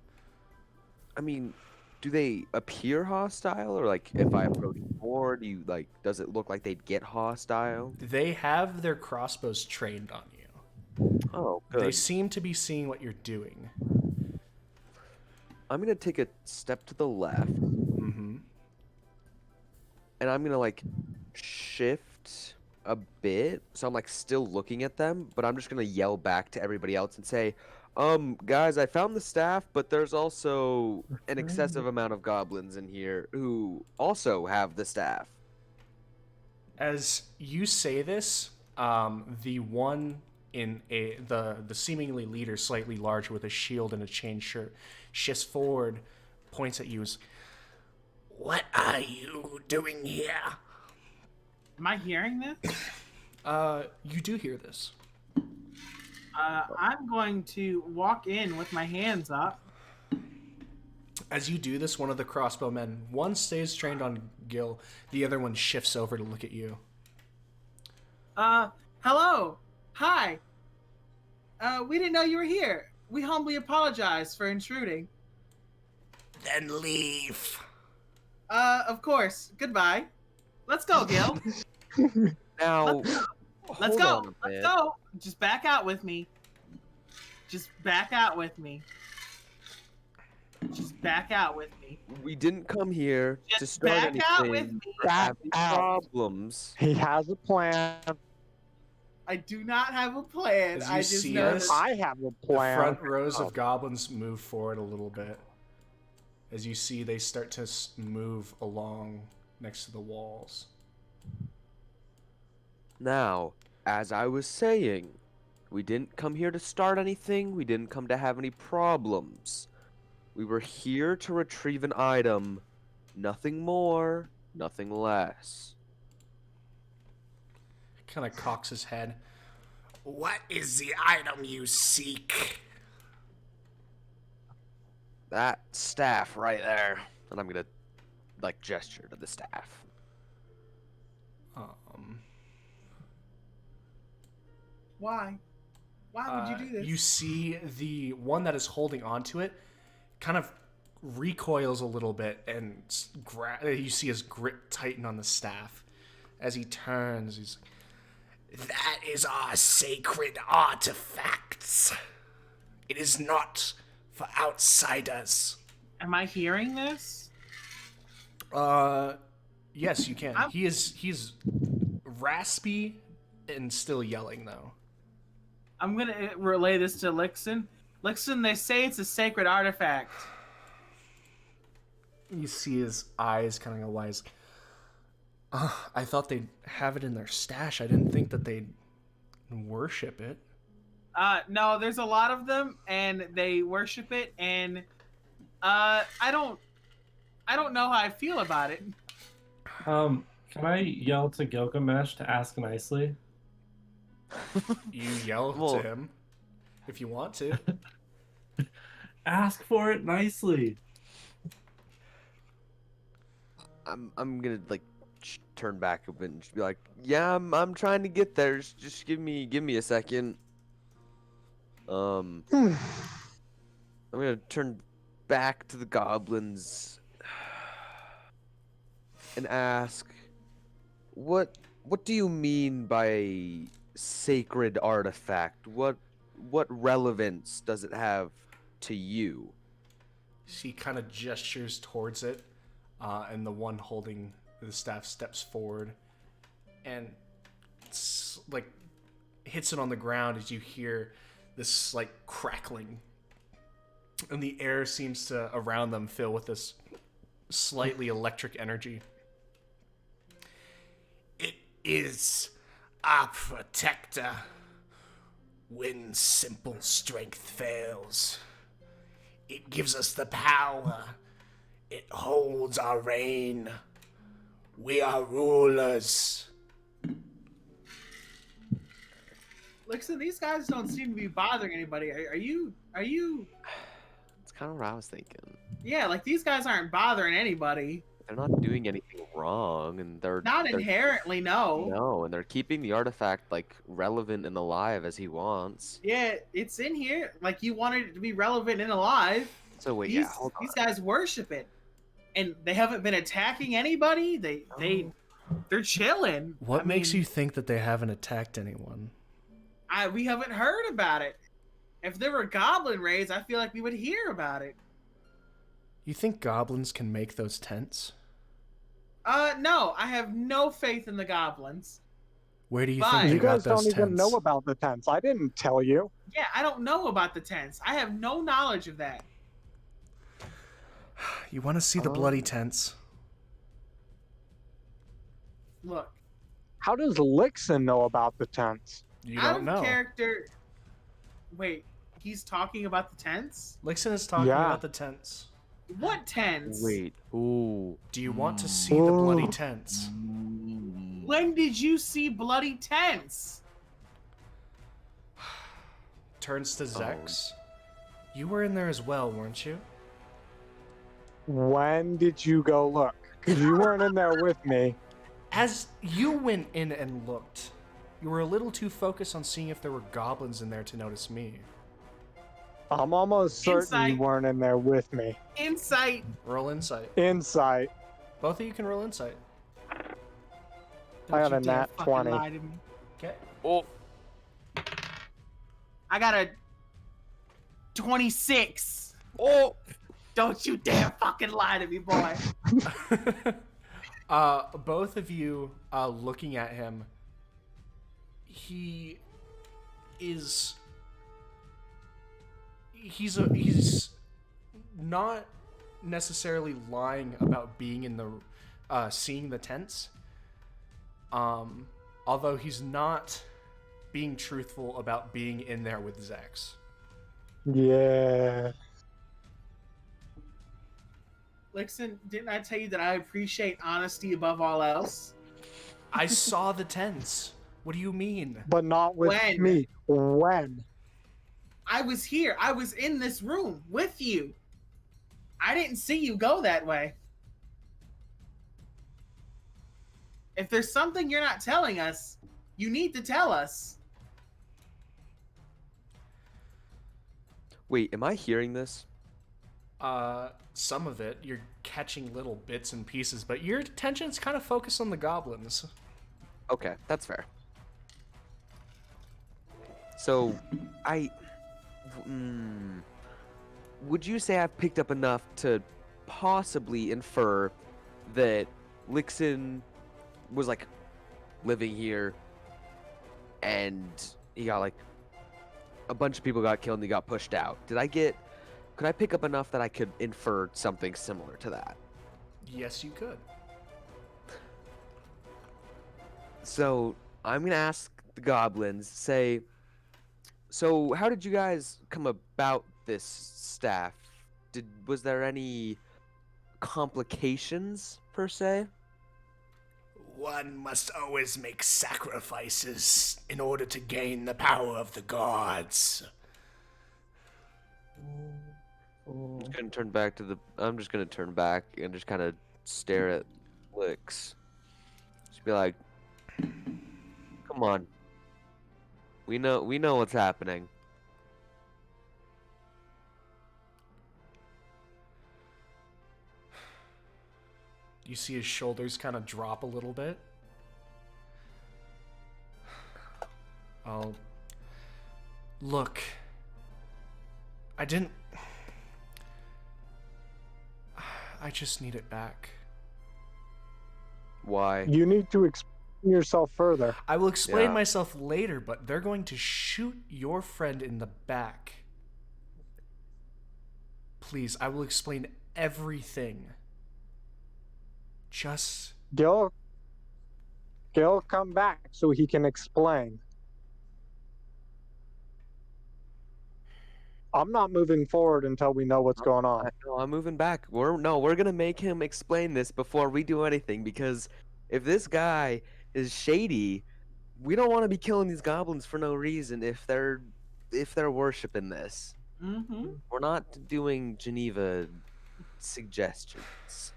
I mean, do they appear hostile, or like if I approach more, does it look like they'd get hostile? They have their crossbows trained on you. Oh, They good. seem to be seeing what you're doing. I'm gonna take a step to the left, Mm-hmm. and I'm gonna like shift a bit, so I'm like still looking at them, but I'm just gonna yell back to everybody else and say, guys, I found the staff, but there's also an excessive amount of goblins in here who also have the staff. As you say this, the one in the seemingly leader, slightly larger with a shield and a chain shirt, shifts forward, points at you as, "What are you doing here?" Am I hearing this? You do hear this. I'm going to walk in with my hands up. As you do this, one of the crossbowmen, one stays trained on Gil, the other one shifts over to look at you. Hello. Hi. We didn't know you were here. We humbly apologize for intruding. Then leave. Of course. Goodbye. Let's go, Gil. Now, Let's hold go. on a Let's bit. go. Just back out with me. Just back out with me. Just back out with me. We didn't come here to Just start back out with anything me. or have Back any out. problems. He has a plan. I do not have a plan. As you I just see know this, that I have a The plan. front rows of goblins move forward a little bit. As you see, they start to move along next to the walls. Now, as I was saying, we didn't come here to start anything. We didn't come to have any problems. We were here to retrieve an item. Nothing more, nothing less. Kind of cocks his head. What is the item you seek? That staff right there. And I'm gonna, like, gesture to the staff. Why? Why would you do this? You see the one that is holding onto it kind of recoils a little bit, and you see his grip tighten on the staff. As he turns, he's like, "That is our sacred artifacts. It is not for outsiders." Am I hearing this? Yes, you can. He's raspy and still yelling though. I'm gonna relay this to Lichten. Lichten, they say it's a sacred artifact. You see his eyes kind of go wide. I thought they'd have it in their stash. I didn't think that they'd worship it. No, there's a lot of them, and they worship it, and I don't know how I feel about it. Can I yell to Gilgamesh to ask nicely? You yell to him if you want to. Ask for it nicely. I'm gonna like turn back a bit and just be like, yeah, I'm trying to get there. Just give me a second. I'm gonna turn back to the goblins and ask, what do you mean by sacred artifact? What relevance does it have to you? She kind of gestures towards it, and the one holding the staff steps forward and like hits it on the ground as you hear this like crackling, and the air seems to around them fill with this slightly electric energy. It is our protector when simple strength fails. It gives us the power. It holds our reign. We are rulers. Lichten, these guys don't seem to be bothering anybody. Are you? That's kind of what I was thinking. Yeah, like these guys aren't bothering anybody. They're not doing anything wrong, and they're Inherently, no. No, and they're keeping the artifact like relevant and alive as he wants. Yeah, it's in here. Like you wanted it to be relevant and alive. So wait, These, hold on. these guys worship it, and they haven't been attacking anybody. They're chilling. What makes you think that they haven't attacked anyone? We haven't heard about it. If there were goblin raids, I feel like we would hear about it. You think goblins can make those tents? No, I have no faith in the goblins. Where do you Fine. think they You got guys those don't tents? even know about the tents. I didn't tell you. Yeah, I don't know about the tents. I have no knowledge of that. You want to see the bloody tents? Look, How does Lichten know about the tents? You out don't of know. character. Wait, he's talking about the tents? Lixon is talking Yeah. about the tents. What tents? Wait, ooh. Do you want to see the bloody tents? When did you see bloody tents? Turns to Zex. You were in there as well, weren't you? When did you go look? Because you weren't in there with me. As you went in and looked, you were a little too focused on seeing if there were goblins in there to notice me. I'm almost certain Insight. you weren't in there with me. Insight. Roll insight. Insight. Both of you can roll insight. I got Don't a you dare nat fucking 20. lie to me. Okay. Oh, I got a 26. oh. Don't you dare fucking lie to me, boy. Both of you looking at him. He is. He's not necessarily lying about being in the seeing the tents. Although he's not being truthful about being in there with Zex. Yeah. Lichten, didn't I tell you that I appreciate honesty above all else? I saw the tents. What do you mean? But not with When? me. When? I was here. I was in this room with you. I didn't see you go that way. If there's something you're not telling us, you need to tell us. Wait, am I hearing this? Some of it, you're catching little bits and pieces, but your attention's kind of focused on the goblins. Okay, that's fair. So, I. Would you say I've picked up enough to possibly infer that Lichten was like living here and he got like a bunch of people got killed and he got pushed out? Could I pick up enough that I could infer something similar to that? Yes, you could. So I'm gonna ask the goblins, say, so how did you guys come about this staff? Was there any complications per se? One must always make sacrifices in order to gain the power of the gods. I'm just gonna turn back and just kind of stare at Lix. Just be like, come on. We know what's happening. You see his shoulders kind of drop a little bit. Oh, look. I just need it back. Why? You need to explain yourself further. I will explain Yeah. myself later, but they're going to shoot your friend in the back. Please, I will explain everything. Just... Gil, come back so he can explain. I'm not moving forward until we know what's going on. No, I'm moving back. We're gonna make him explain this before we do anything, because if this guy is shady, we don't want to be killing these goblins for no reason if they're worshiping this. Mm-hmm. We're not doing Geneva suggestions.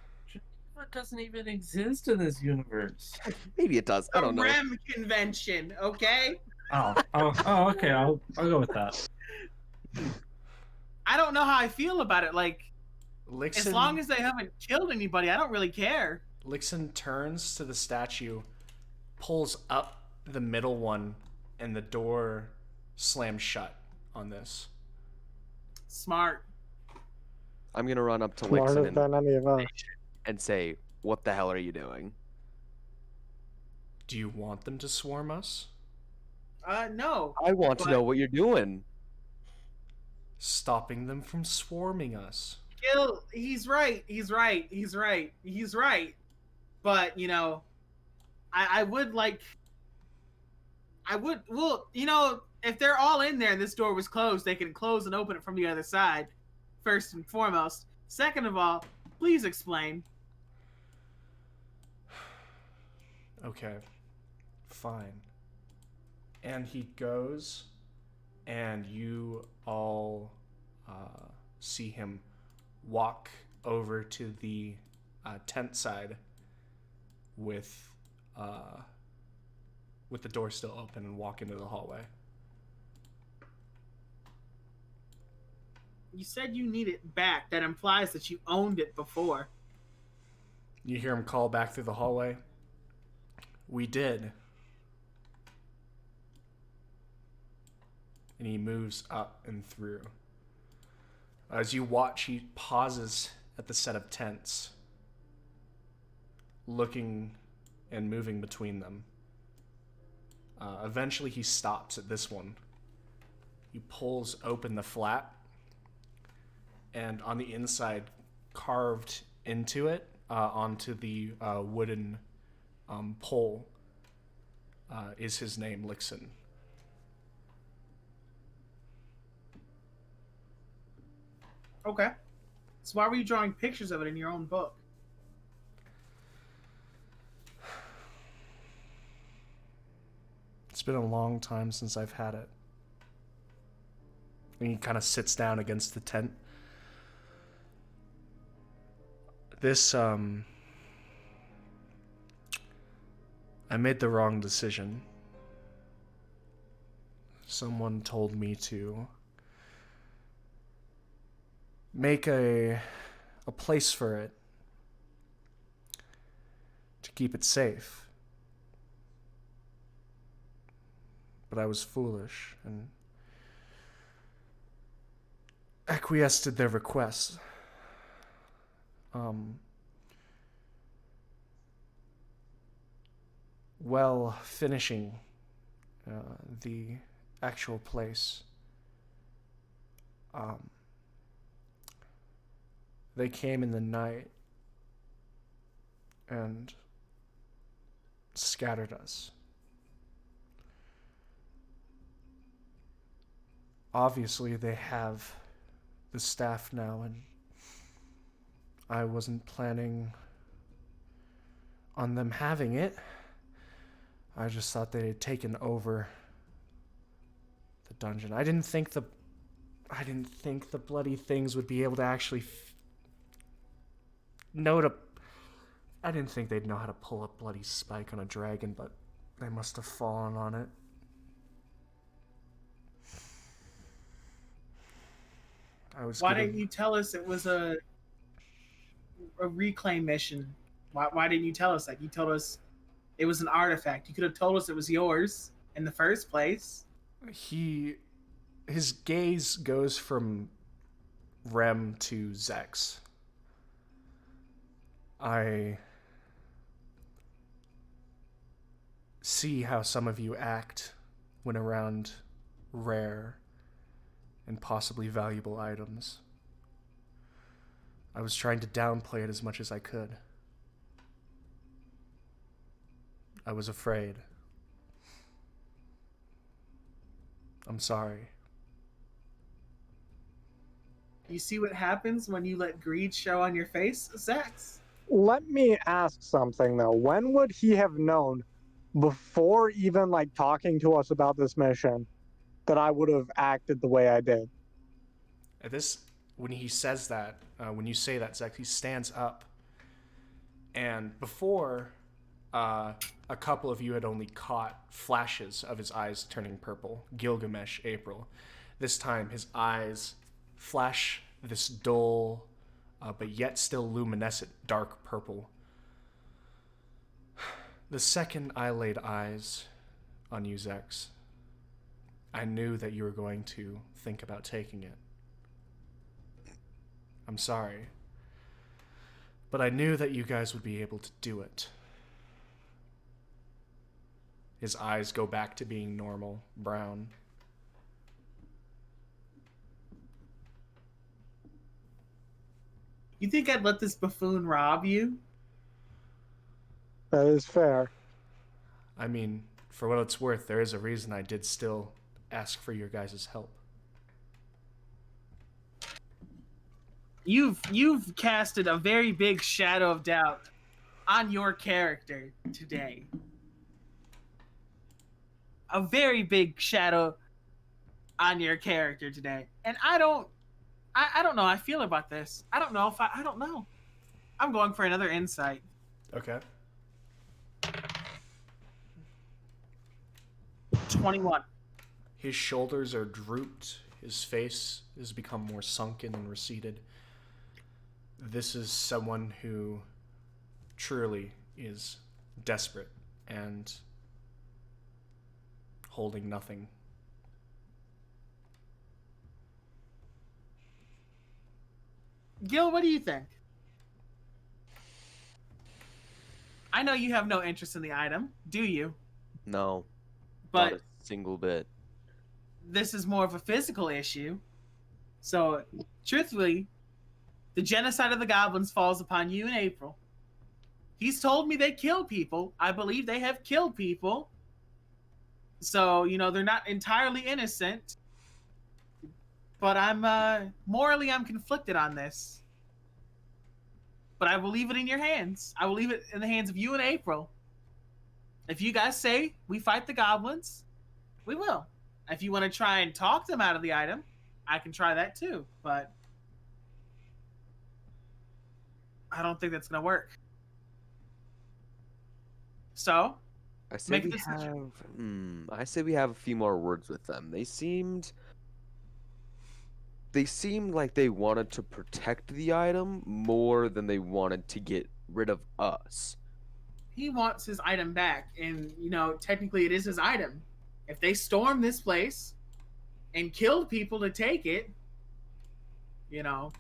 What doesn't even exist in this universe? Maybe it does. I don't know. REM convention, okay? Okay. I'll go with that. I don't know how I feel about it. Like, Lichten, as long as they haven't killed anybody, I don't really care. Lichten turns to the statue, pulls up the middle one, and the door slams shut on this. Smart. I'm gonna run up to Smarter Lixon than any of us. and say, "What the hell are you doing?" Do you want them to swarm us? No. I want to But- know what you're doing. Stopping them from swarming us. Gil, he's right. But, if they're all in there and this door was closed, they can close and open it from the other side, first and foremost. Second of all, please explain. Okay. Fine. And he goes, and you all see him walk over to the tent side with the door still open and walk into the hallway. You said you need it back. That implies that you owned it before. You hear him call back through the hallway. We did. And he moves up and through. As you watch, he pauses at the set of tents, looking and moving between them. Eventually, he stops at this one. He pulls open the flap, and on the inside, carved into it, onto the wooden pole, is his name, Lichten. Okay. So why were you drawing pictures of it in your own book? It's been a long time since I've had it. And he kind of sits down against the tent. This, I made the wrong decision. Someone told me to make a place for it to keep it safe. But I was foolish and acquiesced to their request. While finishing the actual place, they came in the night and scattered us. Obviously, they have the staff now, and I wasn't planning on them having it. I just thought they had taken over the dungeon. I didn't think the bloody things would be able to actually I didn't think they'd know how to pull a bloody spike on a dragon, but they must have fallen on it. Why didn't you tell us it was a reclaim mission? Why didn't you tell us that? You told us it was an artifact. You could have told us it was yours in the first place. His gaze goes from Rem to Zex. I see how some of you act when around rare and possibly valuable items. I was trying to downplay it as much as I could. I was afraid. I'm sorry. You see what happens when you let greed show on your face, Zex? Let me ask something though. When would he have known, before even like talking to us about this mission, that I would have acted the way I did? When he says that, when you say that, Zex, he stands up. And before, a couple of you had only caught flashes of his eyes turning purple. Gilgamesh, April. This time, his eyes flash this dull, but yet still luminescent, dark purple. The second I laid eyes on you, Zex, I knew that you were going to think about taking it. I'm sorry. But I knew that you guys would be able to do it. His eyes go back to being normal, brown. You think I'd let this buffoon rob you? That is fair. I mean, for what it's worth, there is a reason I did still ask for your guys' help. You've casted a very big shadow of doubt on your character today. A very big shadow on your character today. And I don't know how I feel about this. I don't know. I'm going for another insight. Okay. 21. His shoulders are drooped. His face has become more sunken and receded. This is someone who truly is desperate and holding nothing. Gil, what do you think? I know you have no interest in the item, do you? No, But not a single bit. this is more of a physical issue. So, truthfully, the genocide of the goblins falls upon you in April. He's told me they kill people. I believe they have killed people. So, they're not entirely innocent. But I'm conflicted on this. But I will leave it in your hands. I will leave it in the hands of you and April. If you guys say we fight the goblins, we will. If you want to try and talk them out of the item, I can try that too. But I don't think that's going to work. So, I say make a we decision. have. I say we have a few more words with them. They seemed they seemed like they wanted to protect the item more than they wanted to get rid of us. He wants his item back, and technically it is his item. If they storm this place and killed people to take it, you know,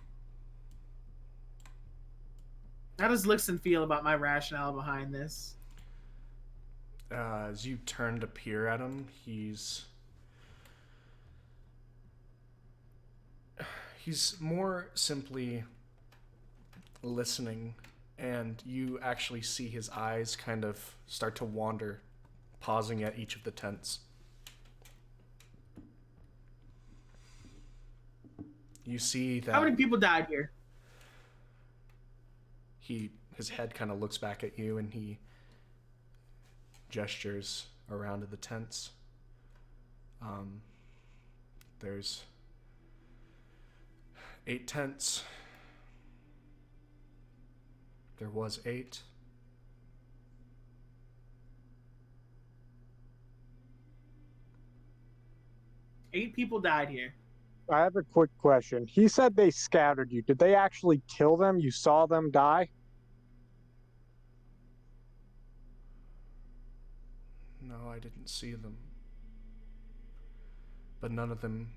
how does Lichten feel about my rationale behind this? As you turn to peer at him, he's more simply listening, and you actually see his eyes kind of start to wander, pausing at each of the tents. You see that How many people died here? his head kind of looks back at you, and he gestures around to the tents. There's 8 tents. There was 8. Eight people died here. I have a quick question. He said they scattered you. Did they actually kill them? You saw them die? No, I didn't see them. But none of them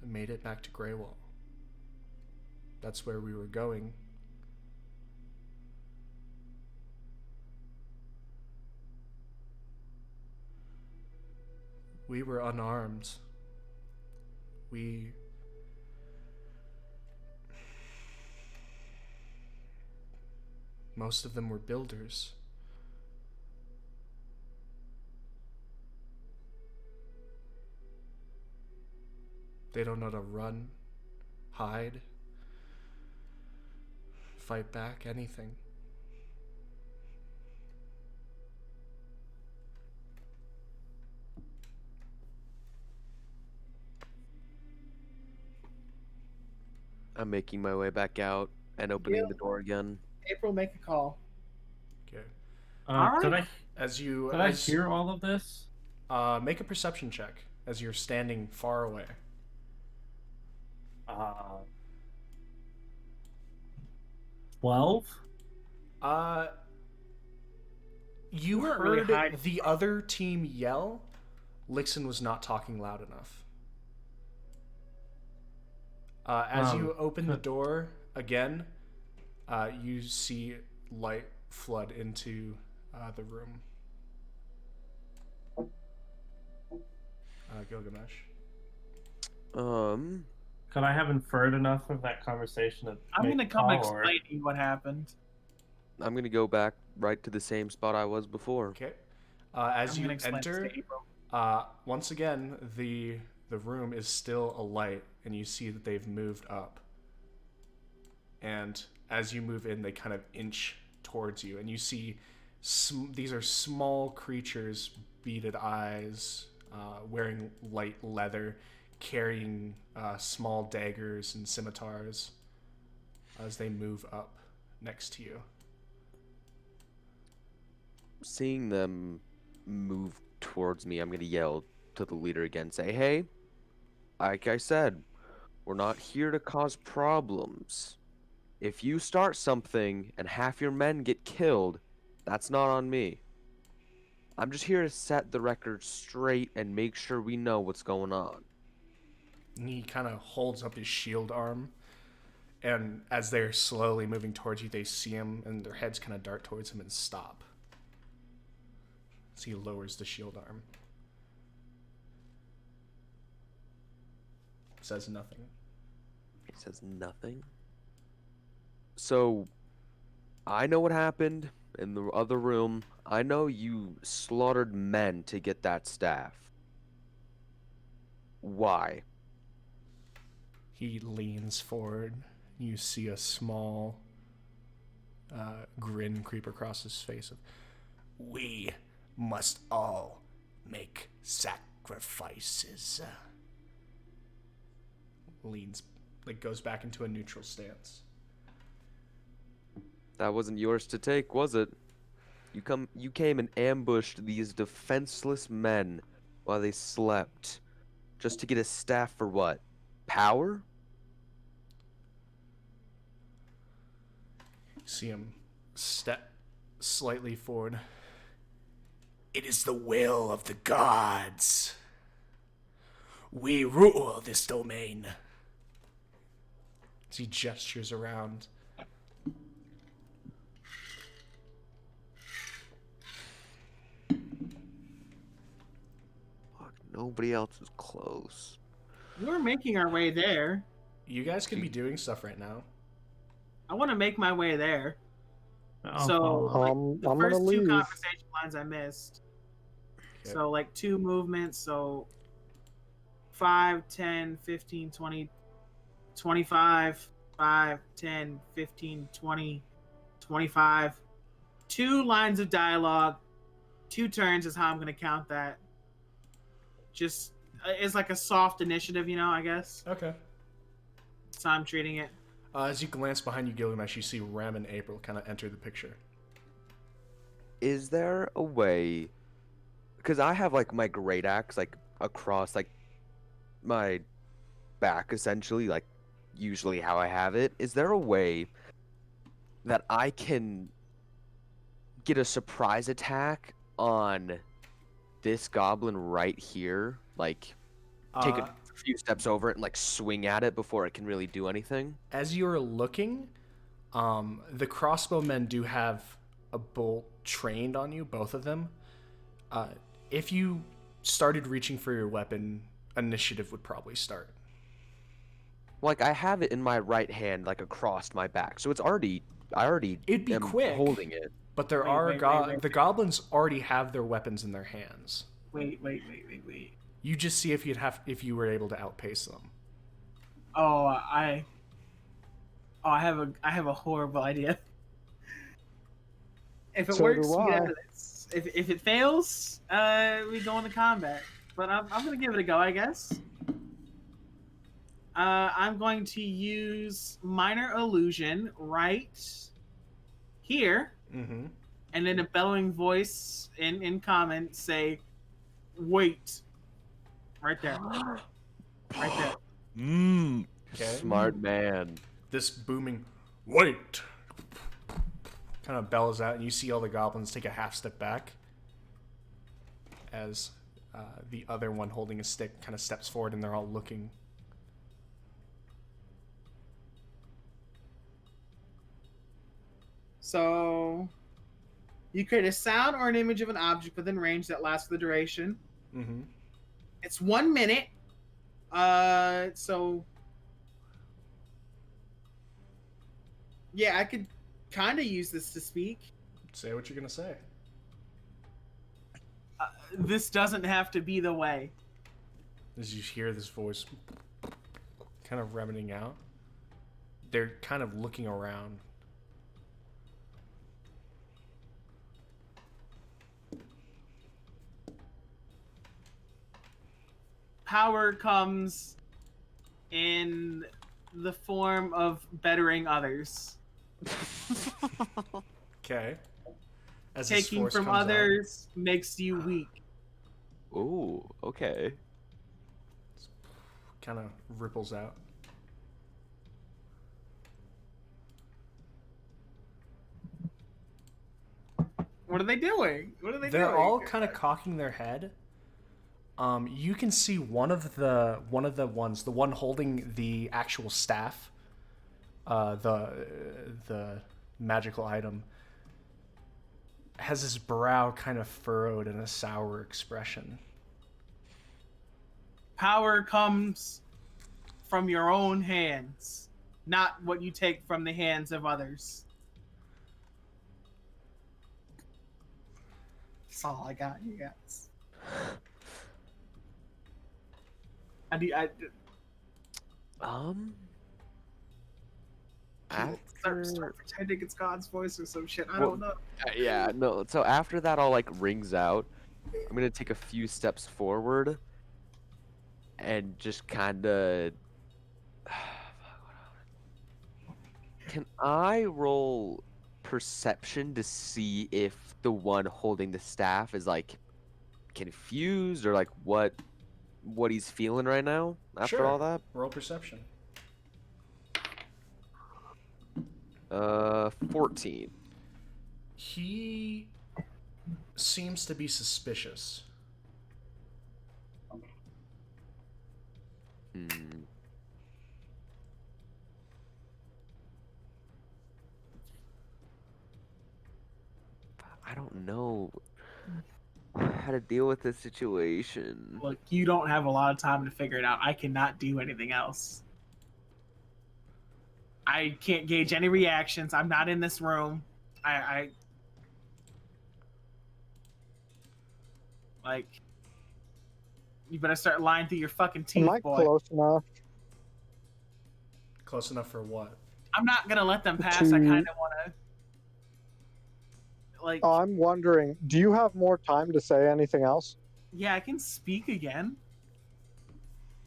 made it back to Greywall. That's where we were going. We were unarmed. Most of them were builders. They don't know to run, hide, fight back, anything. I'm making my way back out and opening the door again. April, make a call. Okay. All Did right. I hear all of this? Make a perception check as you're standing far away. 12? You weren't heard really hiding. the other team yell. Lichten was not talking loud enough. As you open the door again, you see light flood into the room. Gilgamesh. Could I have inferred enough of that conversation to I'm make gonna a come call, explain to you what happened. I'm gonna go back right to the same spot I was before. Okay. As I'm you gonna explain this enter, to April. once again, the room is still alight, and you see that they've moved up. And as you move in, they kind of inch towards you, and you see these are small creatures, beaded eyes, wearing light leather, carrying small daggers and scimitars as they move up next to you. Seeing them move towards me, I'm gonna yell to the leader again, say, hey, like I said, we're not here to cause problems. If you start something and half your men get killed, that's not on me. I'm just here to set the record straight and make sure we know what's going on. And he kind of holds up his shield arm, and as they're slowly moving towards you, they see him, and their heads kind of dart towards him and stop. So he lowers the shield arm. Says nothing. He says nothing. So, I know what happened in the other room. I know you slaughtered men to get that staff. Why? He leans forward. You see a small grin creep across his face. We must all make sacrifices. Leans, goes back into a neutral stance. That wasn't yours to take, was it? You came and ambushed these defenseless men while they slept, just to get a staff for what? power? See him step slightly forward. It is the will of the gods. We rule this domain. As he gestures around. Fuck, nobody else is close. We're making our way there. You guys could be doing stuff right now. I want to make my way there. I'll So follow. like, the I'm first gonna two leave. conversation lines I missed. Okay. So like 2 movements, so 5, 10, 15, 20, 25, 5, 10, 15, 20, 25. 2 lines of dialogue, 2 turns is how I'm going to count that. Just, it's like a soft initiative, you know, I guess. Okay. That's how I'm treating it. As you glance behind you, Gilgamesh, you see Rem and April kind of enter the picture. Is there a way? Because I have like my great axe like across like my back, essentially, like usually how I have it. Is there a way that I can get a surprise attack on this goblin right here? Like take a few steps over it and like swing at it before it can really do anything? As you're looking, the crossbowmen do have a bolt trained on you, both of them. If you started reaching for your weapon, initiative would probably start. Like I have it in my right hand, like across my back, so I already It'd be am quick. holding it. But there Wait, the goblins already have their weapons in their hands. Wait. You just see if you were able to outpace them. Oh, I have a horrible idea. If it So works, do we get I. out of this. If it fails, we go into combat. But I'm gonna give it a go, I guess. I'm going to use minor illusion right here, Mm-hmm. and in a bellowing voice in common say, "Wait!" Right there, right there. Okay. Smart man. This booming, wait, kind of bellows out, and you see all the goblins take a half step back as the other one holding a stick kind of steps forward, and they're all looking. So, you create a sound or an image of an object within range that lasts for the duration. Mm-hmm. It's 1 minute. So yeah, I could kind of use this to speak. Say what you're gonna say. This doesn't have to be the way. As you hear this voice kind of remedying out, they're kind of looking around. Power comes in the form of bettering others. Okay. As this Taking force from comes out, others makes you weak. Ooh, okay. kind of ripples out. What are they doing? What are they doing? They're all kind of cocking their head. You can see one of the one holding the actual staff, the magical item, has his brow kind of furrowed in a sour expression. Power comes from your own hands, not what you take from the hands of others. That's all I got, you guys. After pretending it's God's voice or some shit. I Well, don't know. yeah, no. So after that all like rings out, I'm gonna take a few steps forward and just kind of. Can I roll perception to see if the one holding the staff is like confused or like what what he's feeling right now after Sure. all that? Roll perception. 14. He seems to be suspicious. Hmm. I don't know how to deal with this situation. Look, you don't have a lot of time to figure it out. I cannot do anything else. I can't gauge any reactions. I'm not in this room. I like. You better start lying through your fucking teeth, Am I boy. close enough? Close enough for what? I'm not gonna let them pass. To- I kind of want to. Like, I'm wondering, do you have more time to say anything else? yeah, I can speak again.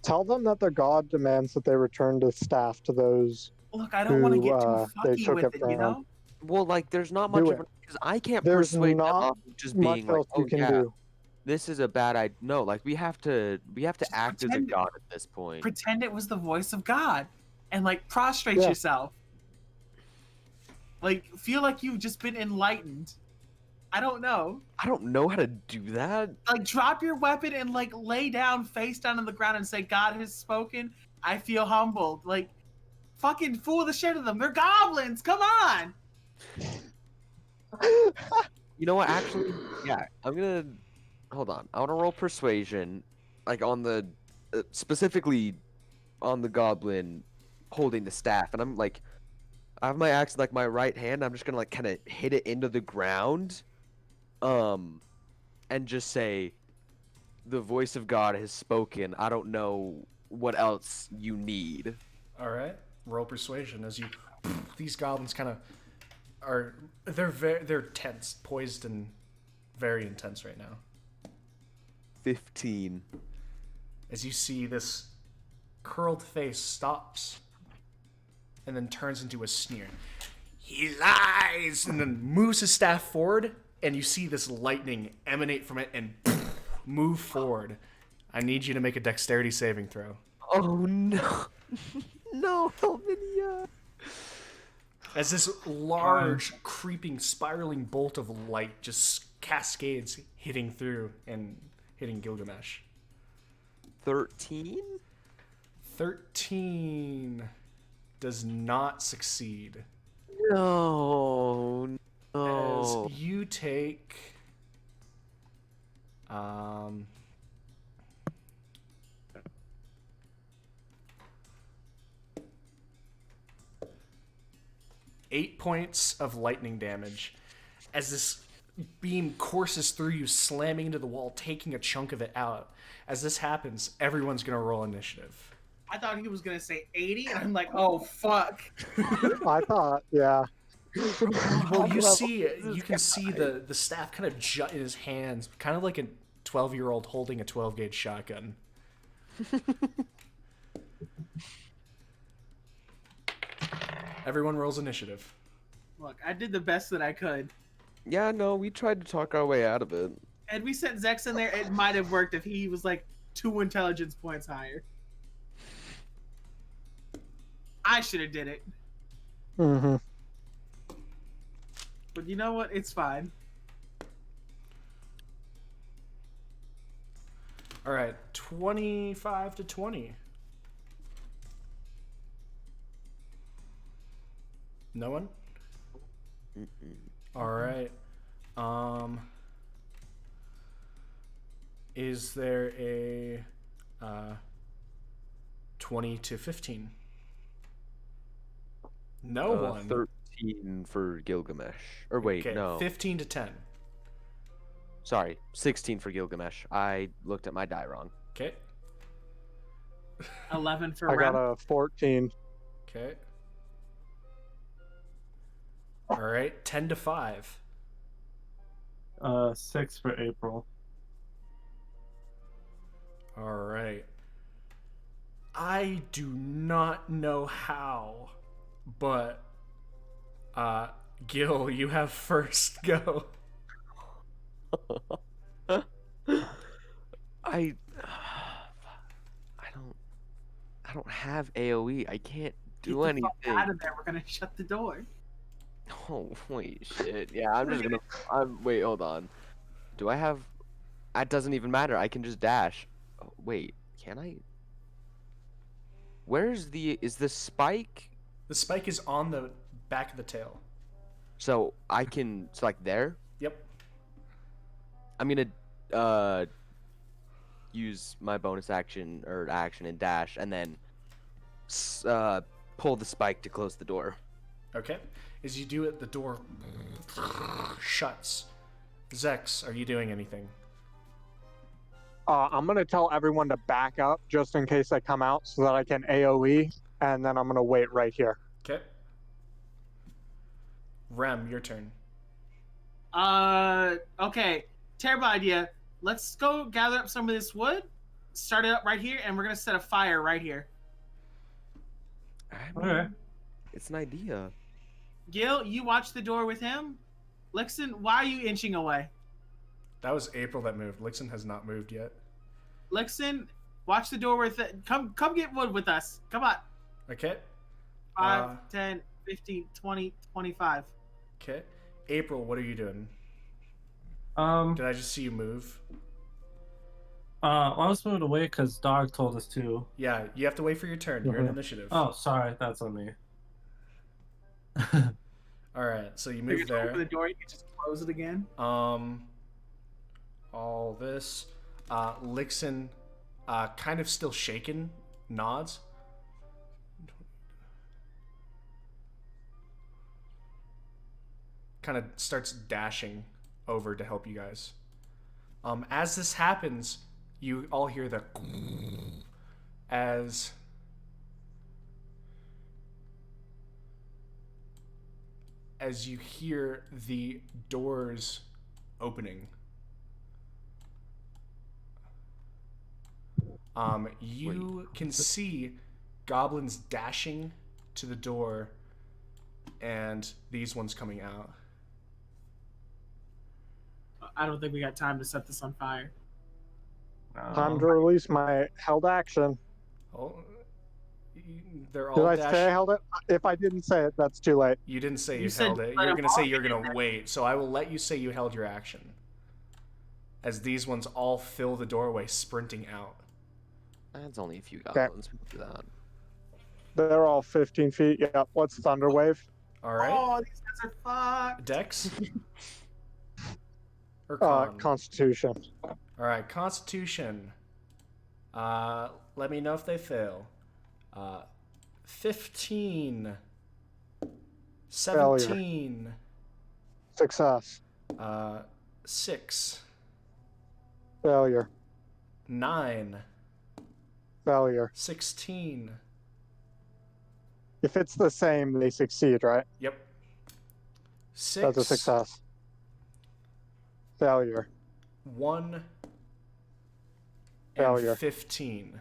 Tell them that the god demands that they return the staff to those. Look, I don't want to Who, get too they fucky took with it it, you from. know? Well, like, there's not much Do of it. because I can't There's persuade them not off of just much being like, else you oh can yeah, do. this is a bad idea. No, like we have to act as a pretend- god at this point. Pretend it was the voice of God, and like prostrate Yeah. yourself. Like, feel like you've just been enlightened. I don't know. I don't know how to do that. Like, drop your weapon and like lay down face down on the ground and say, God has spoken. I feel humbled. Like, fucking fool the shit of them. They're goblins. Come on. You know what? Actually, yeah, I'm gonna hold on. I want to roll persuasion, like on the specifically on the goblin holding the staff, and I'm like, I have my axe in like my right hand. I'm just gonna like kind of hit it into the ground, and just say, "The voice of God has spoken. I don't know what else you need." All right. Roll persuasion as you. These goblins kind of are. They're tense, poised, and very intense right now. 15. As you see this curled face stops and then turns into a sneer. He lies! And then moves his staff forward, and you see this lightning emanate from it and move forward. I need you to make a dexterity saving throw. Oh no! No, Helminia! As this large, creeping, spiraling bolt of light just cascades, hitting through and hitting Gilgamesh. 13? 13 does not succeed. No, no. As you take 8 points of lightning damage as this beam courses through you, slamming into the wall, taking a chunk of it out. As this happens, everyone's gonna roll initiative. I thought he was going to say 80, and I'm like, oh, fuck. I thought, yeah. Well, you can see the staff kind of jut in his hands, kind of like a 12-year-old holding a 12-gauge shotgun. Everyone rolls initiative. Look, I did the best that I could. Yeah, no, we tried to talk our way out of it. Had we sent Zex in there, it might have worked if he was like 2 intelligence points higher. I should have did it. Mm-hmm. But you know what? It's fine. All right, 25 to 20. No one? All right. Is there a 20 to 15? No one. 13 for Gilgamesh. Or wait, Okay, no. 15 to 10. Sorry, 16 for Gilgamesh. I looked at my die wrong. Okay. 11 for I got Rem. a 14. Okay. All right, 10 to 5. 6 for April. All right. I do not know how, but Gil, you have first go. I don't have AoE. I can't Get do the anything. fuck out of there. We're gonna shut the door. Oh, wait, shit. Yeah, I'm just gonna. Wait, hold on. Do I have? That doesn't even matter. I can just dash. Oh, wait, can I? Where's the? Is the spike? The spike is on the back of the tail. So I can. It's like there. Yep. I'm gonna use my bonus action or action and dash, and then pull the spike to close the door. Okay. As you do it, the door shuts. Zex, are you doing anything? I'm gonna tell everyone to back up just in case they come out, so that I can AOE, and then I'm gonna wait right here. Okay. Rem, your turn. Okay. Terrible idea. Let's go gather up some of this wood, start it up right here, and we're gonna set a fire right here. I mean, Okay. it's an idea. Gil, you watch the door with him. Lixon, why are you inching away? That was April that moved. Lixon has not moved yet. Lixon, watch the door with it. Come get wood with us. Come on. Okay. 5, 10, 15, 20, 25. Okay. April, what are you doing? Did I just see you move? Well, I was moved away because Dog told us to. Yeah, you have to wait for your turn. You're in initiative. Oh, sorry, that's on me. All right, so you You move just there. open the door. You can just close it again. All this. Lixon, kind of still shaken, nods. Kind of starts dashing over to help you guys. As this happens, you all hear the as you hear the doors opening. You can see goblins dashing to the door and these ones coming out. I don't think we got time to set this on fire. Time to release my held action. Oh, they're all Did I dash. say I held it? If I didn't say it, that's too late. You didn't say You you said held it. let You're them gonna say all you're get gonna in there. wait. So I will let you say you held your action. As these ones all fill the doorway, sprinting out. That's only a few goblins. We'll do that. They're all 15 feet. Yep. Let's Thunderwave. All right, Oh, these guys are fucked. Dex or Con. Constitution. All right, Constitution. Let me know if they fail. 15. 17. Success. 6. Failure. 9. Failure. 16. If it's the same, they succeed, right? Yep. 6. That's a success. Failure. 1. Failure. And 15.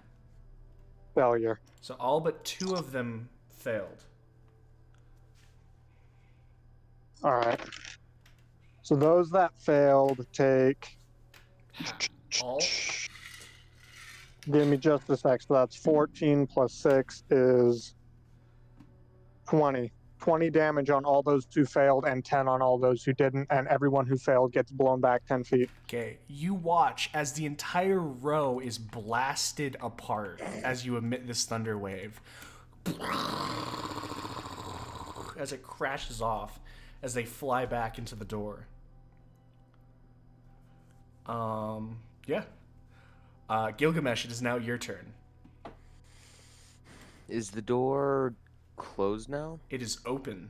Failure. So all but 2 of them failed. All right. So those that failed take. All? Give me just a sec. So that's 14 plus 6 is 20. 20 damage on all those who failed and 10 on all those who didn't. And everyone who failed gets blown back 10 feet. Okay, you watch as the entire row is blasted apart as you emit this thunder wave. As it crashes off as they fly back into the door. Yeah. Gilgamesh, it is now your turn. Is the door closed now? It is open.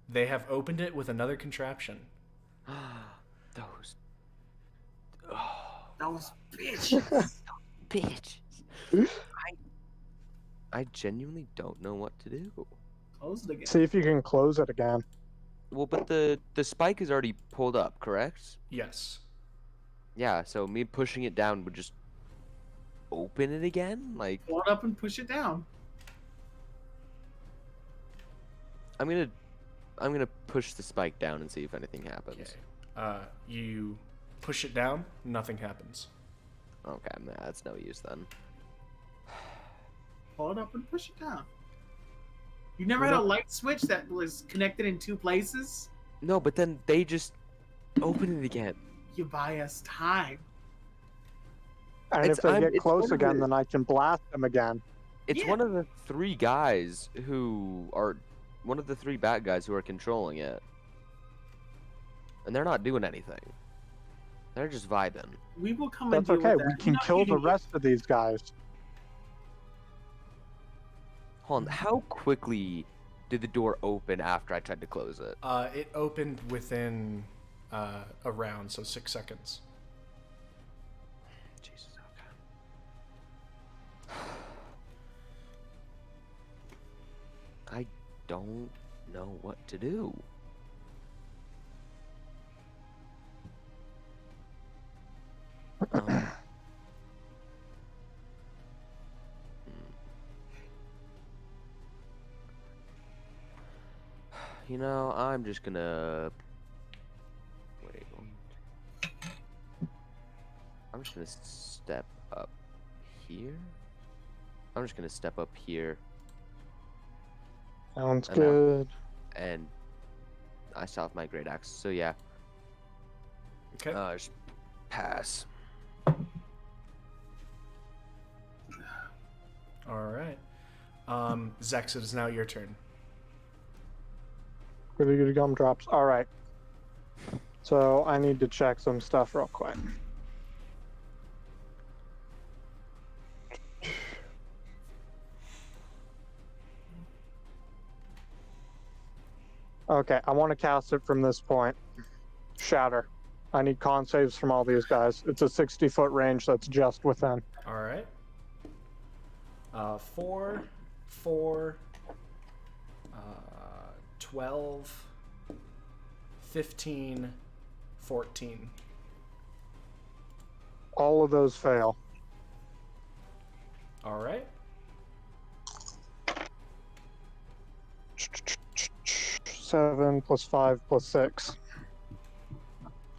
They have opened it with another contraption. Those Those bitches. bitch. I genuinely don't know what to do. Close it again. See if you can close it again. Well, but the spike is already pulled up, correct? Yes. Yeah, so me pushing it down would just open it again? Like, Pull it up and push it down. I'm gonna push the spike down and see if anything happens. Okay. You push it down, nothing happens. Okay, nah, that's no use then. pull it up and push it down. You never had a light switch that was connected in 2 places? No, but then they just open it again. You buy us time. And if they get close again, then I can blast them again. It's Yeah. one of the 3 guys who are one of the 3 bad guys who are controlling it. And they're not doing anything. They're just vibing. We will come That's and deal okay. with that. We can kill the rest of these guys. Hold on, how quickly did the door open after I tried to close it? It opened within a round, so 6 seconds. Jesus, okay. I don't know what to do. You know, I'm just gonna wait. I'm just gonna step up here. I'm just gonna step up here, Sounds And, good. and I still have my great axe. So yeah, Okay. just pass. All right. Zex, it is now your turn. Goody goody gumdrops. All right. So I need to check some stuff real quick. Okay, I want to cast it from this point. Shatter. I need con saves from all these guys. It's a 60-foot range that's just within. All right. 4, 4, 12, 15, 14. All of those fail. All right. 7 plus 5 plus 6.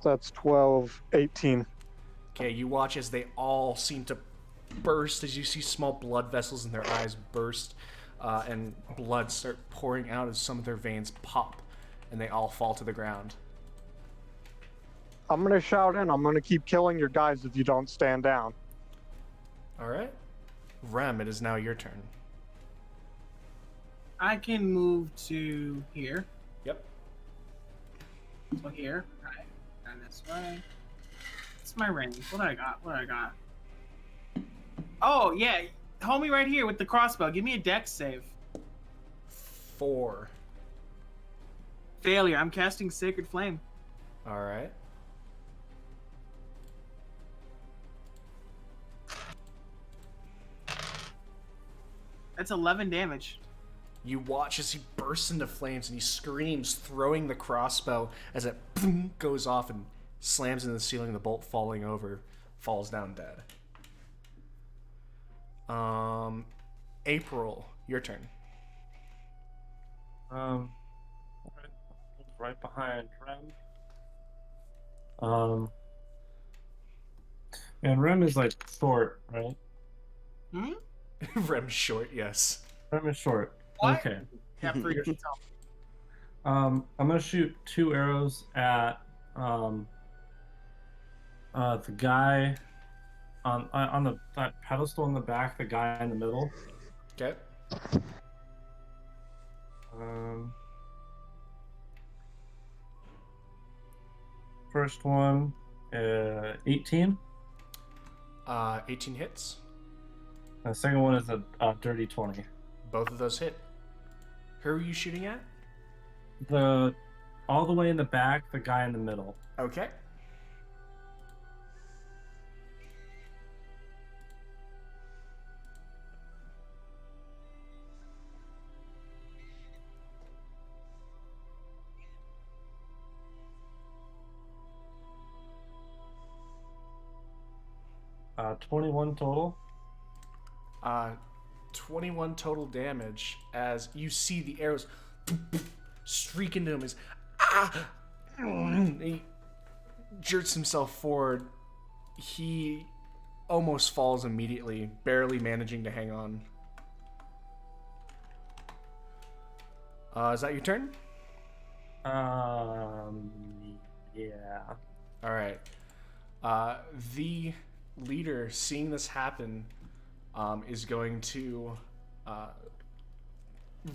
That's 12, 18. Okay, you watch as they all seem to burst, as you see small blood vessels in their eyes burst, and blood start pouring out as some of their veins pop, and they all fall to the ground. I'm gonna shout in. I'm gonna keep killing your guys if you don't stand down. All right. Rem, it is now your turn. I can move to here. Yep. So here. Right. And this way. It's my range. What do I got? What do I got? Oh, yeah. Hold me right here with the crossbow. Give me a dex save. 4. Failure. I'm casting Sacred Flame. All right. That's 11 damage. You watch as he bursts into flames and he screams, throwing the crossbow as it boom, goes off and slams into the ceiling. The bolt falling over, falls down dead. April, your turn. Right behind Rem. And Rem is like short, right? Hmm? Rem's short, yes. Rem is short. What? Okay. Yeah, for yourself. I'm gonna shoot 2 arrows at the guy on that pedestal in the back, the guy in the middle. Okay. First one, 18. 18 hits. The second one is a dirty 20. Both of those hit. Who are you shooting at? All the way in the back, the guy in the middle. Okay. Uh, 21 total. 21 total damage as you see the arrows streak into him. He jerks himself forward. He almost falls immediately, barely managing to hang on. Is that your turn? Yeah. All right. The leader, seeing this happen, is going to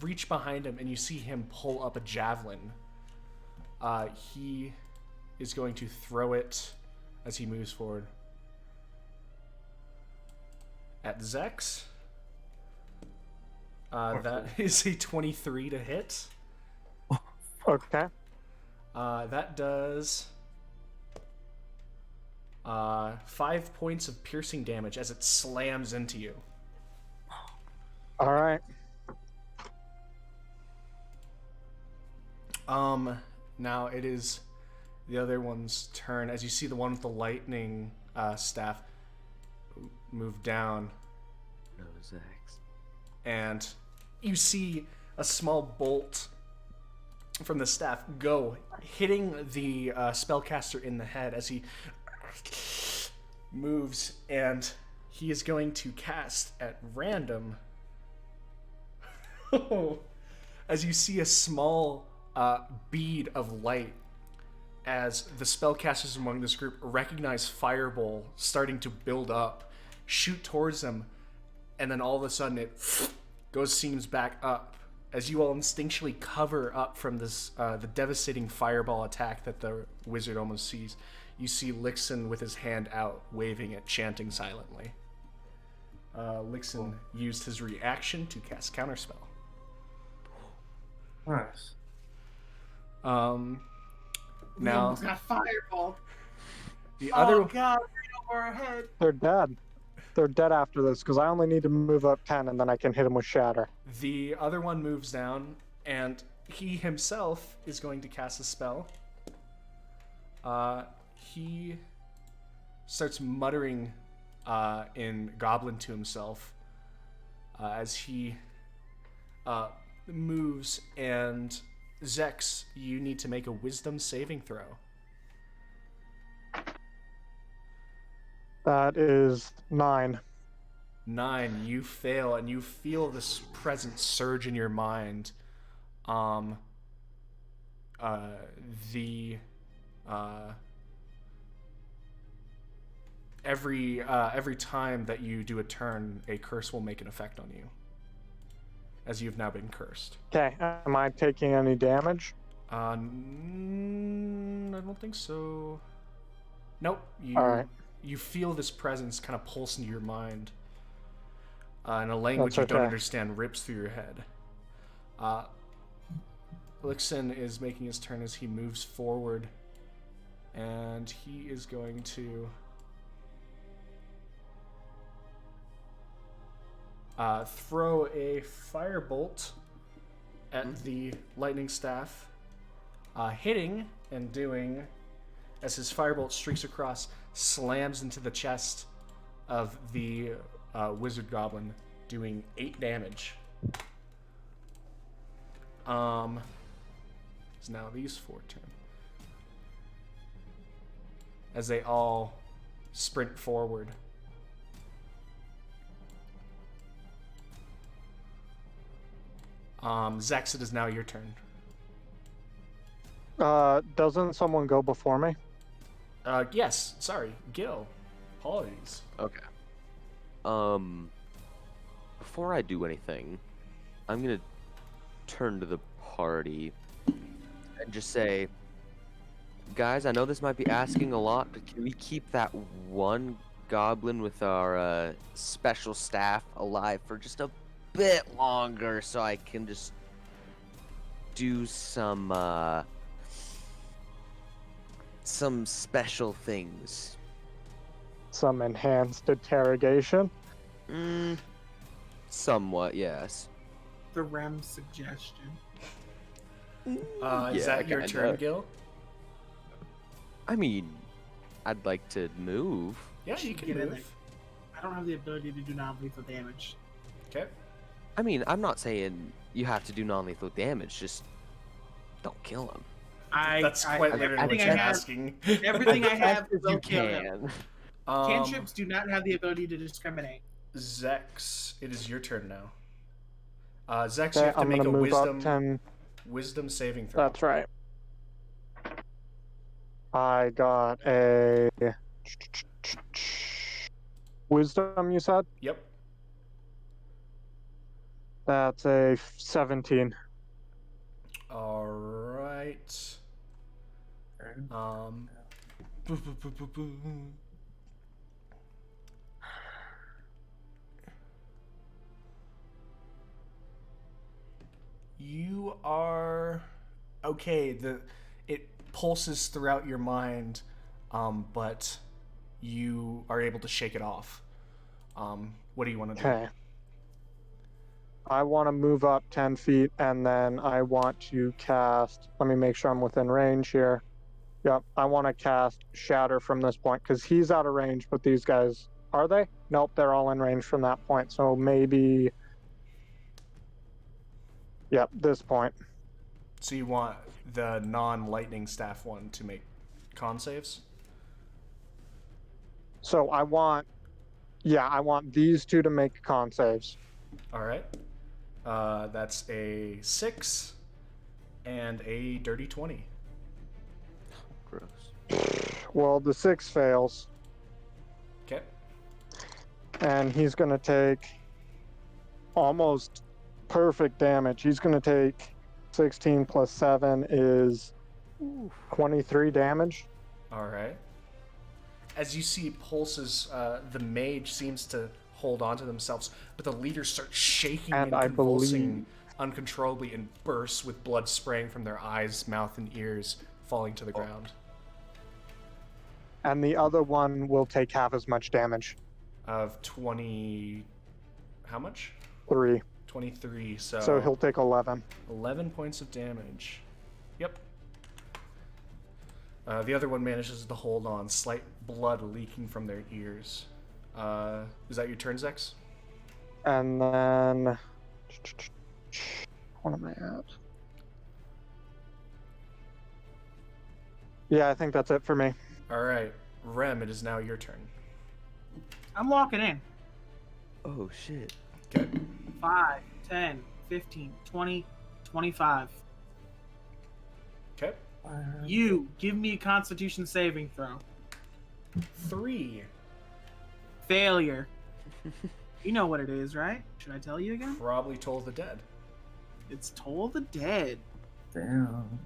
reach behind him, and you see him pull up a javelin. He is going to throw it as he moves forward at Zex. That is a 23 to hit. Okay. That does 5 points of piercing damage as it slams into you. All right. Now it is the other one's turn. As you see the one with the lightning staff move down. No, Zex. And you see a small bolt from the staff go, hitting the spellcaster in the head as he moves, and he is going to cast at random. As you see a small bead of light, as the spellcasters among this group recognize Fireball starting to build up, shoot towards them, and then all of a sudden it seams back up as you all instinctually cover up from this the devastating fireball attack that the wizard almost sees. You see Lichten with his hand out, waving it, chanting silently. Lichten used his reaction to cast Counterspell. Nice. We Now almost got fireball. the other Oh god, right over our head. They're dead. They're dead after this because I only need to move up 10 and then I can hit him with Shatter. The other one moves down, and he himself is going to cast a spell. He starts muttering in Goblin to himself as he moves, and Zex, you need to make a Wisdom saving throw. That is 9. 9, you fail, and you feel this presence surge in your mind. Every time that you do a turn, a curse will make an effect on you, as you've now been cursed. Okay, am I taking any damage? I don't think so. Nope. All right. You feel this presence kind of pulse into your mind. In a language That's you don't okay. understand, rips through your head. Lichten is making his turn as he moves forward, and he is going to throw a firebolt at the lightning staff, hitting and doing, as his firebolt streaks across, slams into the chest of the wizard goblin, doing 8 damage. It's now these 4 turn. As they all sprint forward. Zex, it is now your turn. Doesn't someone go before me? Yes, sorry, Gil. Apologies. Okay. Before I do anything, I'm gonna turn to the party and just say, guys, I know this might be asking a lot, but can we keep that one goblin with our special staff alive for just a bit longer so I can just do some special things? Some enhanced interrogation? Somewhat, yes. The REM suggestion. Is Yeah, that your kinda. turn, Gil? I mean, I'd like to move. Yeah, you can Get in there. move. I don't have the ability to do non-lethal damage. Okay. I mean, I'm not saying you have to do non-lethal damage, just don't kill him. That's quite literally what everything you're I have- asking. Everything I have As will you kill him. can. Cantrips do not have the ability to discriminate. Zex, it is your turn now. Zex, you Okay, have to I'm make gonna a move wisdom. up 10. Wisdom saving throw. That's right. I got a wisdom, you said? Yep. That's a 17. All right. Boo, boo, boo, boo, boo. You are okay. It pulses throughout your mind, but you are able to shake it off. What do you want to do? Okay. I want to move up 10 feet, and then I want to cast... Let me make sure I'm within range here. Yep, I want to cast Shatter from this point, because he's out of range, but these guys... Are they? Nope, they're all in range from that point, so maybe... Yep, this point. So you want the non-lightning staff one to make con saves? So I want... Yeah, I want these two to make con saves. All right. That's a 6 and a dirty 20. Gross. Well, the 6 fails, Okay. and he's going to take almost perfect damage. He's going to take 16 plus 7 is 23 damage. All right. As you see pulses, the mage seems to hold on to themselves, but the leader starts shaking and I convulsing believe... uncontrollably and bursts with blood spraying from their eyes, mouth, and ears, falling to the ground. And the other one will take half as much damage. Of 20... How much? 3. 23, So he'll take 11. 11 points of damage. Yep. The other one manages to hold on, slight blood leaking from their ears. Is that your turn, Zex? And then... What am I at? Yeah, I think that's it for me. All right. Rem, it is now your turn. I'm walking in. Oh shit. Okay. 5, 10, 15, 20, 25. Okay. You give me a Constitution saving throw. 3. Failure. You know what it is, right? Should I tell you again? Probably Toll of the Dead. It's Toll the Dead. Damn.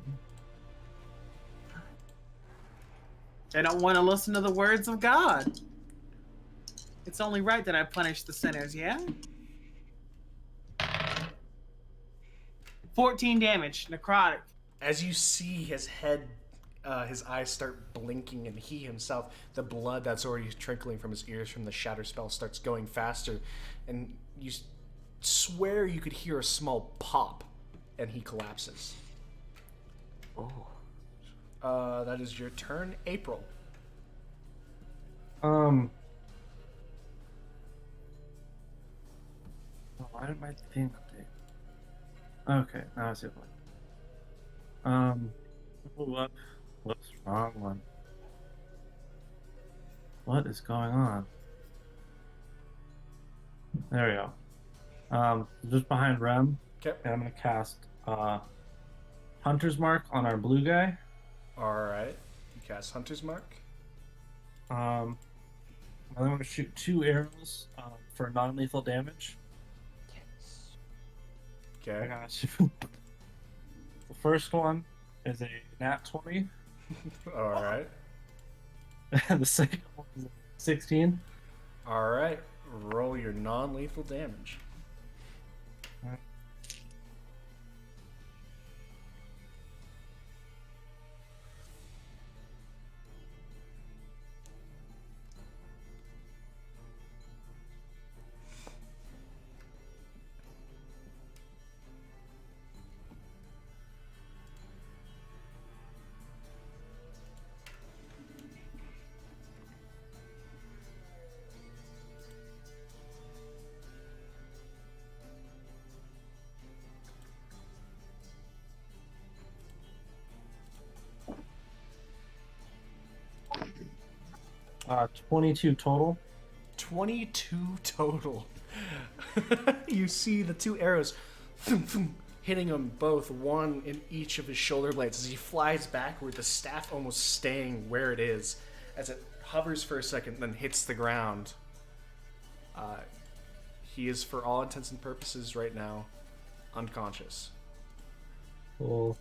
They don't want to listen to the words of God. It's only right that I punish the sinners, yeah? 14 damage, necrotic. As you see his head, his eyes start blinking, and he himself, the blood that's already trickling from his ears from the shatter spell starts going faster, and you swear you could hear a small pop, and he collapses. Oh. That is your turn, April. Why did my thing update? Okay, now I see what. What? Whoops, wrong one. What is going on? There we go. Just behind Rem, Okay. and I'm gonna cast Hunter's Mark on our blue guy. Alright. You cast Hunter's Mark. I'm going to shoot 2 arrows for non-lethal damage. I Okay. gotta shoot. The first one is a nat 20. Alright. And the second one is a 16. Alright. Roll your non-lethal damage. Uh, 22 total. 22 total. You see the 2 arrows hitting him both, one in each of his shoulder blades as he flies backward, the staff almost staying where it is as it hovers for a second, then hits the ground. He is, for all intents and purposes right now, unconscious. Cool.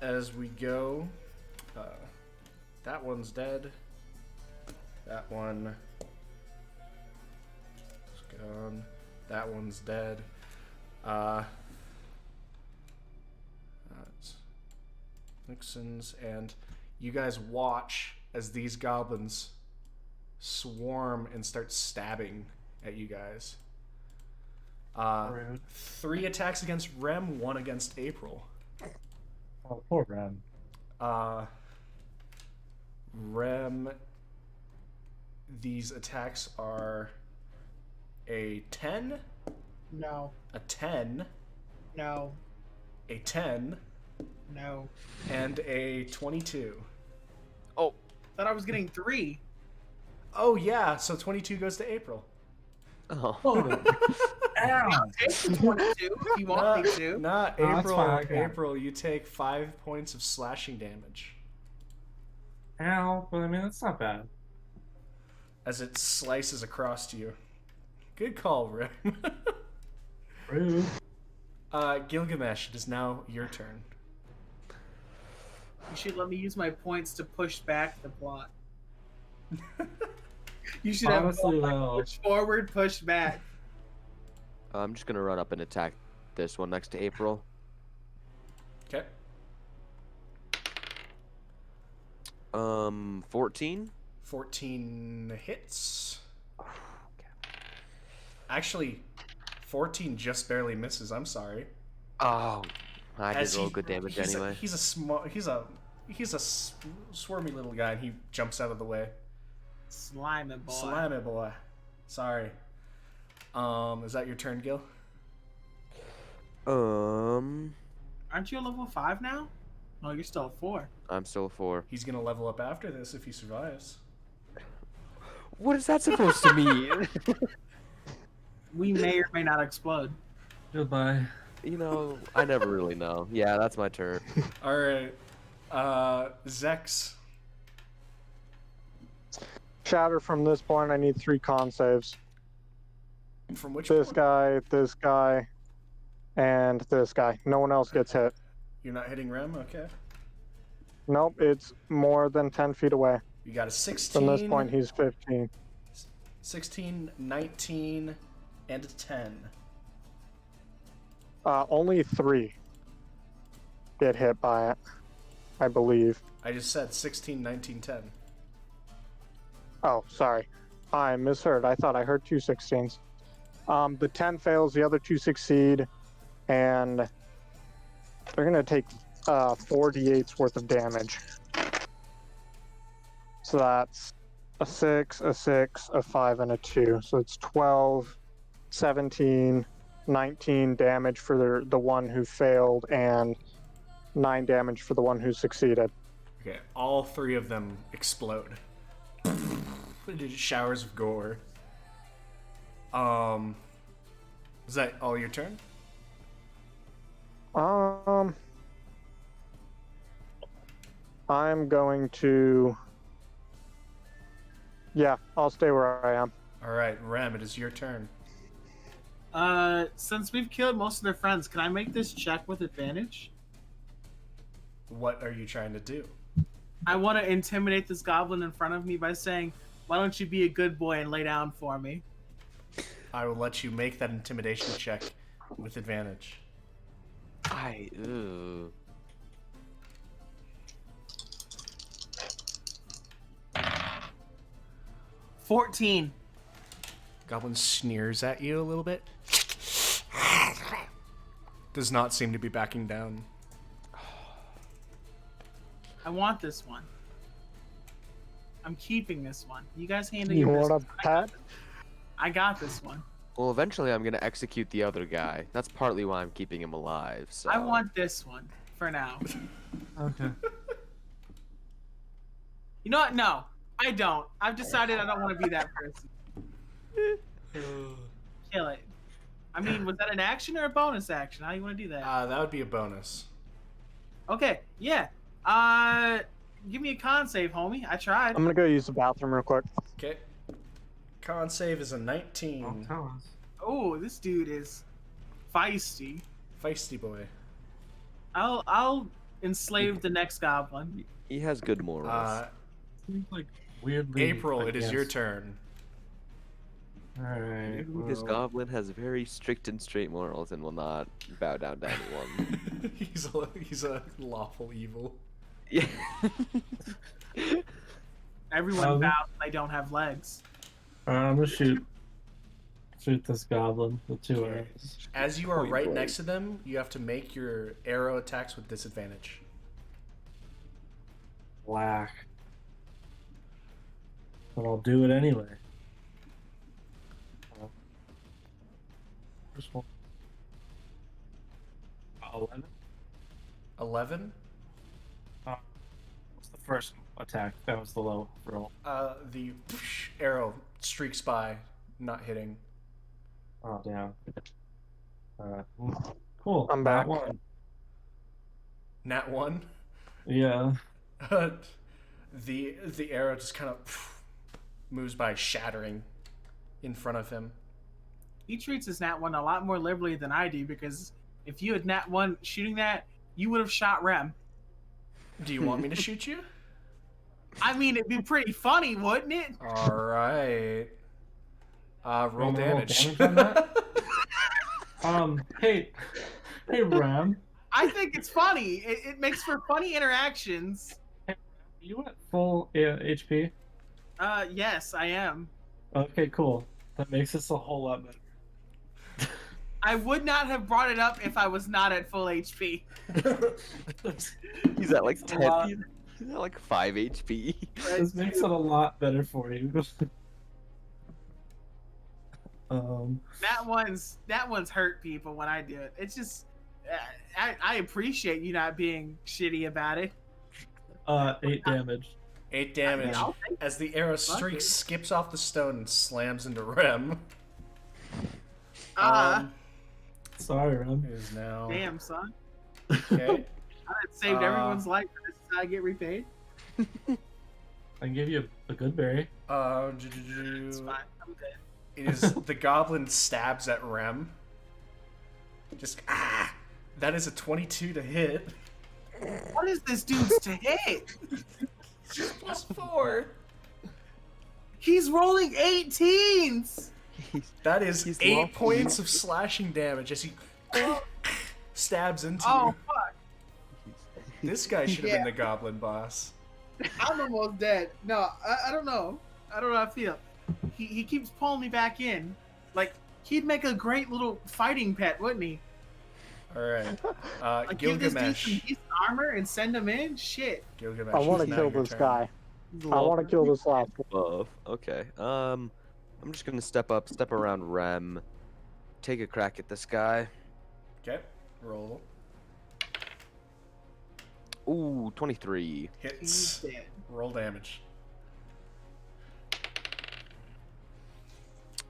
As we go, that one's dead. That one is gone. That one's dead. That's Nixon's, and you guys watch as these goblins swarm and start stabbing at you guys. 3 attacks against Rem, 1 against April. Oh, poor Ren. Rem, these attacks are a 10, No. a 10, No. a 10, No. and a 22. Oh, Thought I was getting 3. Oh yeah, so 22 goes to April. oh. Ow! Take the 22 if you want me to. Not No, that's April. fine, I got it. April, you take 5 points of slashing damage Ow! But I mean, that's not bad. as it slices across you. Good call, Rim. Rude. Gilgamesh, it is now your turn. You should let me use my points to push back the plot. You should have Honestly, one, though. push forward, push back. I'm just gonna run up and attack this one next to April. Okay. 14. 14 hits. Actually, 14 just barely misses. I'm sorry. Oh, I did As roll good damage anyway. He's a swarmy little guy, and he jumps out of the way. Slime it, boy. Slime it, boy. Sorry. Is that your turn, Gil? Um, Aren't you a level 5 now? No, you're still a 4. I'm still a 4. He's gonna level up after this if he survives. What is that supposed to mean? We may or may not explode. Goodbye. You know, I never really know. Yeah, that's my turn. All right. Zex. Shatter from this point, I need 3 con saves. From which This point? guy, and this guy. No one else gets hit. You're not hitting Rem? Okay. Nope, it's more than 10 feet away. You got a 16. From this point, he's 15. 16, 19, and a 10. Only 3 get hit by it, I believe. I just said 16, 19, 10. Oh, sorry. I misheard. I thought I heard 2 16s. The 10 fails, the other 2 succeed, and they're going to take 4d8's worth of damage. So that's a 6, a 6, a 5, and a 2. So it's 12, 17, 19 damage for the one who failed, and 9 damage for the one who succeeded. Okay, all 3 of them explode. Showers of gore. Is that all your turn? I'm going to... Yeah, I'll stay where I am. All right, Rem, it is your turn. Since we've killed most of their friends, can I make this check with advantage? What are you trying to do? I want to intimidate this goblin in front of me by saying, "Why don't you be a good boy and lay down for me?" I will let you make that intimidation check with advantage. Ew. 14. Goblin sneers at you a little bit. Does not seem to be backing down. I want this one. I'm keeping this one. You guys handle You your want a business. pet? I got this one. Well, eventually I'm gonna execute the other guy. That's partly why I'm keeping him alive. So. I want this one for now. Okay. You know what? No, I don't. I've decided I don't want to be that person. kill it. I mean, was that an action or a bonus action? How do you want to do that? That would be a bonus. Okay, yeah. Give me a con save, homie. I tried. I'm gonna go use the bathroom real quick. Okay. Con save is a 19. Don't tell us. Oh, this dude is feisty. Feisty boy. I'll enslave the next goblin. He has good morals. Seems like weirdly. April, it is your turn. Alright. This goblin has very strict and straight morals and will not bow down to anyone. he's a lawful evil. Yeah. Everyone vows they don't have legs. Alright, I'm gonna shoot this goblin with 2 arrows. As you are Point right blank. next to them, you have to make your arrow attacks with disadvantage. Black. But I'll do it anyway. First one. 11. 11. What's the first attack? That was the low roll. The arrow streaks by, not hitting. Oh, damn. Cool. I'm That back. one. Nat 1. Yeah. The arrow just kind of moves by, shattering in front of him. He treats his Nat 1 a lot more liberally than I do, because if you had Nat 1 shooting that, you would have shot Rem. Do you want me to shoot you? I mean, it'd be pretty funny, wouldn't it? All right. Roll Roll damage. damage on that? Hey, Ram. I think it's funny. It makes for funny interactions. You at full HP? Yes, I am. Okay, cool. That makes this a whole lot better. I would not have brought it up if I was not at full HP. He's at like It's a 10. lot. He's at like 5 HP. This makes it a lot better for you. That one's hurt people when I do it. It's just I appreciate you not being shitty about it. 8 damage. 8 damage I'll take as the arrow streak it. skips off the stone and slams into Rem. Sorry, Ram. It is now. Damn, son. Okay. I had saved everyone's life. This is how I get repaid. I can give you a good berry. It's fine. I'm good. It is the goblin stabs at Rem. Just that is a 22 to hit. What is this dude's to hit? +4. He's rolling 18s. That is He's 8 lawful points of slashing damage as he stabs into Oh you. fuck! This guy should have Yeah. been the goblin boss. I'm almost dead. No, I don't know. I don't know how I feel. He keeps pulling me back in. Like he'd make a great little fighting pet, wouldn't he? All right, Like give this dude Gilgamesh. some decent armor and send him in. Shit. Gilgamesh. I want to it's now kill your this turn. guy. I want to kill this last one. Buff. Okay. I'm just gonna step around Rem, take a crack at this guy. Okay, roll. Ooh, 23. He's Hits. dead. Roll damage.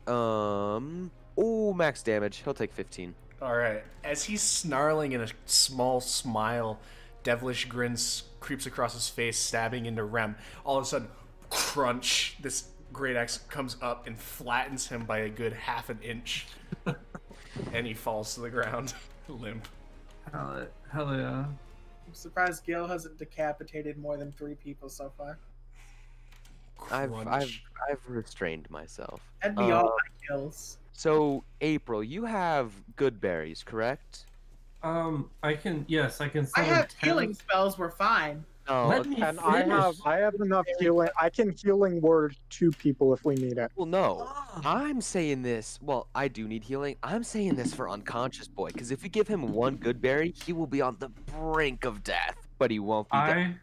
Ooh, max damage. He'll take 15. All right. As he's snarling in a small smile, devilish grin creeps across his face, stabbing into Rem. All of a sudden, crunch! This great axe comes up and flattens him by a good half an inch, and he falls to the ground, limp. Hell yeah. I'm surprised Gil hasn't decapitated more than 3 people so far. I've Crunch. restrained myself. That'd be all my kills. So April, you have good berries, correct? I can I summon have 10. healing spells. We're fine. No. Let me And finish. I have enough healing. I can healing word 2 people if we need it. Well, no. I'm saying this. Well, I do need healing. I'm saying this for unconscious boy, because if we give him 1 good berry, he will be on the brink of death, but he won't be dead.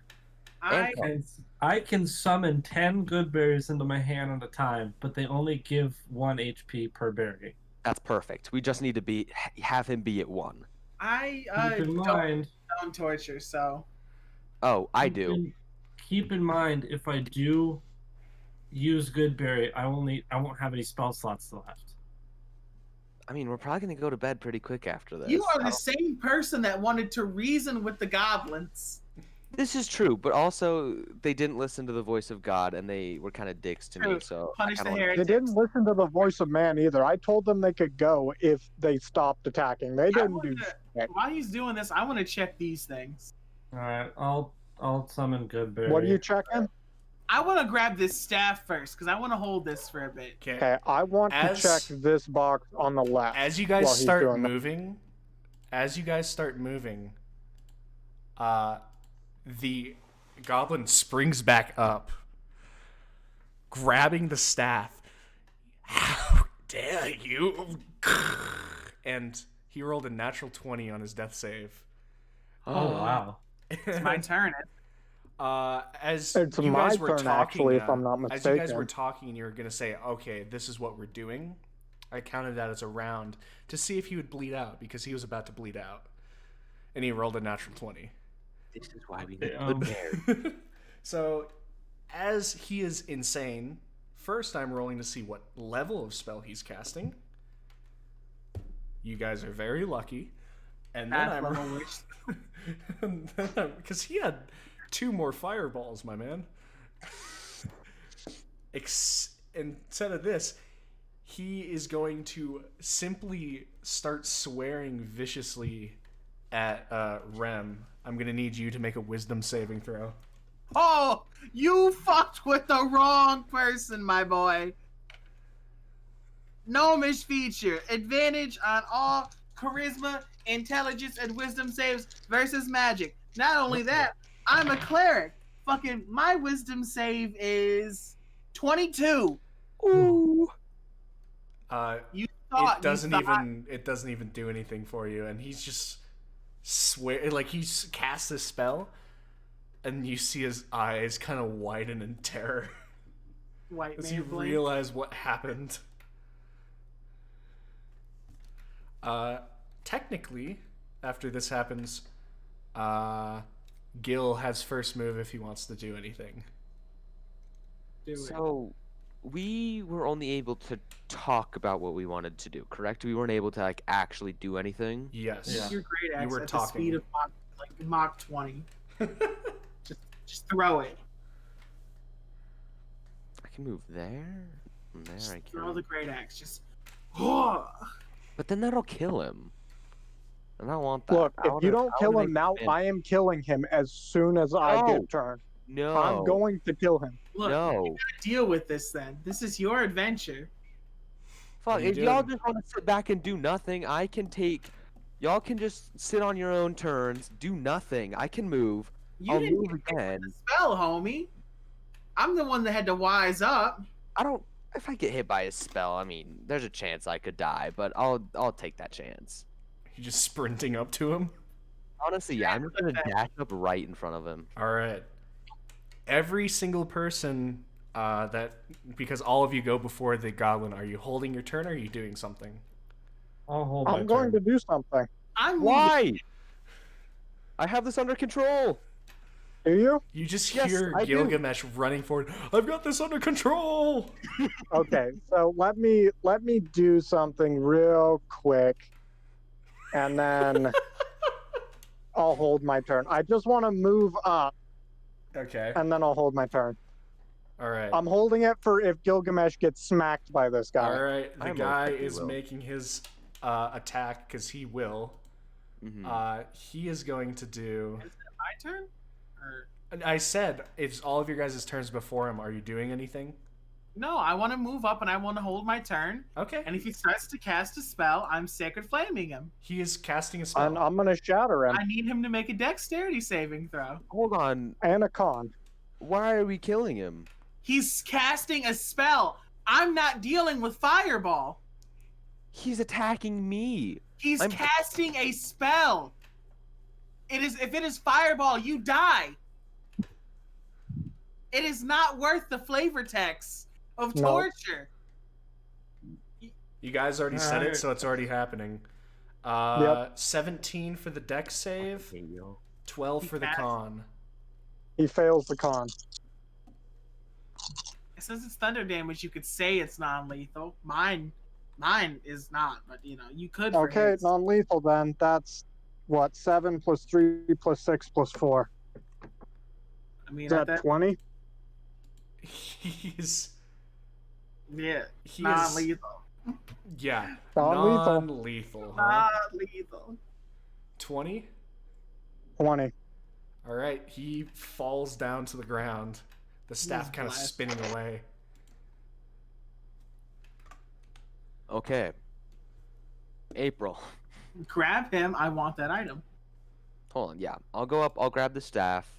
I can summon 10 good berries into my hand at a time, but they only give 1 HP per berry. That's perfect. We just need to have him be at 1. I Keep in don't mind. stone torture, so Oh, I do. Keep in mind, if I do use good berry, I won't have any spell slots left. I mean, we're probably gonna go to bed pretty quick after this. You are the same person that wanted to reason with the goblins. This is true, but also they didn't listen to the voice of God, and they were kind of dicks to me. True. So I Punish the kinda wanna- They heretics. didn't listen to the voice of man either. I told them they could go if they stopped attacking. They didn't do shit. While he's doing this, I want to check these things. All right, I'll summon Goodberry. What are you checking? I want to grab this staff first because I want to hold this for a bit. Okay. Okay, I want to check this box on the left. As you while guys he's start doing that. moving, the goblin springs back up, grabbing the staff. How dare you! And he rolled a natural 20 on his death save. Oh wow. It's my turn. As It's you my guys were turn, talking, actually, if I'm not as you guys mistaken. were talking, you were gonna say, "Okay, this is what we're doing." I counted that as a round to see if he would bleed out because he was about to bleed out, and he rolled a natural 20. This is why we need Um, good bear. So, as he is insane, first I'm rolling to see what level of spell he's casting. You guys are very lucky. And then Half I'm level because he had 2 more fireballs, my man. Instead of this, he is going to simply start swearing viciously at Rem. I'm going to need you to make a wisdom saving throw. Oh, you fucked with the wrong person, my boy. Gnomish feature. Advantage on all charisma, intelligence, and wisdom saves versus magic. Not only that, I'm a cleric. Fucking my wisdom save is 22. Ooh. You thought It doesn't you thought, even do anything for you, and he's just he casts this spell, and you see his eyes kind of widen in terror white as man you blink. realize what happened. Technically, after this happens, Gil has first move if he wants to do anything. Do it. So we were only able to talk about what we wanted to do, correct? We weren't able to like actually do anything. Yes. Yeah. You're great at were at the speed talking. of Mach 20. Just throw it. I can move there. From there Just I throw can. the great axe. Just But then that'll kill him. And I don't want that. Look, I if wanna- you don't I kill wanna him make now, it- I am killing him as soon as I No. get turned. No. I'm going to kill him. look. No. Deal with this then. This is your adventure. Fuck, What are you if y'all doing? just want to sit back and do nothing, I can take. Y'all can just sit on your own turns, do nothing. I can move. You I'll didn't move get hit with again. the spell, homie. I'm the one that had to wise up. I don't. If I get hit by a spell, I mean, there's a chance I could die, but I'll take that chance. You just sprinting up to him. Honestly, yeah, I'm just gonna dash up right in front of him. All right. Every single person because all of you go before the goblin. Are you holding your turn? Or are you doing something? I'll hold my I'm going turn. to do something. I'm moving. Why? I have this under control. Do you? You just Yes, hear I do. Gilgamesh running forward. I've got this under control. Okay, so let me do something real quick, and then I'll hold my turn. I just want to move up, Okay. and then I'll hold my turn. All right. I'm holding it for if Gilgamesh gets smacked by this guy. All right. The I most guy likely is will. making his attack because he will. Mhm. He is going to do. Is it my turn? Or And I said it's all of your guys' turns before him. Are you doing anything? no, I want to move up and I want to hold my turn. Okay. And if he starts to cast a spell, I'm sacred flaming him. He is casting a spell. And I'm gonna shatter him. I need him to make a dexterity saving throw. Hold on. And a con. Why are we killing him? He's casting a spell. I'm not dealing with fireball. He's attacking me. He's I'm- casting a spell. If it is fireball, you die. It is not worth the flavor text of No. torture. You guys already said it, Alright. so it's already happening. 17 for the dex save, Hey, yo. 12 for the He con. He fails the con. Since it's thunder damage, you could say it's non-lethal. Mine Mine is not, but you could. For Okay, his. non-lethal then. That's what 7 plus 3 plus 6 plus 4. I mean, Is at that that, 20? He's yeah, he is non-lethal. yeah, Non-lethal. non-lethal, huh? Non-lethal. 20. 20. All right, he falls down to the ground. The staff kind of blessed. spinning away. Okay. April. Grab him. I want that item. Hold on, yeah. I'll go up, I'll grab the staff.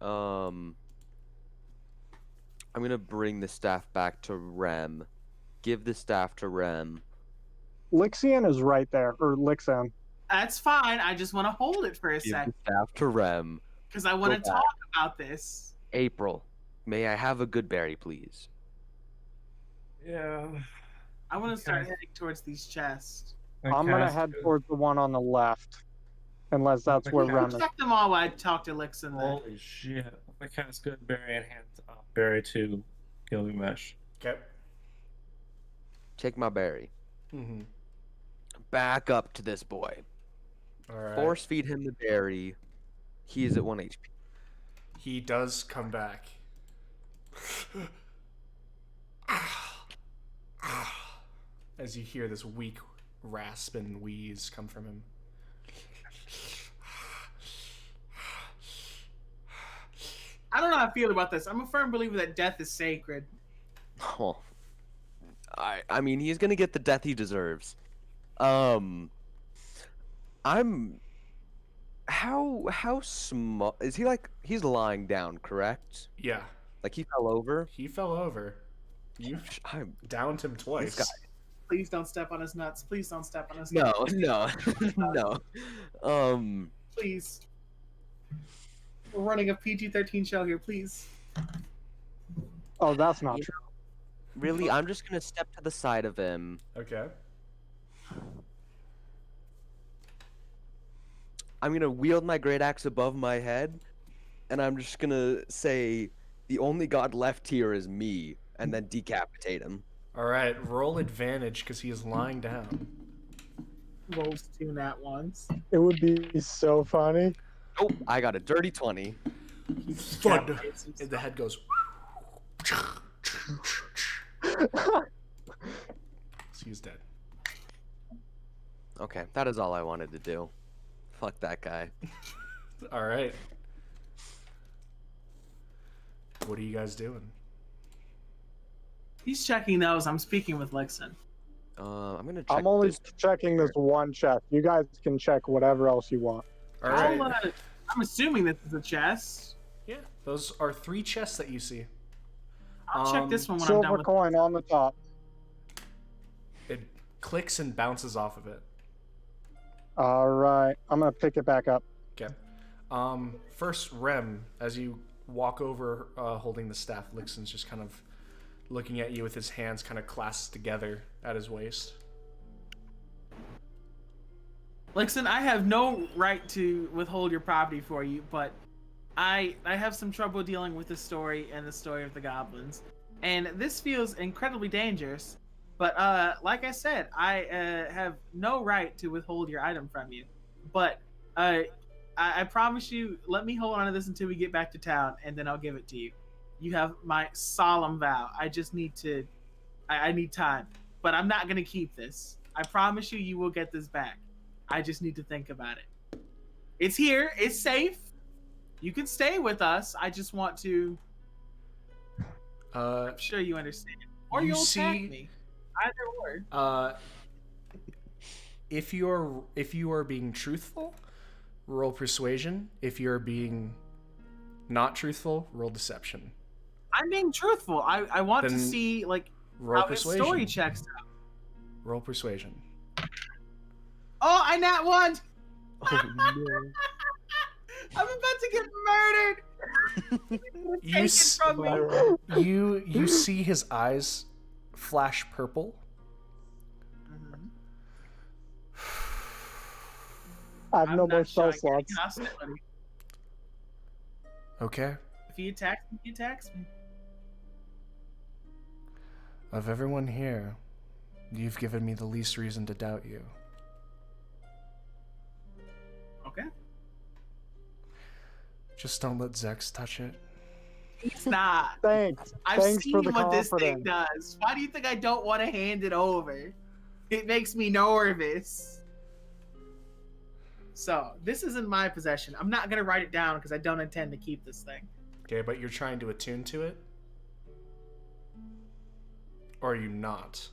I'm gonna bring the staff back to Rem. Give the staff to Rem. Lixian is right there, or Lixan. That's fine. I just want to hold it for a Give sec the staff to Rem. because I want to Go talk about this. April, may I have a good berry, please? Yeah. I want to start Okay. heading towards these chests. I'm gonna head towards the one on the left. Unless that's where Okay. Rem is. Check them all while I talk to Lixen then. Holy shit. I cast good berry and hand berry to Gilgamesh. Okay. Take my berry. Mm-hmm. Back up to this boy. All right. Force feed him the berry. He is at 1 HP. He does come back. As you hear this weak rasp and wheeze come from him. I don't know how I feel about this. I'm a firm believer that death is sacred. Oh. I mean, he's gonna get the death he deserves. I'm. How small is he? Like, he's lying down, correct? Yeah, Like, he fell over. he fell over. You I'm downed him twice. guy- Please don't step on his nuts. Please don't step on his no, nuts. no, no. Please. We're running a PG-13 show here, please. Oh, that's not You- true. Really, I'm just gonna step to the side of him. Okay. I'm gonna wield my great axe above my head, and I'm just gonna say, "The only god left here is me," and then decapitate him. All right. Roll advantage because he is lying down. Rolls 2 nat ones. It would be so funny. Oh, I got a dirty 20. Thud. Decapitates And himself. the head goes. So he's dead. Okay, that is all I wanted to do. Fuck that guy. All right. What are you guys doing? He's checking those. I'm speaking with Lixen. I'm gonna check I'm only this. checking this one chest. You guys can check whatever else you want. All right. I'm assuming this is a chest. Yeah, those are 3 chests that you see. I'll check this one when I'm done Silver with coin on the top. It clicks and bounces off of it. All right, I'm gonna pick it back up. Okay. First, Rem, as you walk over holding the staff, Lixen's just kind of looking at you with his hands kind of clasped together at his waist. Lixen, I have no right to withhold your property for you, but I have some trouble dealing with the story and the story of the goblins. And this feels incredibly dangerous. But like I said, I have no right to withhold your item from you. But I promise you, let me hold on to this until we get back to town, and then I'll give it to you. You have my solemn vow. I just need to... I need time. But I'm not going to keep this. I promise you, you will get this back. I just need to think about it. It's here. It's safe. You can stay with us. I just want to... I'm sure you understand. Or You you'll attack see- me. Either or. If you are being truthful, roll persuasion. If you're being not truthful, roll deception. I'm being truthful. I want to Then see Roll how his persuasion. story checks out. Roll persuasion. Oh, I nat one. Oh no. I'm about to get murdered. You Take it s- from me. You see his eyes flash purple. Mhm. I have no I'm more not spell showing any slots. hostility. Okay. If he attacks me, he attacks me. Of everyone here, you've given me the least reason to doubt you. Okay. Just don't let Zex touch it. He's not. Thanks. I've Thanks seen for the what this thing confidence. does. Why do you think I don't want to hand it over? It makes me nervous. So, this is in my possession. I'm not going to write it down because I don't intend to keep this thing. Okay, but you're trying to attune to it? Or are you not?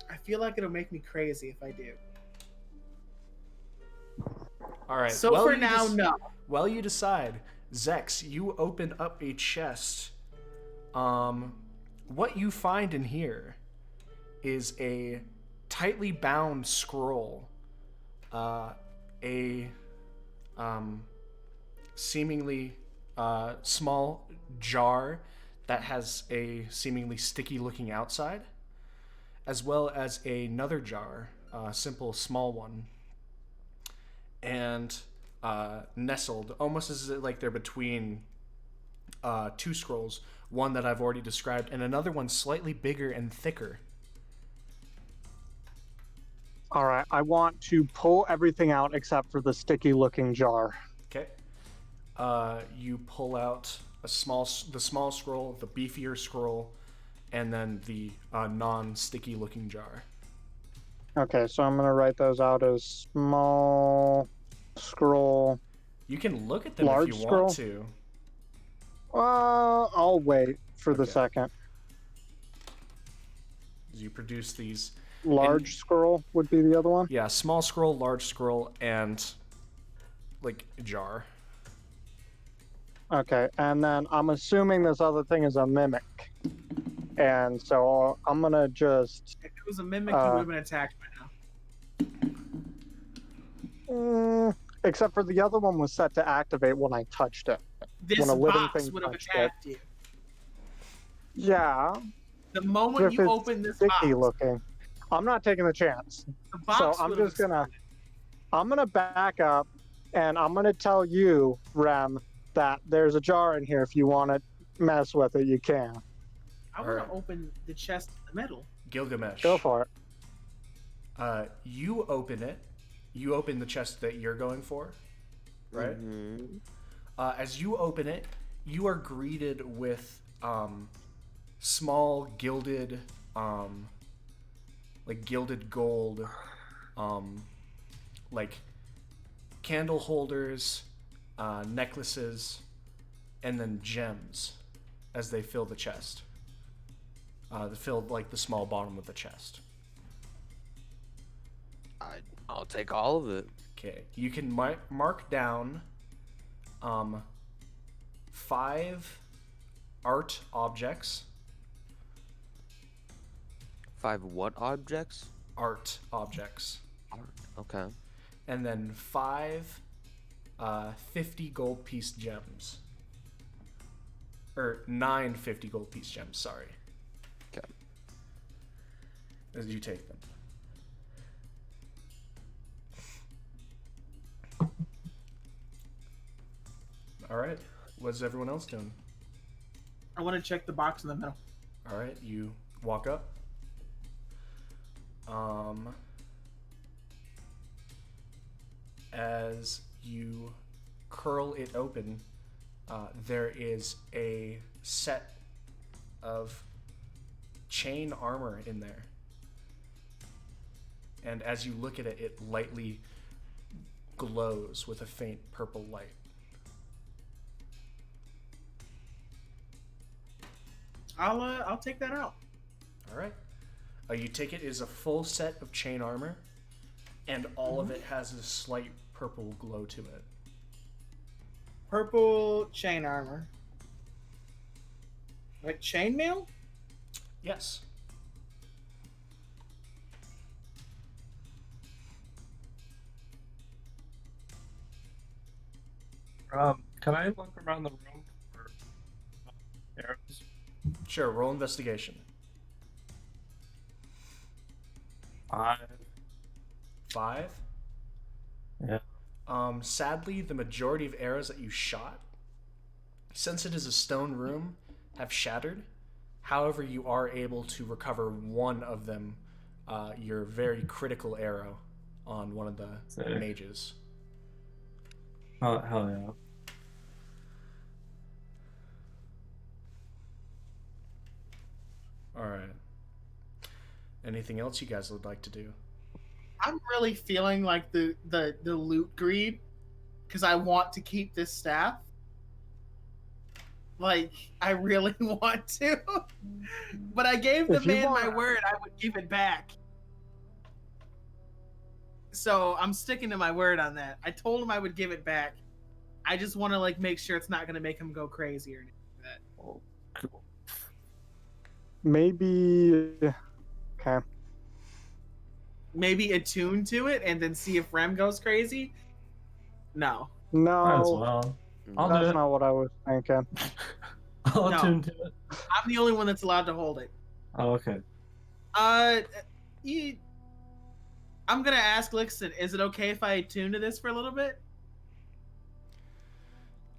I feel like it'll make me crazy if I do. Alright, So well, for now, no. Well, you decide. Zex, you open up a chest. What you find in here is a tightly bound scroll. A seemingly small jar that has a seemingly sticky looking outside, as well as another jar, a simple small one, and nestled, almost as like they're between two scrolls, one that I've already described, and another one slightly bigger and thicker. All right, I want to pull everything out except for the sticky-looking jar. Okay. You pull out the small scroll, the beefier scroll, and then the non-sticky looking jar. Okay, so I'm gonna write those out as small scroll. You can look at them Large if you scroll? want to. I'll wait for the Okay. second. You produce these. Large scroll would be the other one. Yeah, small scroll, large scroll, and like jar. Okay, and then I'm assuming this other thing is a mimic. And so I'm gonna just If it was a mimic, you would have been attacked by now. except for the other one was set to activate when I touched it. This When a living box thing would have touched it. attacked you. Yeah, The moment if you it's open this box, sticky looking. I'm not taking the chance. the box So I'm would have just gonna exploded. back up and I'm gonna tell you, Rem, that there's a jar in here. If you want to mess with it, you can. I want Alright. to open the chest in the middle. Gilgamesh. Go for it. You open it. You open the chest that you're going for, right? Mhm. As you open it, you are greeted with small gilded, like gilded gold, like candle holders, necklaces, and then gems as they fill the chest. They fill like the small bottom of the chest. I'll take all of it. Okay, you can mark down 5 art objects. 5 what objects? Art objects. Okay. And then 5 50 gold piece gems. Or 9 50 gold piece gems, sorry. Okay. As you take them. Alright, what's everyone else doing? I want to check the box in the middle. Alright, you walk up. As you curl it open, there is a set of chain armor in there. And as you look at it, it lightly glows with a faint purple light. I'll take that out. All right. You take it is a full set of chain armor, and all of it has a slight purple glow to it. Purple chain armor. Like chainmail? Yes. Can I look around the room for arrows? Sure. Roll investigation. 5. 5. Yeah. Sadly, the majority of arrows that you shot, since it is a stone room, have shattered. However, you are able to recover one of them, your very critical arrow, on one of the Sick. mages. Oh, hell yeah. All right. Anything else you guys would like to do? I'm really feeling like the loot greed because I want to keep this staff. Like, I really want to. But I gave the If you man my want- word I would give it back. So I'm sticking to my word on that. I told him I would give it back. I just want to like make sure it's not gonna make him go crazy or anything like that. Oh, cool. Maybe. Okay. Maybe attune to it and then see if Rem goes crazy. No. Might as No, well. I'll do that's it. not what I was thinking. I'll No. tune to it. I'm the only one that's allowed to hold it. Oh, okay. You, I'm gonna ask Lichten, is it okay if I attune to this for a little bit?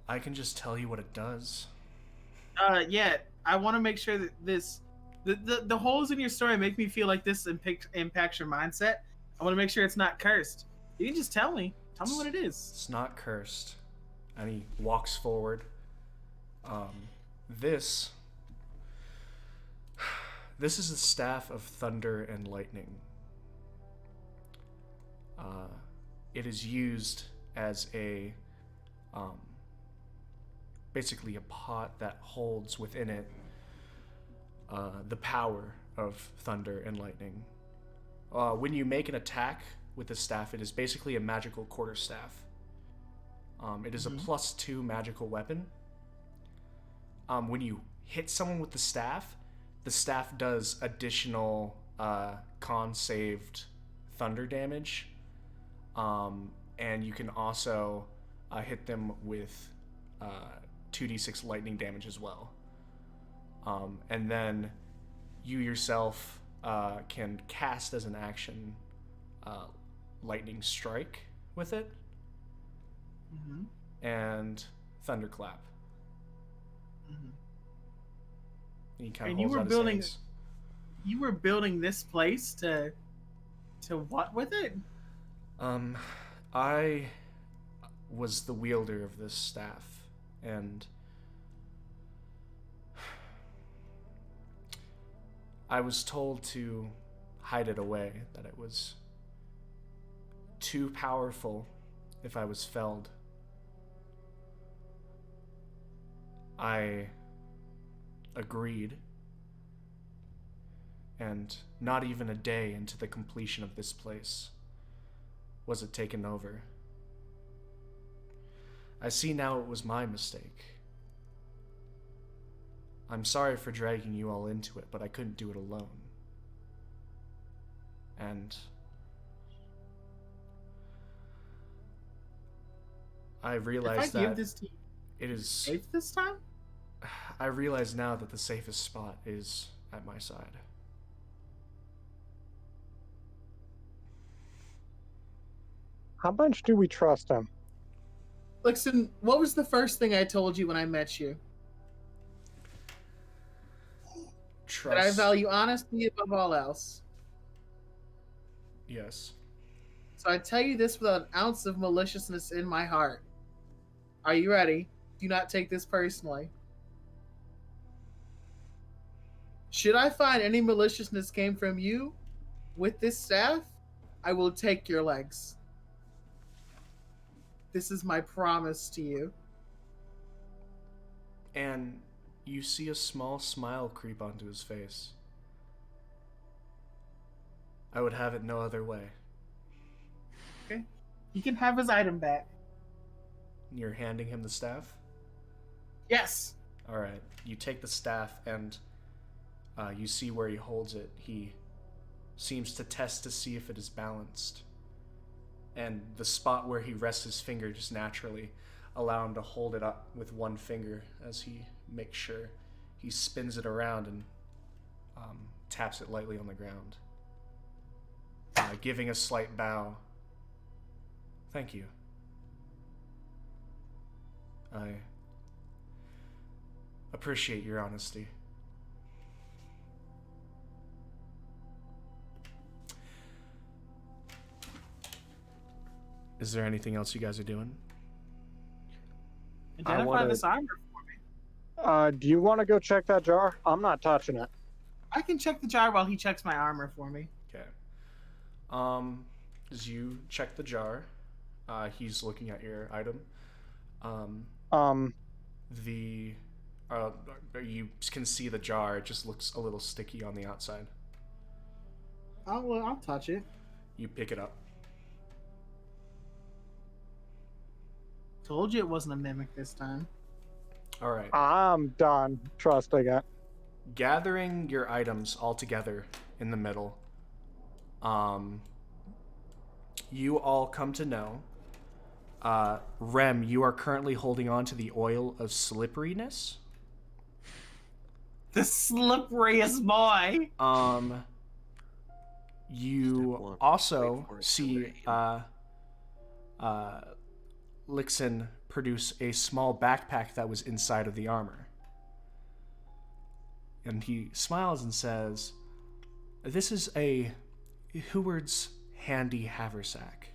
I can just tell you what it does. Yeah. I want to make sure that the holes in your story make me feel like this impacts your mindset. I want to make sure it's not cursed. You can just tell me. Tell me what it is. It's not cursed. And he walks forward. This is the staff of thunder and lightning. It is used as a basically a pot that holds within it the power of thunder and lightning. When you make an attack with the staff, it is basically a magical quarterstaff. It is a +2 magical weapon. When you hit someone with the staff does additional con-saved thunder damage. And you can also hit them with 2d6 lightning damage as well. And then you yourself can cast as an action lightning strike with it, and thunderclap. And he kind of And you holds were out his building- hands. You were building this place to what with it? I was the wielder of this staff, and I was told to hide it away, that it was too powerful if I was felled. I agreed, and not even a day into the completion of this place was it taken over. I see now it was my mistake. I'm sorry for dragging you all into it, but I couldn't do it alone. And I realized If I give that this to you, it is. safe this time? I realize now that the safest spot is at my side. How much do we trust him? Listen, what was the first thing I told you when I met you? Trust. That I value honesty above all else. Yes. So I tell you this without an ounce of maliciousness in my heart. Are you ready? Do not take this personally. Should I find any maliciousness came from you with this staff, I will take your legs. This is my promise to you. And you see a small smile creep onto his face. I would have it no other way. Okay? He can have his item back. You're handing him the staff? Yes. Alright. You take the staff and you see where he holds it. He seems to test to see if it is balanced. And the spot where he rests his finger just naturally allow him to hold it up with one finger as he makes sure. He spins it around and taps it lightly on the ground, giving a slight bow. Thank you. I appreciate your honesty. Is there anything else you guys are doing? Identify wanna- this armor for me. Do you want to go check that jar? I'm not touching it. I can check the jar while he checks my armor for me. Okay. As you check the jar, he's looking at your item. The you can see the jar. It just looks a little sticky on the outside. I'll touch it. You pick it up. Told you it wasn't a mimic this time. All right. I'm done trusting it. Gathering your items all together in the middle. You all come to know. Rem, you are currently holding on to the oil of slipperiness. The slipperiest boy. You Step one, also wait for it to see rain. Lichten produce a small backpack that was inside of the armor. And he smiles and says, "This is a Heward's handy haversack.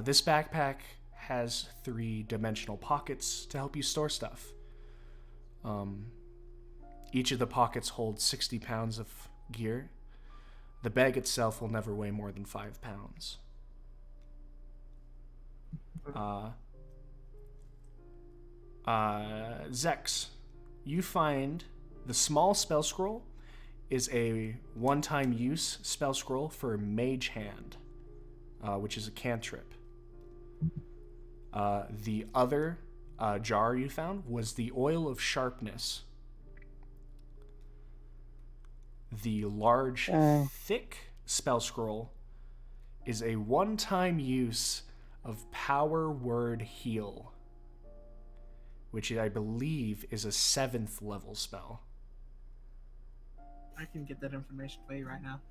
This backpack has 3-dimensional pockets to help you store stuff. Each of the pockets holds 60 pounds of gear. The bag itself will never weigh more than 5 pounds. Zex, you find the small spell scroll is a one-time use spell scroll for Mage Hand, which is a cantrip. The other jar you found was the Oil of Sharpness. The large, thick spell scroll is a one-time use of Power Word Heal, which I believe is a 7th level spell. I can get that information for you right now.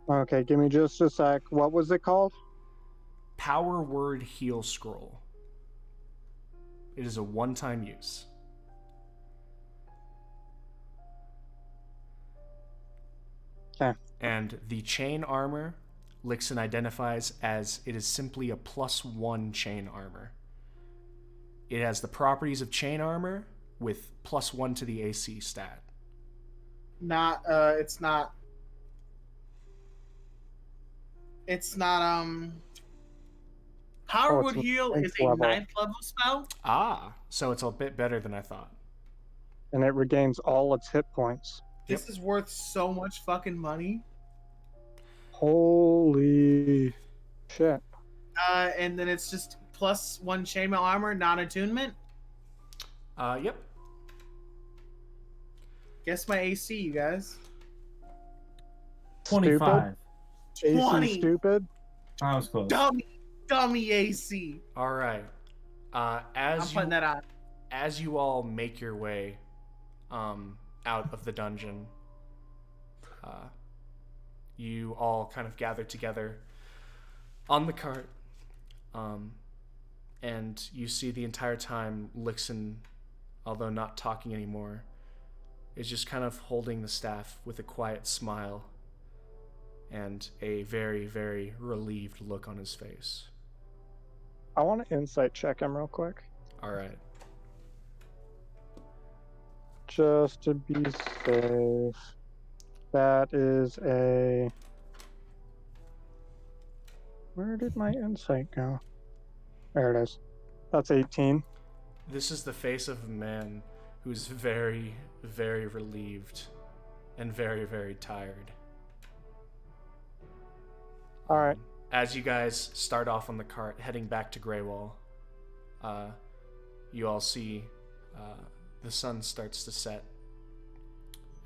Okay, give me just a sec. What was it called? Power Word Heal Scroll. It is a one-time use. Okay. And the chain armor, Lixen identifies as it is simply a +1 chain armor. It has the properties of chain armor with +1 to the AC stat. It's not. Power Oh, Wood it's Heal is a level. 9th level spell. So it's a bit better than I thought. And it regains all its hit points. This is worth so much fucking money. Holy shit. And then it's just +1 chainmail armor, non-attunement. Yep. Guess my AC, you guys. 25. AC 20. stupid. I was close. Dummy AC. All right. I'm As putting that on. you all make your way out of the dungeon, you all kind of gather together on the cart, and you see the entire time Lixen, although not talking anymore, is just kind of holding the staff with a quiet smile and a very, very relieved look on his face. I want to insight check him real quick. All right. Just to be safe. That is a... Where did my insight go? There it is. That's 18. This is the face of a man who's very, very relieved and very, very tired. All right. As you guys start off on the cart, heading back to Greywall, you all see the sun starts to set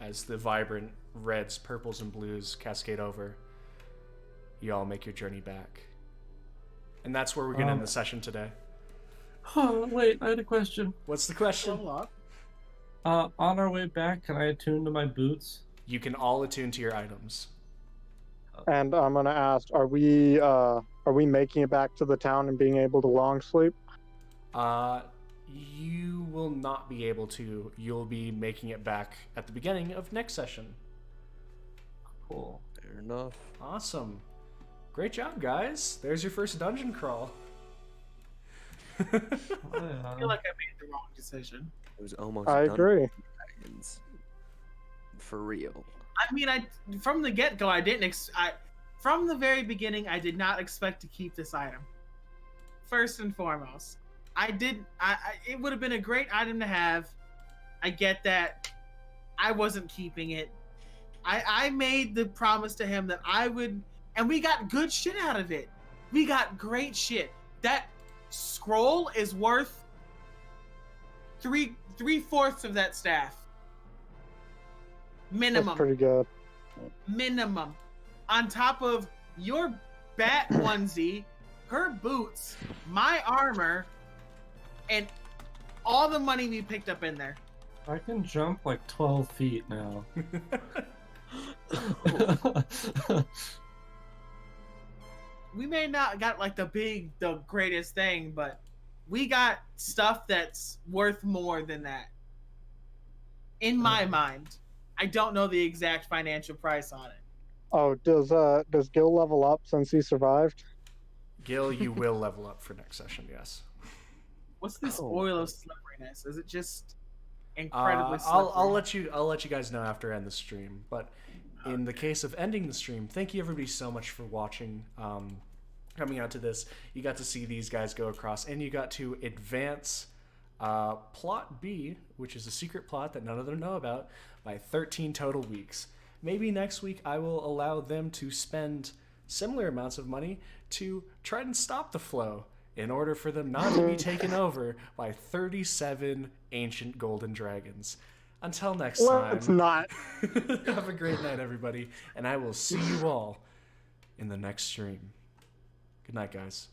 as the vibrant reds, purples, and blues cascade over. You all make your journey back. And that's where we're going to end the session today. Oh, wait, I had a question. What's the question? Hold up. On our way back, can I attune to my boots? You can all attune to your items. And I'm gonna ask, are we making it back to the town and being able to long sleep? you will not be able to. You'll be making it back at the beginning of next session. Cool. Fair enough. Awesome. Great job, guys. There's your first dungeon crawl. I feel like I made the wrong decision. It was almost. I agree. Dragons. For real. I mean, from the get go, I didn't. From the very beginning, I did not expect to keep this item. First and foremost, it would have been a great item to have. I get that. I wasn't keeping it. I made the promise to him that I would, and we got good shit out of it. We got great shit. That scroll is worth three-fourths of that staff. Minimum. That's pretty good. Minimum. On top of your bat onesie, her boots, my armor, and all the money we picked up in there. I can jump like 12 feet now. We may not got like the greatest thing, but we got stuff that's worth more than that. In my mind. I don't know the exact financial price on it. Oh, does Gil level up since he survived? Gil, you will level up for next session, yes. What's this oil of slipperiness? Is it just incredibly slippery? I'll let you guys know after I end the stream. But in the case of ending the stream, thank you everybody so much for watching. Coming out to this, you got to see these guys go across, and you got to advance plot B, which is a secret plot that none of them know about, by 13 total weeks. Maybe next week I will allow them to spend similar amounts of money to try and stop the flow in order for them not to be taken over by 37 ancient golden dragons. Until next time. Let's not. Have a great night, everybody, and I will see you all in the next stream. Good night, guys.